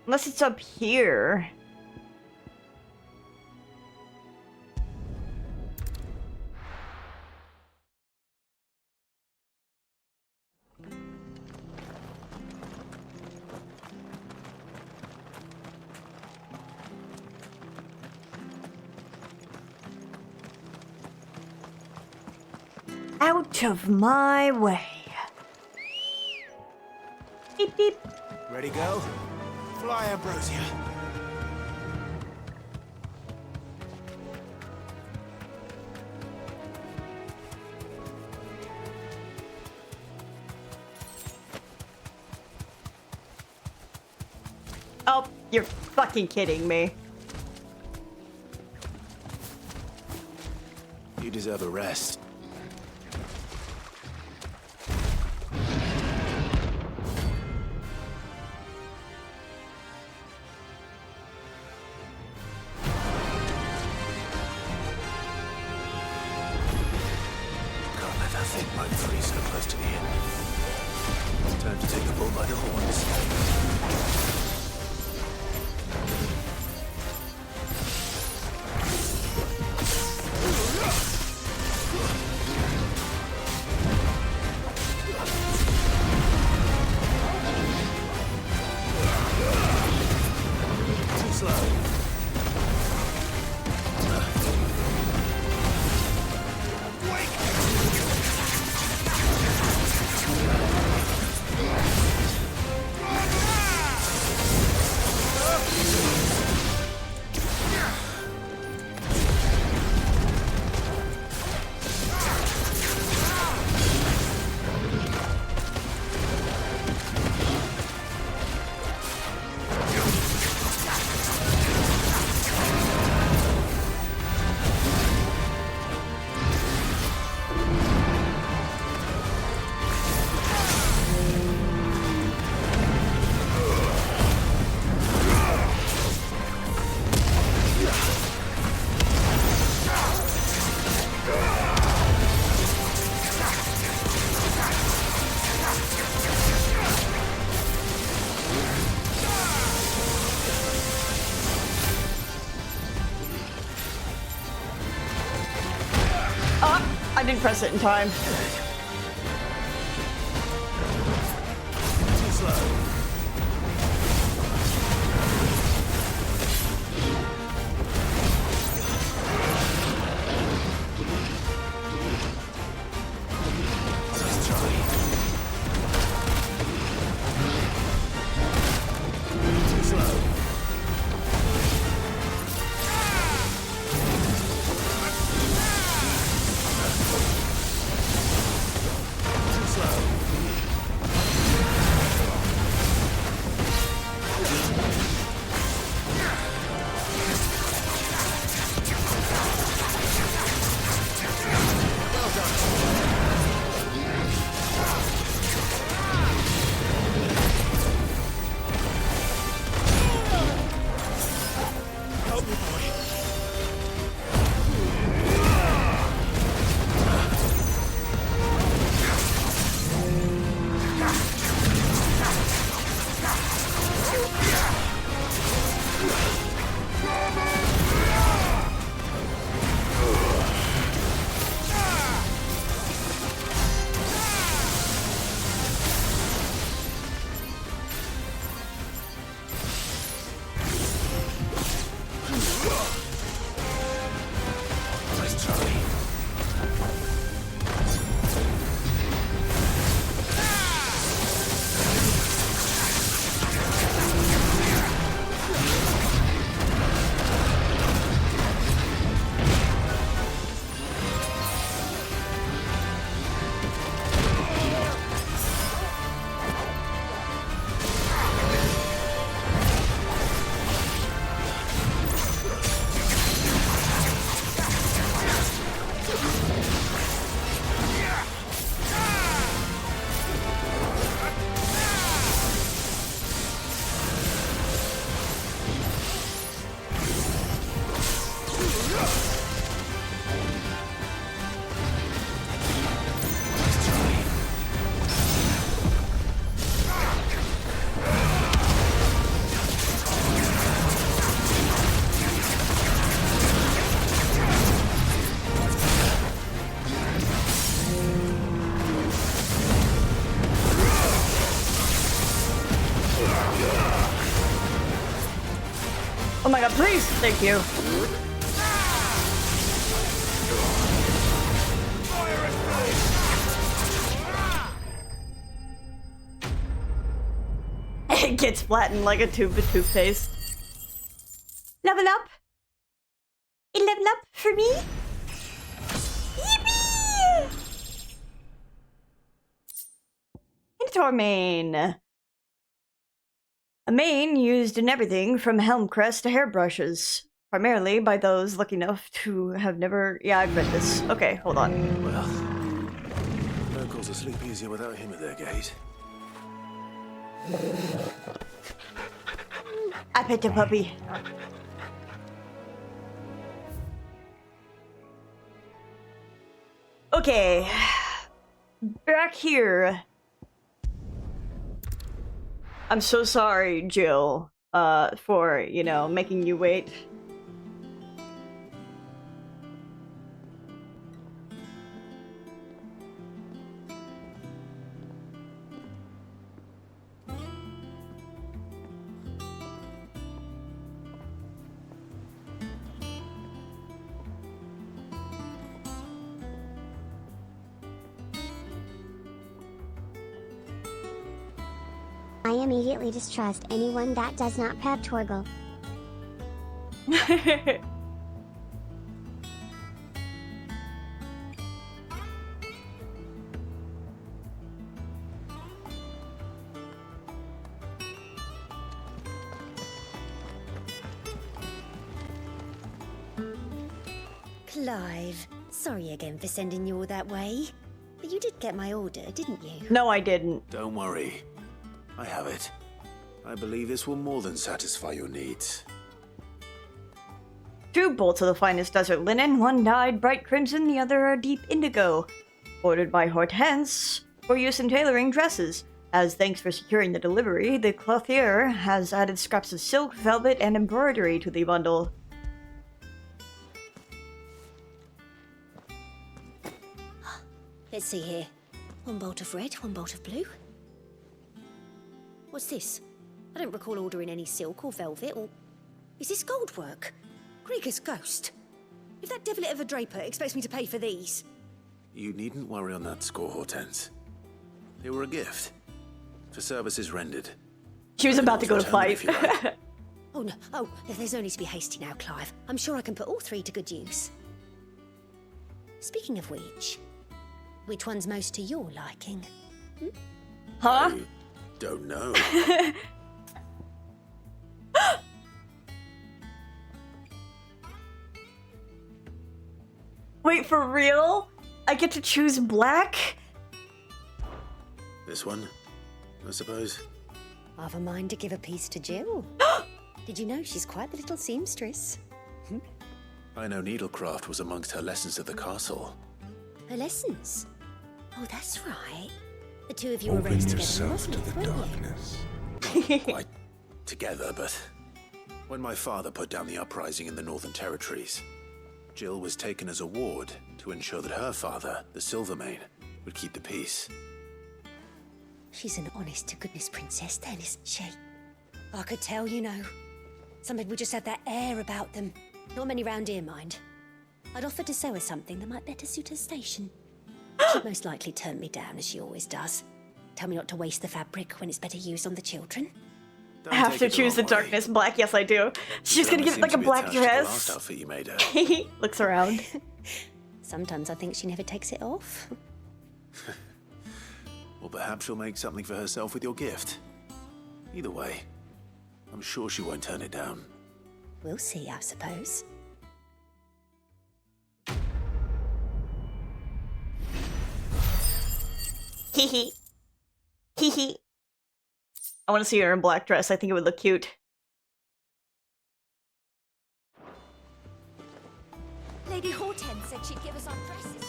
Unless it's up here. Out of my way. Beep beep. Ready, go? Fly, Ambrosia. Oh, you're fucking kidding me. You deserve a rest. Can't let that thing roam free so close to the end. Time to take the bull by the horns. Too slow. I didn't press it in time. Too slow. Let's try. Too slow. Too slow. Well done. Help me, boy. Nice try. Oh my god, please! Thank you. It gets flattened like a tube of toothpaste. Level up! A level up for me? Yippee! Inventor main. A main used in everything from helm crest to hairbrushes. Primarily by those lucky enough to have never... Yeah, I've read this. Okay, hold on. Well, no cause to sleep easier without him at their gate. I pet the puppy. Okay. Back here. I'm so sorry, Jill, for, you know, making you wait. I immediately distrust anyone that does not prep Torgal. Clive, sorry again for sending you all that way. But you did get my order, didn't you? No, I didn't. Don't worry. I have it. I believe this will more than satisfy your needs. 2 bolts of the finest desert linen, one dyed bright crimson, the other a deep indigo. Ordered by Hortense for use in tailoring dresses. As thanks for securing the delivery, the clothier has added scraps of silk, velvet, and embroidery to the bundle. Let's see here. 1 bolt of red, 1 bolt of blue. What's this? I don't recall ordering any silk or velvet or... Is this gold work? Krieger's ghost. If that devilet of a draper expects me to pay for these... You needn't worry on that score, Hortense. They were a gift. For services rendered. She was about to go to fight. Oh no, oh, there's no need to be hasty now, Clive. I'm sure I can put all 3 to good use. Speaking of which one's most to your liking? Hmm? Huh? I don't know. Wait, for real? I get to choose black? This one, I suppose. I've a mind to give a piece to Jill. Did you know she's quite the little seamstress? I know needlecraft was amongst her lessons at the castle. Her lessons? Oh, that's right. The 2 of you were Open raised together, yourself to wasn't the it, weren't darkness. Not quite together, but when my father put down the uprising in the Northern Territories, Jill was taken as a ward to ensure that her father, the Silvermane, would keep the peace. She's an honest-to-goodness princess then, isn't she? I could tell, you know. Some people just have that air about them. Not many round here, mind. I'd offer to sew her something that might better suit her station. She'd most likely turn me down, as she always does. Tell me not to waste the fabric when it's better used on the children. I have to choose the darkness black. Yes, I do. She's gonna get like a black dress. Last outfit you made her. Looks around. Sometimes I think she never takes it off. Or perhaps she'll make something for herself with your gift. Either way, I'm sure she won't turn it down. We'll see, I suppose. Hee hee. I want to see her in black dress. I think it would look cute. Lady Hortense said she'd give us our dresses.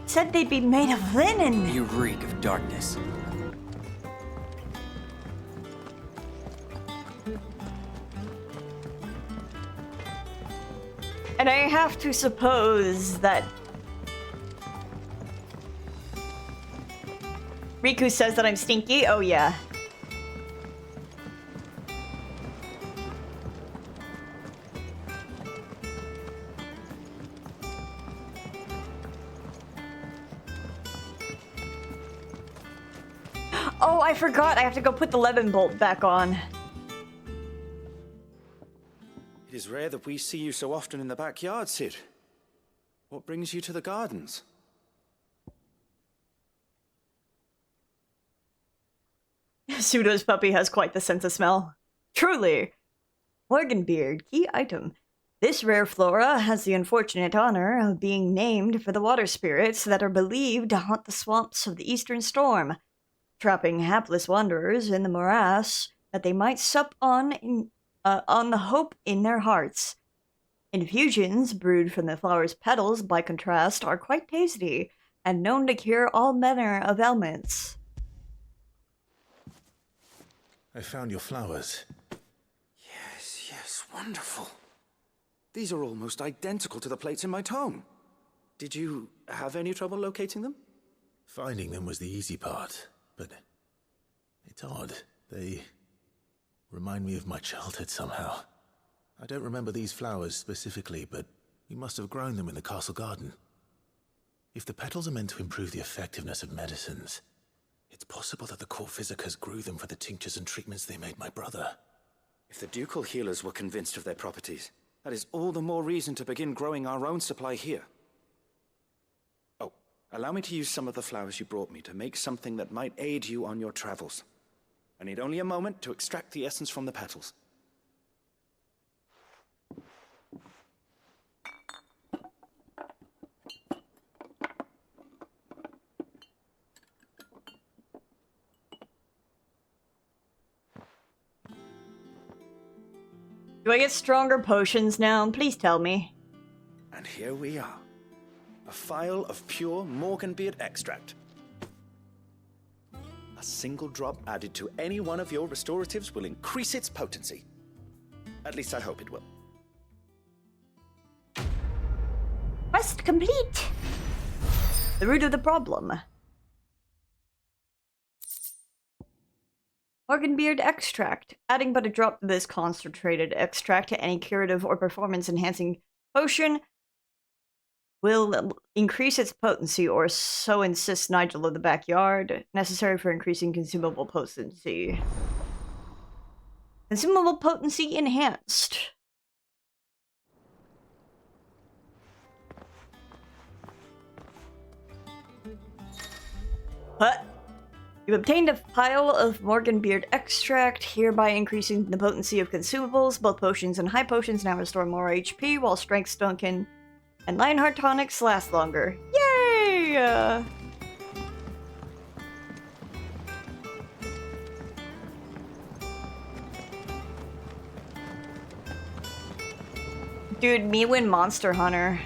Said they'd be made of linen. You reek of darkness. And I have to suppose that Riku says that I'm stinky. Oh yeah. Oh, I forgot. I have to go put the lemon bolt back on. It is rare that we see you so often in the backyard, Sid. What brings you to the gardens? Pseudo's puppy has quite the sense of smell. Truly. Morganbeard, key item. This rare flora has the unfortunate honor of being named for the water spirits that are believed to haunt the swamps of the eastern storm, trapping hapless wanderers in the morass that they might sup on the hope in their hearts. Infusions brewed from the flower's petals, by contrast, are quite tasty and known to cure all manner of ailments. I found your flowers. Yes, wonderful. These are almost identical to the plates in my tome. Did you have any trouble locating them? Finding them was the easy part, but it's odd. They remind me of my childhood somehow. I don't remember these flowers specifically, but we must have grown them in the castle garden. If the petals are meant to improve the effectiveness of medicines, it's possible that the court physicers grew them for the tinctures and treatments they made my brother. If the ducal healers were convinced of their properties, that is all the more reason to begin growing our own supply here. Oh, allow me to use some of the flowers you brought me to make something that might aid you on your travels. I need only a moment to extract the essence from the petals. Do I get stronger potions now? Please tell me. And here we are. A phial of pure Morganbeard extract. A single drop added to any one of your restoratives will increase its potency. At least I hope it will. Quest complete! The root of the problem. Morganbeard extract. Adding but a drop of this concentrated extract to any curative or performance-enhancing potion will increase its potency, or so insists Nigel of the Backyard. Necessary for increasing consumable potency. Consumable potency enhanced. What? You obtained a pile of Morganbeard extract, hereby increasing the potency of consumables. Both potions and high potions now restore more HP, while Strength Stunken and Lionheart tonics last longer. Yay! Dude, me win Monster Hunter.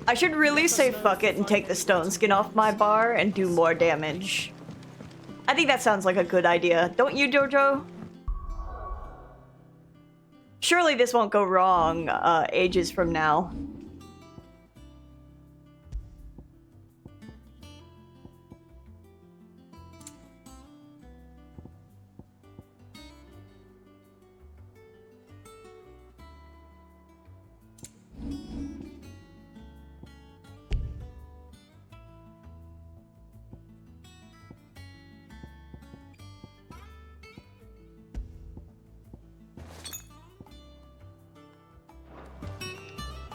I should really say fuck it and take the stone skin off my bar and do more damage. I think that sounds like a good idea. Don't you, Jojo? Surely this won't go wrong ages from now.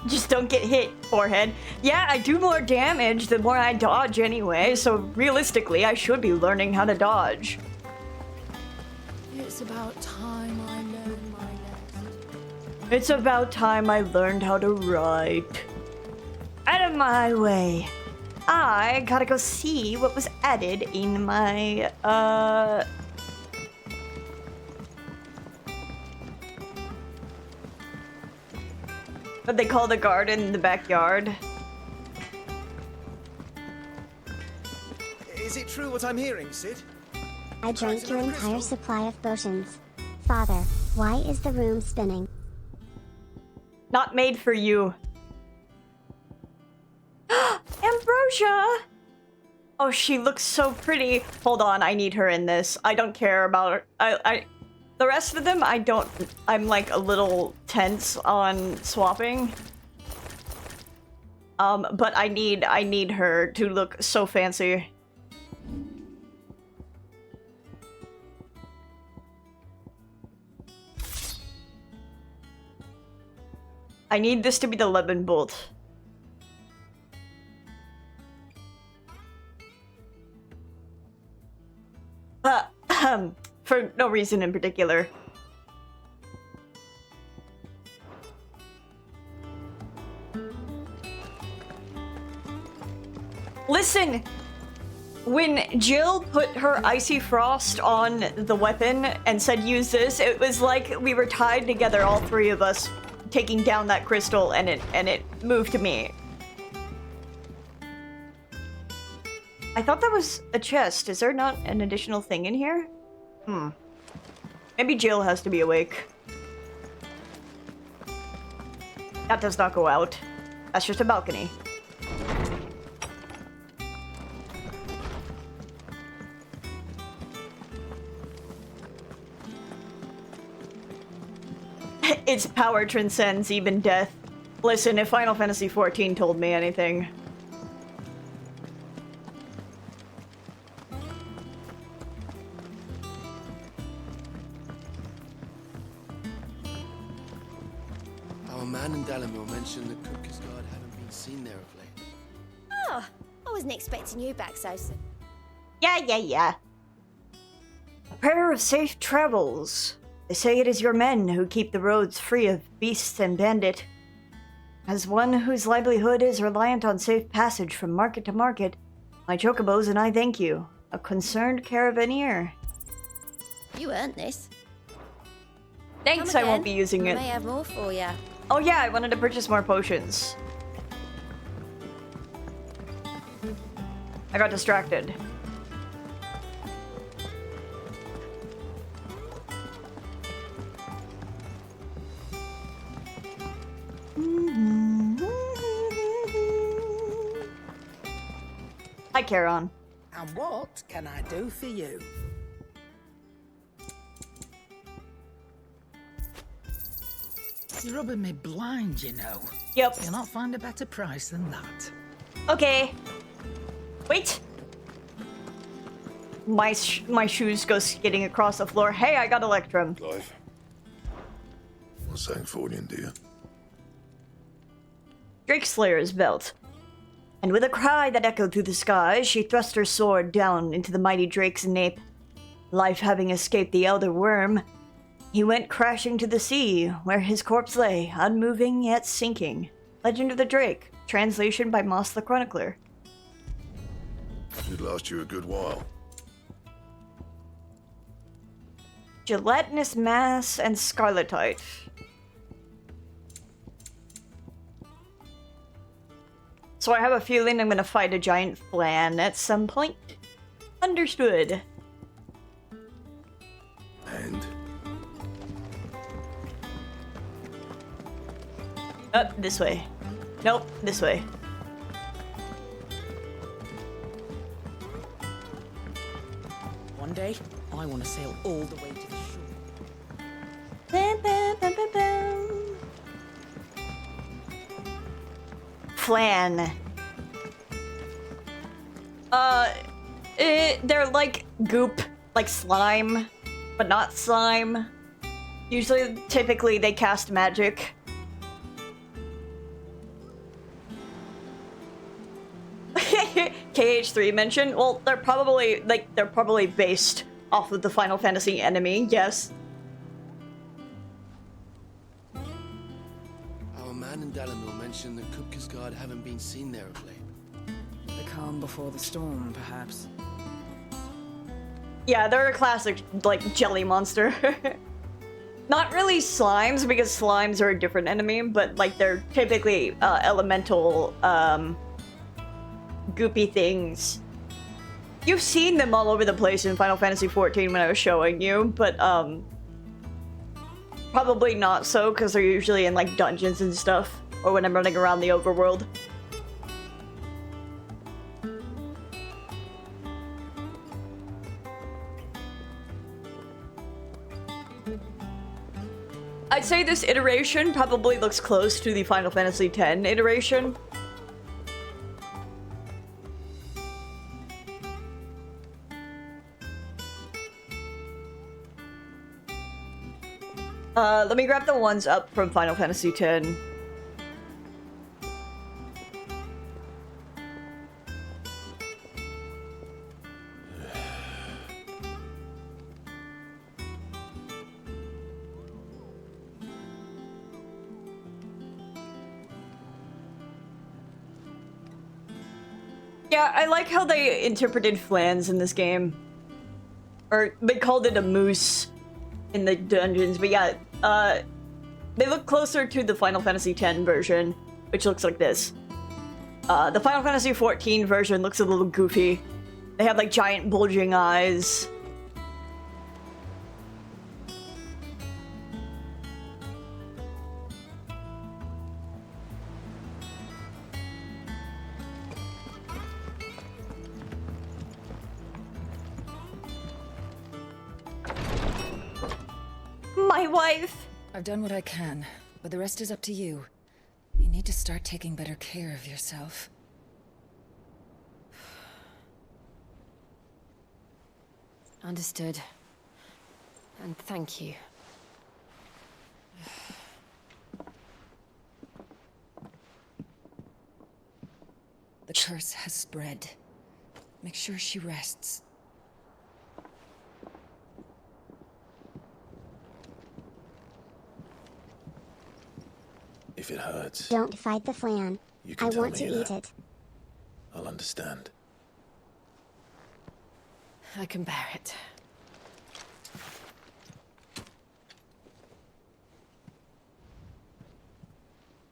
Just don't get hit, forehead. Yeah, I do more damage the more I dodge anyway, so realistically I should be learning how to dodge. It's about time I learned my lesson. It's about time I learned how to write. Out of my way. I gotta go see what was added in my, what they call the garden in the backyard. Is it true what I'm hearing, Sid? I drank your entire supply of potions. Father, why is the room spinning? Not made for you. Ambrosia! Oh, she looks so pretty. Hold on, I need her in this. I don't care about her. The rest of them, I don't... I'm like a little tense on swapping. But I need her to look so fancy. I need this to be the lemon bolt. For no reason in particular. Listen! When Jill put her icy frost on the weapon and said use this, it was like we were tied together, all three of us, taking down that crystal, and it moved to me. I thought that was a chest. Is there not an additional thing in here? Maybe Jill has to be awake. That does not go out. That's just a balcony. Its power transcends even death. Listen, if Final Fantasy XIV told me anything. Our man in Dalamil mentioned the Cookers Guard haven't been seen there of late. Oh, I wasn't expecting you back so soon. Yeah. A prayer of safe travels. They say it is your men who keep the roads free of beasts and bandit. As one whose livelihood is reliant on safe passage from market to market, my chocobos and I thank you. A concerned caravaneer. You earned this. Thanks, Come I won't again. be using I it. may have more for you. Oh yeah, I wanted to purchase more potions. I got distracted. Hi, Charon. And what can I do for you? You're rubbing me blind, you know. Yep. You'll not find a better price than that. Okay. Wait. My shoes go skidding across the floor. Hey, I got Electrum. Clive. What's saying Fordian, dear? Drake Slayer's belt. And with a cry that echoed through the skies, she thrust her sword down into the mighty Drake's nape. Life having escaped the Elder Worm, he went crashing to the sea, where his corpse lay, unmoving yet sinking. Legend of the Drake. Translation by Moss the Chronicler. Should last you a good while. Gelatinous mass and scarletite. So I have a feeling I'm gonna fight a giant flan at some point. Understood. And? Up this way. Nope, this way. One day, I want to sail all the way to the shore. Bam, bam, bam, bam, bam. Flan. They're like goop, like slime, but not slime. Usually, typically, they cast magic. KH3 mentioned. Well, they're probably based off of the Final Fantasy enemy. Yes. Our man in Dalamil mentioned the Cookers Guard haven't been seen there of late. The calm before the storm, perhaps. Yeah, they're a classic, like, jelly monster. Not really slimes, because slimes are a different enemy, but, like, they're typically elemental, goopy things. You've seen them all over the place in Final Fantasy XIV when I was showing you, but, probably not so, because they're usually in, like, dungeons and stuff, or when I'm running around the overworld. I'd say this iteration probably looks close to the Final Fantasy X iteration. Let me grab the ones up from Final Fantasy X. Yeah, I like how they interpreted flans in this game. Or, they called it a moose in the dungeons, but yeah, they look closer to the Final Fantasy X version, which looks like this. The Final Fantasy XIV version looks a little goofy. They have like giant bulging eyes. My wife! I've done what I can, but the rest is up to you. You need to start taking better care of yourself. Understood. And thank you. The curse has spread. Make sure she rests. If it hurts, Don't fight the flan. you can I tell want me to eat that. it. I'll understand. I can bear it.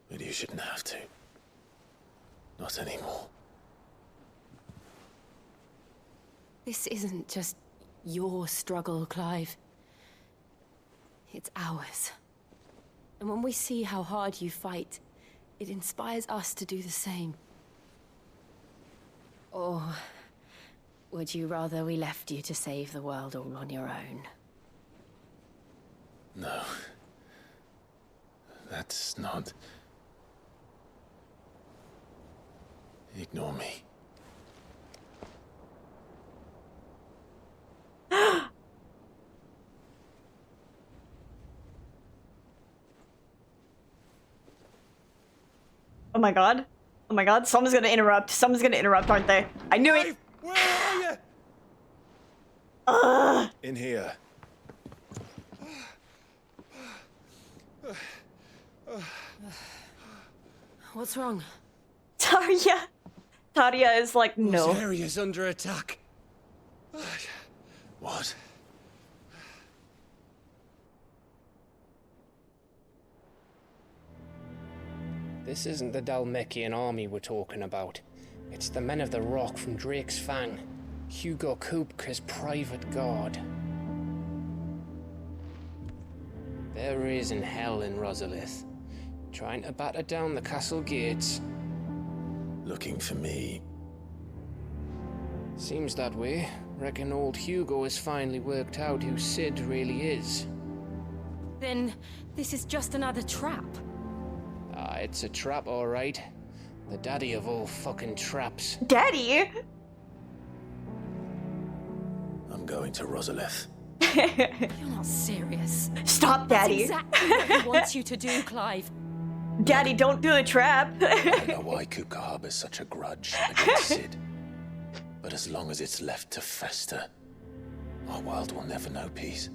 But you shouldn't have to. Not anymore. This isn't just your struggle, Clive. It's ours. And when we see how hard you fight, it inspires us to do the same. Or would you rather we left you to save the world all on your own? No. That's not... Ignore me. Oh my god. Oh my god. Someone's gonna interrupt. Someone's gonna interrupt, aren't they? I knew it! Where are you? In here. What's wrong? Tarja. Tarja is like, no. This area's under attack. What? This isn't the Dalmekian army we're talking about. It's the men of the Rock from Drake's Fang. Hugo Kupka's private guard. There is in hell in Rosalith, trying to batter down the castle gates. Looking for me. Seems that way. Reckon old Hugo has finally worked out who Sid really is. Then this is just another trap. Ah, it's a trap, all right. The daddy of all fucking traps. Daddy? I'm going to Rosalith. You're not serious. Stop, Daddy. That's exactly what he wants you to do, Clive. Daddy, don't do a trap. I know why Kupka harbors such a grudge against Sid. But as long as it's left to fester, our world will never know peace.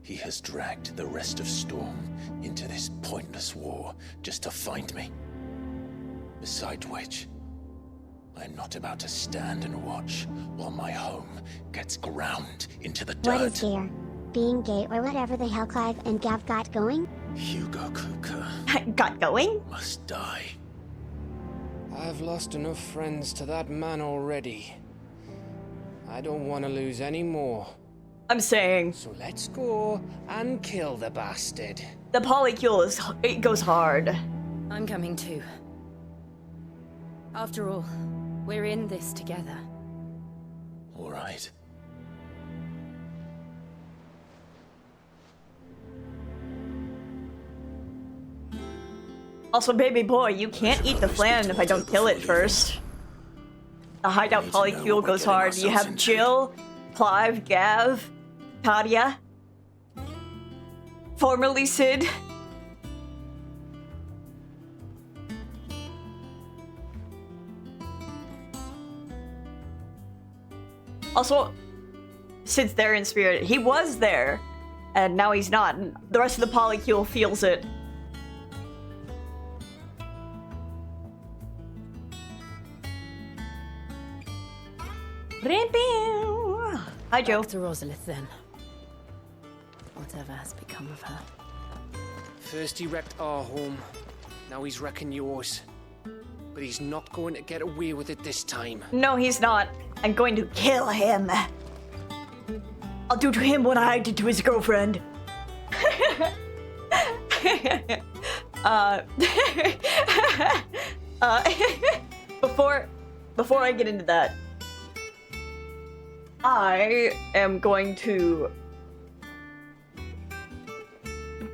He has dragged the rest of Storm into this pointless war just to find me. Besides which, I'm not about to stand and watch while my home gets ground into the dirt. What is here? Being gay or whatever the hell Clive and Gav got going? Hugo Kupka got going? must die. I've lost enough friends to that man already. I don't want to lose any more. I'm saying. So let's go and kill the bastard. The polycule is, it goes hard. I'm coming too. After all, we're in this together. All right. Also, baby boy, you can't eat the flan if I don't kill it first. The hideout polycule goes hard. You have Jill, Clive, Gav, Tarja, formerly Sid. Also, Sid's there in spirit. He was there, and now he's not. The rest of the polycule feels it. Hi, Joe. Back to Rosalith, then. Whatever has become of her. First he wrecked our home, now he's wrecking yours. But he's not going to get away with it this time. No, he's not. I'm going to kill him. I'll do to him what I did to his girlfriend. Before I get into that, I am going to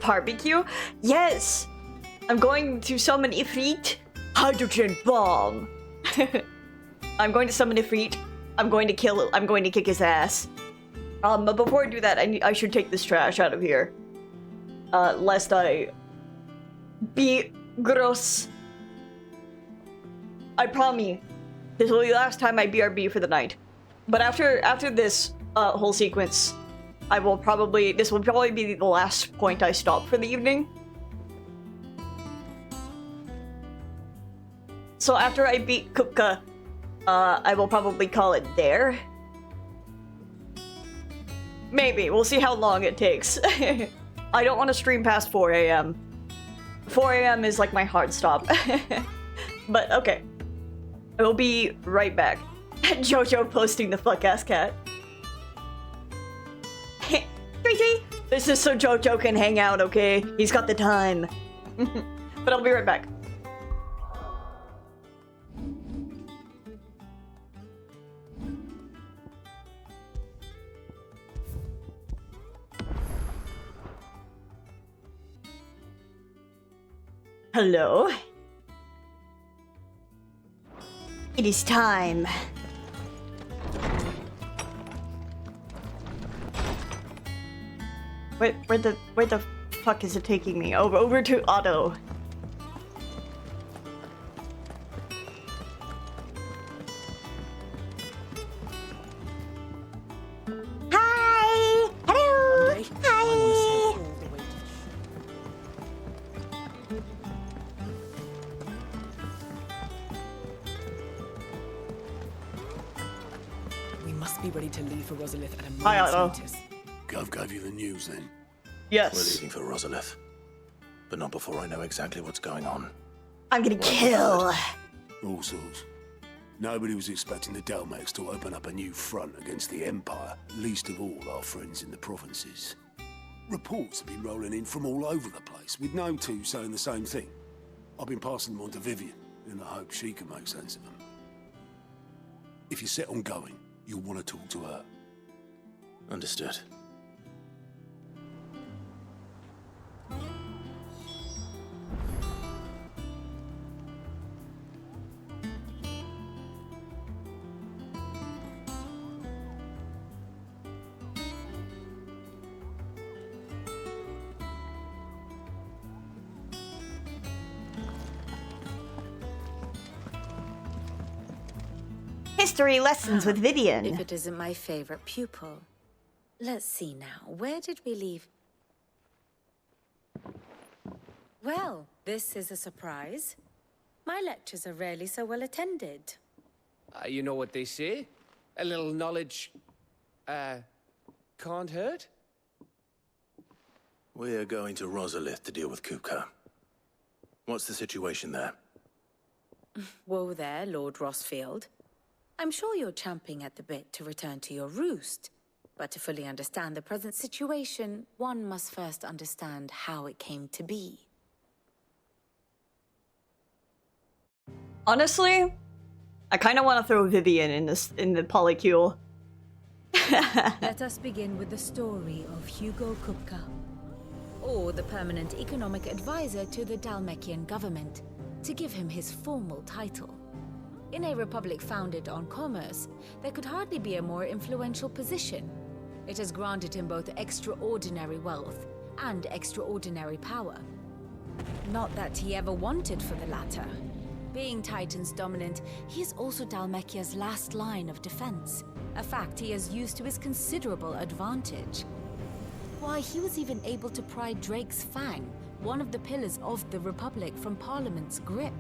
barbecue. Yes, I'm going to summon Ifrit Hydrogen Bomb. I'm going to summon Ifrit. I'm going to kick his ass. But before I do that, I should take this trash out of here. Lest I be gross. I promise this will be the last time I BRB for the night. But after this whole sequence, this will probably be the last point I stop for the evening. So after I beat Kupka, I will probably call it there. Maybe. We'll see how long it takes. I don't want to stream past 4 a.m. 4 a.m. is like my hard stop. But okay. I will be right back. Jojo posting the fuck-ass cat. This is so Jojo can hang out, okay? He's got the time. But I'll be right back. Hello. It is time. Where the fuck is it taking me? Over to Otto. Hi! Hello! Hi! We must be ready to leave for Rosalith at a Hi, moment's Otto. notice. Gov gave you the news then? Yes. We're leaving for Rosalith. But not before I know exactly what's going on. I'm gonna kill. All sorts. Nobody was expecting the Delmex to open up a new front against the Empire, least of all our friends in the provinces. Reports have been rolling in from all over the place, with no two saying the same thing. I've been passing them on to Vivian, in the hope she can make sense of them. If you're set on going, you'll want to talk to her. Understood. History lessons with Vivian. If it isn't my favorite pupil. Let's see now. Where did we leave? Well, this is a surprise. My lectures are rarely so well attended. You know what they say? A little knowledge, can't hurt? We're going to Rosalith to deal with Kupka. What's the situation there? Whoa there, Lord Rossfield. I'm sure you're champing at the bit to return to your roost. But to fully understand the present situation, one must first understand how it came to be. Honestly, I kind of want to throw Vivian in the polycule. Let us begin with the story of Hugo Kupka, or the permanent economic advisor to the Dalmekian government, to give him his formal title. In a republic founded on commerce, there could hardly be a more influential position. It has granted him both extraordinary wealth and extraordinary power. Not that he ever wanted for the latter. Being Titan's dominant, he is also Dalmekia's last line of defense, a fact he has used to his considerable advantage. Why, he was even able to pry Drake's Fang, one of the pillars of the Republic, from Parliament's grip.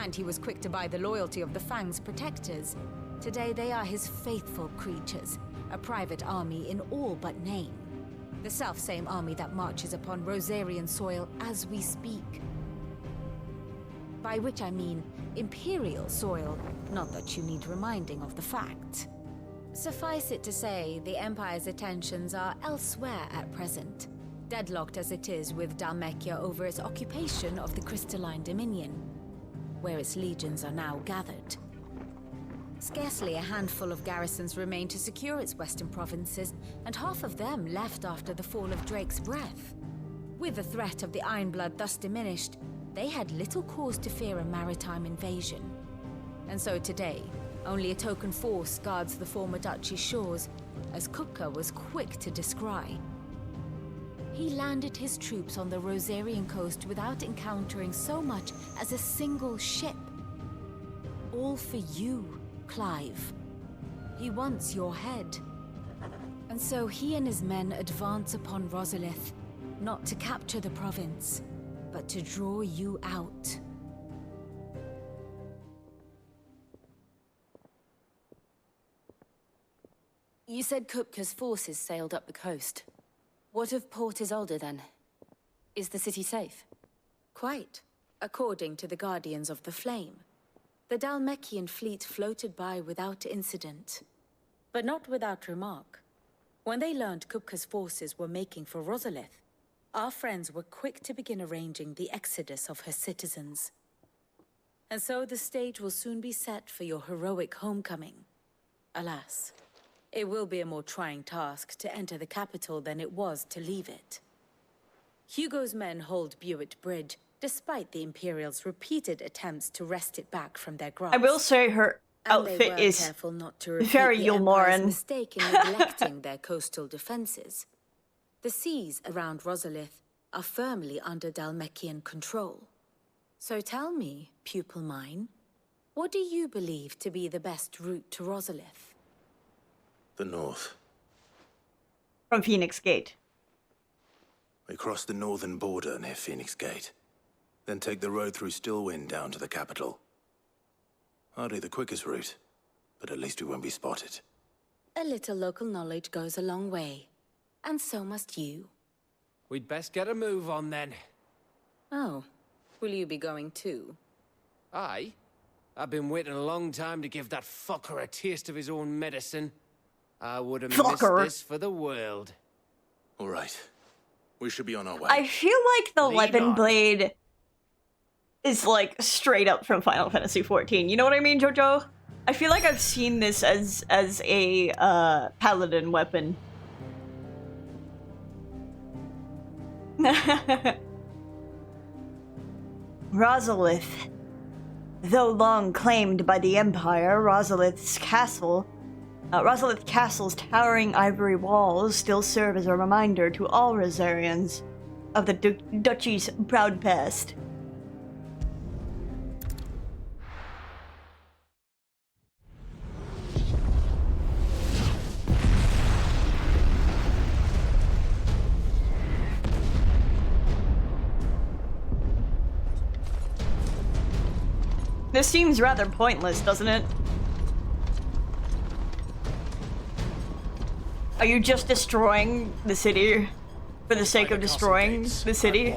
And he was quick to buy the loyalty of the Fang's protectors. Today they are his faithful creatures, a private army in all but name. The self-same army that marches upon Rosarian soil as we speak. By which I mean Imperial soil, not that you need reminding of the fact. Suffice it to say, the Empire's attentions are elsewhere at present, deadlocked as it is with Dhalmekia over its occupation of the Crystalline Dominion, where its legions are now gathered. Scarcely a handful of garrisons remain to secure its western provinces, and half of them left after the fall of Drake's Breath. With the threat of the Ironblood thus diminished, they had little cause to fear a maritime invasion. And so today, only a token force guards the former duchy's shores, as Kupka was quick to descry. He landed his troops on the Rosarian coast without encountering so much as a single ship. All for you, Clive. He wants your head. And so he and his men advance upon Rosalith, not to capture the province, but to draw you out. You said Kupka's forces sailed up the coast. What of Port Isolde, then? Is the city safe? Quite, according to the Guardians of the Flame. The Dhalmekian fleet floated by without incident. But not without remark. When they learned Kupka's forces were making for Rosalith, our friends were quick to begin arranging the exodus of her citizens. And so the stage will soon be set for your heroic homecoming. Alas, it will be a more trying task to enter the capital than it was to leave it. Hugo's men hold Buett Bridge, despite the Imperials' repeated attempts to wrest it back from their grasp. I will say her outfit is very Yulmoran. Mistake in neglecting their coastal defenses. The seas around Rosalith are firmly under Dhalmekian control. So tell me, pupil mine, what do you believe to be the best route to Rosalith? The north. From Phoenix Gate. We cross the northern border near Phoenix Gate. Then take the road through Stillwind down to the capital. Hardly the quickest route, but at least we won't be spotted. A little local knowledge goes a long way. And so must you. We'd best get a move on then. Oh, will you be going too? Aye. I've been waiting a long time to give that fucker a taste of his own medicine. I would have missed this for the world. All right. We should be on our way. I feel like the Weapon Blade is like straight up from Final Fantasy XIV. You know what I mean, Jojo? I feel like I've seen this as a paladin weapon. Rosalith. Though long claimed by the Empire, Rosalith Castle's towering ivory walls still serve as a reminder to all Rosarians of the Duchy's proud past. This seems rather pointless, doesn't it? Are you just destroying the city for the sake of destroying the city?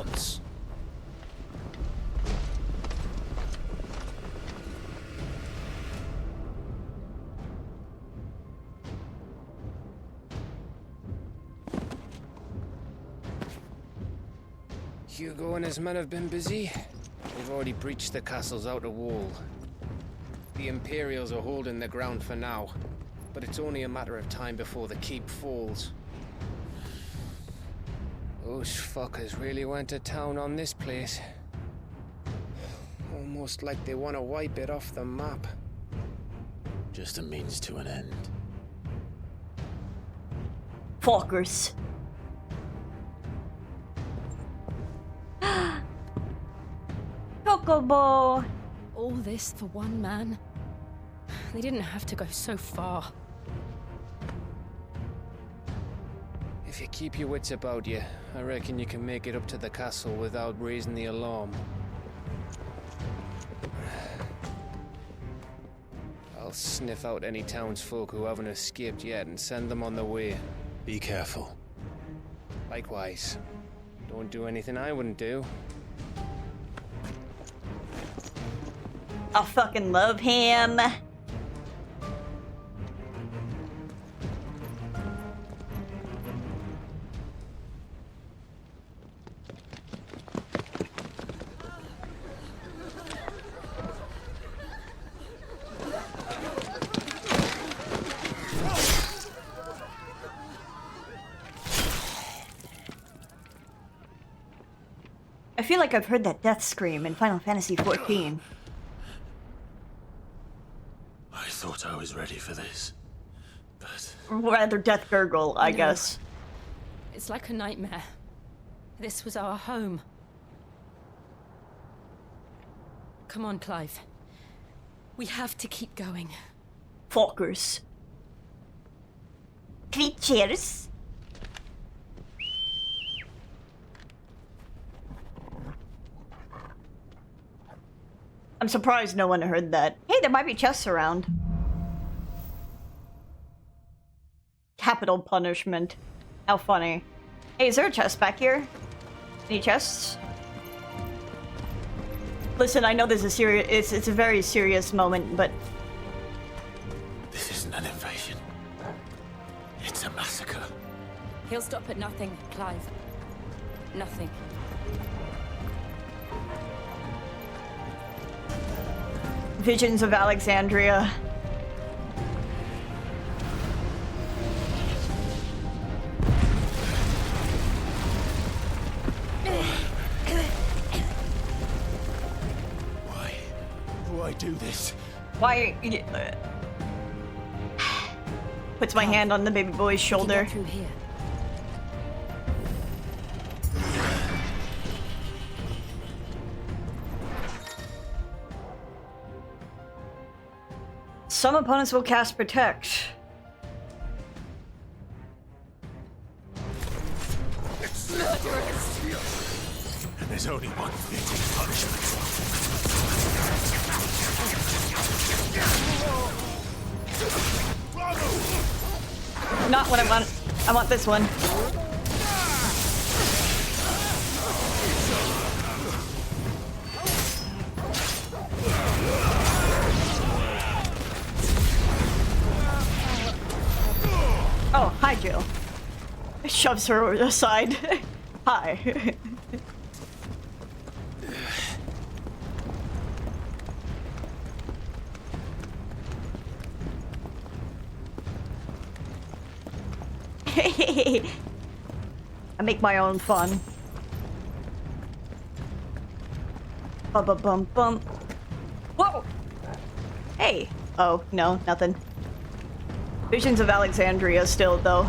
Hugo and his men have been busy. They've already breached the castle's outer wall. The Imperials are holding the ground for now, but it's only a matter of time before the keep falls. Those fuckers really went to town on this place. Almost like they want to wipe it off the map. Just a means to an end. Fuckers. Chocobo! All this for one man? They didn't have to go so far. If you keep your wits about you, I reckon you can make it up to the castle without raising the alarm. I'll sniff out any townsfolk who haven't escaped yet and send them on their way. Be careful. Likewise. Don't do anything I wouldn't do. I fucking love him. I feel like I've heard that death scream in Final Fantasy XIV. I thought I was ready for this, but... Rather death gurgle, I guess. It's like a nightmare. This was our home. Come on, Clive. We have to keep going. Fuckers. Creatures. I'm surprised no one heard that. Hey, there might be chests around. Capital punishment. How funny. Hey, is there a chest back here? Any chests? Listen, I know this is serious. It's a very serious moment, but This isn't an invasion. It's a massacre. He'll stop at nothing, Clive. Nothing. Visions of Alexandria. Why do I do this? Why? Puts my hand on the baby boy's shoulder. Through here. Some opponents will cast Protect. And there's only one fitting punishment. Not what I want. I want this one. Oh, hi, Jill. Shoves her over the side. Hi. I make my own fun. Bum bum bum bum. Whoa! Hey! Oh, no, nothing. Visions of Alexandria still, though.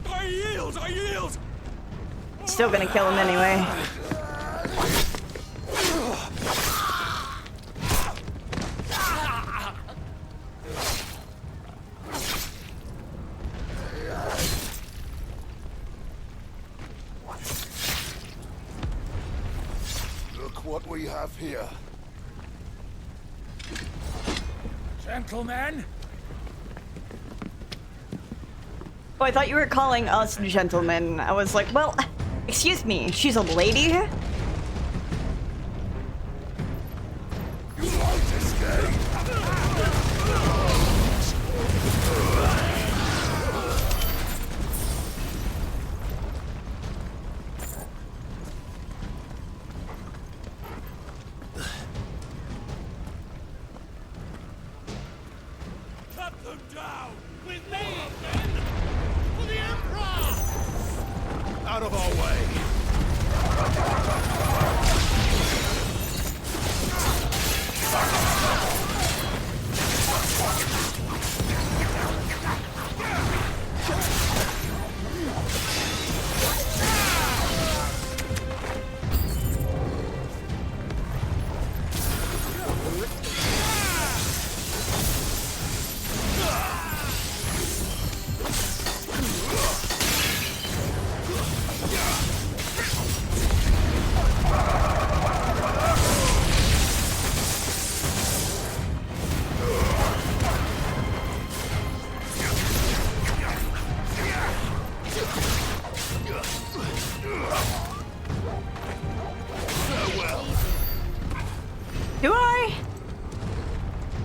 I yield! I yield! Still gonna kill him anyway. Look what we have here. Gentlemen? Oh, I thought you were calling us gentlemen. I was like, well, excuse me, she's a lady? You won't escape! Cut them down! With me, then! For the Emperor! Out of our way!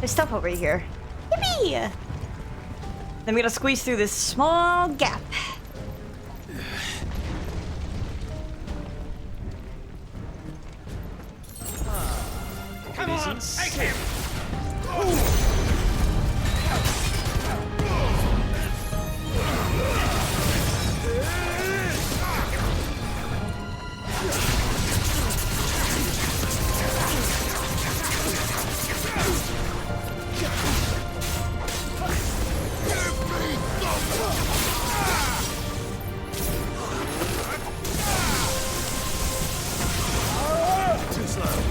There's stuff over here. Yippee! Then we gotta squeeze through this small gap. Come on, take him! Too slow.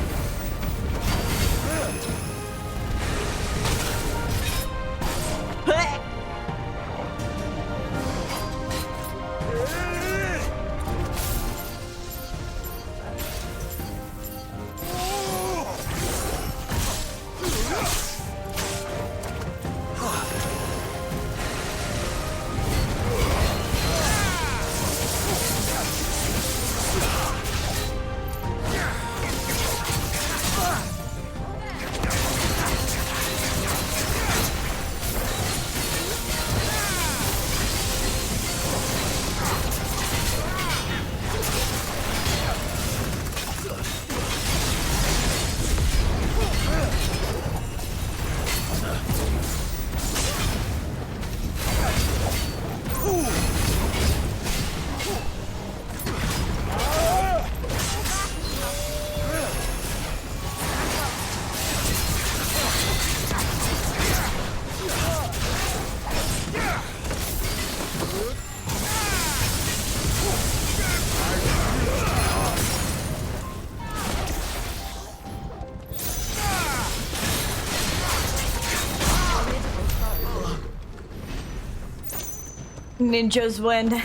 Ninjas win. Is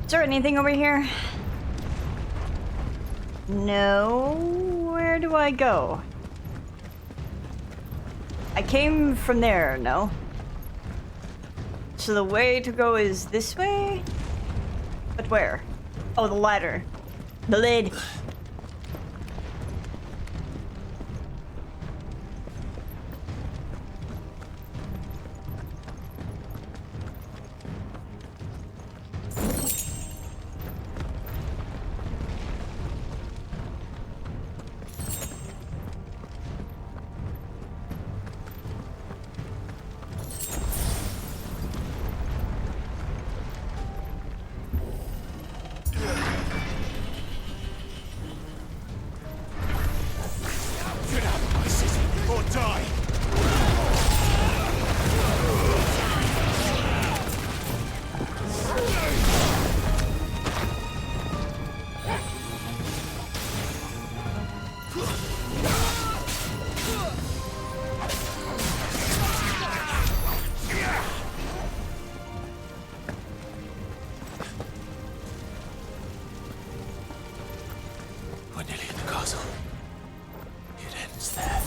there anything over here? No. Where do I go? I came from there, no? So the way to go is this way? But where? Oh, the ladder. The lid. We're nearly in the castle. It ends there.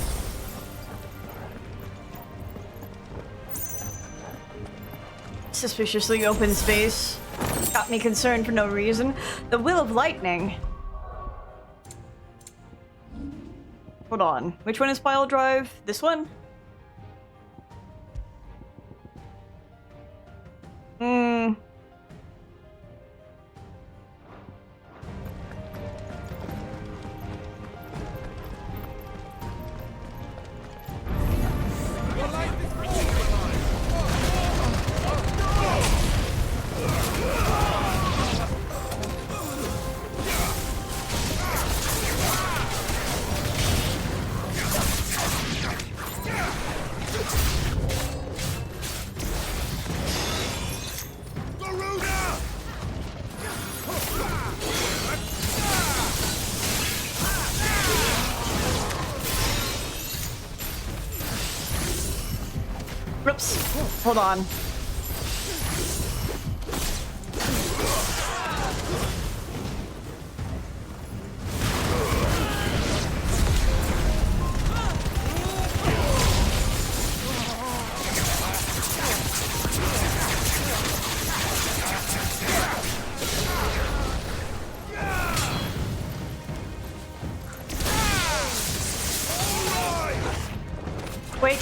Suspiciously open space. Got me concerned for no reason. The Will of Lightning. Hold on. Which one is Pile Drive? This one? Hmm. Whoops. Hold on. wait.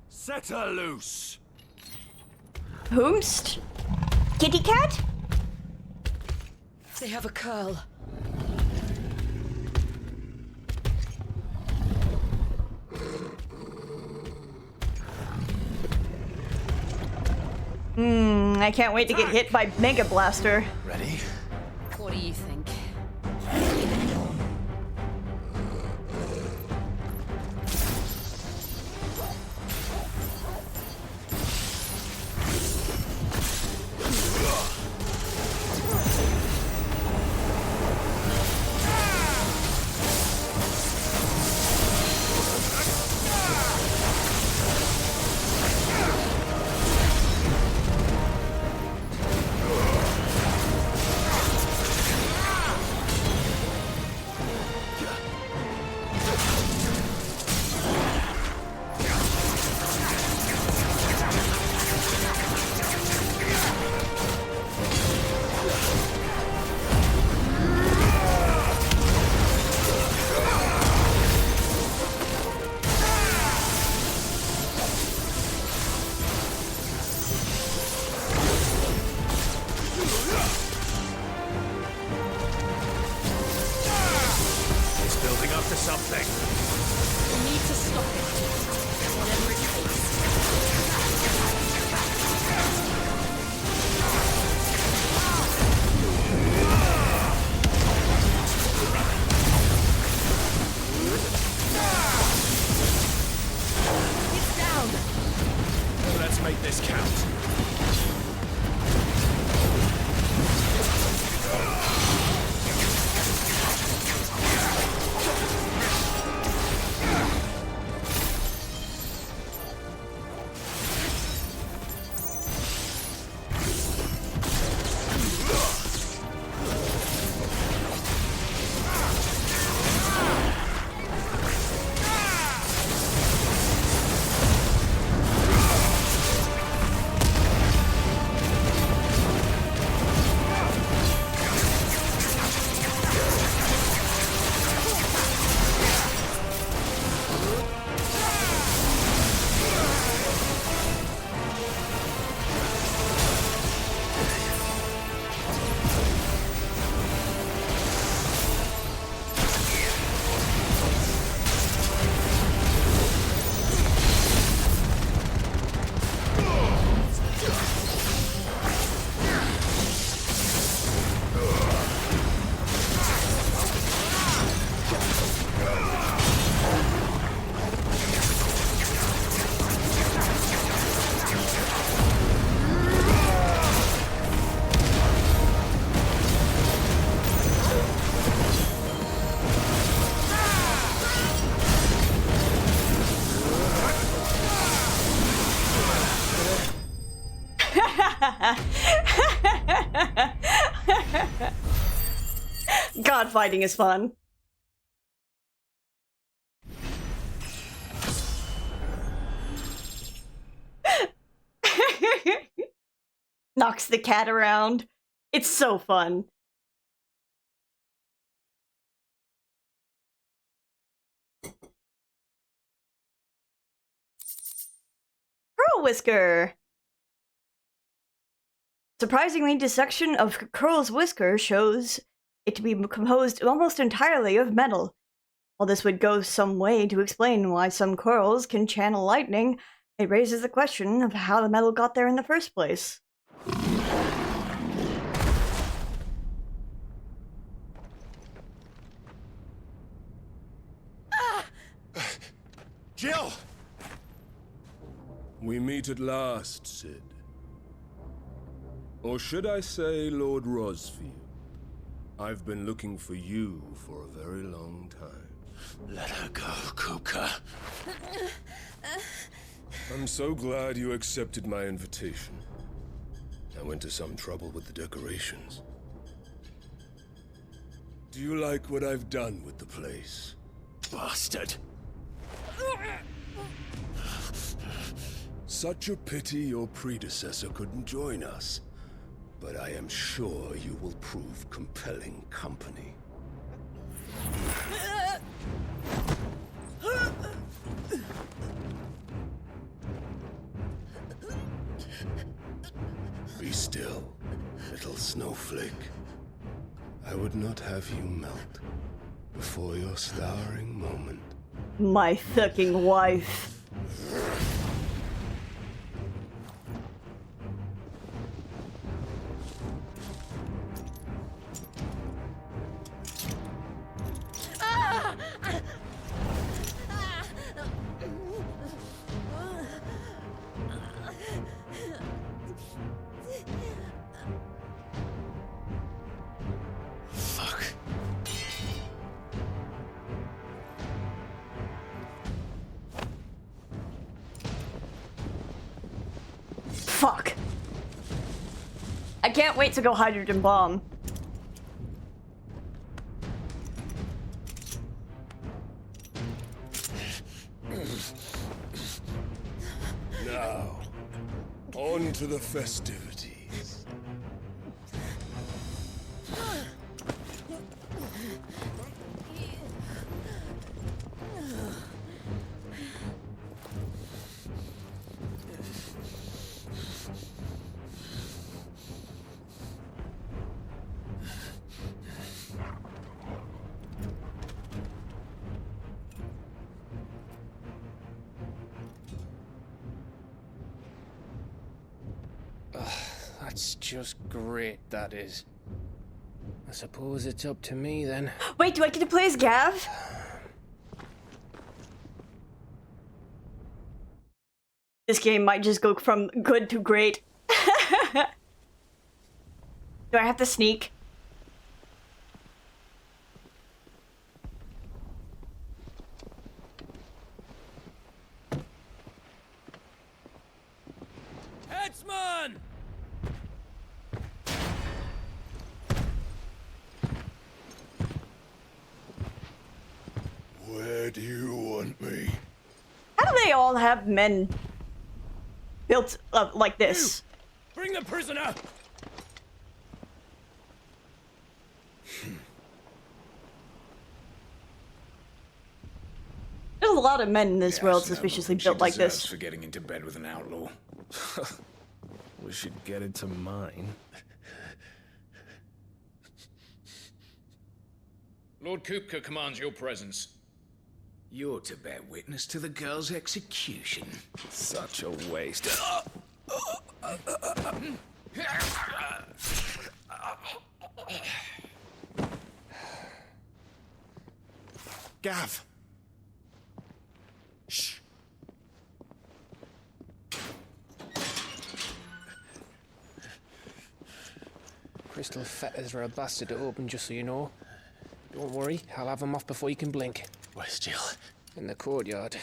Set her loose. Whomst? Kitty cat? They have a curl. I can't wait to get hit by Mega Blaster. Ready? What do you think? something. We need to stop it. Whatever it takes. It's down. Let's make this count. God, fighting is fun. Knocks the cat around. It's so fun. Curl Whisker. Surprisingly, dissection of Curl's whisker shows it to be composed almost entirely of metal. While this would go some way to explain why some curls can channel lightning, it raises the question of how the metal got there in the first place. Jill! We meet at last, Sid. Or should I say, Lord Rosfield? I've been looking for you for a very long time. Let her go, Kuka. I'm so glad you accepted my invitation. I went to some trouble with the decorations. Do you like what I've done with the place? Bastard! Such a pity your predecessor couldn't join us. But I am sure you will prove compelling company. Be still, little snowflake. I would not have you melt before your starring moment. My fucking wife. Fuck. I can't wait to go hydrogen bomb. Now, on to the festivities. That's just great, that is. I suppose it's up to me then. Wait, do I get to play as Gav? This game might just go from good to great. Do I have to sneak? Headsman! Where do you want me? How do they all have men built up like this? Bring the prisoner! There's a lot of men in this world suspiciously built like this. For getting into bed with an outlaw. We should get into mine. Lord Kupka commands your presence. You're to bear witness to the girl's execution. Such a waste. Gav! Shh. Crystal fetters are a bastard to open, just so you know. Don't worry, I'll have them off before you can blink. Where's Jill? In the courtyard.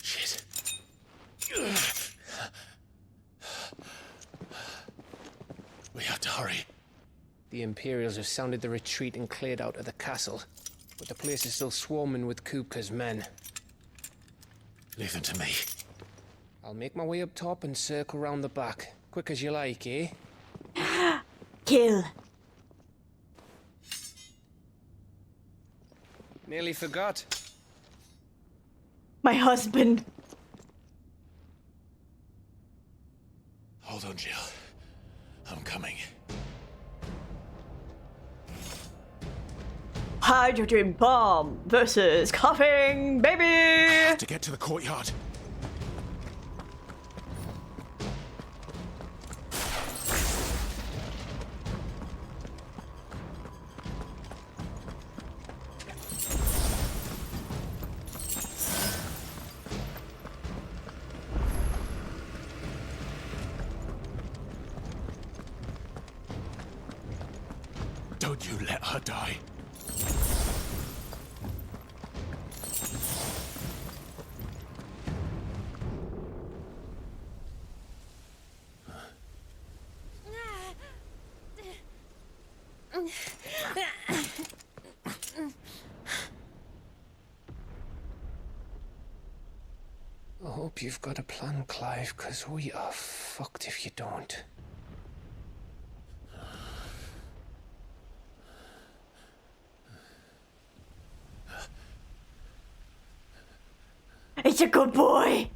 Shit. We have to hurry. The Imperials have sounded the retreat and cleared out of the castle. But the place is still swarming with Kupka's men. Leave them to me. I'll make my way up top and circle round the back. Quick as you like, eh? Kill. Nearly forgot. My husband. Hold on, Jill. I'm coming. Hydrogen bomb versus coughing baby. To get to the courtyard. Don't you let her die. hope you've got a plan, Clive, because we are fucked if you don't. It's a good boy.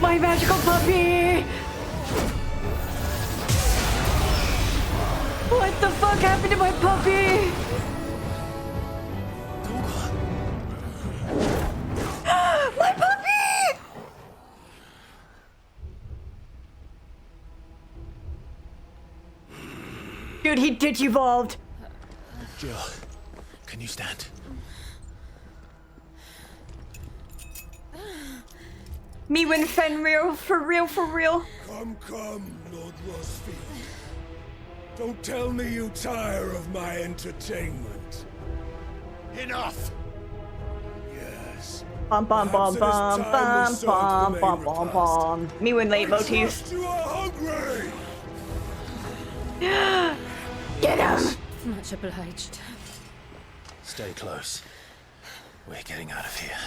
My magical puppy! What the fuck happened to my puppy? My puppy! Dude, he digivolved. Jill, can you stand? Me when Fenrir, for real, for real. Come, Lord Rosfield. Don't tell me you tire of my entertainment. Enough! Yes. Bum bum bum bum bum bum bum bum bum. Me when leitmotif. You are hungry! Get him! Much obliged. Stay close. We're getting out of here.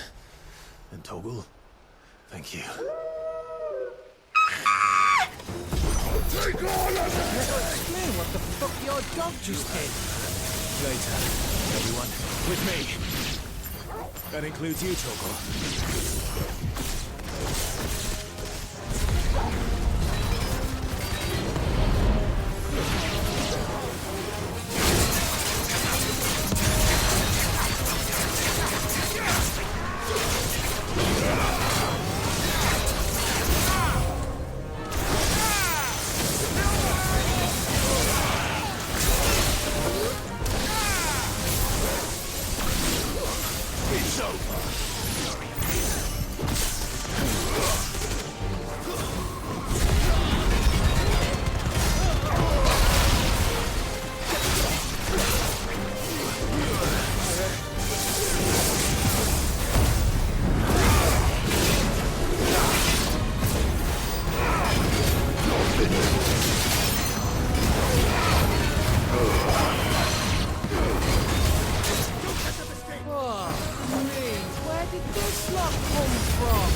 And Toggle, thank you. Take all of it! Explain what the fuck your dog just did. Later, everyone. With me. That includes you, Toggle. It's over. Where did this lot come from?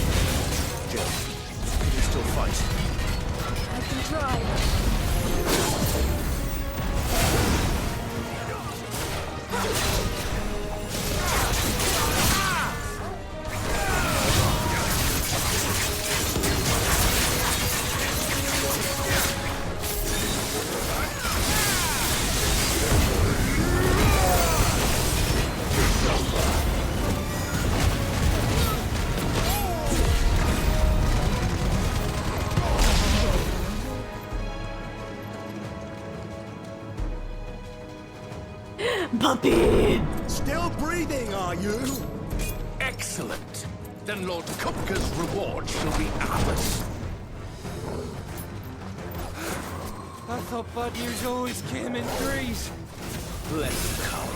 Jill, can you still fight? I can try. Puppy! Still breathing, are you? Excellent. Then Lord Kupka's reward shall be ours. I thought bad news always came in threes. Let them come.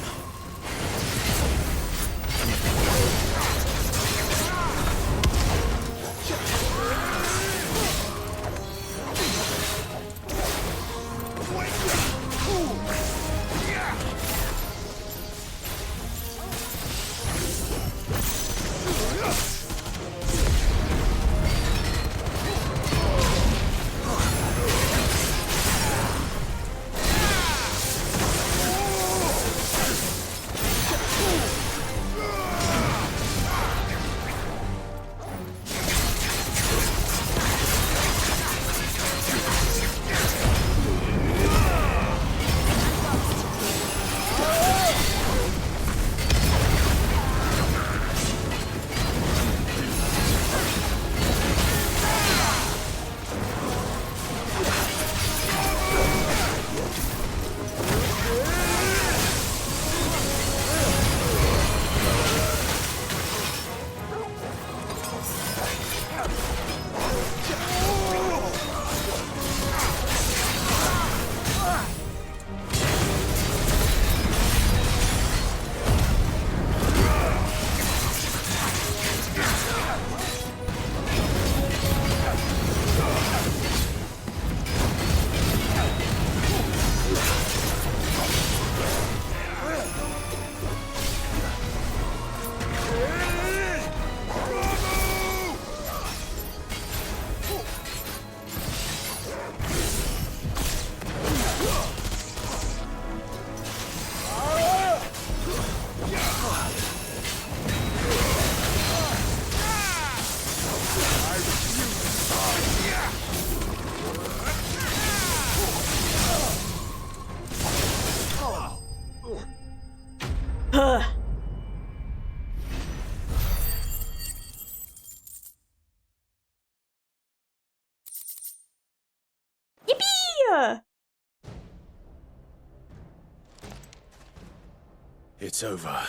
It's over.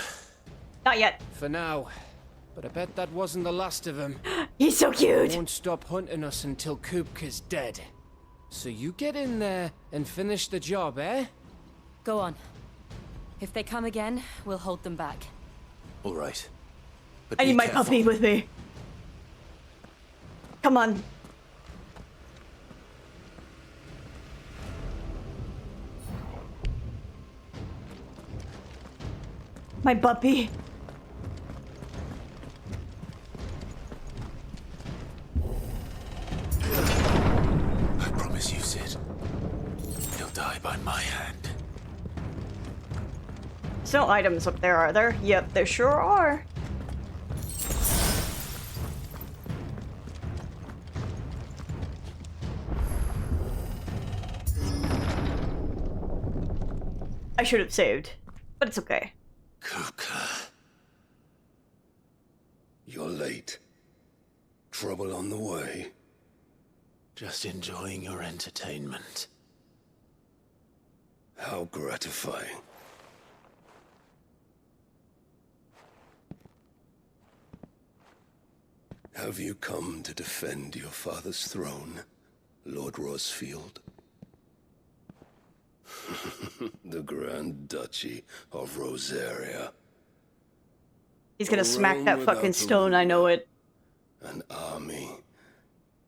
Not yet. For now. But I bet that wasn't the last of them. He's so cute. They won't stop hunting us until Kupka's dead. So you get in there and finish the job, eh? Go on. If they come again, we'll hold them back. All right. But I be need my careful. puppy with me. Come on. My puppy. I promise you, Sid. He'll die by my hand. There's no items up there, are there? Yep, there sure are. I should have saved, but it's okay. Kupka. You're late. Trouble on the way. Just enjoying your entertainment. How gratifying. Have you come to defend your father's throne, Lord Rosfield? The Grand Duchy of Rosaria. He's gonna A smack realm that without fucking a stone, I know it. An army,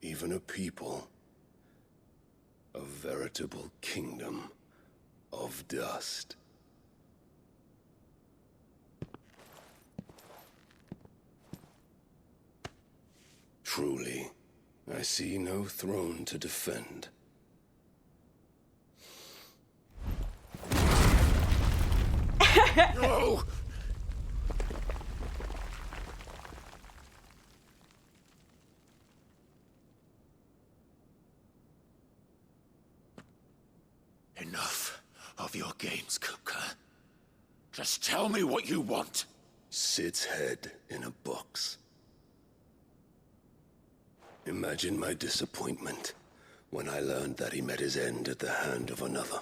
even a people. A veritable kingdom of dust. Truly, I see no throne to defend. No! Enough of your games, Kupka. Just tell me what you want. Sid's head in a box. Imagine my disappointment when I learned that he met his end at the hand of another.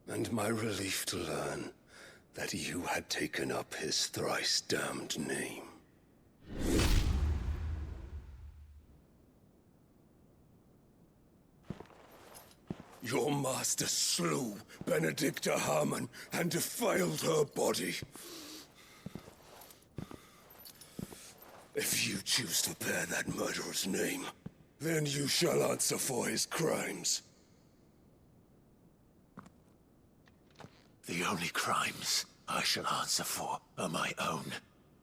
And my relief to learn that you had taken up his thrice-damned name. Your master slew Benedicta Harmon and defiled her body. If you choose to bear that murderer's name, then you shall answer for his crimes. The only crimes I shall answer for are my own.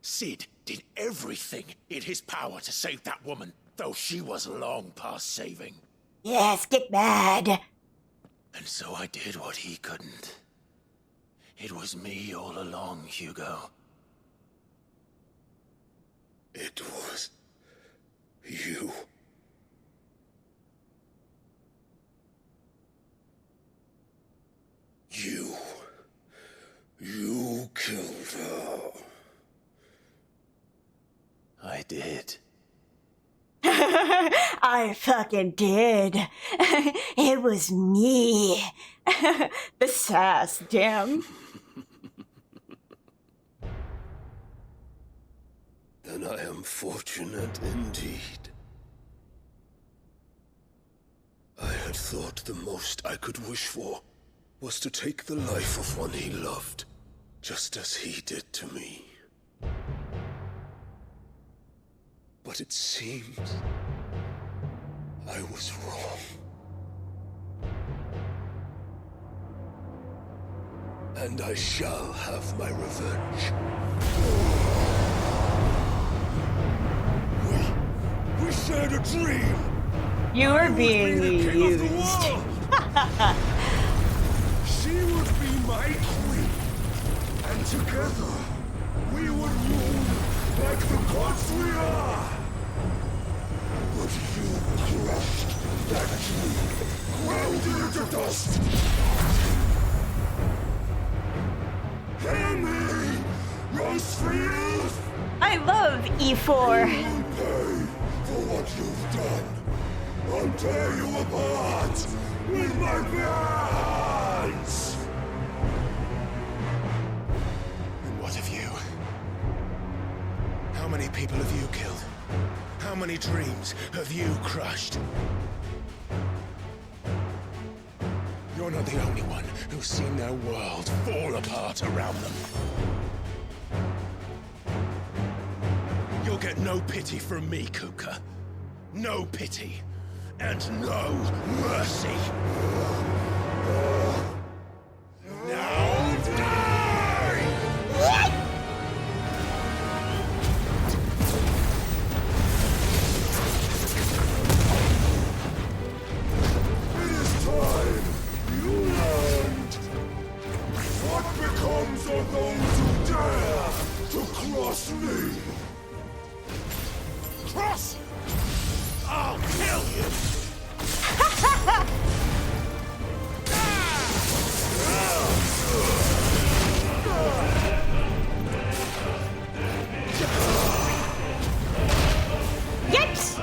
Sid did everything in his power to save that woman, though she was long past saving. Yes, get mad. And so I did what he couldn't. It was me all along, Hugo. It was you. You killed her. I did. I fucking did. It was me. The sass, damn. Then I am fortunate indeed. I had thought the most I could wish for was to take the life of one he loved, just as he did to me. But it seems I was wrong. And I shall have my revenge. We shared a dream! You are being used. She would be my queen, and together we would rule like the gods we are. But you crushed that dream, ground it into dust. Hear me, Rosfield! I love E4. You will pay for what you've done. I'll tear you apart with my hands! people have you killed? How many dreams have you crushed? You're not the only one who's seen their world fall apart around them. You'll get no pity from me, Kupka. No pity. And no mercy. Now die! It is time you learned what becomes of those who dare to cross me. Cross! I'll kill you! Yes!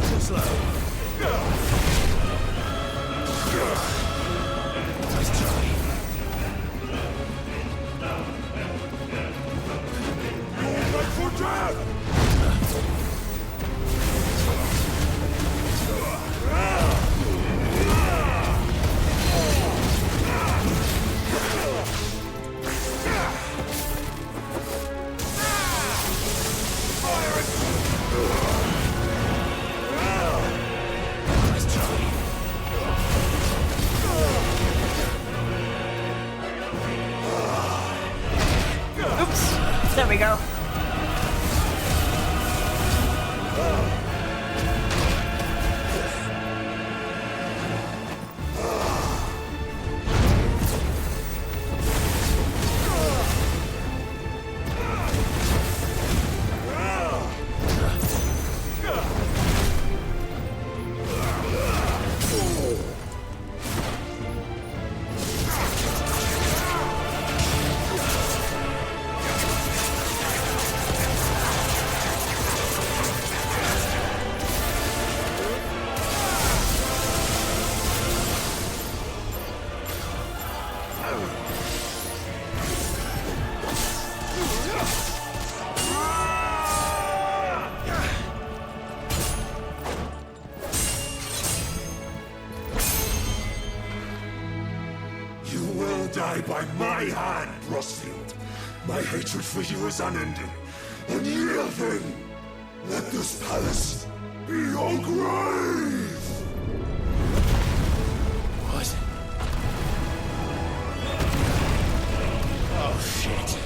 Too slow. Nice try. Back for death! Oops. There we go. You will die by my hand, Rosfield. My hatred for you is unending. Unyielding. Let this palace be your grave! What? Oh, shit.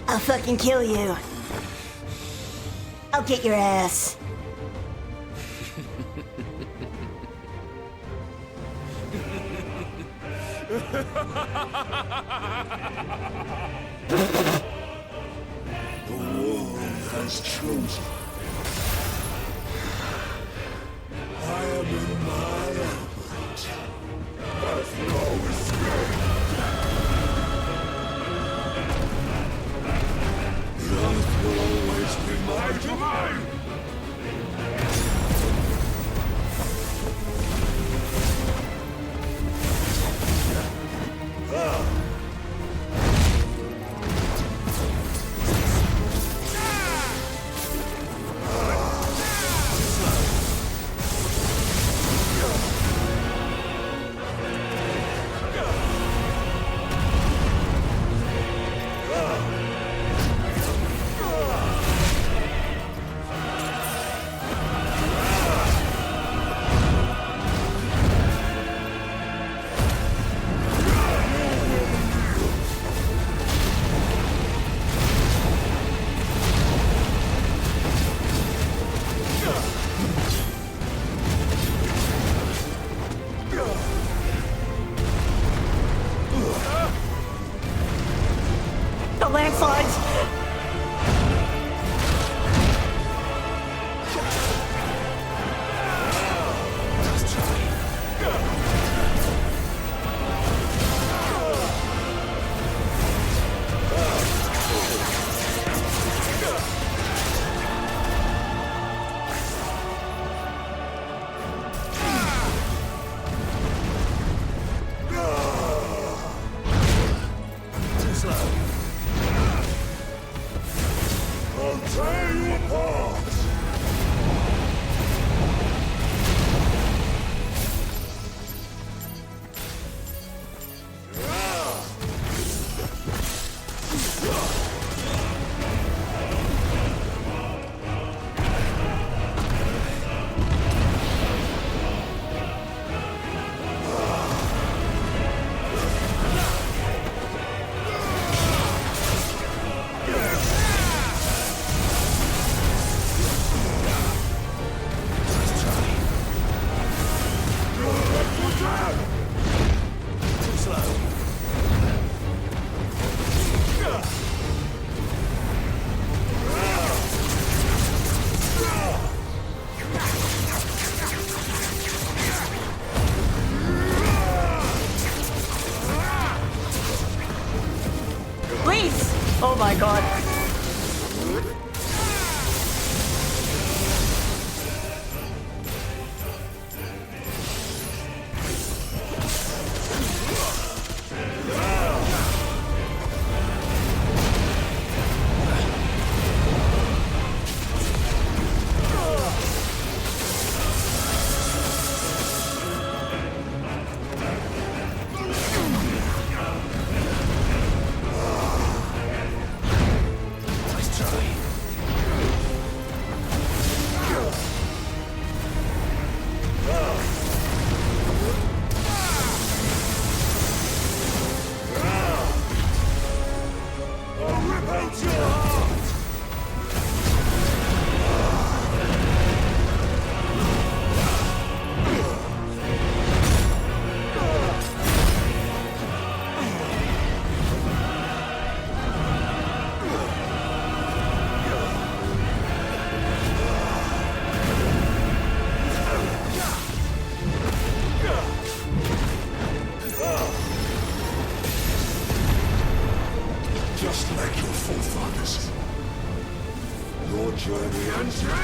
I'll fucking kill you. I'll get your ass. The world has chosen. I am in my element. There's no escape. The earth will always be my domain. slides. Too slow. I'll tear you apart! Too slow. Please! Oh my god. Nice try. I'll rip out your heart! Just like your forefathers. Your journey ends here!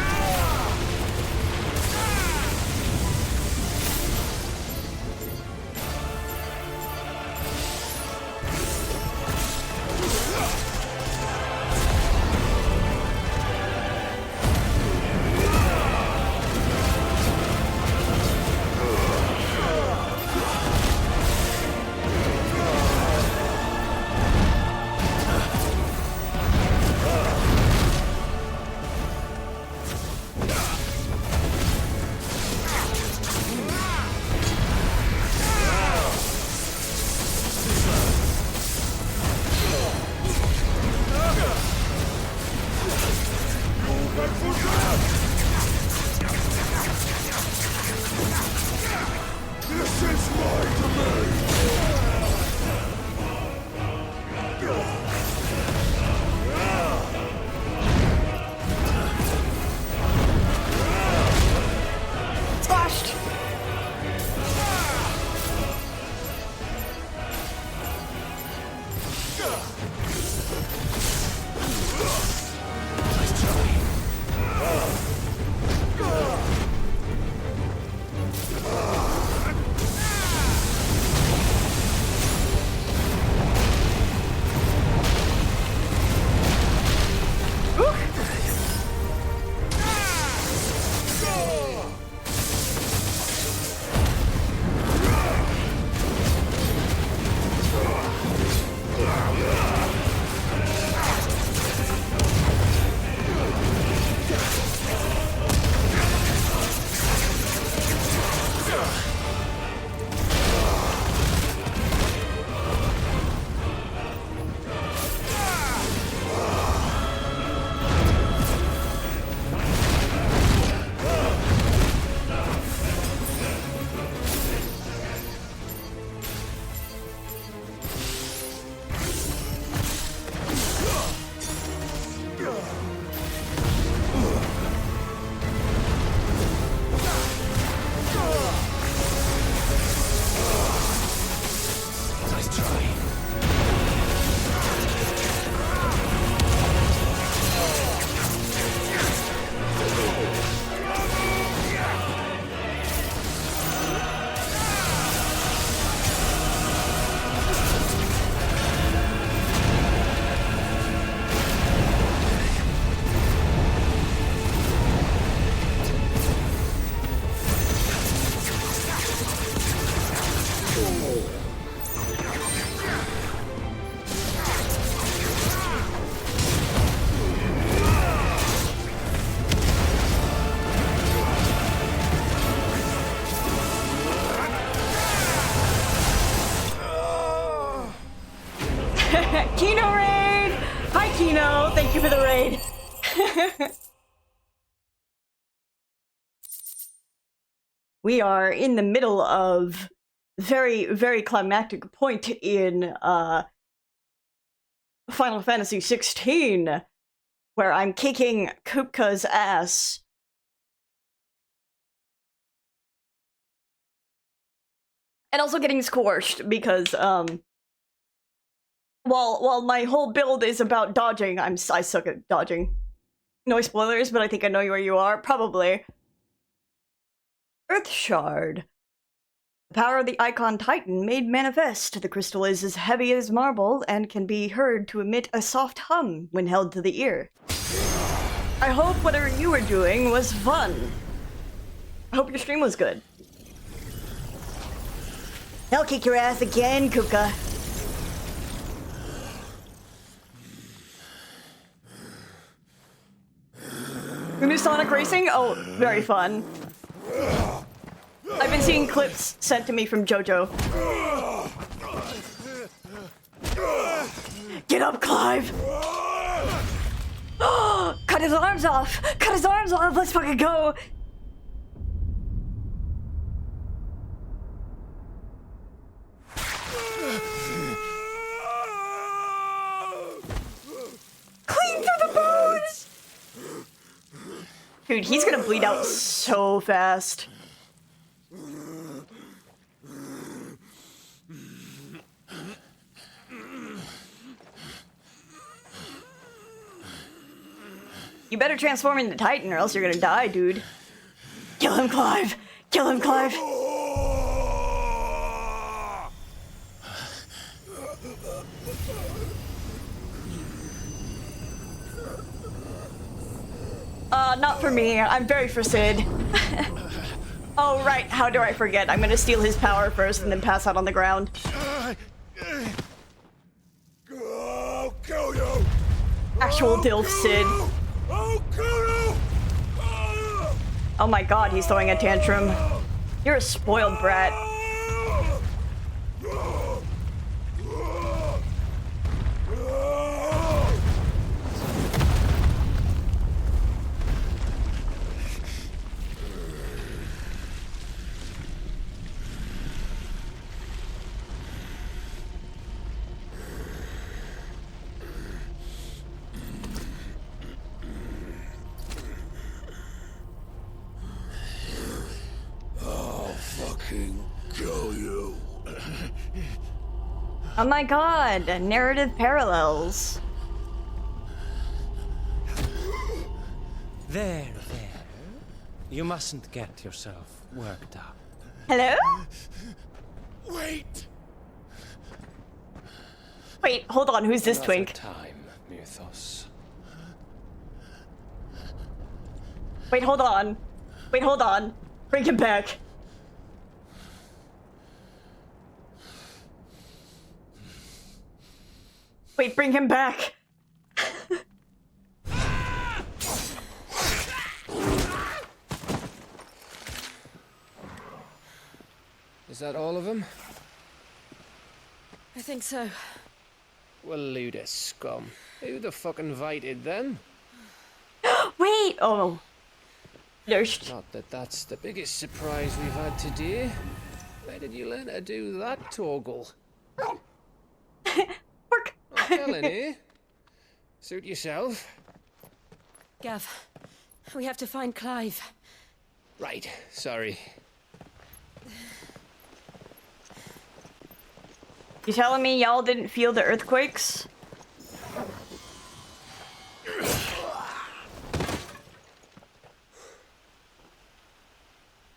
Kino raid! Hi Kino, thank you for the raid. We are in the middle of very, very climactic point in Final Fantasy 16, where I'm kicking Kupka's ass. And also getting scorched because while my whole build is about dodging, I suck at dodging. No spoilers, but I think I know where you are. Probably. Earth Shard. The power of the Icon Titan made manifest. The crystal is as heavy as marble and can be heard to emit a soft hum when held to the ear. I hope whatever you were doing was fun. I hope your stream was good. I'll kick your ass again, Kuka. New Sonic Racing? Oh, very fun. I've been seeing clips sent to me from JoJo. Get up, Clive! Cut his arms off! Cut his arms off! Let's fucking go! Clean through the bones! Dude, he's gonna bleed out so fast. You better transform into Titan or else you're gonna die, dude. Kill him, Clive! Kill him, Clive! Not for me. I'm very for Sid. Oh, right. How do I forget? I'm gonna steal his power first and then pass out on the ground. I'll kill you! Actual DILF Sid. I'll kill you! Oh my god, he's throwing a tantrum. You're a spoiled brat. Kill you. Oh my god, narrative parallels. There. You mustn't get yourself worked up. Hello? Wait! Wait, hold on, who's this Another twink? time, Mythos. Wait, hold on. Wait, hold on. Bring him back. Wait, bring him back. Is that all of them? I think so. Well, load of scum. Who the fuck invited them? Wait! Oh. There's... Not that that's the biggest surprise we've had today. Where did you learn to do that, Toggle? Work! I'm telling you. Suit yourself. Gav, we have to find Clive. Right, sorry. You telling me y'all didn't feel the earthquakes?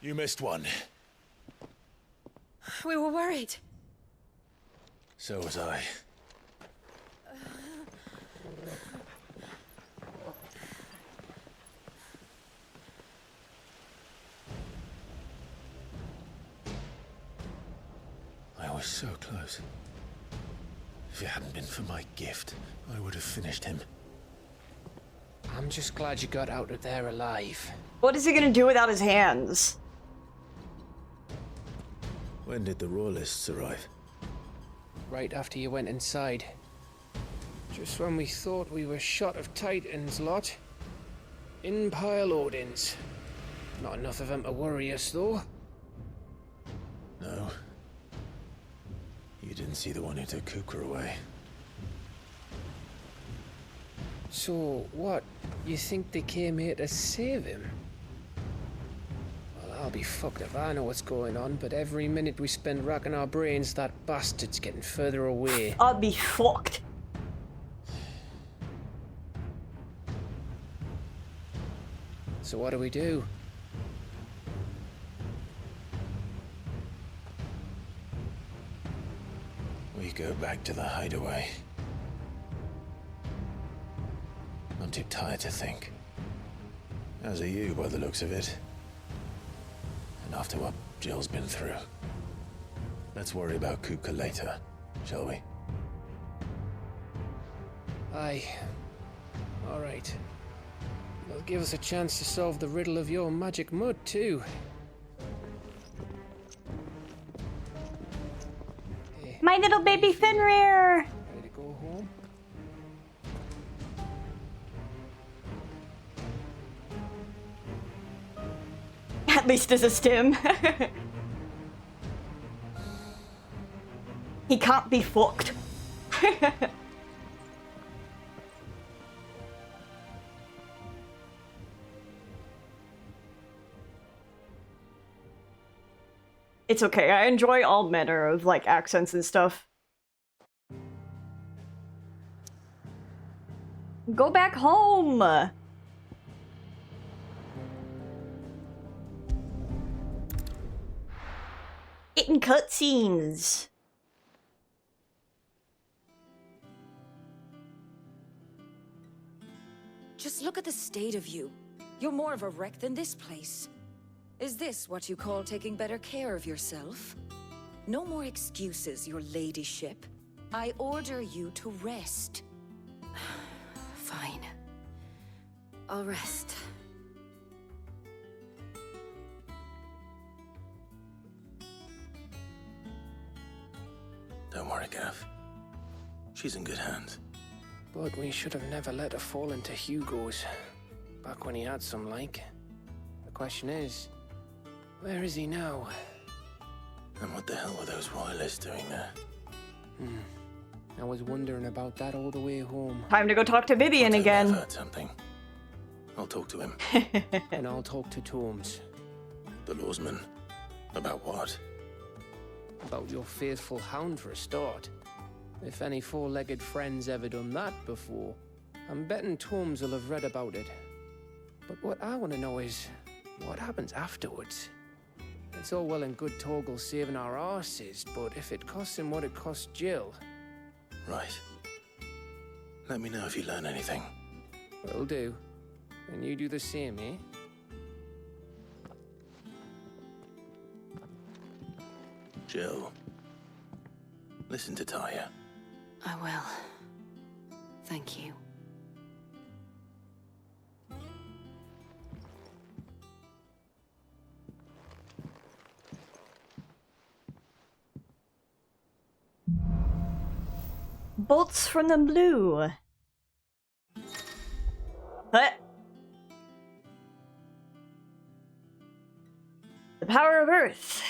You missed one. We were worried. So was I. I was so close. If it hadn't been for my gift, I would have finished him. I'm just glad you got out of there alive. What is he gonna do without his hands? When did the Royalists arrive? Right after you went inside. Just when we thought we were shot of Titans, lot. In pile Odins. Not enough of them to worry us, though. No. You didn't see the one who took Kupka away. So, what? You think they came here to save him? Well, I'll be fucked if I know what's going on, but every minute we spend racking our brains, that bastard's getting further away. I'll be fucked. So what do we do? We go back to the hideaway. I'm too tired to think. As are you, by the looks of it. And after what Jill's been through. Let's worry about Kupka later, shall we? Aye. All right. It'll give us a chance to solve the riddle of your magic mud, too. My little baby Fenrir! Ready to go home? At least as a stim. He can't be fucked. It's okay, I enjoy all manner of, like, accents and stuff. Go back home! Getting cutscenes. Just look at the state of you. You're more of a wreck than this place. Is this what you call taking better care of yourself? No more excuses, your ladyship. I order you to rest. Fine. I'll rest. Don't worry, Gav. She's in good hands. But we should have never let her fall into Hugo's. Back when he had some like. The question is, where is he now? And what the hell were those royalists doing there? I was wondering about that all the way home. Time to go talk to Vivian again. I've heard something. I'll talk to him. And I'll talk to Torms. The lawsman? About what? About your faithful hound for a start. If any four-legged friend's ever done that before, I'm betting Torms will have read about it. But what I want to know is, what happens afterwards? It's all well and good Torgal saving our arses, but if it costs him what it cost Jill... Right. Let me know if you learn anything. Will do. And you do the same, eh? Jill. Listen to Taya. I will. Thank you. Bolts from the blue. What? The power of Earth.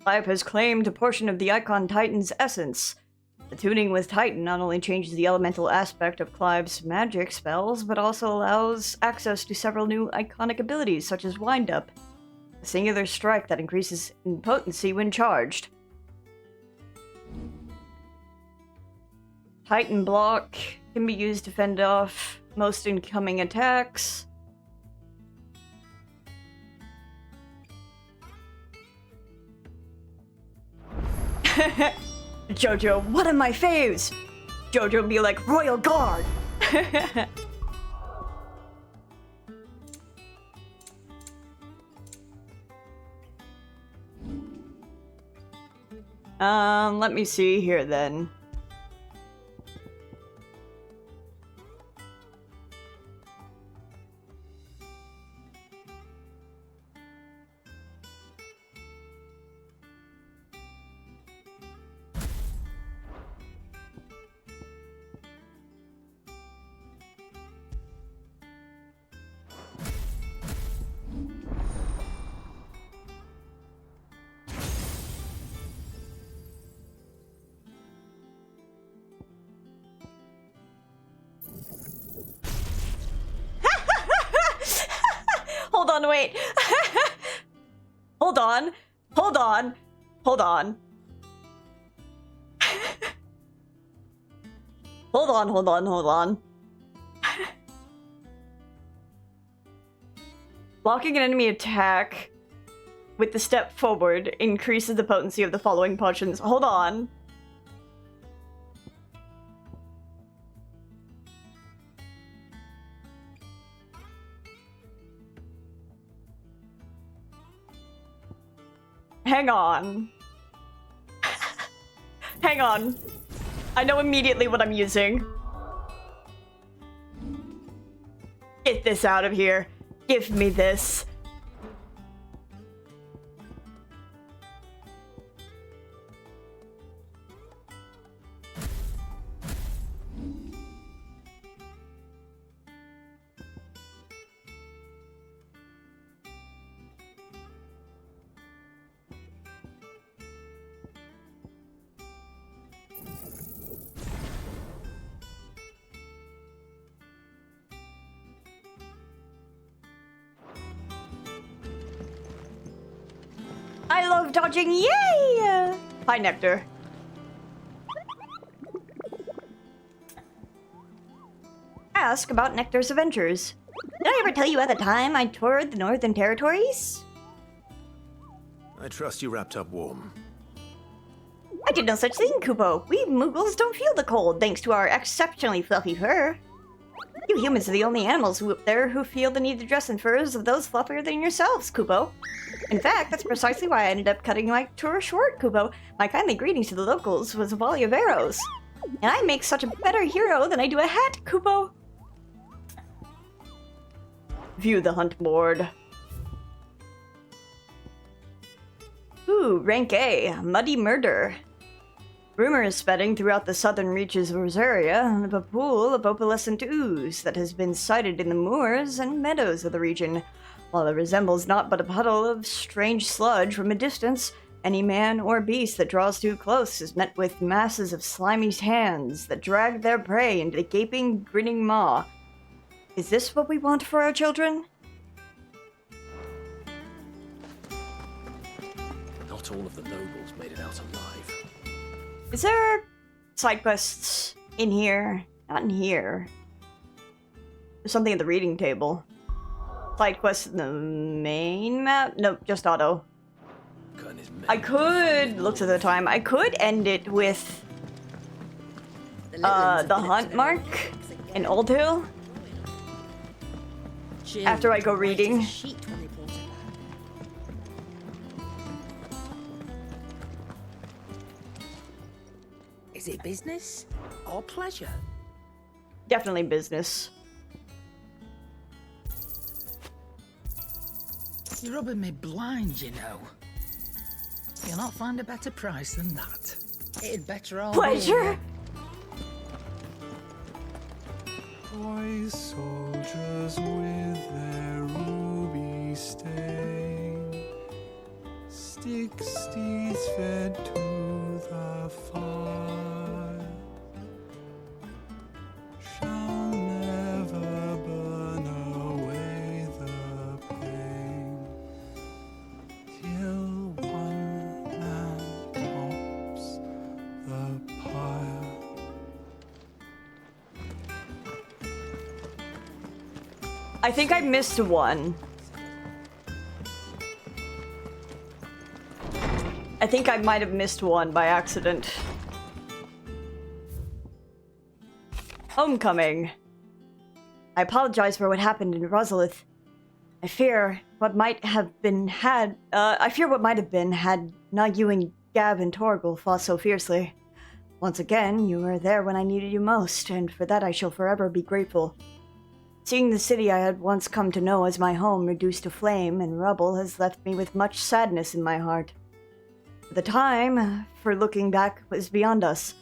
Clive has claimed a portion of the Icon Titan's essence. Attuning with Titan not only changes the elemental aspect of Clive's magic spells, but also allows access to several new iconic abilities, such as Wind Up, a singular strike that increases in potency when charged. Titan Block can be used to fend off most incoming attacks. Jojo, one of my faves! Jojo be like, Royal Guard! Let me see here then. on, wait. Hold on. Hold on. Hold on. Hold on, hold on, hold on. Blocking an enemy attack with the step forward increases the potency of the following potions. Hold on. Hang on. Hang on. I know immediately what I'm using. Get this out of here. Give me this. I love dodging, yay! Hi, Nectar. Ask about Nectar's adventures. Did I ever tell you at the time I toured the Northern Territories? I trust you wrapped up warm. I did no such thing, Kupo. We Moogles don't feel the cold thanks to our exceptionally fluffy fur. You humans are the only animals up there who feel the need to dress in furs of those fluffier than yourselves, Kupo. In fact, that's precisely why I ended up cutting my tour short, Kupo. My kindly greetings to the locals was a volley of arrows. And I make such a better hero than I do a hat, Kupo. View the hunt board. Ooh, rank A, Muddy Murder. Rumor is spreading throughout the southern reaches of Rosaria of a pool of opalescent ooze that has been sighted in the moors and meadows of the region. While it resembles naught but a puddle of strange sludge from a distance, any man or beast that draws too close is met with masses of slimy hands that drag their prey into the gaping, grinning maw. Is this what we want for our children? Not all of the nobles made it out alive. Is there side quests in here? Not in here. There's something at the reading table. Side quests in the main map? Nope, just auto. I could, looks at the time, I could end it with the hunt mark in Old Hill. After I go reading. Is it business or pleasure? Definitely business. You're rubbing me blind, you know. You'll not find a better price than that. It'd better all pleasure. Toy soldiers with their ruby stain, stick steeds fed to the fire, shall never burn away the pain, till one man tops the pyre. I think I missed one. I think I might have missed one by accident. Homecoming. I apologize for what happened in Rosalith. I fear what might have been had not you and Gab and Torgal fought so fiercely. Once again, you were there when I needed you most, and for that I shall forever be grateful. Seeing the city I had once come to know as my home reduced to flame and rubble has left me with much sadness in my heart. The time for looking back was beyond us.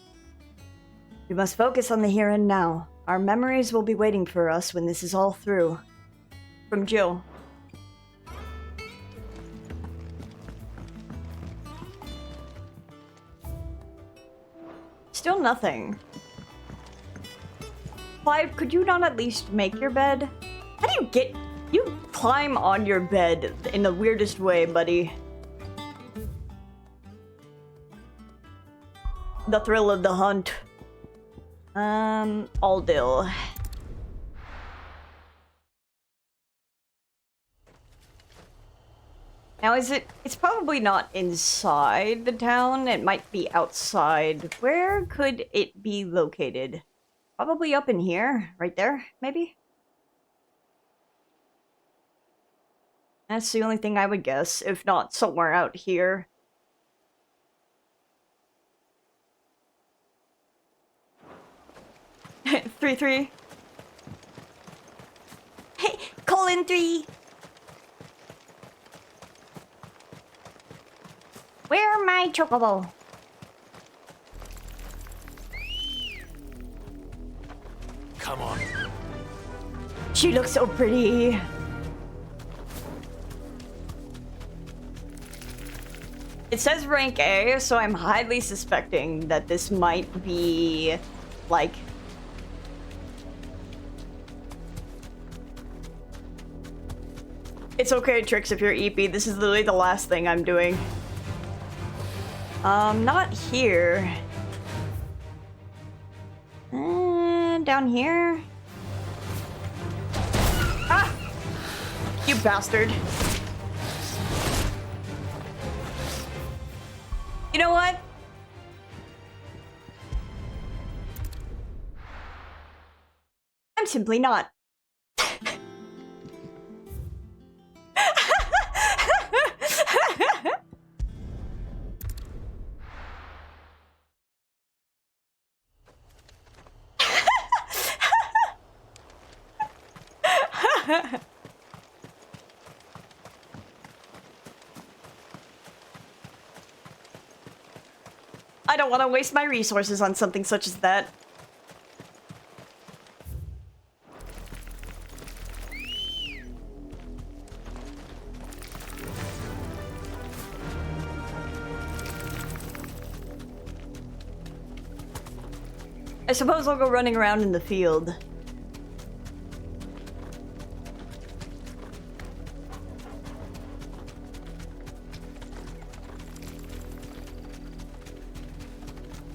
We must focus on the here and now. Our memories will be waiting for us when this is all through. From Jill. Still nothing. Clive, could you not at least make your bed? How do you get You climb on your bed in the weirdest way, buddy. The thrill of the hunt. Aldil. Now it's probably not inside the town, it might be outside. Where could it be located? Probably up in here, right there, maybe? That's the only thing I would guess, if not somewhere out here. Three. Hey, colon 3. Where my chocobo? Come on. She looks so pretty. It says rank A, so I'm highly suspecting that this might be like it's okay, Trix, if you're EP. This is literally the last thing I'm doing. Not here. Down here? Ah! You bastard. You know what? I'm simply not. I don't want to waste my resources on something such as that. I suppose I'll go running around in the field.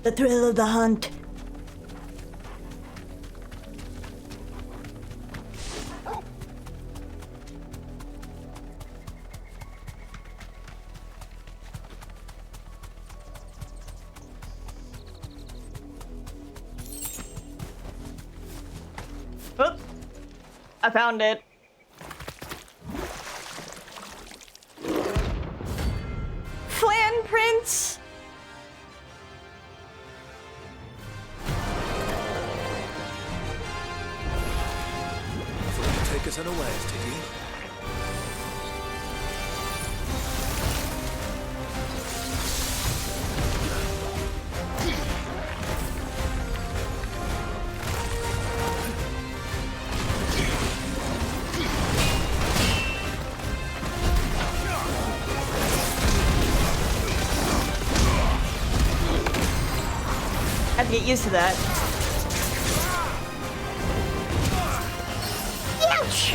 The thrill of the hunt. Oop. I found it. Flan prints. Take us unawares, Tiggy. I have to get used to that. Ouch!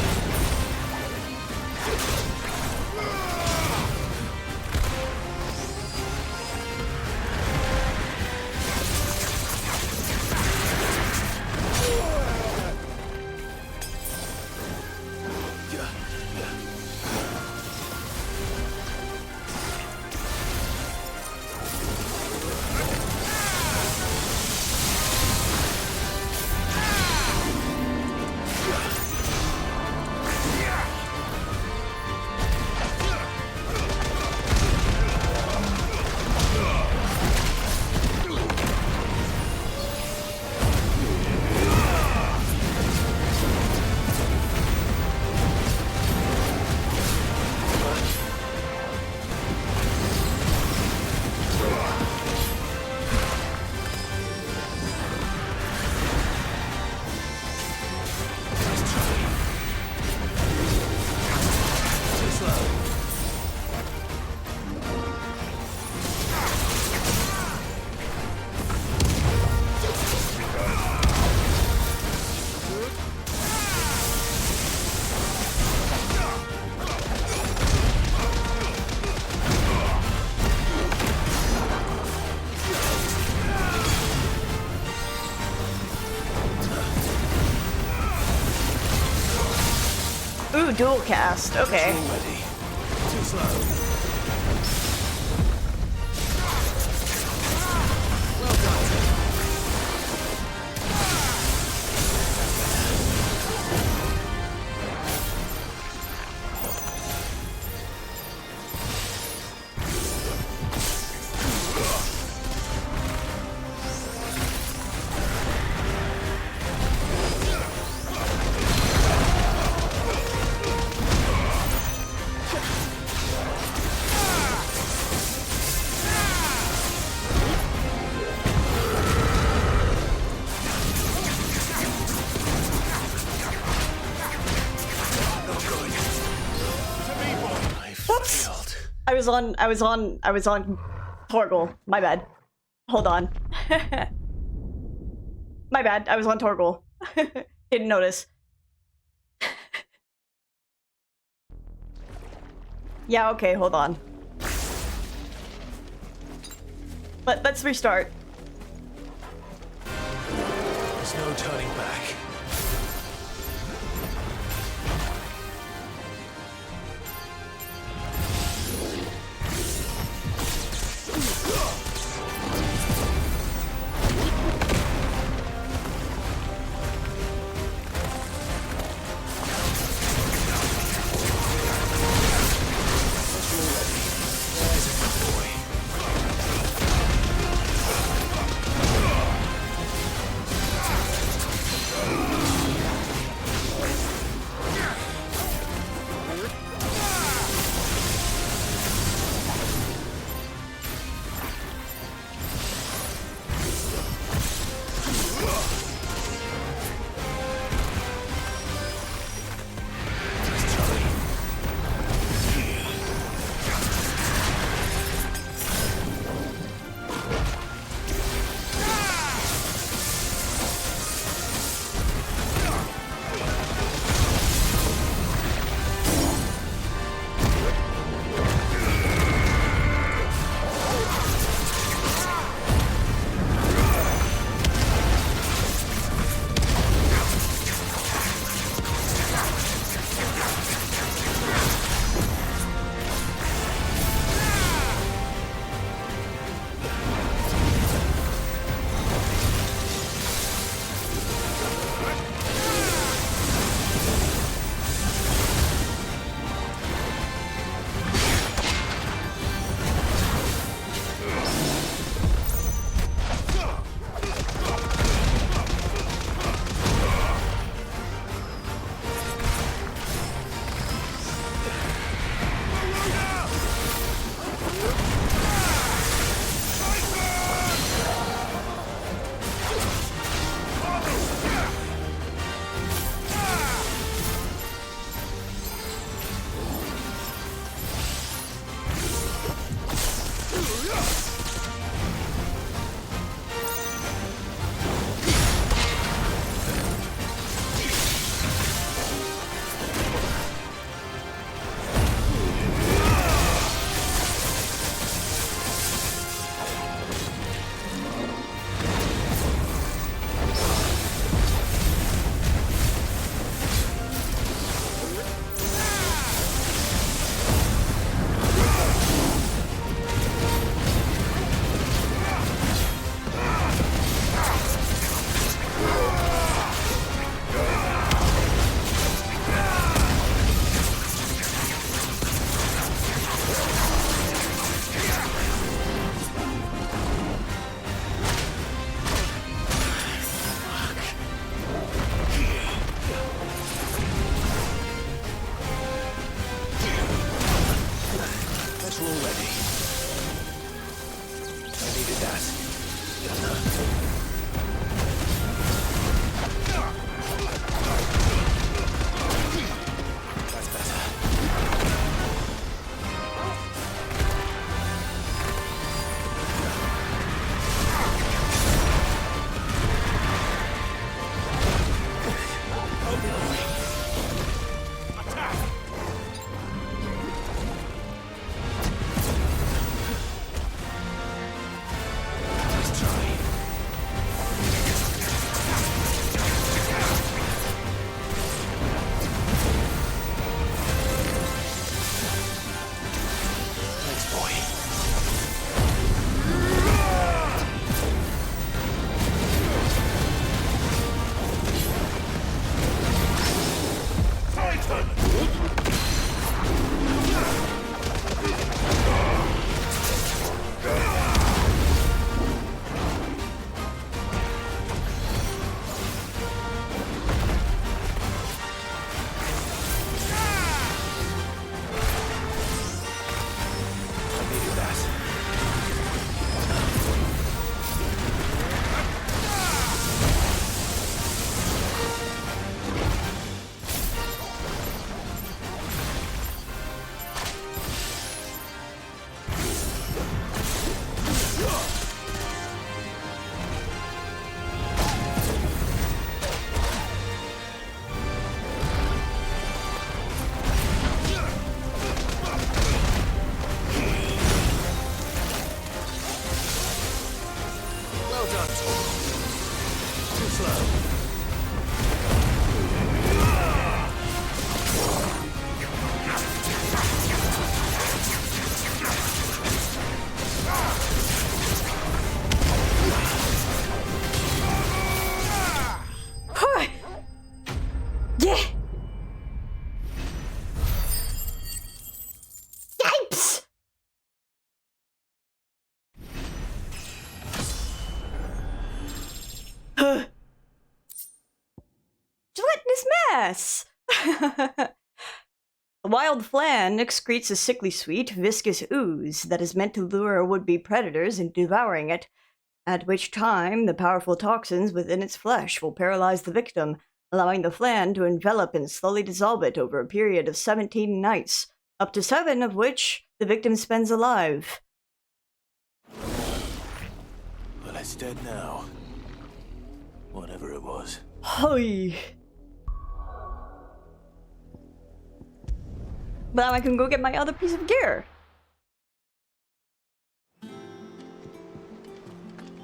do dual cast. Okay. Too slow. I was on Torgal. My bad. Hold on. My bad. I was on Torgal. Didn't notice. Yeah, okay, hold on. Let's restart. There's no turning back. Yes! The wild flan excretes a sickly sweet, viscous ooze that is meant to lure would-be predators into devouring it, at which time the powerful toxins within its flesh will paralyze the victim, allowing the flan to envelop and slowly dissolve it over a period of 17 nights, up to 7 of which the victim spends alive. Well, it's dead now. Whatever it was. Hoy. Now I can go get my other piece of gear.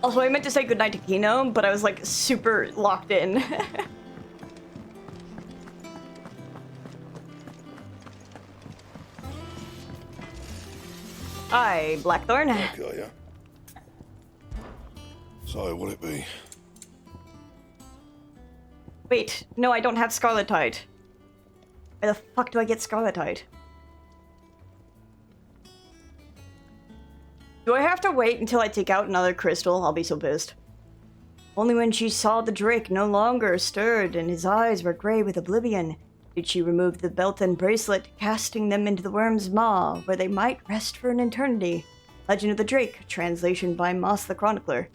Also, I meant to say goodnight to Kino, but I was like super locked in. Hi, Blackthorn. Okay, yeah. So, what'll it be? Wait, no, I don't have Scarletite. Where the fuck do I get Scarletite? Do I have to wait until I take out another crystal? I'll be so pissed. Only when she saw the Drake no longer stirred and his eyes were gray with oblivion did she remove the belt and bracelet, casting them into the worm's maw, where they might rest for an eternity. Legend of the Drake, translation by Moss the Chronicler.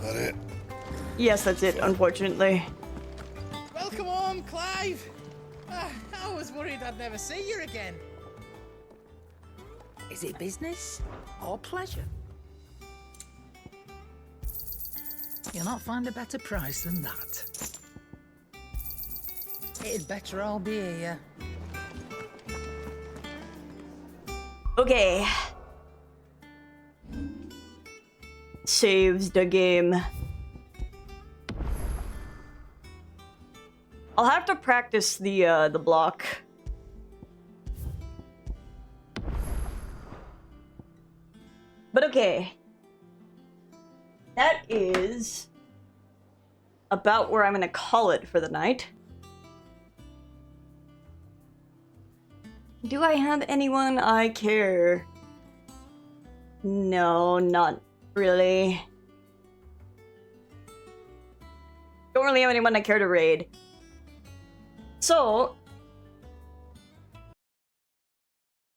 That it? Yes, that's it, unfortunately. Welcome home, Clive! I was worried I'd never see you again. Is it business or pleasure? You'll not find a better price than that. It'd better all be here. Okay. Saves the game. I'll have to practice the block. But okay. That is about where I'm gonna call it for the night. Do I have anyone I care? No, not really. Don't really have anyone I care to raid. So...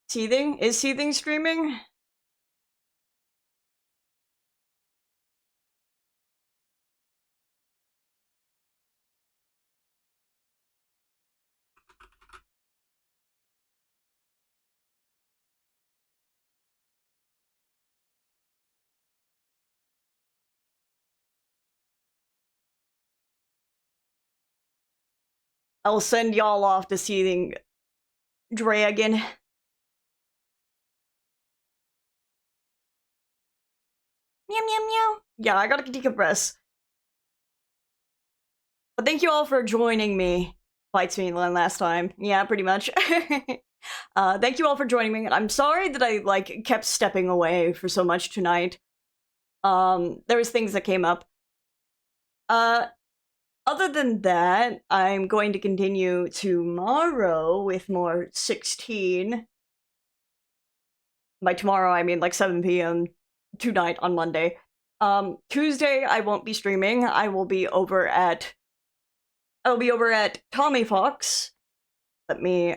Seething? Is Seething streaming? I'll send y'all off to Seething Dragon. Meow meow meow. Yeah, I gotta decompress. But thank you all for joining me. Bites me last time. Yeah, pretty much. Thank you all for joining me. I'm sorry that I like kept stepping away for so much tonight. There was things that came up. Other than that, I'm going to continue tomorrow with more 16. By tomorrow, I mean like 7 p.m. tonight on Monday. Tuesday, I won't be streaming. I'll be over at Tommy Fox. Let me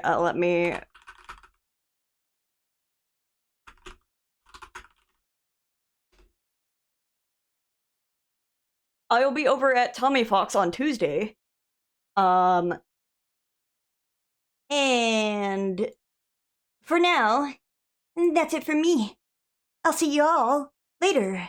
I'll be over at Tommy Fox on Tuesday. And for now, that's it for me. I'll see you all later.